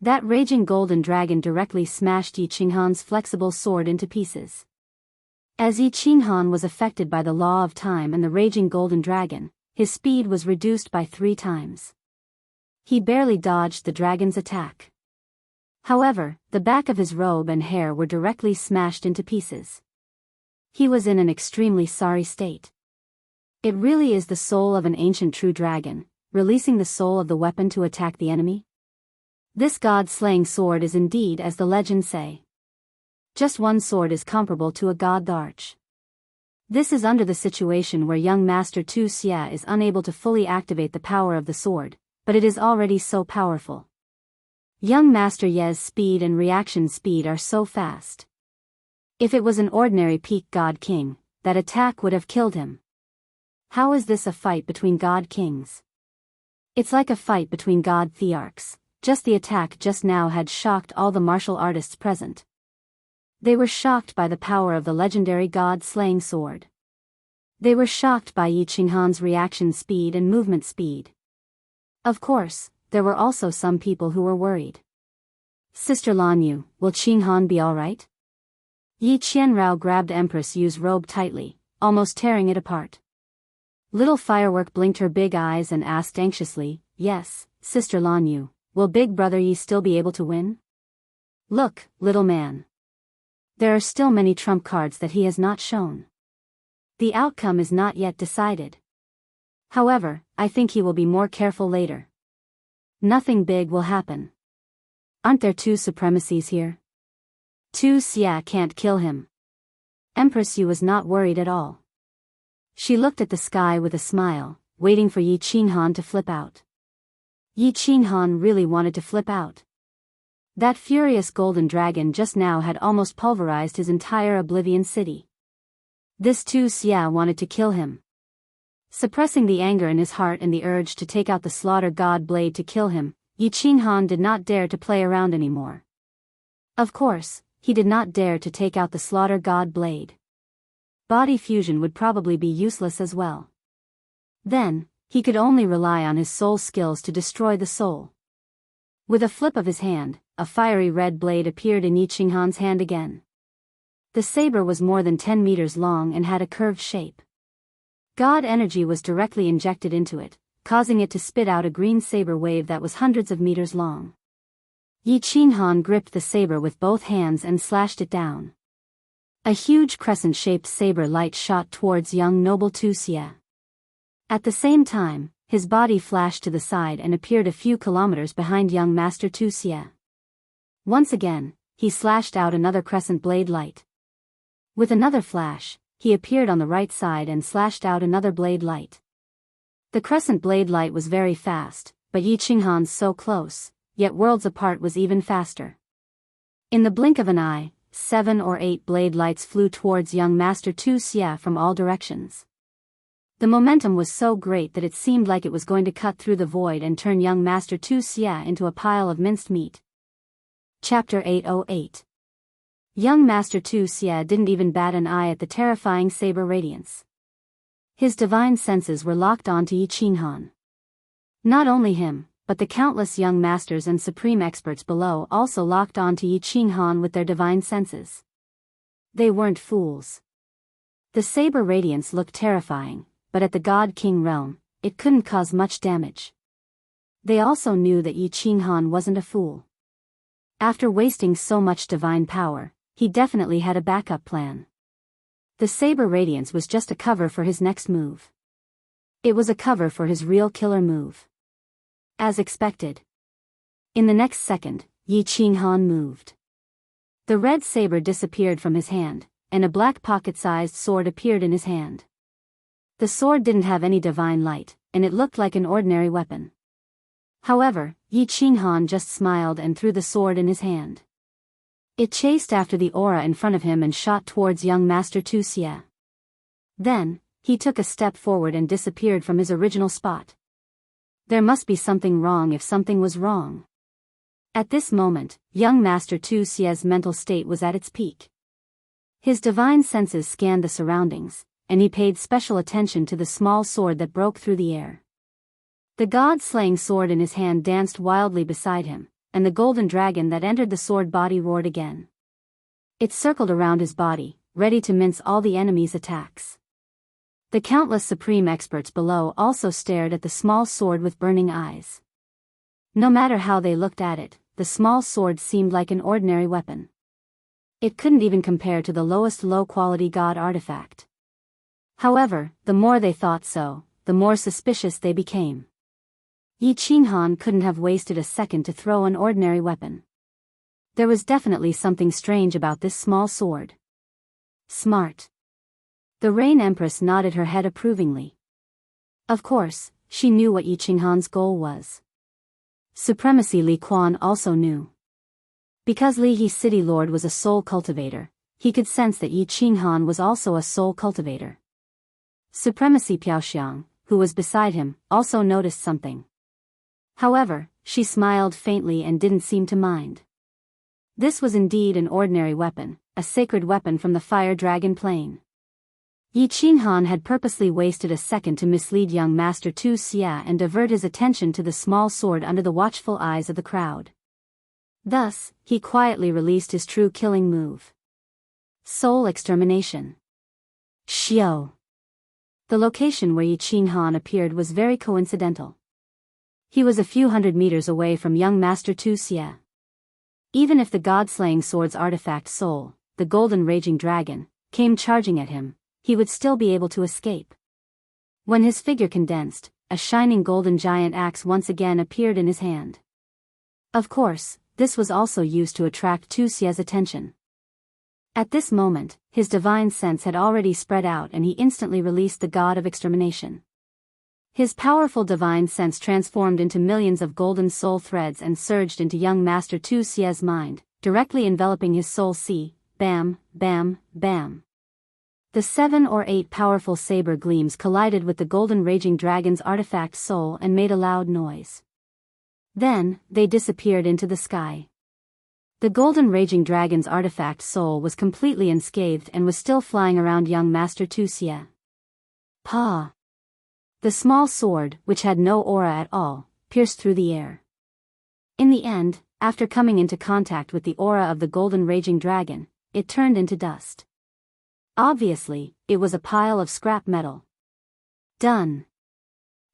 That raging golden dragon directly smashed Yi Qinghan's flexible sword into pieces. As Yi Qinghan was affected by the law of time and the raging golden dragon, his speed was reduced by 3 times. He barely dodged the dragon's attack. However, the back of his robe and hair were directly smashed into pieces. He was in an extremely sorry state. It really is the soul of an ancient true dragon, releasing the soul of the weapon to attack the enemy? This god-slaying sword is indeed as the legends say. Just one sword is comparable to a god arch. This is under the situation where young Master Tu Xie is unable to fully activate the power of the sword, but it is already so powerful. Young Master Ye's speed and reaction speed are so fast. If it was an ordinary peak god king, that attack would have killed him. How is this a fight between god kings? It's like a fight between god thearchs. Just the attack just now had shocked all the martial artists present. They were shocked by the power of the legendary god-slaying sword. They were shocked by Yi Qinghan's reaction speed and movement speed. Of course, there were also some people who were worried. Sister Lan Yu, will Qing Han be alright? Yi Qianrao grabbed Empress Yu's robe tightly, almost tearing it apart. Little Firework blinked her big eyes and asked anxiously, yes, Sister Lan Yu, will Big Brother Yi still be able to win? Look, little man. There are still many trump cards that he has not shown. The outcome is not yet decided. However, I think he will be more careful later. Nothing big will happen. Aren't there two supremacies here? Tu Xia can't kill him. Empress Yu was not worried at all. She looked at the sky with a smile, waiting for Yi Qinghan to flip out. Yi Qinghan really wanted to flip out. That furious golden dragon just now had almost pulverized his entire Oblivion City. This Tu Xia wanted to kill him. Suppressing the anger in his heart and the urge to take out the slaughter god blade to kill him, Yi Qinghan did not dare to play around anymore. Of course, he did not dare to take out the slaughter god blade. Body fusion would probably be useless as well. Then, he could only rely on his soul skills to destroy the soul. With a flip of his hand, a fiery red blade appeared in Yi Qinghan's hand again. The saber was more than 10 meters long and had a curved shape. God energy was directly injected into it, causing it to spit out a green saber wave that was hundreds of meters long. Yi Qinghan gripped the saber with both hands and slashed it down. A huge crescent-shaped saber light shot towards young noble Tu Xia. At the same time, his body flashed to the side and appeared a few kilometers behind young Master Tu Xia. Once again, he slashed out another crescent blade light. With another flash, he appeared on the right side and slashed out another blade light. The crescent blade light was very fast, but Yi Qinghan's so close, yet worlds apart was even faster. In the blink of an eye, 7 or 8 blade lights flew towards young Master Tu Xia from all directions. The momentum was so great that it seemed like it was going to cut through the void and turn young Master Tu Xia into a pile of minced meat. Chapter 808. Young Master Tu Xia didn't even bat an eye at the terrifying saber radiance. His divine senses were locked onto Yi Qinghan. Not only him, but the countless young masters and supreme experts below also locked onto Yi Qinghan with their divine senses. They weren't fools. The saber radiance looked terrifying, but at the God King realm, it couldn't cause much damage. They also knew that Yi Qinghan wasn't a fool. After wasting so much divine power, he definitely had a backup plan. The saber radiance was just a cover for his next move. It was a cover for his real killer move. As expected. In the next second, Yi Qinghan moved. The red saber disappeared from his hand, and a black pocket-sized sword appeared in his hand. The sword didn't have any divine light, and it looked like an ordinary weapon. However, Yi Qinghan just smiled and threw the sword in his hand. It chased after the aura in front of him and shot towards young Master Tu Xia. Then, he took a step forward and disappeared from his original spot. There must be something wrong if something was wrong. At this moment, young Master Tu Xia's mental state was at its peak. His divine senses scanned the surroundings, and he paid special attention to the small sword that broke through the air. The god-slaying sword in his hand danced wildly beside him, and the golden dragon that entered the sword body roared again. It circled around his body, ready to mince all the enemy's attacks. The countless supreme experts below also stared at the small sword with burning eyes. No matter how they looked at it, the small sword seemed like an ordinary weapon. It couldn't even compare to the lowest low-quality god artifact. However, the more they thought so, the more suspicious they became. Yi Qinghan couldn't have wasted a second to throw an ordinary weapon. There was definitely something strange about this small sword. Smart. The Rain Empress nodded her head approvingly. Of course, she knew what Yi Qinghan's goal was. Supremacy Li Quan also knew. Because Li Yi's city lord was a soul cultivator, he could sense that Yi Qinghan was also a soul cultivator. Supremacy Piaoxiang, who was beside him, also noticed something. However, she smiled faintly and didn't seem to mind. This was indeed an ordinary weapon, a sacred weapon from the fire dragon plane. Yi Qinghan had purposely wasted a second to mislead young Master Tu Xia and divert his attention to the small sword under the watchful eyes of the crowd. Thus, he quietly released his true killing move. Soul extermination. Xiao. The location where Yi Qinghan appeared was very coincidental. He was a few hundred meters away from young Master Tu Xie. Even if the god-slaying sword's artifact soul, the golden raging dragon, came charging at him, he would still be able to escape. When his figure condensed, a shining golden giant axe once again appeared in his hand. Of course, this was also used to attract Tu Xie's attention. At this moment, his divine sense had already spread out and he instantly released the god of extermination. His powerful divine sense transformed into millions of golden soul threads and surged into young Master Tu Xie's mind, directly enveloping his soul sea. Bam, bam, bam. The 7 or 8 powerful saber gleams collided with the golden raging dragon's artifact soul and made a loud noise. Then, they disappeared into the sky. The golden raging dragon's artifact soul was completely unscathed and was still flying around young Master Tu Xie. Pa! The small sword, which had no aura at all, pierced through the air. In the end, after coming into contact with the aura of the golden raging dragon, it turned into dust. Obviously, it was a pile of scrap metal. Done.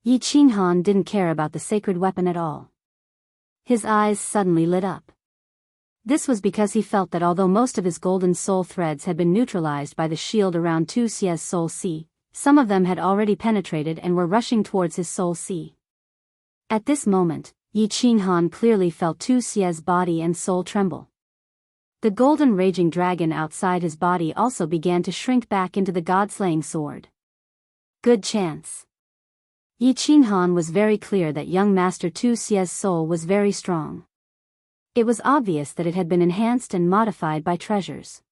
Yi Qinghan didn't care about the sacred weapon at all. His eyes suddenly lit up. This was because he felt that although most of his golden soul threads had been neutralized by the shield around Tu Xie's soul sea, some of them had already penetrated and were rushing towards his soul sea. At this moment, Yi Qinghan clearly felt Tu Xie's body and soul tremble. The golden raging dragon outside his body also began to shrink back into the god-slaying sword. Good chance. Yi Qinghan was very clear that young Master Tu Xie's soul was very strong. It was obvious that it had been enhanced and modified by treasures.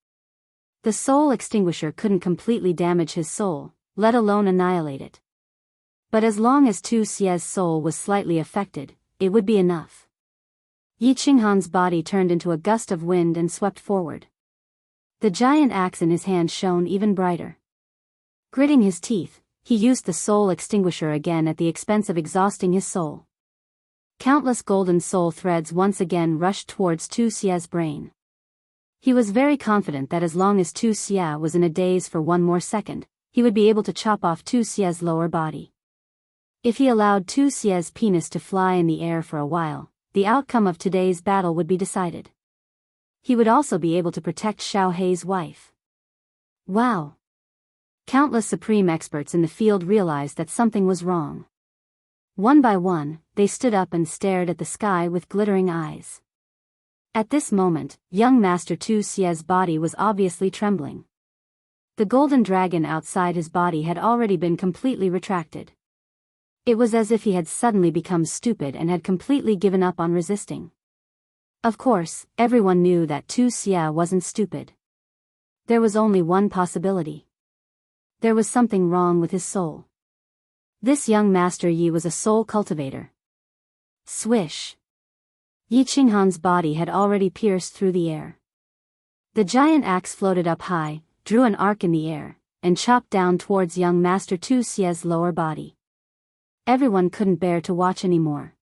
The soul extinguisher couldn't completely damage his soul, let alone annihilate it. But as long as Tu Xie's soul was slightly affected, it would be enough. Yi Qinghan's body turned into a gust of wind and swept forward. The giant axe in his hand shone even brighter. Gritting his teeth, he used the soul extinguisher again at the expense of exhausting his soul. Countless golden soul threads once again rushed towards Tu Xie's brain. He was very confident that as long as Tu Xie was in a daze for one more second, he would be able to chop off Tu Xie's lower body. If he allowed Tu Xie's penis to fly in the air for a while, the outcome of today's battle would be decided. He would also be able to protect Xiao Hei's wife. Wow! Countless supreme experts in the field realized that something was wrong. One by one, they stood up and stared at the sky with glittering eyes. At this moment, young Master Tu Xie's body was obviously trembling. The golden dragon outside his body had already been completely retracted. It was as if he had suddenly become stupid and had completely given up on resisting. Of course, everyone knew that Tu Xie wasn't stupid. There was only one possibility. There was something wrong with his soul. This young Master Yi was a soul cultivator. Swish! Yi Qinghan's body had already pierced through the air. The giant axe floated up high, drew an arc in the air, and chopped down towards young Master Tu Xie's lower body. Everyone couldn't bear to watch anymore.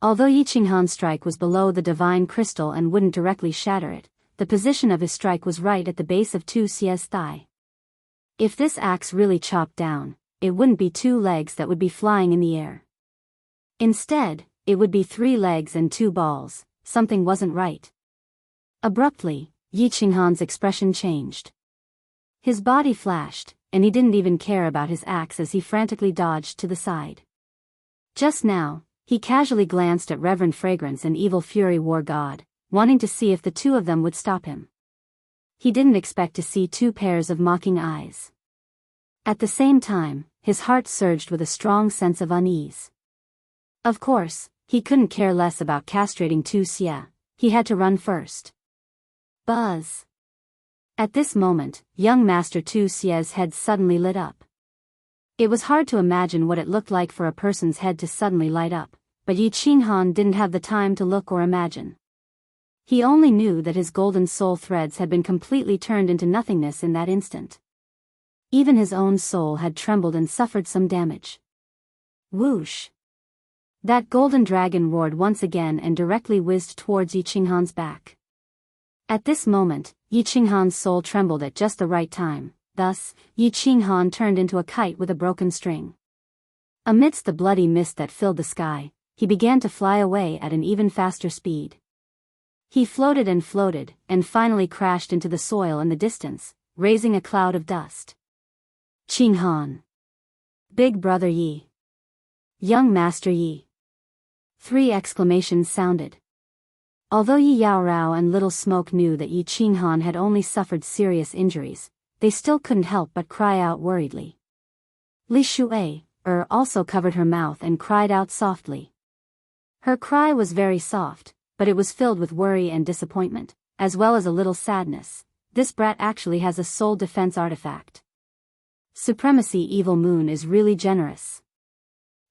Although Yi Qinghan's strike was below the divine crystal and wouldn't directly shatter it, the position of his strike was right at the base of Tu Xie's thigh. If this axe really chopped down, it wouldn't be 2 legs that would be flying in the air. Instead, it would be 3 legs and 2 balls. Something wasn't right. Abruptly, Yi Qinghan's expression changed. His body flashed, and he didn't even care about his axe as he frantically dodged to the side. Just now, he casually glanced at Reverend Fragrance and Evil Fury War God, wanting to see if the two of them would stop him. He didn't expect to see 2 pairs of mocking eyes. At the same time, his heart surged with a strong sense of unease. Of course, he couldn't care less about castrating Tu Xie. He had to run first. Buzz! At this moment, young Master Tu Xie's head suddenly lit up. It was hard to imagine what it looked like for a person's head to suddenly light up, but Yi Qinghan didn't have the time to look or imagine. He only knew that his golden soul threads had been completely turned into nothingness in that instant. Even his own soul had trembled and suffered some damage. Whoosh! That golden dragon roared once again and directly whizzed towards Yi Qinghan's back. At this moment, Yi Qinghan's soul trembled at just the right time, thus, Yi Qinghan turned into a kite with a broken string. Amidst the bloody mist that filled the sky, he began to fly away at an even faster speed. He floated and finally crashed into the soil in the distance, raising a cloud of dust. Qinghan. Big Brother Yi. Young Master Yi. 3 exclamations sounded. Although Yi Yaorao and Little Smoke knew that Yi Qinghan had only suffered serious injuries, they still couldn't help but cry out worriedly. Li Shuai also covered her mouth and cried out softly. Her cry was very soft, but it was filled with worry and disappointment, as well as a little sadness. This brat actually has a soul defense artifact. Supremacy Evil Moon is really generous.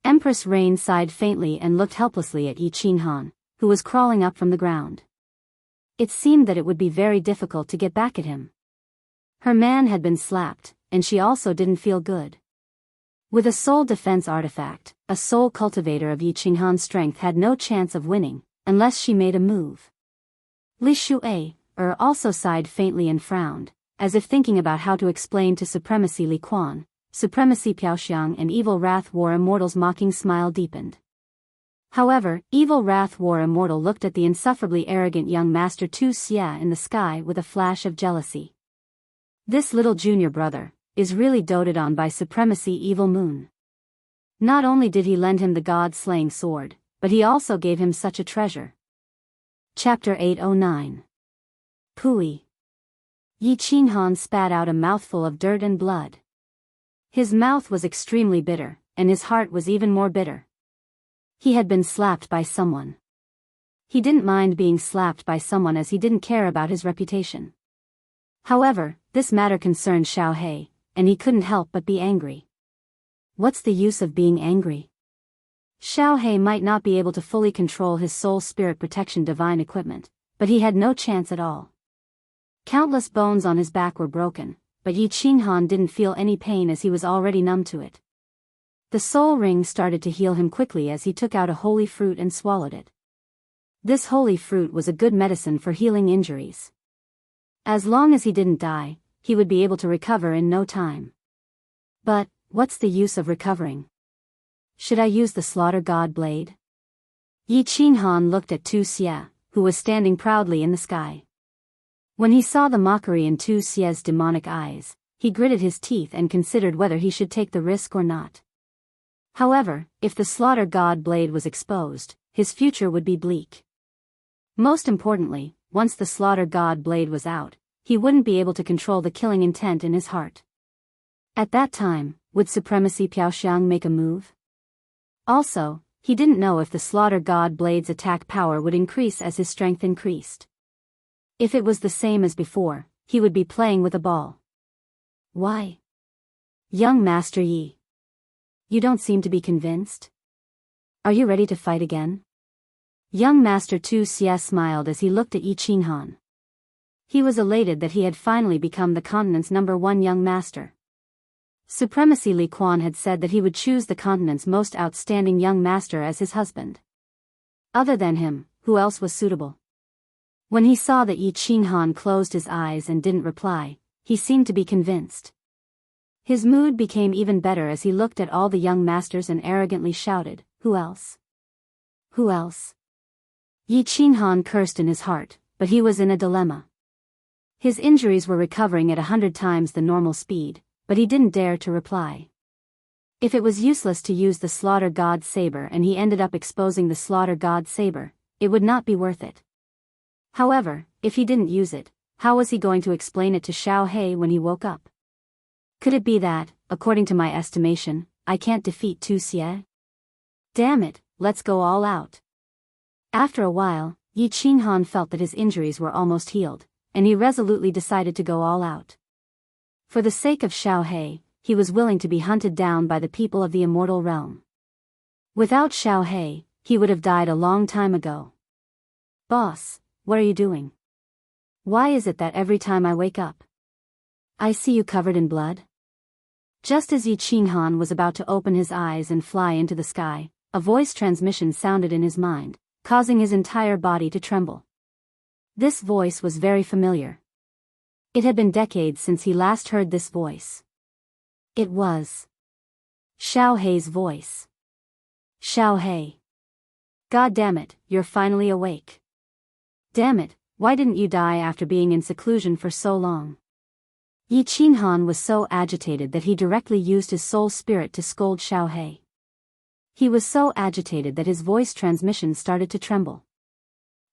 Empress Rain sighed faintly and looked helplessly at Yi Qinghan, who was crawling up from the ground. It seemed that it would be very difficult to get back at him. Her man had been slapped, and she also didn't feel good. With a soul defense artifact, a soul cultivator of Yi Qinghan's strength had no chance of winning, unless she made a move. Li Shuai also sighed faintly and frowned, as if thinking about how to explain to Supremacy Li Quan, Supremacy Piaoxiang and Evil Wrath War Immortal's mocking smile deepened. However, Evil Wrath War Immortal looked at the insufferably arrogant young Master Tu Xia in the sky with a flash of jealousy. This little junior brother is really doted on by Supremacy Evil Moon. Not only did he lend him the god-slaying sword, but he also gave him such a treasure. Chapter 809. Pui. Yi Qinghan spat out a mouthful of dirt and blood. His mouth was extremely bitter, and his heart was even more bitter. He had been slapped by someone. He didn't mind being slapped by someone as he didn't care about his reputation. However, this matter concerned Xiao He, and he couldn't help but be angry. What's the use of being angry? Xiao He might not be able to fully control his soul spirit protection divine equipment, but he had no chance at all. Countless bones on his back were broken, but Yi Qinghan didn't feel any pain as he was already numb to it. The soul ring started to heal him quickly as he took out a holy fruit and swallowed it. This holy fruit was a good medicine for healing injuries. As long as he didn't die, he would be able to recover in no time. But, what's the use of recovering? Should I use the Slaughter God Blade? Yi Qinghan looked at Tu Xia, who was standing proudly in the sky. When he saw the mockery in Tu Xia's demonic eyes, he gritted his teeth and considered whether he should take the risk or not. However, if the Slaughter God Blade was exposed, his future would be bleak. Most importantly, once the Slaughter God Blade was out, he wouldn't be able to control the killing intent in his heart. At that time, would Supremacy Piaoxiang make a move? Also, he didn't know if the Slaughter God Blade's attack power would increase as his strength increased. If it was the same as before, he would be playing with a ball. Why? Young Master Yi. You don't seem to be convinced. Are you ready to fight again? Young Master Tu Xia smiled as he looked at Yi Qinghan. He was elated that he had finally become the continent's #1 young master. Supremacy Li Quan had said that he would choose the continent's most outstanding young master as his husband. Other than him, who else was suitable? When he saw that Yi Qinghan closed his eyes and didn't reply, he seemed to be convinced. His mood became even better as he looked at all the young masters and arrogantly shouted, "Who else? Who else?" Yi Qinghan cursed in his heart, but he was in a dilemma. His injuries were recovering at 100 times the normal speed, but he didn't dare to reply. If it was useless to use the Slaughter God Saber and he ended up exposing the Slaughter God Saber, it would not be worth it. However, if he didn't use it, how was he going to explain it to Xiao He when he woke up? Could it be that, according to my estimation, I can't defeat Tu Xie? Damn it, let's go all out. After a while, Yi Qinghan felt that his injuries were almost healed, and he resolutely decided to go all out. For the sake of Xiao He was willing to be hunted down by the people of the immortal realm. Without Xiao he would have died a long time ago. Boss, what are you doing? Why is it that every time I wake up, I see you covered in blood? Just as Yi Qinghan was about to open his eyes and fly into the sky, a voice transmission sounded in his mind, causing his entire body to tremble. This voice was very familiar. It had been decades since he last heard this voice. It was Xiao Hei's voice. Xiao Hei. God damn it, you're finally awake. Damn it, why didn't you die after being in seclusion for so long? Yi Qinghan was so agitated that he directly used his soul spirit to scold Xiao Hei. He was so agitated that his voice transmission started to tremble.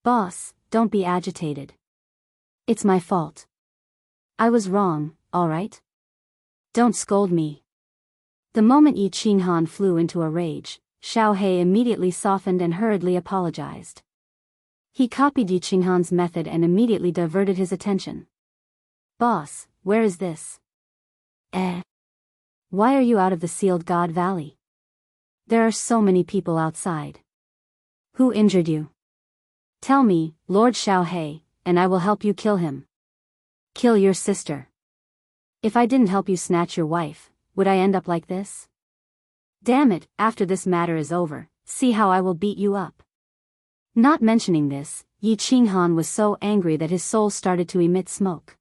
Boss, don't be agitated. It's my fault. I was wrong, alright? Don't scold me. The moment Yi Qinghan flew into a rage, Xiao Hei immediately softened and hurriedly apologized. He copied Yi Qinghan's method and immediately diverted his attention. Boss, where is this? Why are you out of the Sealed God Valley? There are so many people outside. Who injured you? Tell me, Lord Xiao Hei, and I will help you kill him. Kill your sister. If I didn't help you snatch your wife, would I end up like this? Damn it, after this matter is over, see how I will beat you up. Not mentioning this, Yi Qinghan was so angry that his soul started to emit smoke.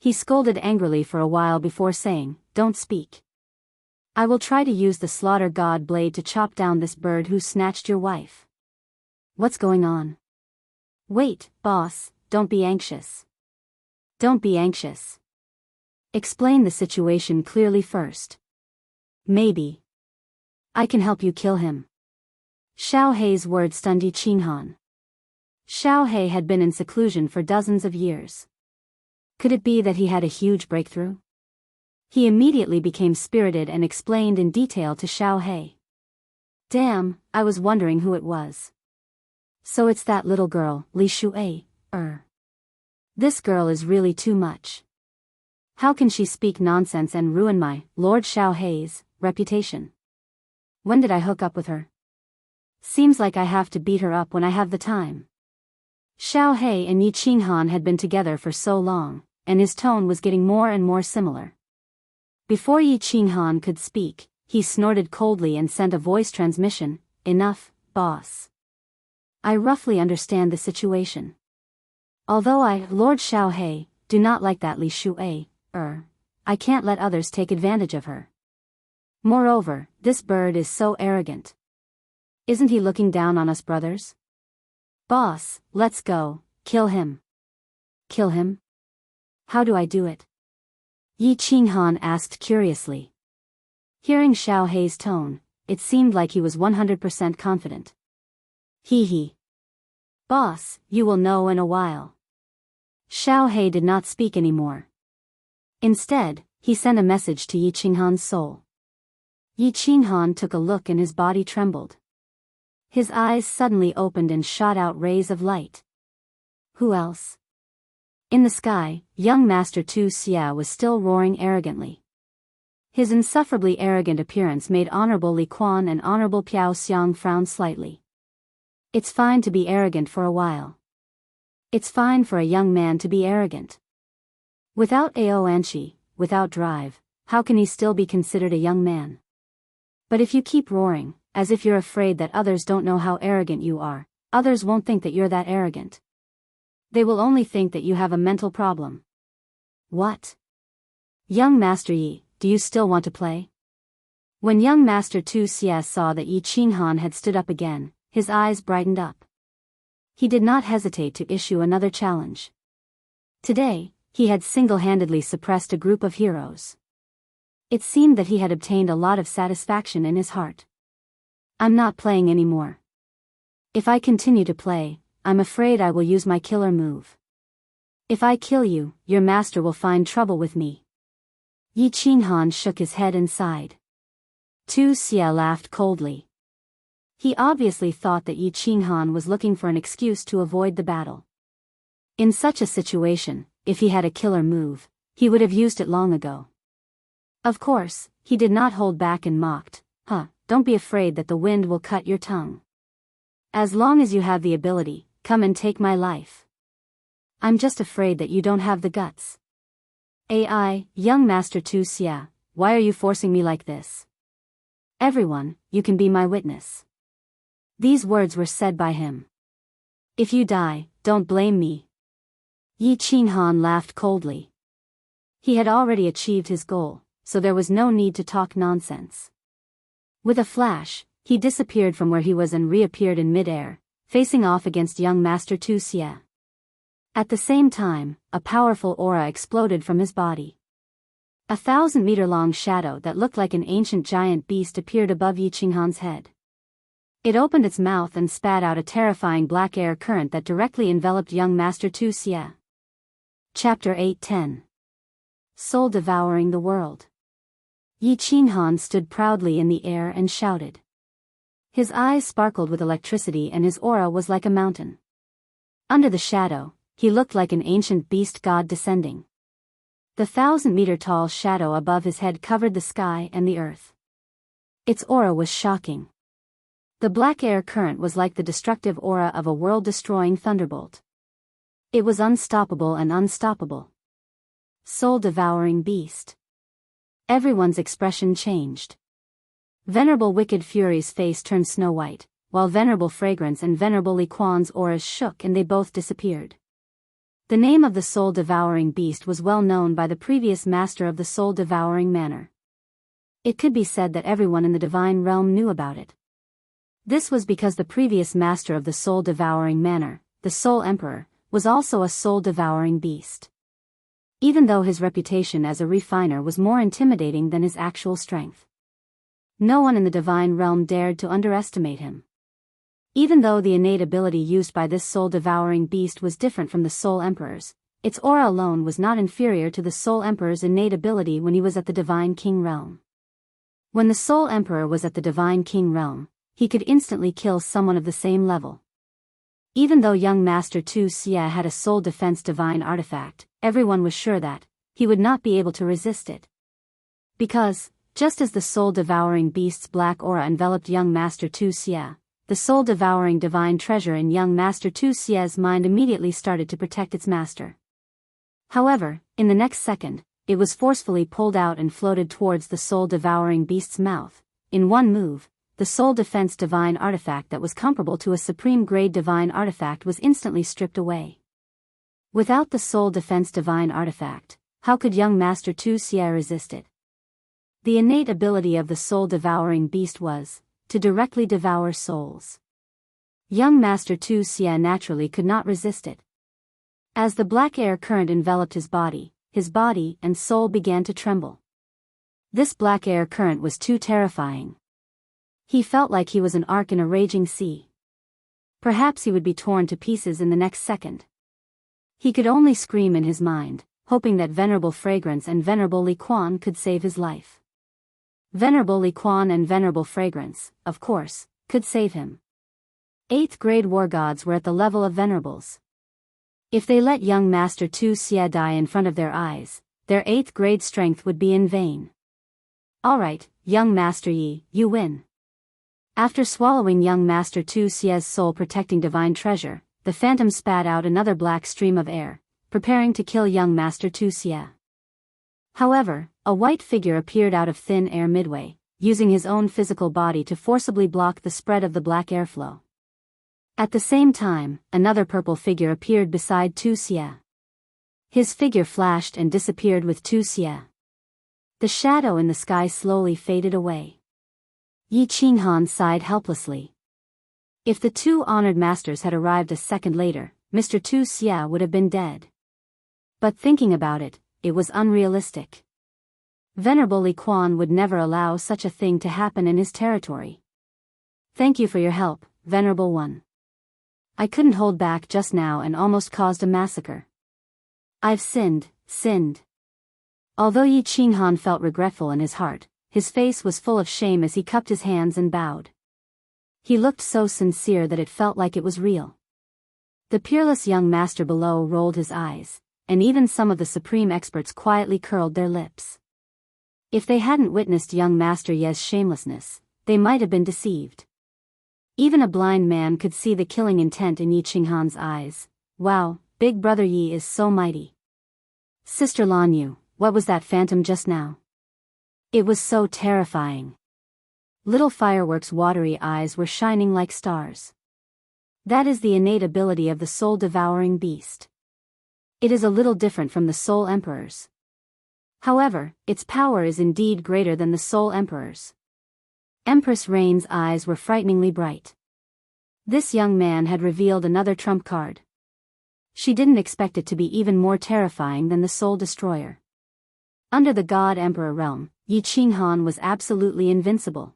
He scolded angrily for a while before saying, Don't speak. I will try to use the slaughter god blade to chop down this bird who snatched your wife. What's going on? Wait, boss, don't be anxious. Don't be anxious. Explain the situation clearly first. Maybe I can help you kill him. Xiao Hei's words stunned Yi Qinghan. Xiao Hei had been in seclusion for dozens of years. Could it be that he had a huge breakthrough? He immediately became spirited and explained in detail to Xiao Hei. Damn, I was wondering who it was. So it's that little girl, Li Shuai, This girl is really too much. How can she speak nonsense and ruin my, Lord Xiao Hei's, reputation? When did I hook up with her? Seems like I have to beat her up when I have the time. Xiao Hei and Yi Qinghan had been together for so long, and his tone was getting more and more similar. Before Yi Qinghan could speak, he snorted coldly and sent a voice transmission, Enough, boss. I roughly understand the situation. Although I, Lord Xiao Hei, do not like that Li Shuai, I can't let others take advantage of her. Moreover, this bird is so arrogant. Isn't he looking down on us brothers? Boss, let's go, kill him. Kill him? How do I do it? Yi Qinghan asked curiously. Hearing Xiao Hei's tone, it seemed like he was 100% confident. Hee. Boss, you will know in a while. Xiao Hei did not speak anymore. Instead, he sent a message to Yi Qinghan's soul. Yi Qinghan took a look and his body trembled. His eyes suddenly opened and shot out rays of light. Who else? In the sky, young Master Tu Xia was still roaring arrogantly. His insufferably arrogant appearance made Honorable Li Quan and Honorable Piao Xiang frown slightly. It's fine to be arrogant for a while. It's fine for a young man to be arrogant. Without Aoanshi, without drive, how can he still be considered a young man? But if you keep roaring, as if you're afraid that others don't know how arrogant you are, others won't think that you're that arrogant. They will only think that you have a mental problem. What? Young Master Yi, do you still want to play? When young Master Tu Xia saw that Yi Qinghan had stood up again, his eyes brightened up. He did not hesitate to issue another challenge. Today, he had single-handedly suppressed a group of heroes. It seemed that he had obtained a lot of satisfaction in his heart. I'm not playing anymore. If I continue to play, I'm afraid I will use my killer move. If I kill you, your master will find trouble with me. Yi Qinghan shook his head and sighed. Tu Xia laughed coldly. He obviously thought that Yi Qinghan was looking for an excuse to avoid the battle. In such a situation, if he had a killer move, he would have used it long ago. Of course, he did not hold back and mocked, don't be afraid that the wind will cut your tongue. As long as you have the ability, come and take my life. I'm just afraid that you don't have the guts. Young Master Tu Xia, why are you forcing me like this? Everyone, you can be my witness. These words were said by him. If you die, don't blame me. Yi Qinghan laughed coldly. He had already achieved his goal, so there was no need to talk nonsense. With a flash, he disappeared from where he was and reappeared in midair, facing off against young Master Tu Xie. At the same time, a powerful aura exploded from his body. A 1,000-meter-long shadow that looked like an ancient giant beast appeared above Yi Qinghan's head. It opened its mouth and spat out a terrifying black air current that directly enveloped young Master Tu Xie. Chapter 8:10. Soul devouring the world. Yi Qinghan stood proudly in the air and shouted. His eyes sparkled with electricity and his aura was like a mountain. Under the shadow, he looked like an ancient beast god descending. The 1,000-meter-tall shadow above his head covered the sky and the earth. Its aura was shocking. The black air current was like the destructive aura of a world-destroying thunderbolt. It was unstoppable and unstoppable. Soul-devouring beast. Everyone's expression changed. Venerable Wicked Fury's face turned snow-white, while Venerable Fragrance and Venerable Li Quan's auras shook and they both disappeared. The name of the soul-devouring beast was well known by the previous master of the soul-devouring manor. It could be said that everyone in the divine realm knew about it. This was because the previous master of the soul-devouring manor, the Soul Emperor, was also a soul-devouring beast. Even though his reputation as a refiner was more intimidating than his actual strength. No one in the divine realm dared to underestimate him. Even though the innate ability used by this soul-devouring beast was different from the Soul Emperor's, its aura alone was not inferior to the Soul Emperor's innate ability when he was at the Divine King realm. When the Soul Emperor was at the Divine King realm, he could instantly kill someone of the same level. Even though young Master Tu Xie had a soul defense divine artifact, everyone was sure that he would not be able to resist it. Because, just as the soul-devouring beast's black aura enveloped young Master Tu Xie, the soul-devouring divine treasure in young Master Tu Xie's mind immediately started to protect its master. However, in the next second, it was forcefully pulled out and floated towards the soul-devouring beast's mouth. In one move, the soul defense divine artifact that was comparable to a supreme-grade divine artifact was instantly stripped away. Without the soul defense divine artifact, how could young Master Tu Xie resist it? The innate ability of the soul-devouring beast was to directly devour souls. Young Master Tu Xie naturally could not resist it. As the black air current enveloped his body and soul began to tremble. This black air current was too terrifying. He felt like he was an ark in a raging sea. Perhaps he would be torn to pieces in the next second. He could only scream in his mind, hoping that Venerable Fragrance and Venerable Li Quan could save his life. Venerable Li Quan and Venerable Fragrance, of course, could save him. 8th grade war gods were at the level of venerables. If they let young Master Tu Xie die in front of their eyes, their 8th grade strength would be in vain. Alright, young Master Yi, you win. After swallowing young Master Tu Xie's soul-protecting divine treasure, the phantom spat out another black stream of air, preparing to kill young Master Tu Xie. However, a white figure appeared out of thin air midway, using his own physical body to forcibly block the spread of the black airflow. At the same time, another purple figure appeared beside Tu Xie. His figure flashed and disappeared with Tu Xie. The shadow in the sky slowly faded away. Yi Qinghan sighed helplessly. If the two honored masters had arrived a second later, Mr. Tu Xie would have been dead. But thinking about it, it was unrealistic. Venerable Li Quan would never allow such a thing to happen in his territory. Thank you for your help, Venerable One. I couldn't hold back just now and almost caused a massacre. I've sinned. Although Yi Qinghan felt regretful in his heart, his face was full of shame as he cupped his hands and bowed. He looked so sincere that it felt like it was real. The peerless young master below rolled his eyes, and even some of the supreme experts quietly curled their lips. If they hadn't witnessed young Master Ye's shamelessness, they might have been deceived. Even a blind man could see the killing intent in Yi Qinghan's eyes. Wow, Big Brother Yi is so mighty. Sister Lan Yu, what was that phantom just now? It was so terrifying. Little fireworks' watery eyes were shining like stars. That is the innate ability of the soul-devouring beast. It is a little different from the Soul Emperor's. However, its power is indeed greater than the Soul Emperor's. Empress Rain's eyes were frighteningly bright. This young man had revealed another trump card. She didn't expect it to be even more terrifying than the Soul Destroyer. Under the God Emperor realm, Yi Qinghan was absolutely invincible.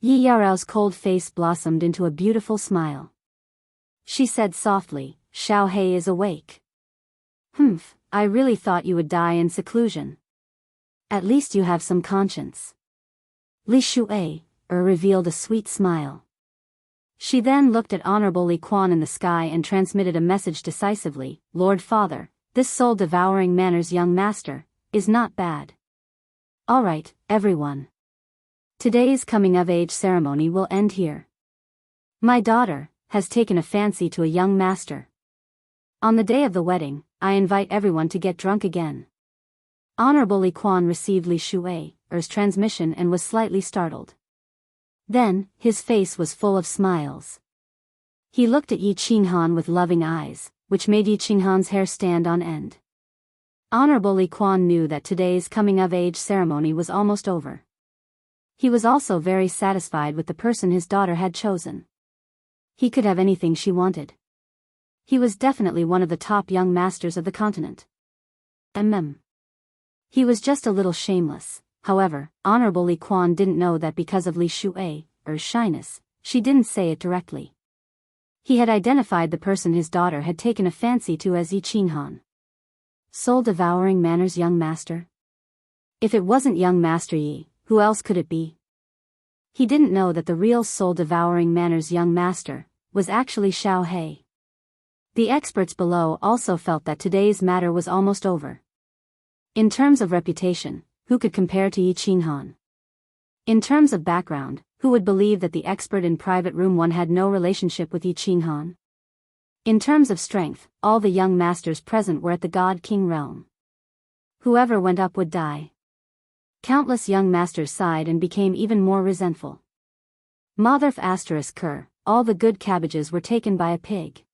Yi Yaorao's cold face blossomed into a beautiful smile. She said softly, "Xiao He is awake." "Humph, I really thought you would die in seclusion. At least you have some conscience." Li Shuai revealed a sweet smile. She then looked at Honorable Li Quan in the sky and transmitted a message decisively, "Lord Father, this soul-devouring Manor's young master is not bad. All right, everyone. Today's coming-of-age ceremony will end here. My daughter has taken a fancy to a young master. On the day of the wedding, I invite everyone to get drunk again." Honorable Li Quan received Li Shuai's transmission and was slightly startled. Then, his face was full of smiles. He looked at Yi Qinghan with loving eyes, which made Yi Qinghan's hair stand on end. Honorable Li Quan knew that today's coming-of-age ceremony was almost over. He was also very satisfied with the person his daughter had chosen. He could have anything she wanted. He was definitely one of the top young masters of the continent. He was just a little shameless. However, Honorable Li Quan didn't know that because of Li Shuai's shyness, she didn't say it directly. He had identified the person his daughter had taken a fancy to as Yi Qinghan. Soul-devouring Manor's young master? If it wasn't young Master Yi, who else could it be? He didn't know that the real soul-devouring Manor's young master was actually Xiao He. The experts below also felt that today's matter was almost over. In terms of reputation, who could compare to Yi Qinghan? In terms of background, who would believe that the expert in Private Room 1 had no relationship with Yi Qinghan? In terms of strength, all the young masters present were at the God King realm. Whoever went up would die. Countless young masters sighed and became even more resentful. Motherf***, all the good cabbages were taken by a pig.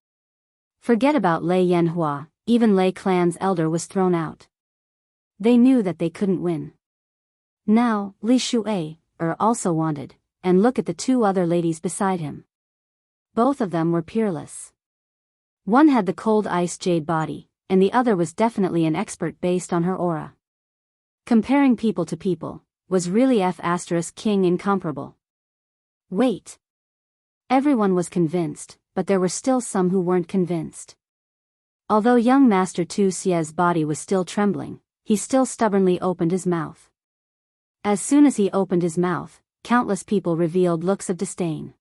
Forget about Lei Yanhua, even Lei clan's elder was thrown out. They knew that they couldn't win. Now, Li Shuai also wanted, and look at the two other ladies beside him. Both of them were peerless. One had the cold ice jade body, and the other was definitely an expert based on her aura. Comparing people to people, was really King incomparable. Wait. Everyone was convinced, but there were still some who weren't convinced. Although young Master Tu Xie's body was still trembling, he still stubbornly opened his mouth. As soon as he opened his mouth, countless people revealed looks of disdain.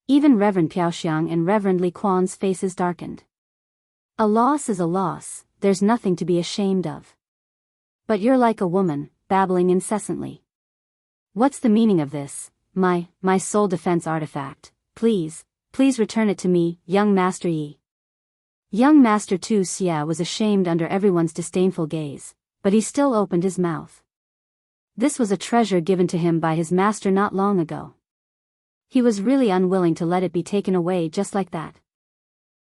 Even Reverend Piaoxiang and Reverend Li Quan's faces darkened. A loss is a loss, there's nothing to be ashamed of. But you're like a woman, babbling incessantly. What's the meaning of this? My soul defense artifact, please return it to me, young Master Yi. Young Master Tu Xia was ashamed under everyone's disdainful gaze, but he still opened his mouth. This was a treasure given to him by his master not long ago. He was really unwilling to let it be taken away just like that.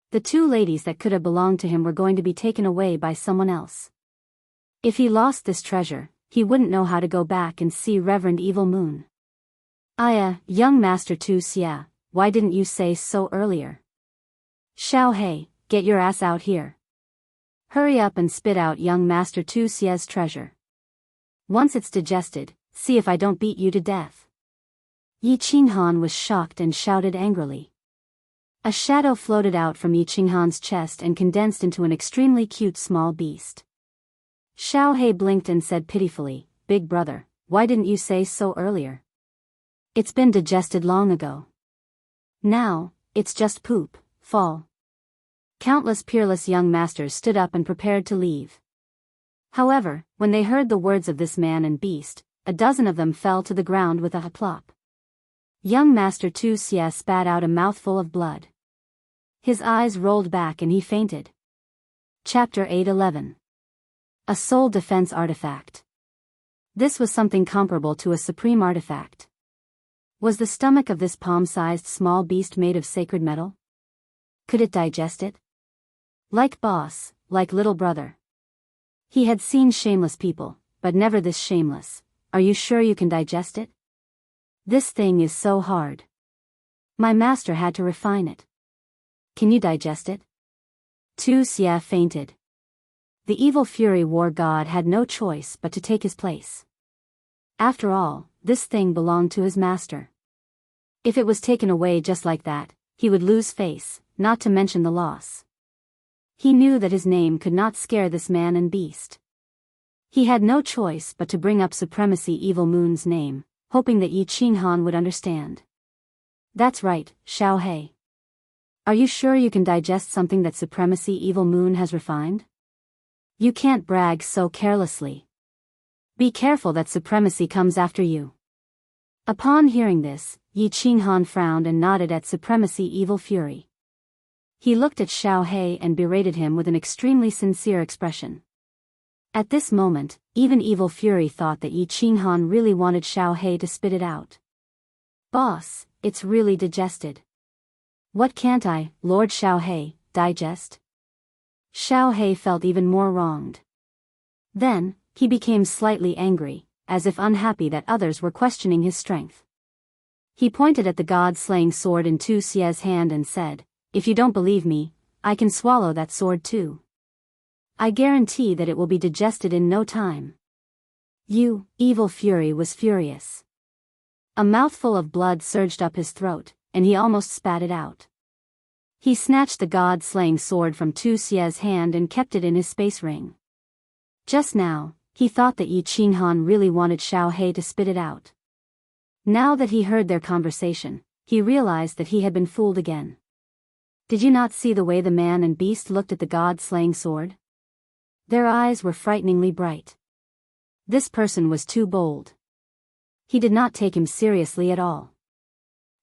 The two ladies that could have belonged to him were going to be taken away by someone else. If he lost this treasure, he wouldn't know how to go back and see Reverend Evil Moon. Young Master Tu Xia, why didn't you say so earlier? Xiao He, get your ass out here. Hurry up and spit out young Master Tu Xia's treasure. Once it's digested, see if I don't beat you to death. Yi Qinghan was shocked and shouted angrily. A shadow floated out from Yi Qinghan's chest and condensed into an extremely cute small beast. Xiao He blinked and said pitifully, "Big brother, why didn't you say so earlier? It's been digested long ago. Now, it's just poop, fall." Countless peerless young masters stood up and prepared to leave. However, when they heard the words of this man and beast, a dozen of them fell to the ground with a plop. Young Master Tu Xia spat out a mouthful of blood. His eyes rolled back and he fainted. Chapter 811. A Soul Defense Artifact. This was something comparable to a supreme artifact. Was the stomach of this palm-sized small beast made of sacred metal? Could it digest it? Like boss, like little brother. He had seen shameless people, but never this shameless. Are you sure you can digest it? This thing is so hard. My master had to refine it. Can you digest it? Tu Xia fainted. The evil fury war god had no choice but to take his place. After all, this thing belonged to his master. If it was taken away just like that, he would lose face, not to mention the loss. He knew that his name could not scare this man and beast. He had no choice but to bring up Supremacy Evil Moon's name, hoping that Yi Qinghan would understand. That's right, Xiao He. Are you sure you can digest something that Supremacy Evil Moon has refined? You can't brag so carelessly. Be careful that Supremacy comes after you. Upon hearing this, Yi Qinghan frowned and nodded at Supremacy Evil Fury. He looked at Xiao He and berated him with an extremely sincere expression. At this moment, even Evil Fury thought that Yi Qinghan really wanted Xiao He to spit it out. Boss, it's really digested. What can't I, Lord Xiao He, digest? Xiao He felt even more wronged. Then, he became slightly angry, as if unhappy that others were questioning his strength. He pointed at the god-slaying sword in Tu Xia's hand and said, "If you don't believe me, I can swallow that sword too. I guarantee that it will be digested in no time." You, Evil Fury was furious. A mouthful of blood surged up his throat, and he almost spat it out. He snatched the god-slaying sword from Tu Xia's hand and kept it in his space ring. Just now, he thought that Yi Qinghan really wanted Xiao He to spit it out. Now that he heard their conversation, he realized that he had been fooled again. Did you not see the way the man and beast looked at the god-slaying sword? Their eyes were frighteningly bright. This person was too bold. He did not take him seriously at all.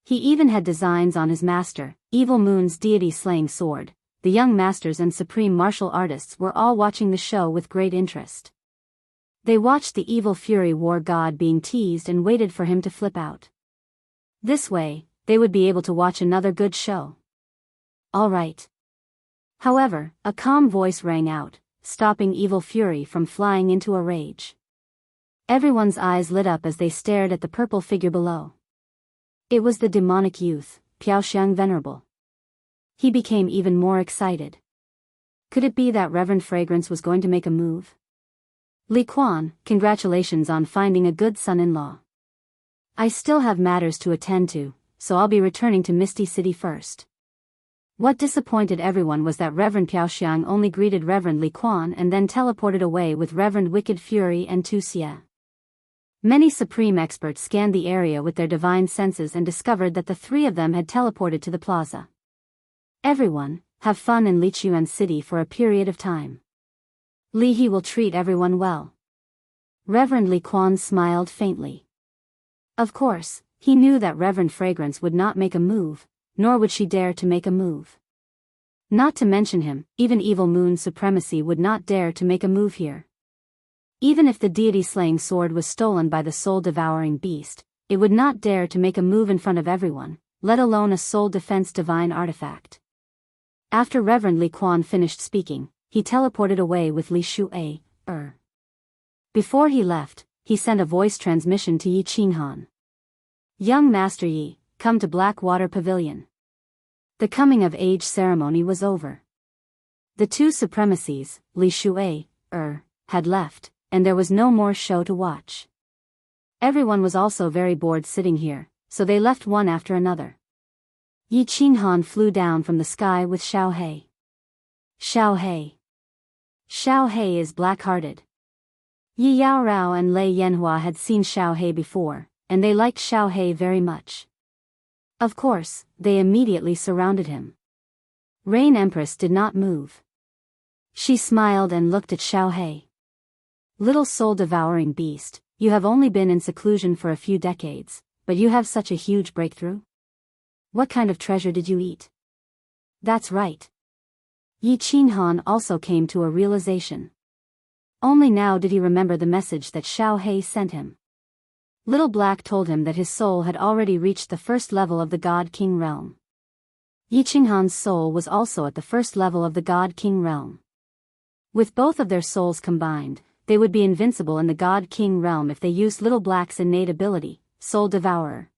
He even had designs on his master, Evil Moon's deity-slaying sword. The young masters and supreme martial artists were all watching the show with great interest. They watched the Evil Fury war god being teased and waited for him to flip out. This way, they would be able to watch another good show. All right. However, a calm voice rang out, stopping Evil Fury from flying into a rage. Everyone's eyes lit up as they stared at the purple figure below. It was the demonic youth, Piaoxiang Venerable. He became even more excited. Could it be that Reverend Fragrance was going to make a move? Li Quan, congratulations on finding a good son-in-law. I still have matters to attend to, so I'll be returning to Misty City first. What disappointed everyone was that Reverend Piaoxiang only greeted Reverend Li Quan and then teleported away with Reverend Wicked Fury and Tu Xia. Many supreme experts scanned the area with their divine senses and discovered that the three of them had teleported to the plaza. Everyone, have fun in Lichuan City for a period of time. Li He will treat everyone well. Reverend Li Quan smiled faintly. Of course, he knew that Reverend Fragrance would not make a move, nor would she dare to make a move. Not to mention him, even Evil Moon's supremacy would not dare to make a move here. Even if the deity-slaying sword was stolen by the soul-devouring beast, it would not dare to make a move in front of everyone, let alone a soul-defense divine artifact. After Reverend Li Quan finished speaking, he teleported away with Li Shu'e. Before he left, he sent a voice transmission to Yi Qinghan. Young Master Yi, come to Blackwater Pavilion. The coming-of-age ceremony was over. The two supremacies, Li Shu'e, had left, and there was no more show to watch. Everyone was also very bored sitting here, so they left one after another. Yi Qinghan flew down from the sky with Xiao He. Xiao He. Xiao He is black-hearted. Yi Yaorao and Lei Yanhua had seen Xiao He before, and they liked Xiao He very much. Of course, they immediately surrounded him. Rain Empress did not move. She smiled and looked at Xiao He. Little soul-devouring beast, you have only been in seclusion for a few decades, but you have such a huge breakthrough? What kind of treasure did you eat? That's right. Yi Qinghan also came to a realization. Only now did he remember the message that Xiao He sent him. Little Black told him that his soul had already reached the first level of the God King realm. Yi Qinghan's soul was also at the first level of the God King realm. With both of their souls combined, they would be invincible in the God King realm if they used Little Black's innate ability, Soul Devourer.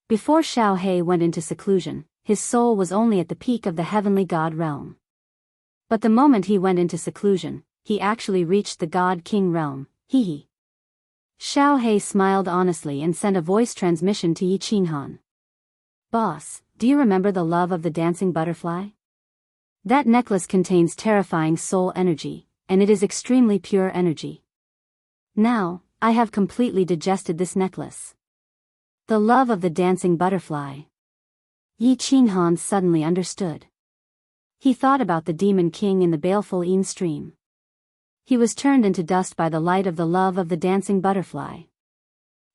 Before Xiao He went into seclusion, his soul was only at the peak of the heavenly God realm. But the moment he went into seclusion, he actually reached the God King realm, hee. Xiao He smiled honestly and sent a voice transmission to Yi Qinghan. Boss, do you remember the love of the dancing butterfly? That necklace contains terrifying soul energy, and it is extremely pure energy. Now, I have completely digested this necklace. The love of the dancing butterfly. Yi Qinghan suddenly understood. He thought about the demon king in the baleful Yin stream. He was turned into dust by the light of the love of the dancing butterfly.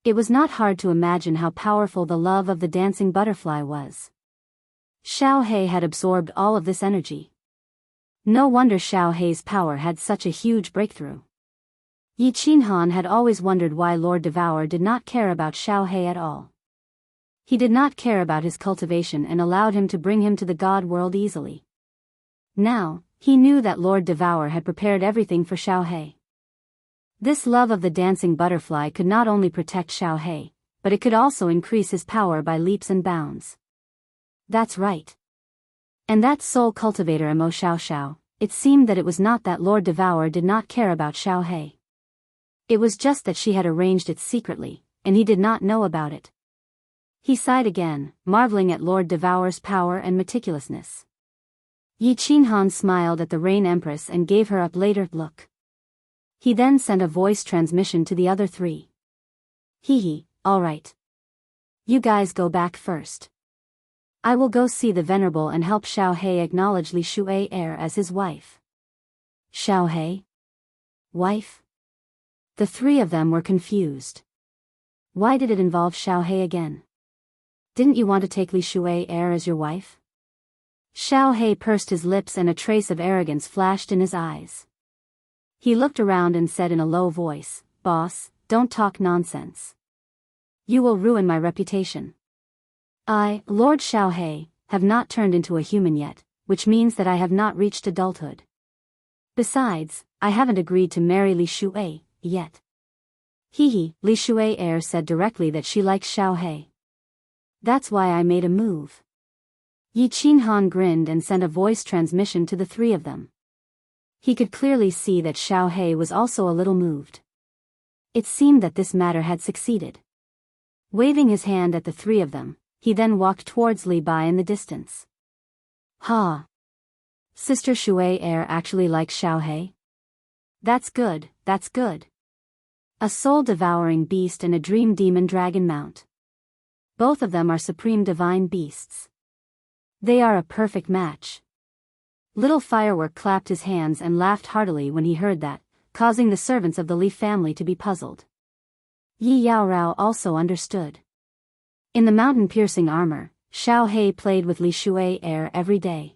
It was not hard to imagine how powerful the love of the dancing butterfly was. Xiao He had absorbed all of this energy. No wonder Xiao He's power had such a huge breakthrough. Yi Qinghan had always wondered why Lord Devourer did not care about Xiao He at all. He did not care about his cultivation and allowed him to bring him to the God world easily. Now, he knew that Lord Devourer had prepared everything for Xiao He. This love of the dancing butterfly could not only protect Xiao He, but it could also increase his power by leaps and bounds. That's right. And that soul cultivator Mo Xiao, it seemed that it was not that Lord Devourer did not care about Xiao He. It was just that she had arranged it secretly, and he did not know about it. He sighed again, marveling at Lord Devourer's power and meticulousness. Yi Qinghan smiled at the Rain Empress and gave her a later look. He then sent a voice transmission to the other three. Hee, all right. You guys go back first. I will go see the Venerable and help Xiao He acknowledge Li Shuai heir as his wife. Xiao He? Wife? The three of them were confused. Why did it involve Xiao He again? Didn't you want to take Li Shuai heir as your wife? Xiao He pursed his lips and a trace of arrogance flashed in his eyes. He looked around and said in a low voice, Boss, don't talk nonsense. You will ruin my reputation. I, Lord Xiao He, have not turned into a human yet, which means that I have not reached adulthood. Besides, I haven't agreed to marry Li Shuai, yet. Li Shuai heir said directly that she likes Xiao He. That's why I made a move. Yi Qinghan grinned and sent a voice transmission to the three of them. He could clearly see that Xiao He was also a little moved. It seemed that this matter had succeeded. Waving his hand at the three of them, he then walked towards Li Bai in the distance. Ha! Sister Shuai heir actually likes Xiao He? That's good, that's good. A soul-devouring beast and a dream demon dragon mount. Both of them are supreme divine beasts. They are a perfect match. Little Firework clapped his hands and laughed heartily when he heard that, causing the servants of the Li family to be puzzled. Yi Yaorao also understood. In the mountain-piercing armor, Xiao He played with Li Shuai heir every day.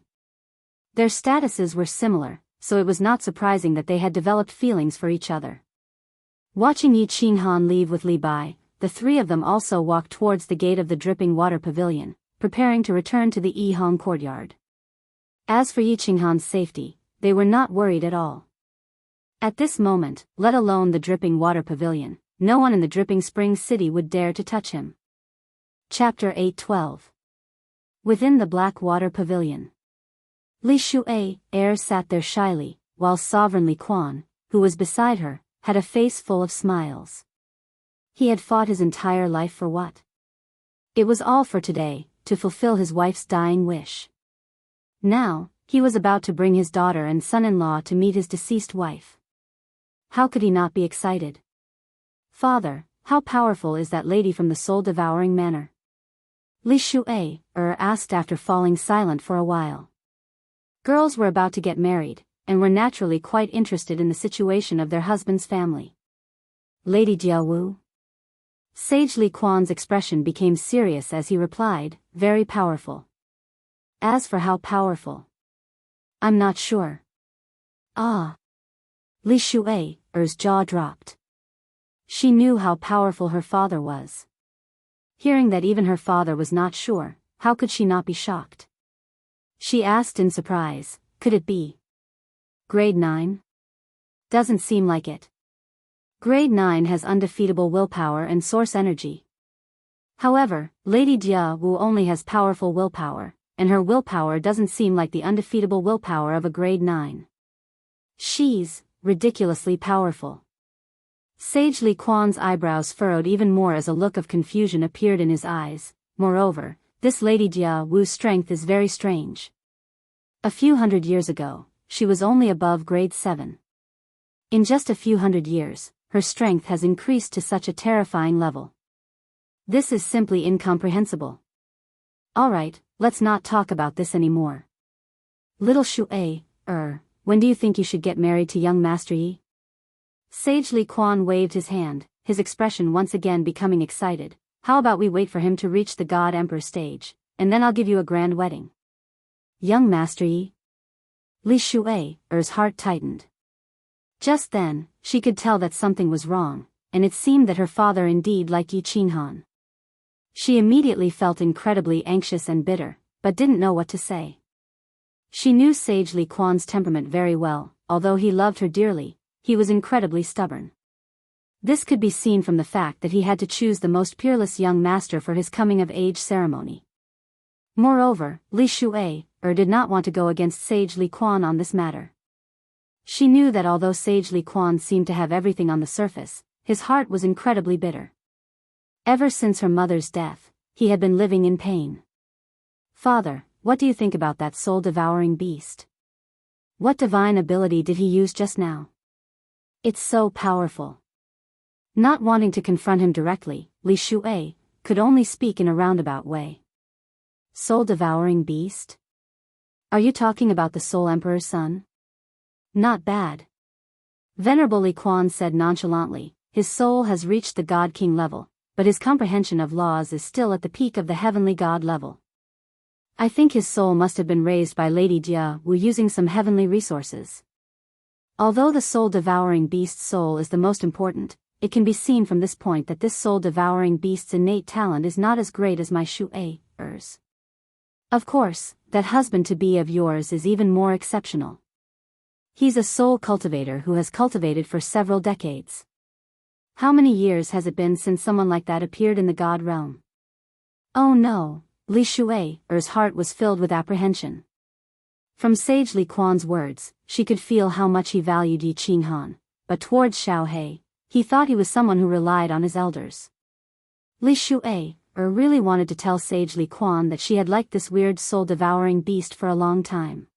Their statuses were similar, so it was not surprising that they had developed feelings for each other. Watching Yi Qinghan leave with Li Bai, the three of them also walked towards the gate of the dripping water pavilion, preparing to return to the Yihong courtyard. As for Yi Qinghan's safety, they were not worried at all. At this moment, let alone the dripping water pavilion, no one in the dripping spring city would dare to touch him. Chapter 8:12. Within the Black Water Pavilion. Li Shuai heir sat there shyly, while Sovereign Li Quan, who was beside her, had a face full of smiles. He had fought his entire life for what? It was all for today, to fulfill his wife's dying wish. Now, he was about to bring his daughter and son-in-law to meet his deceased wife. How could he not be excited? Father, how powerful is that lady from the soul-devouring manor? Li Shuai asked after falling silent for a while. Girls were about to get married, and were naturally quite interested in the situation of their husband's family. Lady Jianghu? Sage Li Quan's expression became serious as he replied, very powerful. As for how powerful? I'm not sure. Ah. Li Shuai's jaw dropped. She knew how powerful her father was. Hearing that even her father was not sure, how could she not be shocked? She asked in surprise, could it be Grade 9? Doesn't seem like it. Grade 9 has undefeatable willpower and source energy. However, Lady Jianghu only has powerful willpower, and her willpower doesn't seem like the undefeatable willpower of a Grade 9. She's ridiculously powerful. Sage Li Quan's eyebrows furrowed even more as a look of confusion appeared in his eyes. Moreover, this Lady Jianghu's strength is very strange. A few hundred years ago, she was only above Grade 7. In just a few hundred years, her strength has increased to such a terrifying level. This is simply incomprehensible. Alright, let's not talk about this anymore. Little Shui, when do you think you should get married to young Master Yi? Sage Li Quan waved his hand, his expression once again becoming excited. How about we wait for him to reach the God Emperor stage, and then I'll give you a grand wedding. Young Master Yi? Li Shui's heart tightened. Just then, she could tell that something was wrong, and it seemed that her father indeed liked Yi Qinghan. She immediately felt incredibly anxious and bitter, but didn't know what to say. She knew Sage Li Quan's temperament very well. Although he loved her dearly, he was incredibly stubborn. This could be seen from the fact that he had to choose the most peerless young master for his coming-of-age ceremony. Moreover, Li Shui did not want to go against Sage Li Quan on this matter. She knew that although Sage Li Quan seemed to have everything on the surface, his heart was incredibly bitter. Ever since her mother's death, he had been living in pain. Father, what do you think about that soul-devouring beast? What divine ability did he use just now? It's so powerful. Not wanting to confront him directly, Li Shui could only speak in a roundabout way. Soul-devouring beast? Are you talking about the Soul Emperor's son? Not bad. Venerable Li Quan said nonchalantly, his soul has reached the God King level, but his comprehension of laws is still at the peak of the heavenly God level. I think his soul must have been raised by Lady Jianghu using some heavenly resources. Although the soul-devouring beast's soul is the most important, it can be seen from this point that this soul-devouring beast's innate talent is not as great as my Shui's. Of course, that husband-to-be of yours is even more exceptional. He's a soul cultivator who has cultivated for several decades. How many years has it been since someone like that appeared in the God realm? Oh no, Li Shui's heart was filled with apprehension. From Sage Li Quan's words, she could feel how much he valued Yi Qinghan, but towards Xiaohei, he thought he was someone who relied on his elders. Li Shui really wanted to tell Sage Li Quan that she had liked this weird soul-devouring beast for a long time.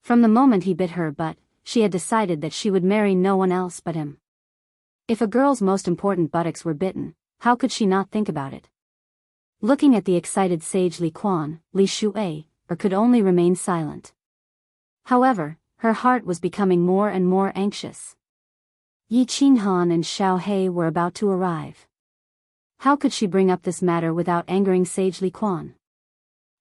From the moment he bit her butt, she had decided that she would marry no one else but him. If a girl's most important buttocks were bitten, how could she not think about it? Looking at the excited Sage Li Quan, Li Shui could only remain silent. However, her heart was becoming more and more anxious. Yi Qinghan and Xiaohei were about to arrive. How could she bring up this matter without angering Sage Li Quan?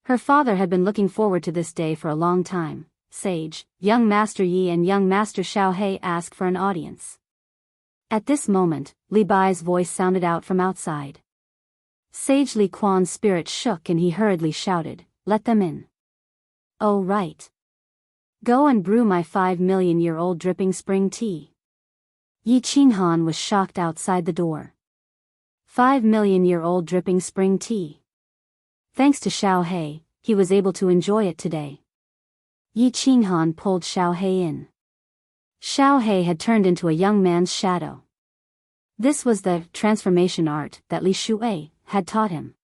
Her father had been looking forward to this day for a long time. Sage, young Master Yi and young Master Xiaohei asked for an audience. At this moment, Li Bai's voice sounded out from outside. Sage Li Quan's spirit shook and he hurriedly shouted, "Let them in." "Oh right. Go and brew my 5 million-year-old dripping spring tea." Yi Qinghan was shocked outside the door. 5 million-year-old dripping spring tea. Thanks to Xiaohei, he was able to enjoy it today. Yi Qinghan pulled Xiaohei in. Xiaohei had turned into a young man's shadow. This was the transformation art that Li Shui had taught him.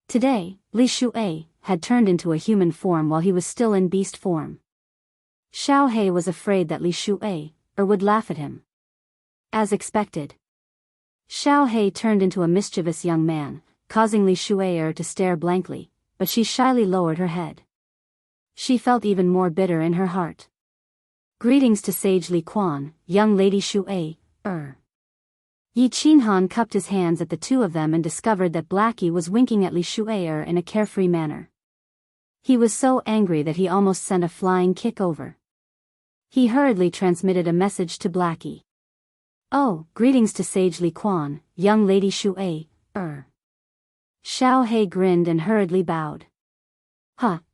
Today, Li Shui had turned into a human form while he was still in beast form. Xiaohei was afraid that Li Shui would laugh at him. As expected, Xiaohei turned into a mischievous young man, causing Li Shui to stare blankly, but she shyly lowered her head. She felt even more bitter in her heart. Greetings to Sage Li Quan, young Lady Shui. Yi Qinghan cupped his hands at the two of them and discovered that Blackie was winking at Li Shui in a carefree manner. He was so angry that he almost sent a flying kick over. He hurriedly transmitted a message to Blackie. Oh, greetings to Sage Li Quan, young lady Shui, Xiao He grinned and hurriedly bowed.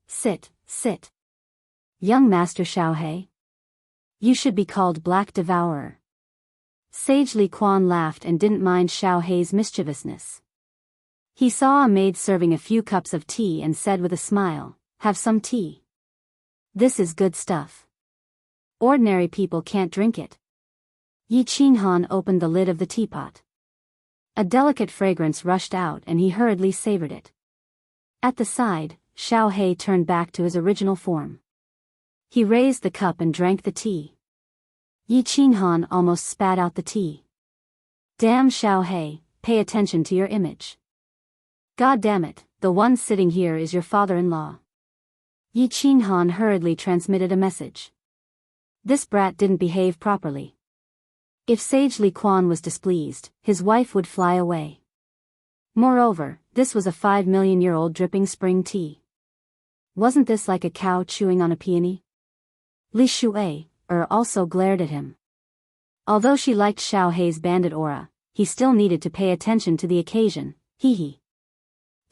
Sit, sit. Young Master Xiao He. You should be called Black Devourer. Sage Li Quan laughed and didn't mind Xiao He's mischievousness. He saw a maid serving a few cups of tea and said with a smile, "Have some tea. This is good stuff. Ordinary people can't drink it." Yi Qinghan opened the lid of the teapot. A delicate fragrance rushed out and he hurriedly savored it. At the side, Xiao He turned back to his original form. He raised the cup and drank the tea. Yi Qinghan almost spat out the tea. Damn Xiao He, pay attention to your image. God damn it, the one sitting here is your father-in-law. Yi Qinghan hurriedly transmitted a message. This brat didn't behave properly. If Sage Li Quan was displeased, his wife would fly away. Moreover, this was a 5 million-year-old dripping spring tea. Wasn't this like a cow chewing on a peony? Li Shui, also glared at him. Although she liked Xiao He's bandit aura, he still needed to pay attention to the occasion, hee.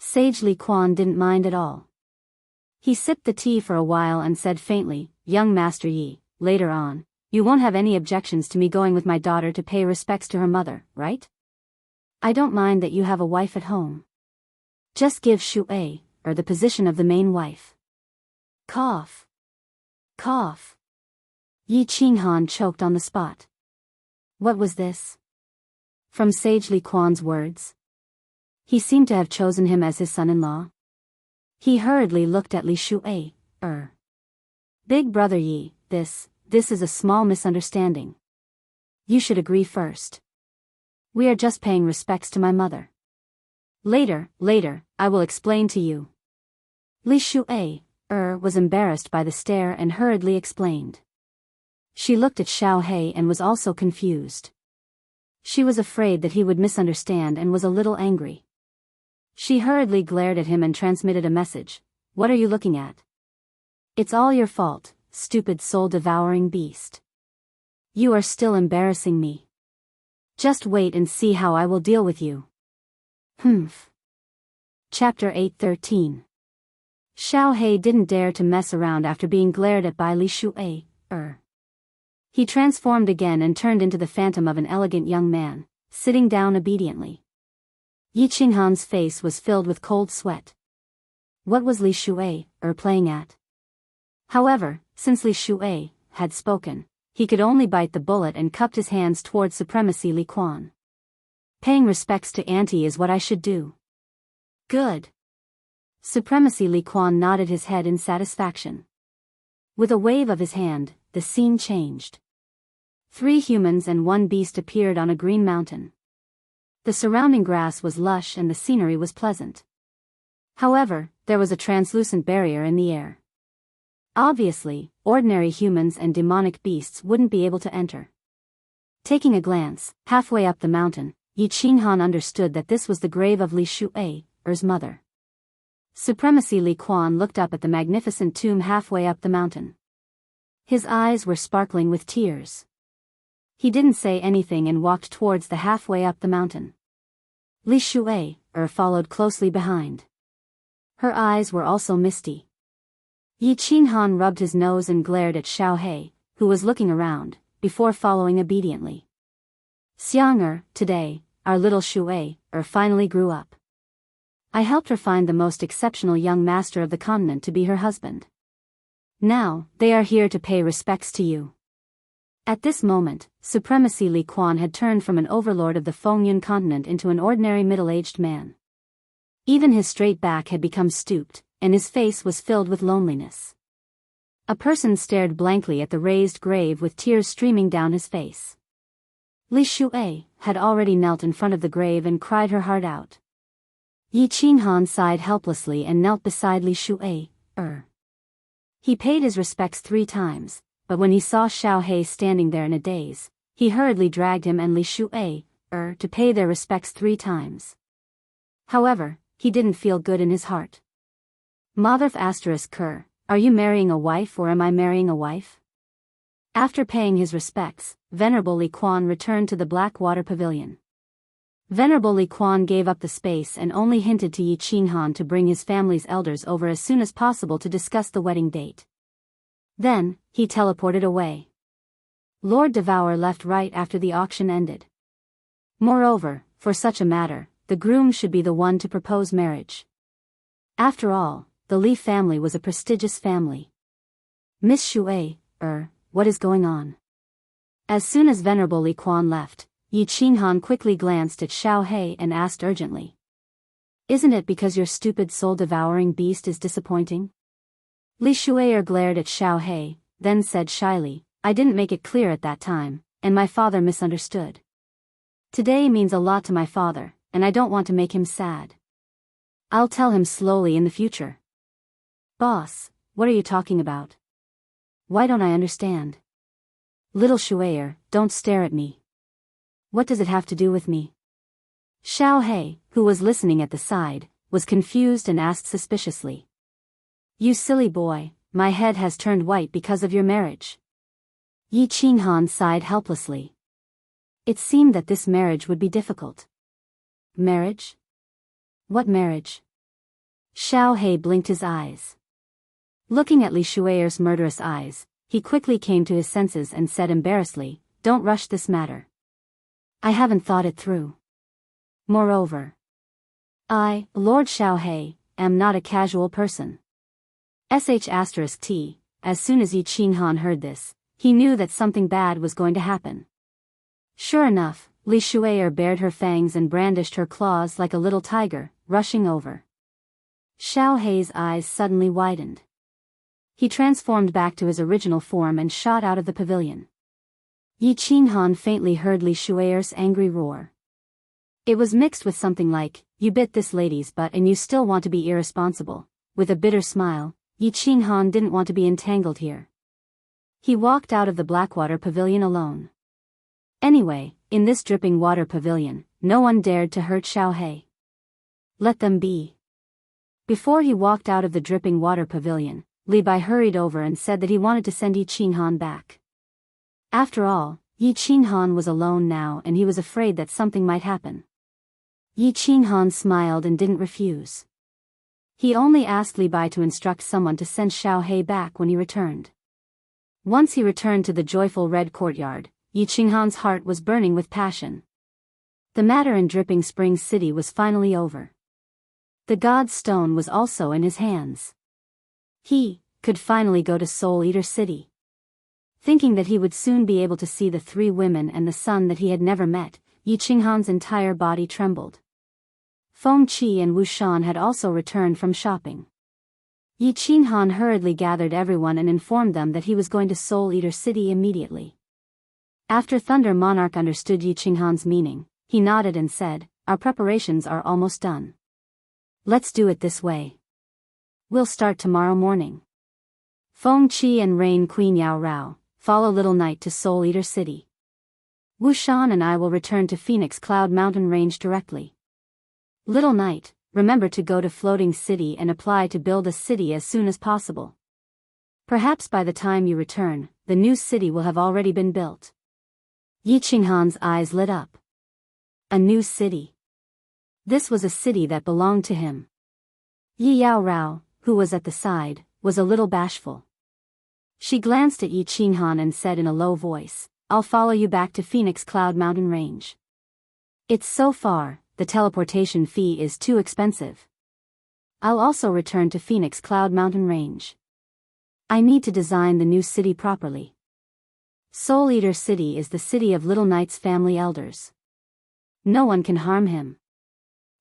Sage Li Quan didn't mind at all. He sipped the tea for a while and said faintly, "Young Master Yi, later on, you won't have any objections to me going with my daughter to pay respects to her mother, right? I don't mind that you have a wife at home. Just give Shui, the position of the main wife." Cough. Cough. Yi Qinghan choked on the spot. What was this? From Sage Li Quan's words? He seemed to have chosen him as his son-in-law. He hurriedly looked at Li Shui, Big brother Yi, this is a small misunderstanding. You should agree first. We are just paying respects to my mother. Later, I will explain to you. Li Shui, was embarrassed by the stare and hurriedly explained. She looked at Xiao He and was also confused. She was afraid that he would misunderstand and was a little angry. She hurriedly glared at him and transmitted a message. What are you looking at? It's all your fault, stupid soul-devouring beast. You are still embarrassing me. Just wait and see how I will deal with you. Humph. Chapter 8:13. Xiao He didn't dare to mess around after being glared at by Li Shui, He transformed again and turned into the phantom of an elegant young man, sitting down obediently. Yi Qinghan's face was filled with cold sweat. What was Li Shui, playing at? However, since Li Shui had spoken, he could only bite the bullet and cupped his hands towards Supremacy Li Quan. Paying respects to Auntie is what I should do. Good. Supremacy Li Quan nodded his head in satisfaction. With a wave of his hand, the scene changed. 3 humans and 1 beast appeared on a green mountain. The surrounding grass was lush and the scenery was pleasant. However, there was a translucent barrier in the air. Obviously, ordinary humans and demonic beasts wouldn't be able to enter. Taking a glance, halfway up the mountain, Yi Qinghan understood that this was the grave of Li Shui's mother. Supremacy Li Quan looked up at the magnificent tomb halfway up the mountain. His eyes were sparkling with tears. He didn't say anything and walked towards the halfway up the mountain. Li Shui followed closely behind. Her eyes were also misty. Yi Qinghan rubbed his nose and glared at Xiao He, who was looking around, before following obediently. Today, our little Shui finally grew up. I helped her find the most exceptional young master of the continent to be her husband. Now, they are here to pay respects to you. At this moment, Supremacy Li Quan had turned from an overlord of the Fengyun continent into an ordinary middle-aged man. Even his straight back had become stooped, and his face was filled with loneliness. A person stared blankly at the raised grave with tears streaming down his face. Li Shui had already knelt in front of the grave and cried her heart out. Yi Qinghan sighed helplessly and knelt beside Li Shui. He paid his respects 3 times, but when he saw Xiao He standing there in a daze, he hurriedly dragged him and Li Shui to pay their respects 3 times. However, he didn't feel good in his heart. Mother***, are you marrying a wife or am I marrying a wife? After paying his respects, Venerable Li Quan returned to the Black Water Pavilion. Venerable Li Quan gave up the space and only hinted to Yi Qinghan to bring his family's elders over as soon as possible to discuss the wedding date. Then, he teleported away. Lord Devour left right after the auction ended. Moreover, for such a matter, the groom should be the one to propose marriage. After all, the Li family was a prestigious family. Miss Shui, what is going on? As soon as Venerable Li Quan left, Yi Qinghan quickly glanced at Xiao He and asked urgently. Isn't it because your stupid soul-devouring beast is disappointing? Li Shuier glared at Xiao He, then said shyly, I didn't make it clear at that time, and my father misunderstood. Today means a lot to my father, and I don't want to make him sad. I'll tell him slowly in the future. Boss, what are you talking about? Why don't I understand? Little Shuier, don't stare at me. What does it have to do with me? Xiao He, who was listening at the side, was confused and asked suspiciously. You silly boy, my head has turned white because of your marriage. Yi Qinghan sighed helplessly. It seemed that this marriage would be difficult. Marriage? What marriage? Xiao He blinked his eyes. Looking at Li Shuier's murderous eyes, he quickly came to his senses and said embarrassedly, Don't rush this matter. I haven't thought it through. Moreover, I, Lord Xiao He, am not a casual person. *T. As soon as Yi Qinghan heard this, he knew that something bad was going to happen. Sure enough, Li Shuier bared her fangs and brandished her claws like a little tiger, rushing over. Xiao He's eyes suddenly widened. He transformed back to his original form and shot out of the pavilion. Yi Qinghan faintly heard Li Shuier's angry roar. It was mixed with something like, you bit this lady's butt and you still want to be irresponsible. With a bitter smile, Yi Qinghan didn't want to be entangled here. He walked out of the Blackwater Pavilion alone. Anyway, in this dripping water pavilion, no one dared to hurt Xiao He. Let them be. Before he walked out of the dripping water pavilion, Li Bai hurried over and said that he wanted to send Yi Qinghan back. After all, Yi Qinghan was alone now and he was afraid that something might happen. Yi Qinghan smiled and didn't refuse. He only asked Li Bai to instruct someone to send Xiao He back when he returned. Once he returned to the joyful red courtyard, Yi Qinghan's heart was burning with passion. The matter in Dripping Springs City was finally over. The God's Stone was also in his hands. He could finally go to Soul Eater City. Thinking that he would soon be able to see the three women and the son that he had never met, Yi Qinghan's entire body trembled. Feng Qi and Wu Shan had also returned from shopping. Yi Qinghan hurriedly gathered everyone and informed them that he was going to Soul Eater City immediately. After Thunder Monarch understood Yi Qinghan's meaning, he nodded and said, Our preparations are almost done. Let's do it this way. We'll start tomorrow morning. Feng Qi and Rain Queen Yao Rao, follow Little Knight to Soul Eater City. Wu Shan and I will return to Phoenix Cloud Mountain Range directly. Little Knight, remember to go to Floating City and apply to build a city as soon as possible. Perhaps by the time you return, the new city will have already been built. Yi Qinghan's eyes lit up. A new city. This was a city that belonged to him. Yi Yao Rao, who was at the side, was a little bashful. She glanced at Yi Qinghan and said in a low voice, I'll follow you back to Phoenix Cloud Mountain Range. It's so far, the teleportation fee is too expensive. I'll also return to Phoenix Cloud Mountain Range. I need to design the new city properly. Soul Eater City is the city of Little Knight's family elders. No one can harm him.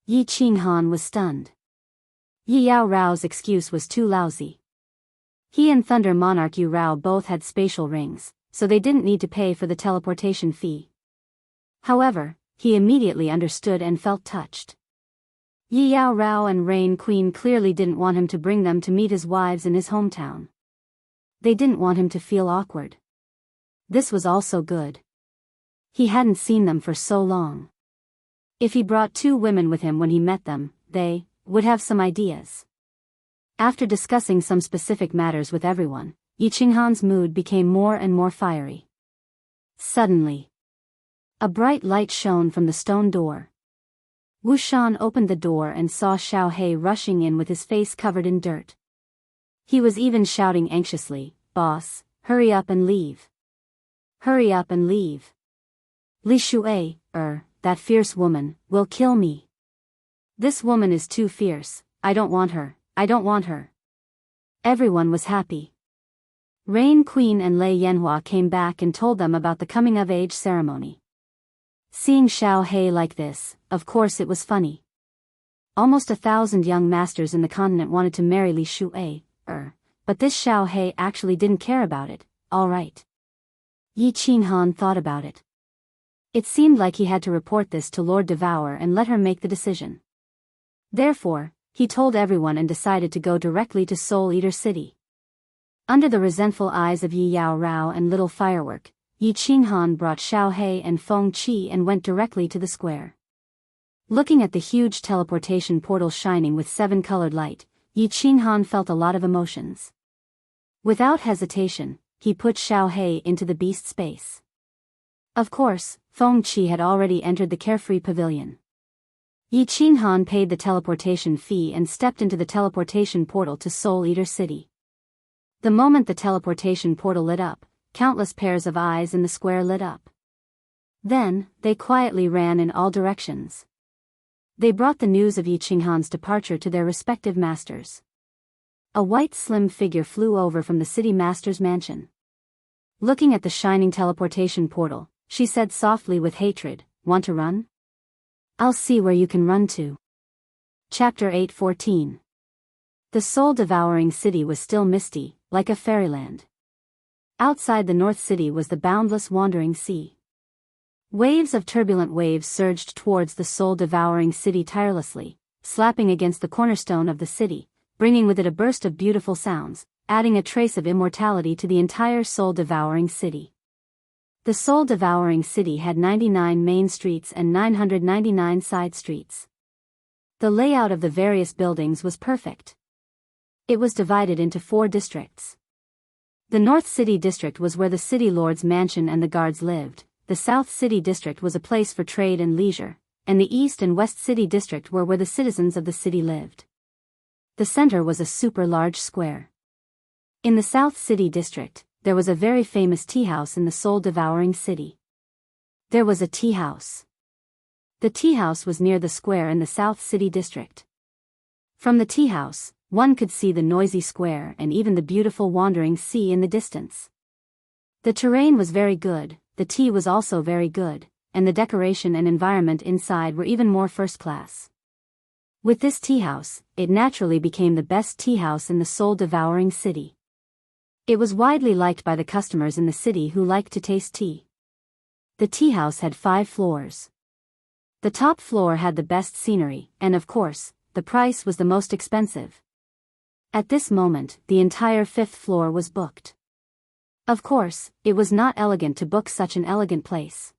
Yi Qinghan was stunned. Yi Yao Rao's excuse was too lousy. He and Thunder Monarch Yu Rao both had spatial rings, so they didn't need to pay for the teleportation fee. However, he immediately understood and felt touched. Yi Yao Rao and Rain Queen clearly didn't want him to bring them to meet his wives in his hometown. They didn't want him to feel awkward. This was also good. He hadn't seen them for so long. If he brought two women with him when he met them, they would have some ideas. After discussing some specific matters with everyone, Yi Qinghan's mood became more and more fiery. Suddenly, a bright light shone from the stone door. Wu Shan opened the door and saw Xiao He rushing in with his face covered in dirt. He was even shouting anxiously, "Boss, hurry up and leave. Hurry up and leave. Li Shuai, that fierce woman, will kill me. This woman is too fierce, I don't want her, I don't want her." Everyone was happy. Rain Queen and Lei Yanhua came back and told them about the coming-of-age ceremony. Seeing Xiao He like this, of course it was funny. Almost 1,000 young masters in the continent wanted to marry Li Shuai, but this Xiao He actually didn't care about it. All right. Yi Qinghan thought about it. It seemed like he had to report this to Lord Devour and let her make the decision. Therefore, he told everyone and decided to go directly to Soul Eater City. Under the resentful eyes of Yi Yao Rao and Little Firework, Yi Qinghan brought Xiao He and Feng Qi and went directly to the square. Looking at the huge teleportation portal shining with 7-colored light, Yi Qinghan felt a lot of emotions. Without hesitation, he put Xiao He into the beast space. Of course, Feng Qi had already entered the Carefree Pavilion. Yi Qinghan paid the teleportation fee and stepped into the teleportation portal to Soul Eater City. The moment the teleportation portal lit up, countless pairs of eyes in the square lit up. Then, they quietly ran in all directions. They brought the news of Yi Qinghan's departure to their respective masters. A white slim figure flew over from the city master's mansion. Looking at the shining teleportation portal, she said softly with hatred, "Want to run? I'll see where you can run to." Chapter 8:14. The soul-devouring city was still misty, like a fairyland. Outside the North City was the boundless wandering sea. Waves of turbulent waves surged towards the soul-devouring city tirelessly, slapping against the cornerstone of the city, bringing with it a burst of beautiful sounds, adding a trace of immortality to the entire soul-devouring city. The soul-devouring city had 99 main streets and 999 side streets. The layout of the various buildings was perfect. It was divided into 4 districts. The North City District was where the City Lord's mansion and the guards lived, the South City District was a place for trade and leisure, and the East and West City District were where the citizens of the city lived. The center was a super large square. In the South City District, there was a very famous tea house in the soul-devouring city. There was a tea house. The tea house was near the square in the South City District. From the tea house, one could see the noisy square and even the beautiful wandering sea in the distance. The terrain was very good, the tea was also very good, and the decoration and environment inside were even more first class. With this tea house, it naturally became the best tea house in the soul-devouring city. It was widely liked by the customers in the city who liked to taste tea. The tea house had 5 floors. The top floor had the best scenery, and of course, the price was the most expensive. At this moment, the entire 5th floor was booked. Of course, it was not elegant to book such an elegant place.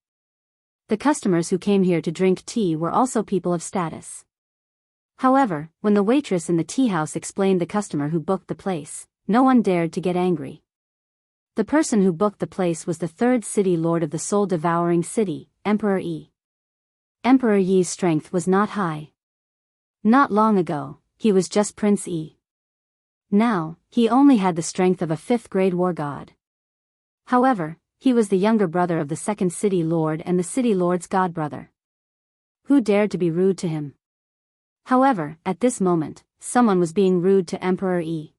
The customers who came here to drink tea were also people of status. However, when the waitress in the tea house explained the customer who booked the place, no one dared to get angry. The person who booked the place was the 3rd city lord of the soul-devouring city, Emperor Yi. Emperor Yi's strength was not high. Not long ago, he was just Prince Yi. Now, he only had the strength of a 5th-grade war god. However, he was the younger brother of the 2nd city lord and the city lord's godbrother. Who dared to be rude to him? However, at this moment, someone was being rude to Emperor Yi.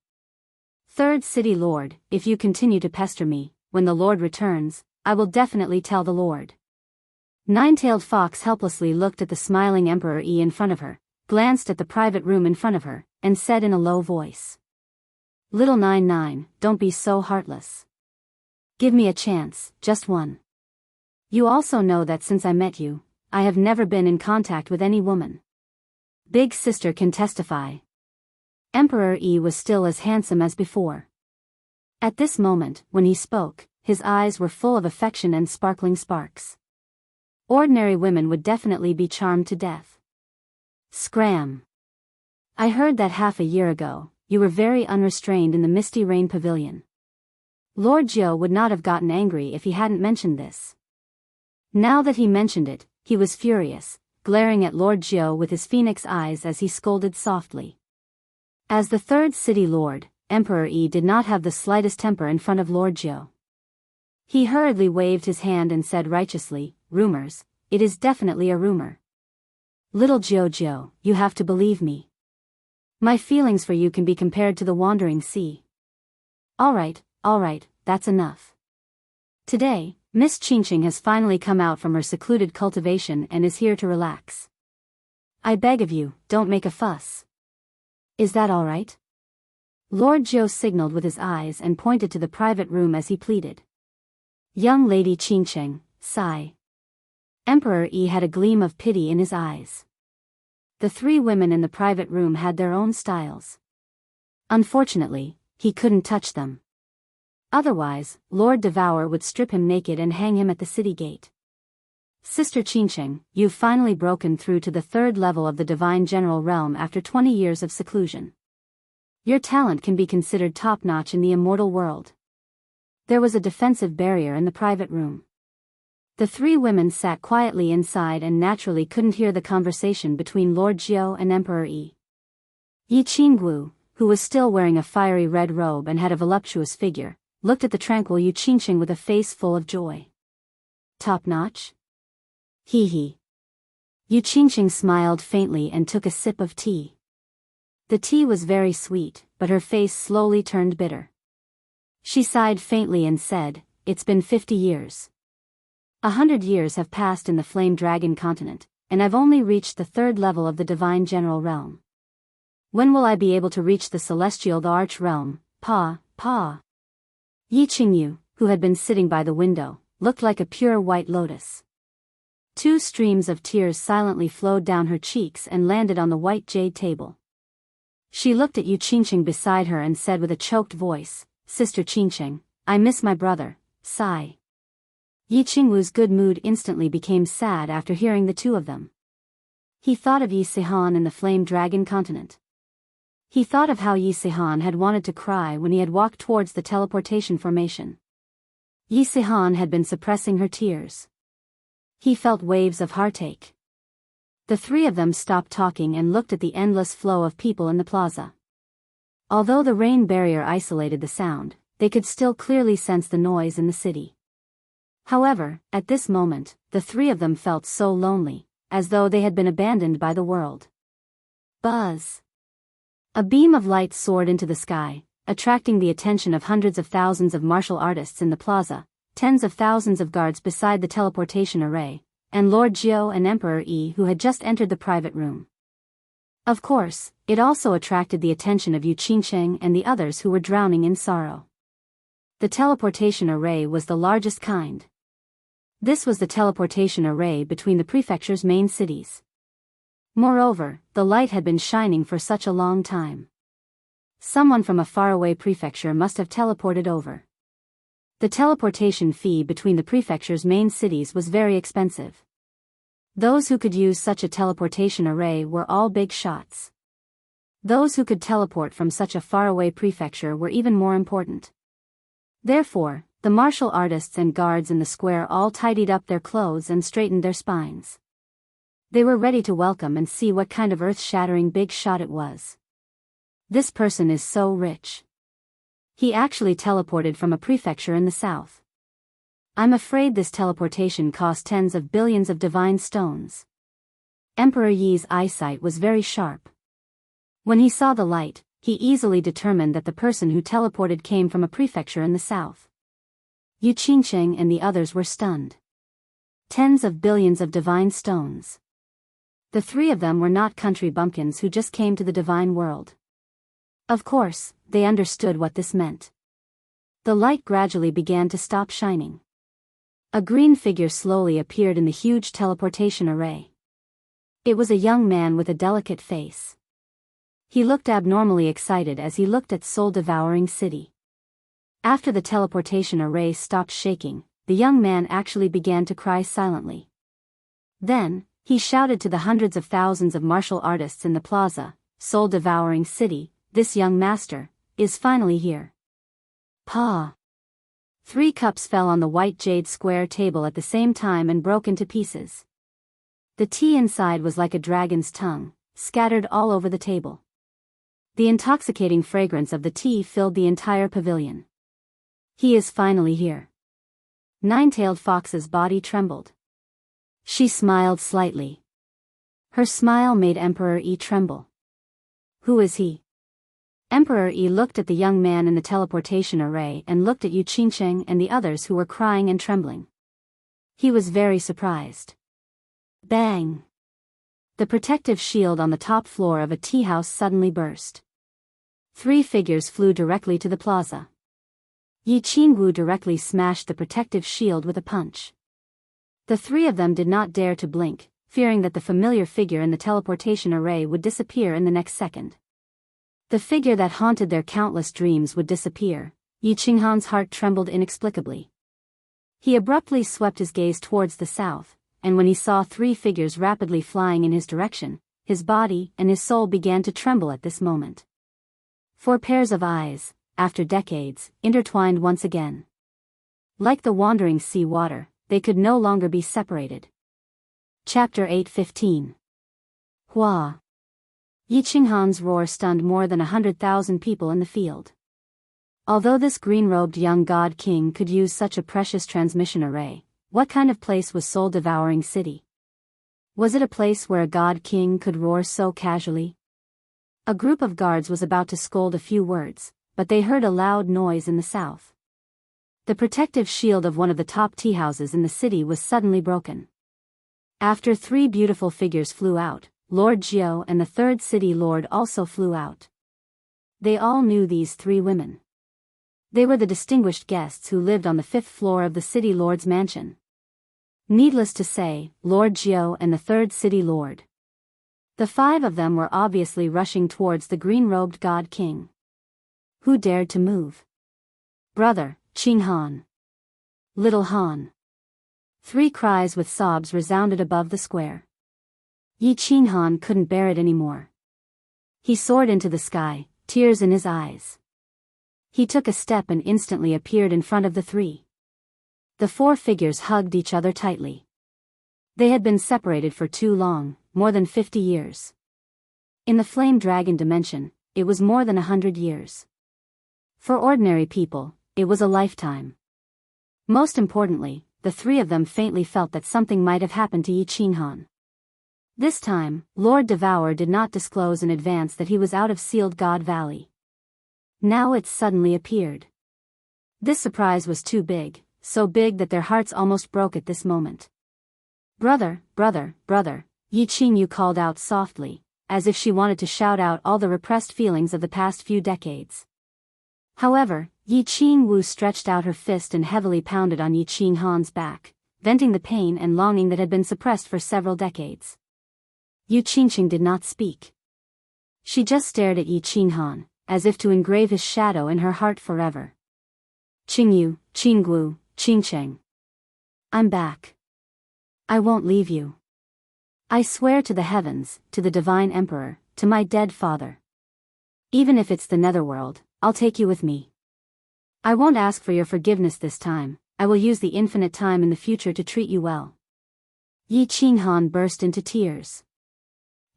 3rd city lord, if you continue to pester me, when the lord returns, I will definitely tell the lord. Nine-tailed fox helplessly looked at the smiling Emperor Yi in front of her, glanced at the private room in front of her, and said in a low voice. Little 99, don't be so heartless. Give me a chance, just one. You also know that since I met you, I have never been in contact with any woman. Big sister can testify. Emperor Yi was still as handsome as before. At this moment, when he spoke, his eyes were full of affection and sparkling sparks. Ordinary women would definitely be charmed to death. Scram. I heard that half a year ago, you were very unrestrained in the Misty Rain Pavilion. Lord Jiao would not have gotten angry if he hadn't mentioned this. Now that he mentioned it, he was furious, glaring at Lord Jiao with his phoenix eyes as he scolded softly. As the third city lord, Emperor Yi did not have the slightest temper in front of Lord Jiao. He hurriedly waved his hand and said righteously, "Rumors, it is definitely a rumor. Little Jiao, you have to believe me. My feelings for you can be compared to the wandering sea." All right, that's enough. Today, Miss Qianxia has finally come out from her secluded cultivation and is here to relax. I beg of you, don't make a fuss. Is that all right? Lord Jiao signaled with his eyes and pointed to the private room as he pleaded. Young Lady Qianxia, sigh. Emperor Yi had a gleam of pity in his eyes. The three women in the private room had their own styles. Unfortunately, he couldn't touch them. Otherwise, Lord Devour would strip him naked and hang him at the city gate. Sister Qianxia, you've finally broken through to the third level of the divine general realm after 20 years of seclusion. Your talent can be considered top-notch in the immortal world. There was a defensive barrier in the private room. The three women sat quietly inside and naturally couldn't hear the conversation between Lord Jiao and Emperor Yi. Yi Qinggu, who was still wearing a fiery red robe and had a voluptuous figure, looked at the tranquil Yi Qingxia with a face full of joy. Top-notch? Hee hee. Yi Qingxia smiled faintly and took a sip of tea. The tea was very sweet, but her face slowly turned bitter. She sighed faintly and said, "It's been 50 years. 100 years have passed in the Flame Dragon continent, and I've only reached the third level of the divine general realm. When will I be able to reach the celestial the arch realm, Pa? Yi Qingyu, who had been sitting by the window, looked like a pure white lotus. 2 streams of tears silently flowed down her cheeks and landed on the white jade table. She looked at Yi Qingxia beside her and said with a choked voice, "Sister Qianxia, I miss my brother." Sigh. Yi Qingwu's good mood instantly became sad after hearing the two of them. He thought of Yi Sihan and the Flame Dragon continent. He thought of how Yi Sihan had wanted to cry when he had walked towards the teleportation formation. Yi Sihan had been suppressing her tears. He felt waves of heartache. The three of them stopped talking and looked at the endless flow of people in the plaza. Although the rain barrier isolated the sound, they could still clearly sense the noise in the city. However, at this moment, the three of them felt so lonely, as though they had been abandoned by the world. Buzz! A beam of light soared into the sky, attracting the attention of hundreds of thousands of martial artists in the plaza, tens of thousands of guards beside the teleportation array, and Lord Jiao and Emperor Yi who had just entered the private room. Of course, it also attracted the attention of Yi Qingxia and the others who were drowning in sorrow. The teleportation array was the largest kind. This was the teleportation array between the prefecture's main cities. Moreover, the light had been shining for such a long time. Someone from a faraway prefecture must have teleported over. The teleportation fee between the prefecture's main cities was very expensive. Those who could use such a teleportation array were all big shots. Those who could teleport from such a faraway prefecture were even more important. Therefore, the martial artists and guards in the square all tidied up their clothes and straightened their spines. They were ready to welcome and see what kind of earth-shattering big shot it was. This person is so rich. He actually teleported from a prefecture in the south. I'm afraid this teleportation cost tens of billions of divine stones. Emperor Yi's eyesight was very sharp. When he saw the light, he easily determined that the person who teleported came from a prefecture in the south. Yi Qingxia and the others were stunned. Tens of billions of divine stones. The three of them were not country bumpkins who just came to the divine world. Of course, they understood what this meant. The light gradually began to stop shining. A green figure slowly appeared in the huge teleportation array. It was a young man with a delicate face. He looked abnormally excited as he looked at soul-devouring city. After the teleportation array stopped shaking, the young man actually began to cry silently. Then, he shouted to the hundreds of thousands of martial artists in the plaza, "Soul-devouring city, this young master is finally here. Pa." 3 cups fell on the white jade square table at the same time and broke into pieces. The tea inside was like a dragon's tongue, scattered all over the table. The intoxicating fragrance of the tea filled the entire pavilion. He is finally here. Nine-tailed Fox's body trembled. She smiled slightly. Her smile made Emperor Yi tremble. Who is he? Emperor Yi looked at the young man in the teleportation array and looked at Yu Qingsheng and the others who were crying and trembling. He was very surprised. Bang! The protective shield on the top floor of a tea house suddenly burst. 3 figures flew directly to the plaza. Yi Qingwu directly smashed the protective shield with a punch. The 3 of them did not dare to blink, fearing that the familiar figure in the teleportation array would disappear in the next second. The figure that haunted their countless dreams would disappear. Yi Qinghan's heart trembled inexplicably. He abruptly swept his gaze towards the south, and when he saw 3 figures rapidly flying in his direction, his body and his soul began to tremble at this moment. 4 pairs of eyes, after decades, intertwined once again. Like the wandering sea water, they could no longer be separated. Chapter 8:15. Hua. Yi Qinghan's roar stunned more than 100,000 people in the field. Although this green-robed young god king could use such a precious transmission array, what kind of place was soul-devouring city? Was it a place where a god king could roar so casually? A group of guards was about to scold a few words, but they heard a loud noise in the south. The protective shield of one of the top tea houses in the city was suddenly broken. After 3 beautiful figures flew out, Lord Jiao and the 3rd city lord also flew out. They all knew these 3 women. They were the distinguished guests who lived on the 5th floor of the city lord's mansion. Needless to say, Lord Jiao and the 3rd city lord. The 5 of them were obviously rushing towards the green-robed god king. Who dared to move? Brother, Qinghan. Little Han. 3 cries with sobs resounded above the square. Yi Qinghan couldn't bear it anymore. He soared into the sky, tears in his eyes. He took a step and instantly appeared in front of the 3. The 4 figures hugged each other tightly. They had been separated for too long, more than 50 years. In the Flame Dragon dimension, it was more than 100 years. For ordinary people, it was a lifetime. Most importantly, the 3 of them faintly felt that something might have happened to Yi Qinghan. This time, Lord Devour did not disclose in advance that he was out of Sealed God Valley. Now it suddenly appeared. This surprise was too big, so big that their hearts almost broke at this moment. Brother, brother, brother, Yi Qingyu called out softly, as if she wanted to shout out all the repressed feelings of the past few decades. However, Yi Qingwu stretched out her fist and heavily pounded on Yi Qinghan's back, venting the pain and longing that had been suppressed for several decades. Yu Qingxing did not speak. She just stared at Yi Qinghan, as if to engrave his shadow in her heart forever. Qingyu, Qinggu, Qingcheng. I'm back. I won't leave you. I swear to the heavens, to the divine emperor, to my dead father. Even if it's the netherworld, I'll take you with me. I won't ask for your forgiveness this time, I will use the infinite time in the future to treat you well. Yi Qinghan burst into tears.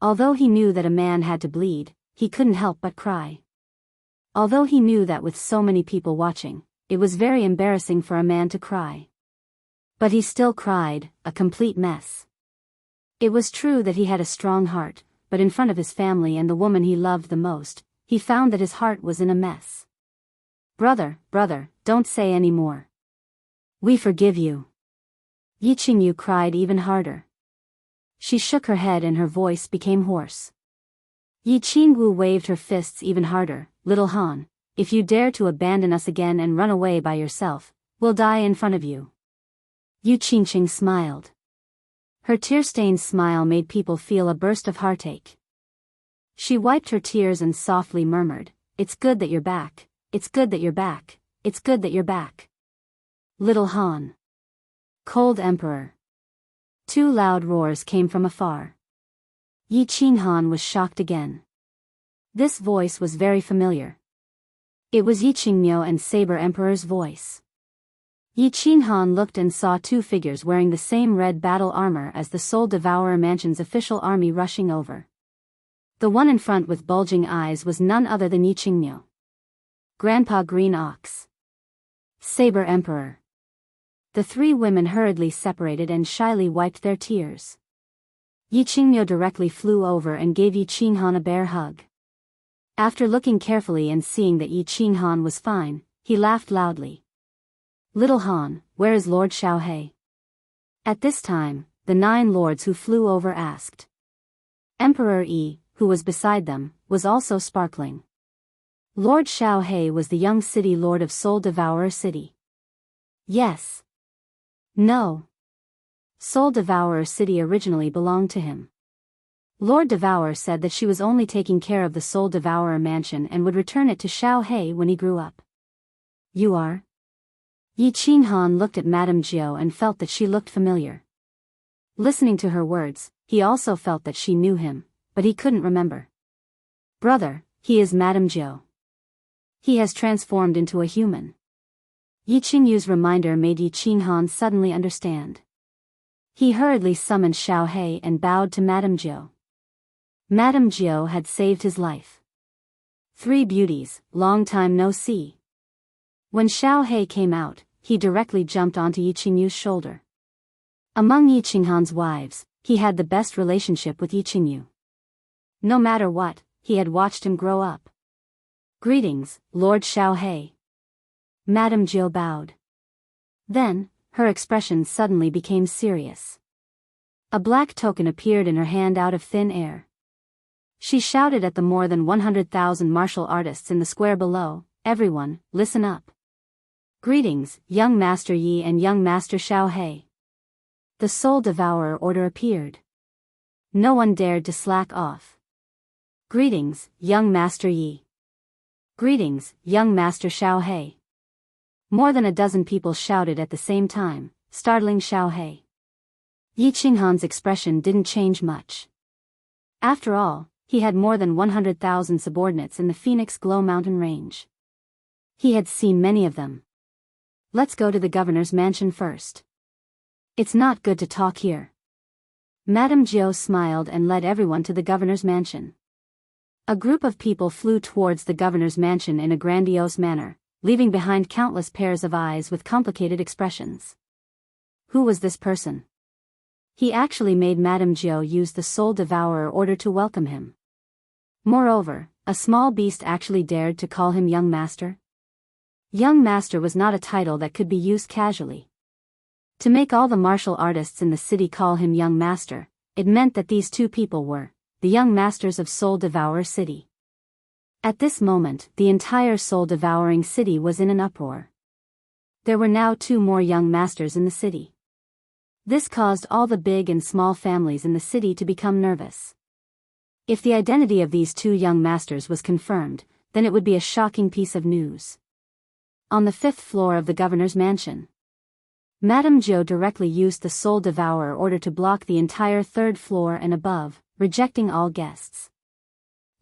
Although he knew that a man had to bleed, he couldn't help but cry. Although he knew that with so many people watching, it was very embarrassing for a man to cry. But he still cried, a complete mess. It was true that he had a strong heart, but in front of his family and the woman he loved the most, he found that his heart was in a mess. Brother, brother, don't say any more. We forgive you. Yi Qingyu cried even harder. She shook her head and her voice became hoarse. Yi Qingwu waved her fists even harder. Little Han, if you dare to abandon us again and run away by yourself, we'll die in front of you. Yu Qingxing smiled. Her tear-stained smile made people feel a burst of heartache. She wiped her tears and softly murmured, "It's good that you're back, it's good that you're back, it's good that you're back." Little Han. Cold Emperor. 2 loud roars came from afar. Yi Qinghan was shocked again. This voice was very familiar. It was Yi Qingmyo and Saber Emperor's voice. Yi Qinghan looked and saw two figures wearing the same red battle armor as the Soul Devourer Mansion's official army rushing over. The one in front with bulging eyes was none other than Yi Qingniu. Grandpa Green Ox. Saber Emperor. The three women hurriedly separated and shyly wiped their tears. Yi Qingniu directly flew over and gave Yi Qinghan a bear hug. After looking carefully and seeing that Yi Qinghan was fine, he laughed loudly. Little Han, where is Lord Xiaohe? At this time, the 9 lords who flew over asked. Emperor Yi, who was beside them, was also sparkling. Lord Xiaohe was the young city lord of Soul Devourer City. Yes. No. Soul Devourer City originally belonged to him. Lord Devourer said that she was only taking care of the Soul Devourer mansion and would return it to Xiaohe when he grew up. You are? Yi Qinghan looked at Madame Jiao and felt that she looked familiar. Listening to her words, he also felt that she knew him, but he couldn't remember. Brother, he is Madame Jiao. He has transformed into a human. Yi Qingyu's reminder made Yi Qinghan suddenly understand. He hurriedly summoned Xiaohe and bowed to Madame Jiao. Madame Jiao had saved his life. 3 beauties, long time no see. When Xiaohe came out, he directly jumped onto Yi Qingyu's shoulder. Among Yi Qinghan's wives, he had the best relationship with Yi Qingyu. No matter what, he had watched him grow up. Greetings, Lord Xiaohe. Madame Jiao bowed. Then, her expression suddenly became serious. A black token appeared in her hand out of thin air. She shouted at the more than 100,000 martial artists in the square below, everyone, listen up. Greetings, young Master Yi and young Master Xiaohe. The Soul Devourer order appeared. No one dared to slack off. Greetings, young Master Yi. Greetings, young Master Xiaohe. More than a dozen people shouted at the same time, startling Xiaohe. Yi Qinghan's expression didn't change much. After all, he had more than 100,000 subordinates in the Phoenix Glow Mountain range. He had seen many of them. Let's go to the governor's mansion first. It's not good to talk here. Madame Jiao smiled and led everyone to the governor's mansion. A group of people flew towards the governor's mansion in a grandiose manner, leaving behind countless pairs of eyes with complicated expressions. Who was this person? He actually made Madame Jiao use the Soul Devourer order to welcome him. Moreover, a small beast actually dared to call him Young Master. Young Master was not a title that could be used casually. To make all the martial artists in the city call him Young Master, it meant that these two people were the Young Masters of Soul Devourer City. At this moment, the entire Soul Devouring City was in an uproar. There were now 2 more Young Masters in the city. This caused all the big and small families in the city to become nervous. If the identity of these 2 Young Masters was confirmed, then it would be a shocking piece of news. On the 5th floor of the governor's mansion, Madame Jiao directly used the Soul Devourer order to block the entire 3rd floor and above, rejecting all guests.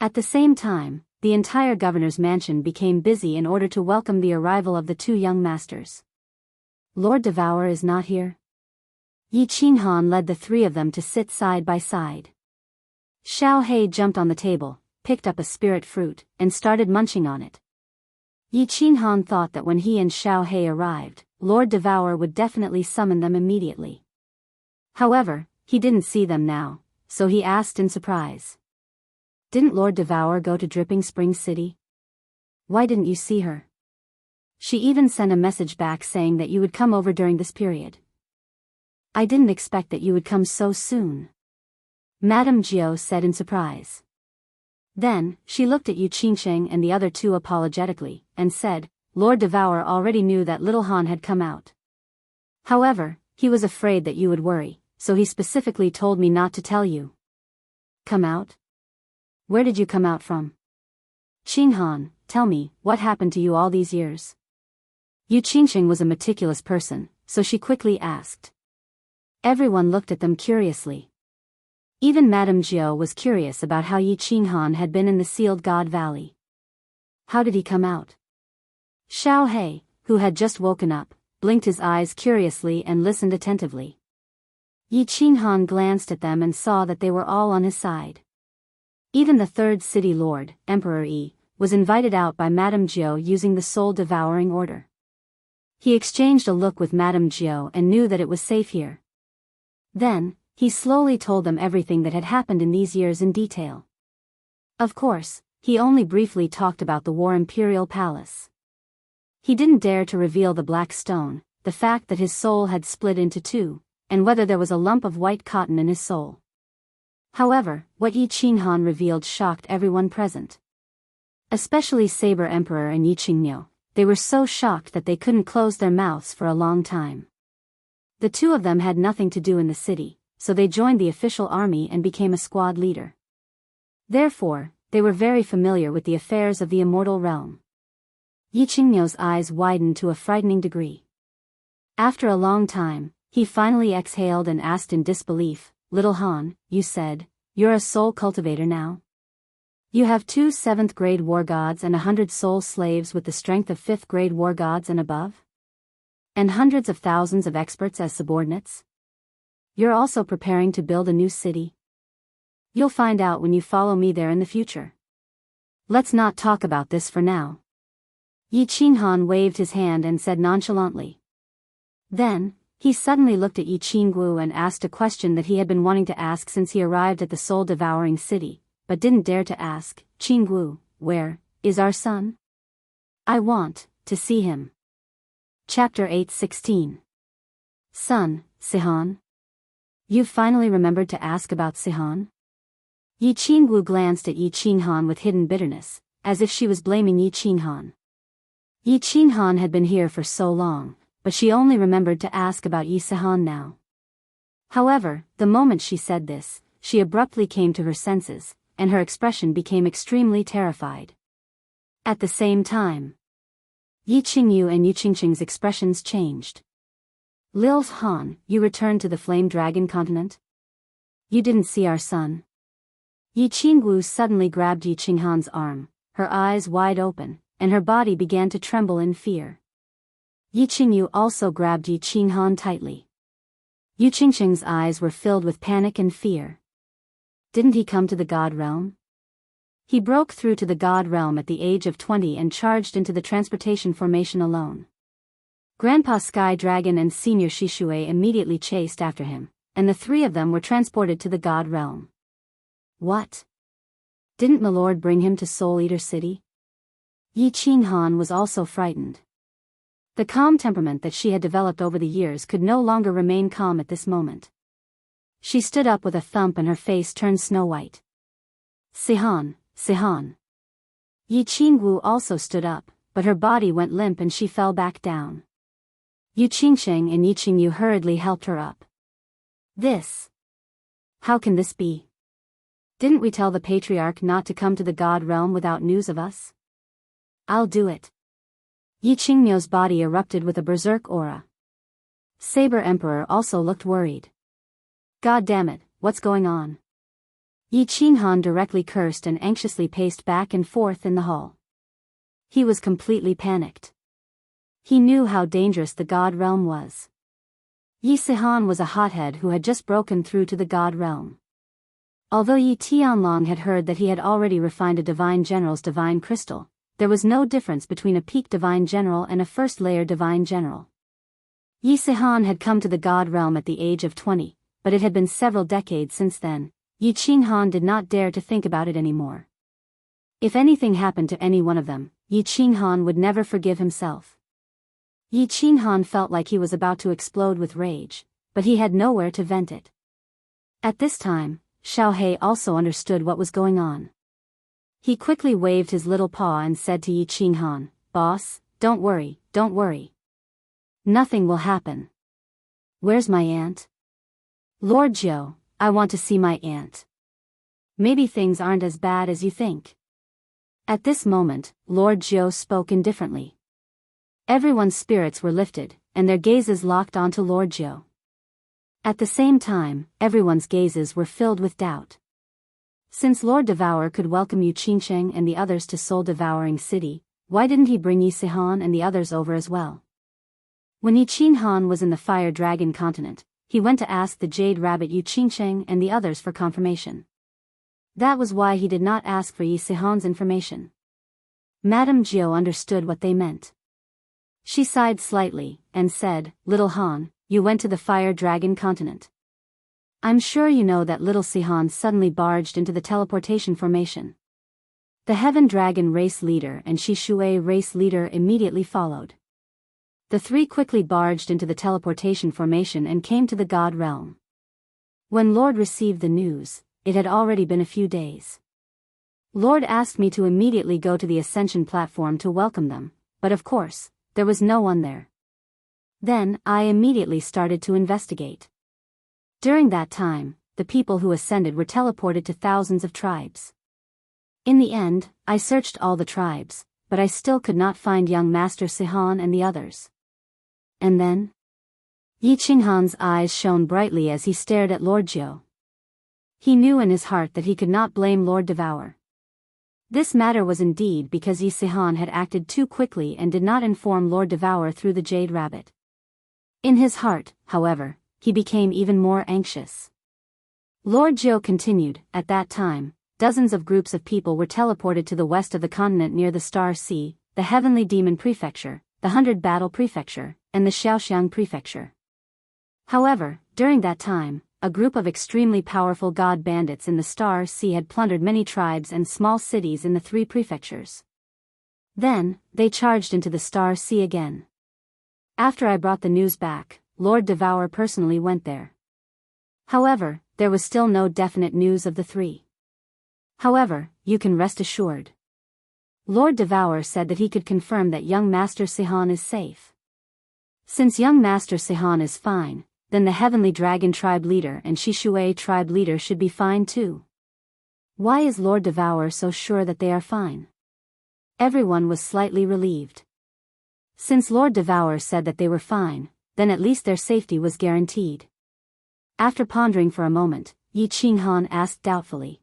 At the same time, the entire governor's mansion became busy in order to welcome the arrival of the 2 young masters. Lord Devourer is not here? Yi Qinghan led the 3 of them to sit side by side. Xiaohe jumped on the table, picked up a spirit fruit, and started munching on it. Yi Qinghan thought that when he and Xiaohe arrived, Lord Devourer would definitely summon them immediately. However, he didn't see them now, so he asked in surprise. Didn't Lord Devourer go to Dripping Spring City? Why didn't you see her? She even sent a message back saying that you would come over during this period. I didn't expect that you would come so soon. Madame Jiao said in surprise. Then, she looked at Yu Qingsheng and the other 2 apologetically, and said, Lord Devourer already knew that little Han had come out. However, he was afraid that you would worry, so he specifically told me not to tell you. Come out? Where did you come out from? Qinghan, tell me, what happened to you all these years? Yu Qingsheng was a meticulous person, so she quickly asked. Everyone looked at them curiously. Even Madame Jiao was curious about how Yi Qinghan had been in the Sealed God Valley. How did he come out? Xiaohe, who had just woken up, blinked his eyes curiously and listened attentively. Yi Qinghan glanced at them and saw that they were all on his side. Even the third city lord, Emperor Yi, was invited out by Madame Jiao using the soul-devouring order. He exchanged a look with Madame Jiao and knew that it was safe here. Then, he slowly told them everything that had happened in these years in detail. Of course, he only briefly talked about the War Imperial Palace. He didn't dare to reveal the black stone, the fact that his soul had split into two, and whether there was a lump of white cotton in his soul. However, what Yi Qinghan revealed shocked everyone present. Especially Saber Emperor and Yi Qingniu. They were so shocked that they couldn't close their mouths for a long time. The two of them had nothing to do in the city, so they joined the official army and became a squad leader. Therefore, they were very familiar with the affairs of the immortal realm. Yi Qingniu's eyes widened to a frightening degree. After a long time, he finally exhaled and asked in disbelief, "Little Han, you said, you're a soul cultivator now? You have 2 7th-grade war gods and 100 soul slaves with the strength of 5th-grade war gods and above? And hundreds of thousands of experts as subordinates? You're also preparing to build a new city? You'll find out when you follow me there in the future. Let's not talk about this for now." Yi Qinghan waved his hand and said nonchalantly. Then, he suddenly looked at Yi Qinggu and asked a question that he had been wanting to ask since he arrived at the soul-devouring city, but didn't dare to ask. "Qinggu, where is our son? I want to see him." Chapter 8:16. Son, Sihan. You've finally remembered to ask about Sihan? Yi Qinggu glanced at Yi Qinghan with hidden bitterness, as if she was blaming Yi Qinghan. Yi Qinghan had been here for so long, but she only remembered to ask about Yi Sihan now. However, the moment she said this, she abruptly came to her senses, and her expression became extremely terrified. At the same time, Yi Qingyu and Yi Qingqing's expressions changed. "Lil Han, you returned to the Flame Dragon continent? You didn't see our son?" Yi Qinggu suddenly grabbed Yi Qinghan's arm, her eyes wide open, and her body began to tremble in fear. Yi Qingyu also grabbed Yi Qinghan tightly. Yi Qingqing's eyes were filled with panic and fear. Didn't he come to the God Realm? He broke through to the God Realm at the age of 20 and charged into the transportation formation alone. Grandpa Sky Dragon and Senior Shishue immediately chased after him, and the three of them were transported to the God Realm. What? Didn't Milord bring him to Soul Eater City? Yi Qinghan was also frightened. The calm temperament that she had developed over the years could no longer remain calm at this moment. She stood up with a thump and her face turned snow-white. "Sihan, Sihan." Yi Qinggu also stood up, but her body went limp and she fell back down. Yi Qingqing and Yi Qingyu hurriedly helped her up. "This. How can this be? Didn't we tell the patriarch not to come to the God Realm without news of us? I'll do it." Yi Qingniu's body erupted with a berserk aura. Saber Emperor also looked worried. "God damn it, what's going on?" Yi Qinghan directly cursed and anxiously paced back and forth in the hall. He was completely panicked. He knew how dangerous the God Realm was. Yi Sihan was a hothead who had just broken through to the God Realm. Although Yi Tianlong had heard that he had already refined a Divine General's Divine Crystal, there was no difference between a peak Divine General and a first-layer Divine General. Yi Sihan had come to the God Realm at the age of 20, but it had been several decades since then. Yi Qinghan did not dare to think about it anymore. If anything happened to any one of them, Yi Qinghan would never forgive himself. Yi Qinghan felt like he was about to explode with rage, but he had nowhere to vent it. At this time, Xiao He also understood what was going on. He quickly waved his little paw and said to Yi Qinghan, "Boss, don't worry, don't worry. Nothing will happen. Where's my aunt? Lord Jiao, I want to see my aunt. Maybe things aren't as bad as you think." At this moment, Lord Jiao spoke indifferently. Everyone's spirits were lifted, and their gazes locked onto Lord Jiao. At the same time, everyone's gazes were filled with doubt. Since Lord Devourer could welcome Yu Qingsheng and the others to Soul Devouring City, why didn't he bring Yi Sihan and the others over as well? When Yiqing was in the Fire Dragon continent, he went to ask the Jade Rabbit Yu Qingsheng and the others for confirmation. That was why he did not ask for Yi Sihan's information. Madame Jiao understood what they meant. She sighed slightly, and said, "Little Han, you went to the Fire Dragon continent. I'm sure you know that little Sihan suddenly barged into the teleportation formation." The Heaven Dragon race leader and Shi Shui race leader immediately followed. The three quickly barged into the teleportation formation and came to the God realm. When Lord received the news, it had already been a few days. Lord asked me to immediately go to the Ascension platform to welcome them, but of course, there was no one there. Then, I immediately started to investigate. During that time, the people who ascended were teleported to thousands of tribes. In the end, I searched all the tribes, but I still could not find young Master Sihan and the others. And then? Yiqing's eyes shone brightly as he stared at Lord Jiao. He knew in his heart that he could not blame Lord Devour. This matter was indeed because Yi Sihan had acted too quickly and did not inform Lord Devour through the Jade Rabbit. In his heart, however, he became even more anxious. Lord Jiao continued, "At that time, dozens of groups of people were teleported to the west of the continent near the Star Sea, the Heavenly Demon Prefecture, the 100 Battle Prefecture, and the Xiaoxiang Prefecture. However, during that time, a group of extremely powerful god bandits in the Star Sea had plundered many tribes and small cities in the three prefectures. Then, they charged into the Star Sea again. After I brought the news back, Lord Devour personally went there. However, there was still no definite news of the three. However, you can rest assured. Lord Devour said that he could confirm that young Master Sihan is safe. Since young Master Sihan is fine, then the Heavenly Dragon tribe leader and Shi Shui tribe leader should be fine too. Why is Lord Devour so sure that they are fine? Everyone was slightly relieved. Since Lord Devour said that they were fine, then at least their safety was guaranteed. After pondering for a moment, Yiqing asked doubtfully.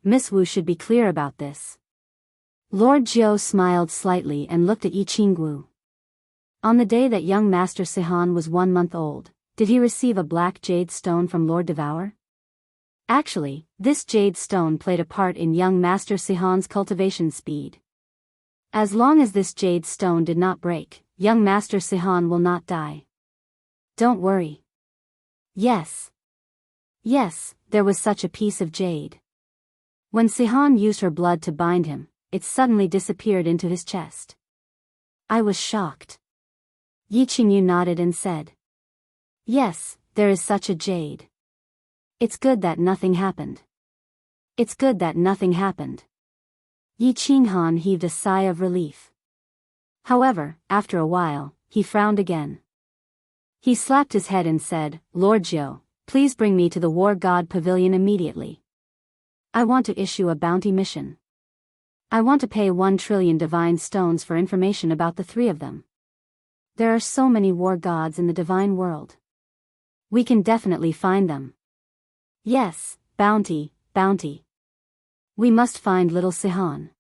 Miss Wu should be clear about this." Lord Jiao smiled slightly and looked at Yiqing. On the day that young Master Sihan was 1 month old, did he receive a black jade stone from Lord Devour? Actually, this jade stone played a part in young Master Sihan's cultivation speed. As long as this jade stone did not break, young Master Sihan will not die. Don't worry. Yes, there was such a piece of jade. When Sihan used her blood to bind him, it suddenly disappeared into his chest. I was shocked. Yiqing nodded and said, "Yes, there is such a jade. It's good that nothing happened. It's good that nothing happened." Yiqing heaved a sigh of relief. However, after a while, he frowned again. He slapped his head and said, "Lord Jiao, please bring me to the War God Pavilion immediately. I want to issue a bounty mission. I want to pay 1 trillion divine stones for information about the three of them. There are so many war gods in the divine world. We can definitely find them. Yes, bounty. We must find little Sihan."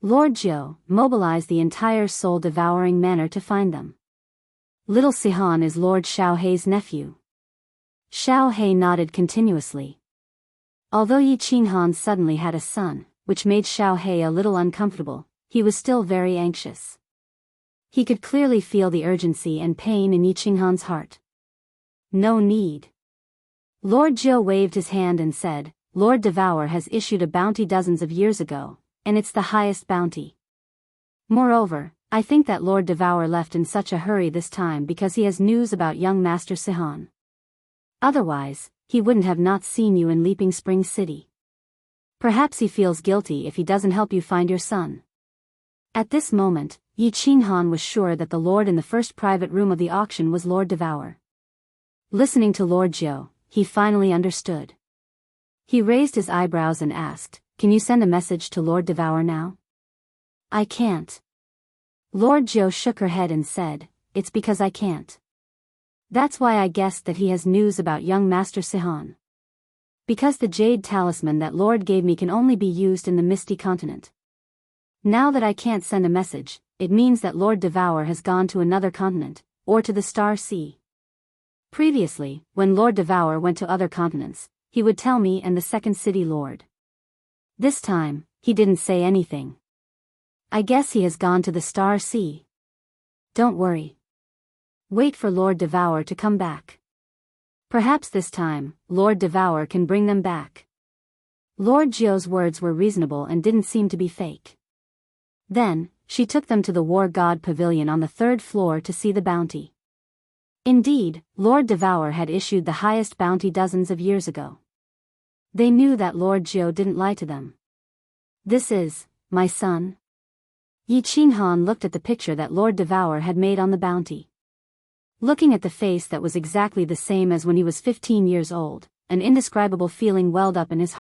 Lord Jiao mobilized the entire soul-devouring manner to find them. Little Sihan is Lord Xiaohei's nephew. Xiaohei nodded continuously. Although Yiqing suddenly had a son, which made Xiaohei a little uncomfortable, he was still very anxious. He could clearly feel the urgency and pain in Yiqing's heart. No need. Lord Jiao waved his hand and said, "Lord Devour has issued a bounty dozens of years ago, and it's the highest bounty. Moreover, I think that Lord Devour left in such a hurry this time because he has news about young Master Sihan. Otherwise, he wouldn't have not seen you in Leaping Spring City. Perhaps he feels guilty if he doesn't help you find your son." At this moment, Yiqing was sure that the lord in the first private room of the auction was Lord Devour. Listening to Lord Jiao, he finally understood. He raised his eyebrows and asked, "Can you send a message to Lord Devour now?" "I can't." Lord Jiao shook her head and said, "It's because I can't. That's why I guessed that he has news about young Master Sihan. Because the jade talisman that Lord gave me can only be used in the Misty Continent. Now that I can't send a message, it means that Lord Devour has gone to another continent, or to the Star Sea. Previously, when Lord Devour went to other continents, he would tell me and the second city lord. This time, he didn't say anything. I guess he has gone to the Star Sea. Don't worry. Wait for Lord Devour to come back. Perhaps this time, Lord Devour can bring them back. Lord Jiu's words were reasonable and didn't seem to be fake. Then, she took them to the War God Pavilion on the 3rd floor to see the bounty. Indeed, Lord Devour had issued the highest bounty dozens of years ago. They knew that Lord Jiu didn't lie to them. This is, my son? Yi Qinghan looked at the picture that Lord Devour had made on the bounty. Looking at the face that was exactly the same as when he was 15 years old, an indescribable feeling welled up in his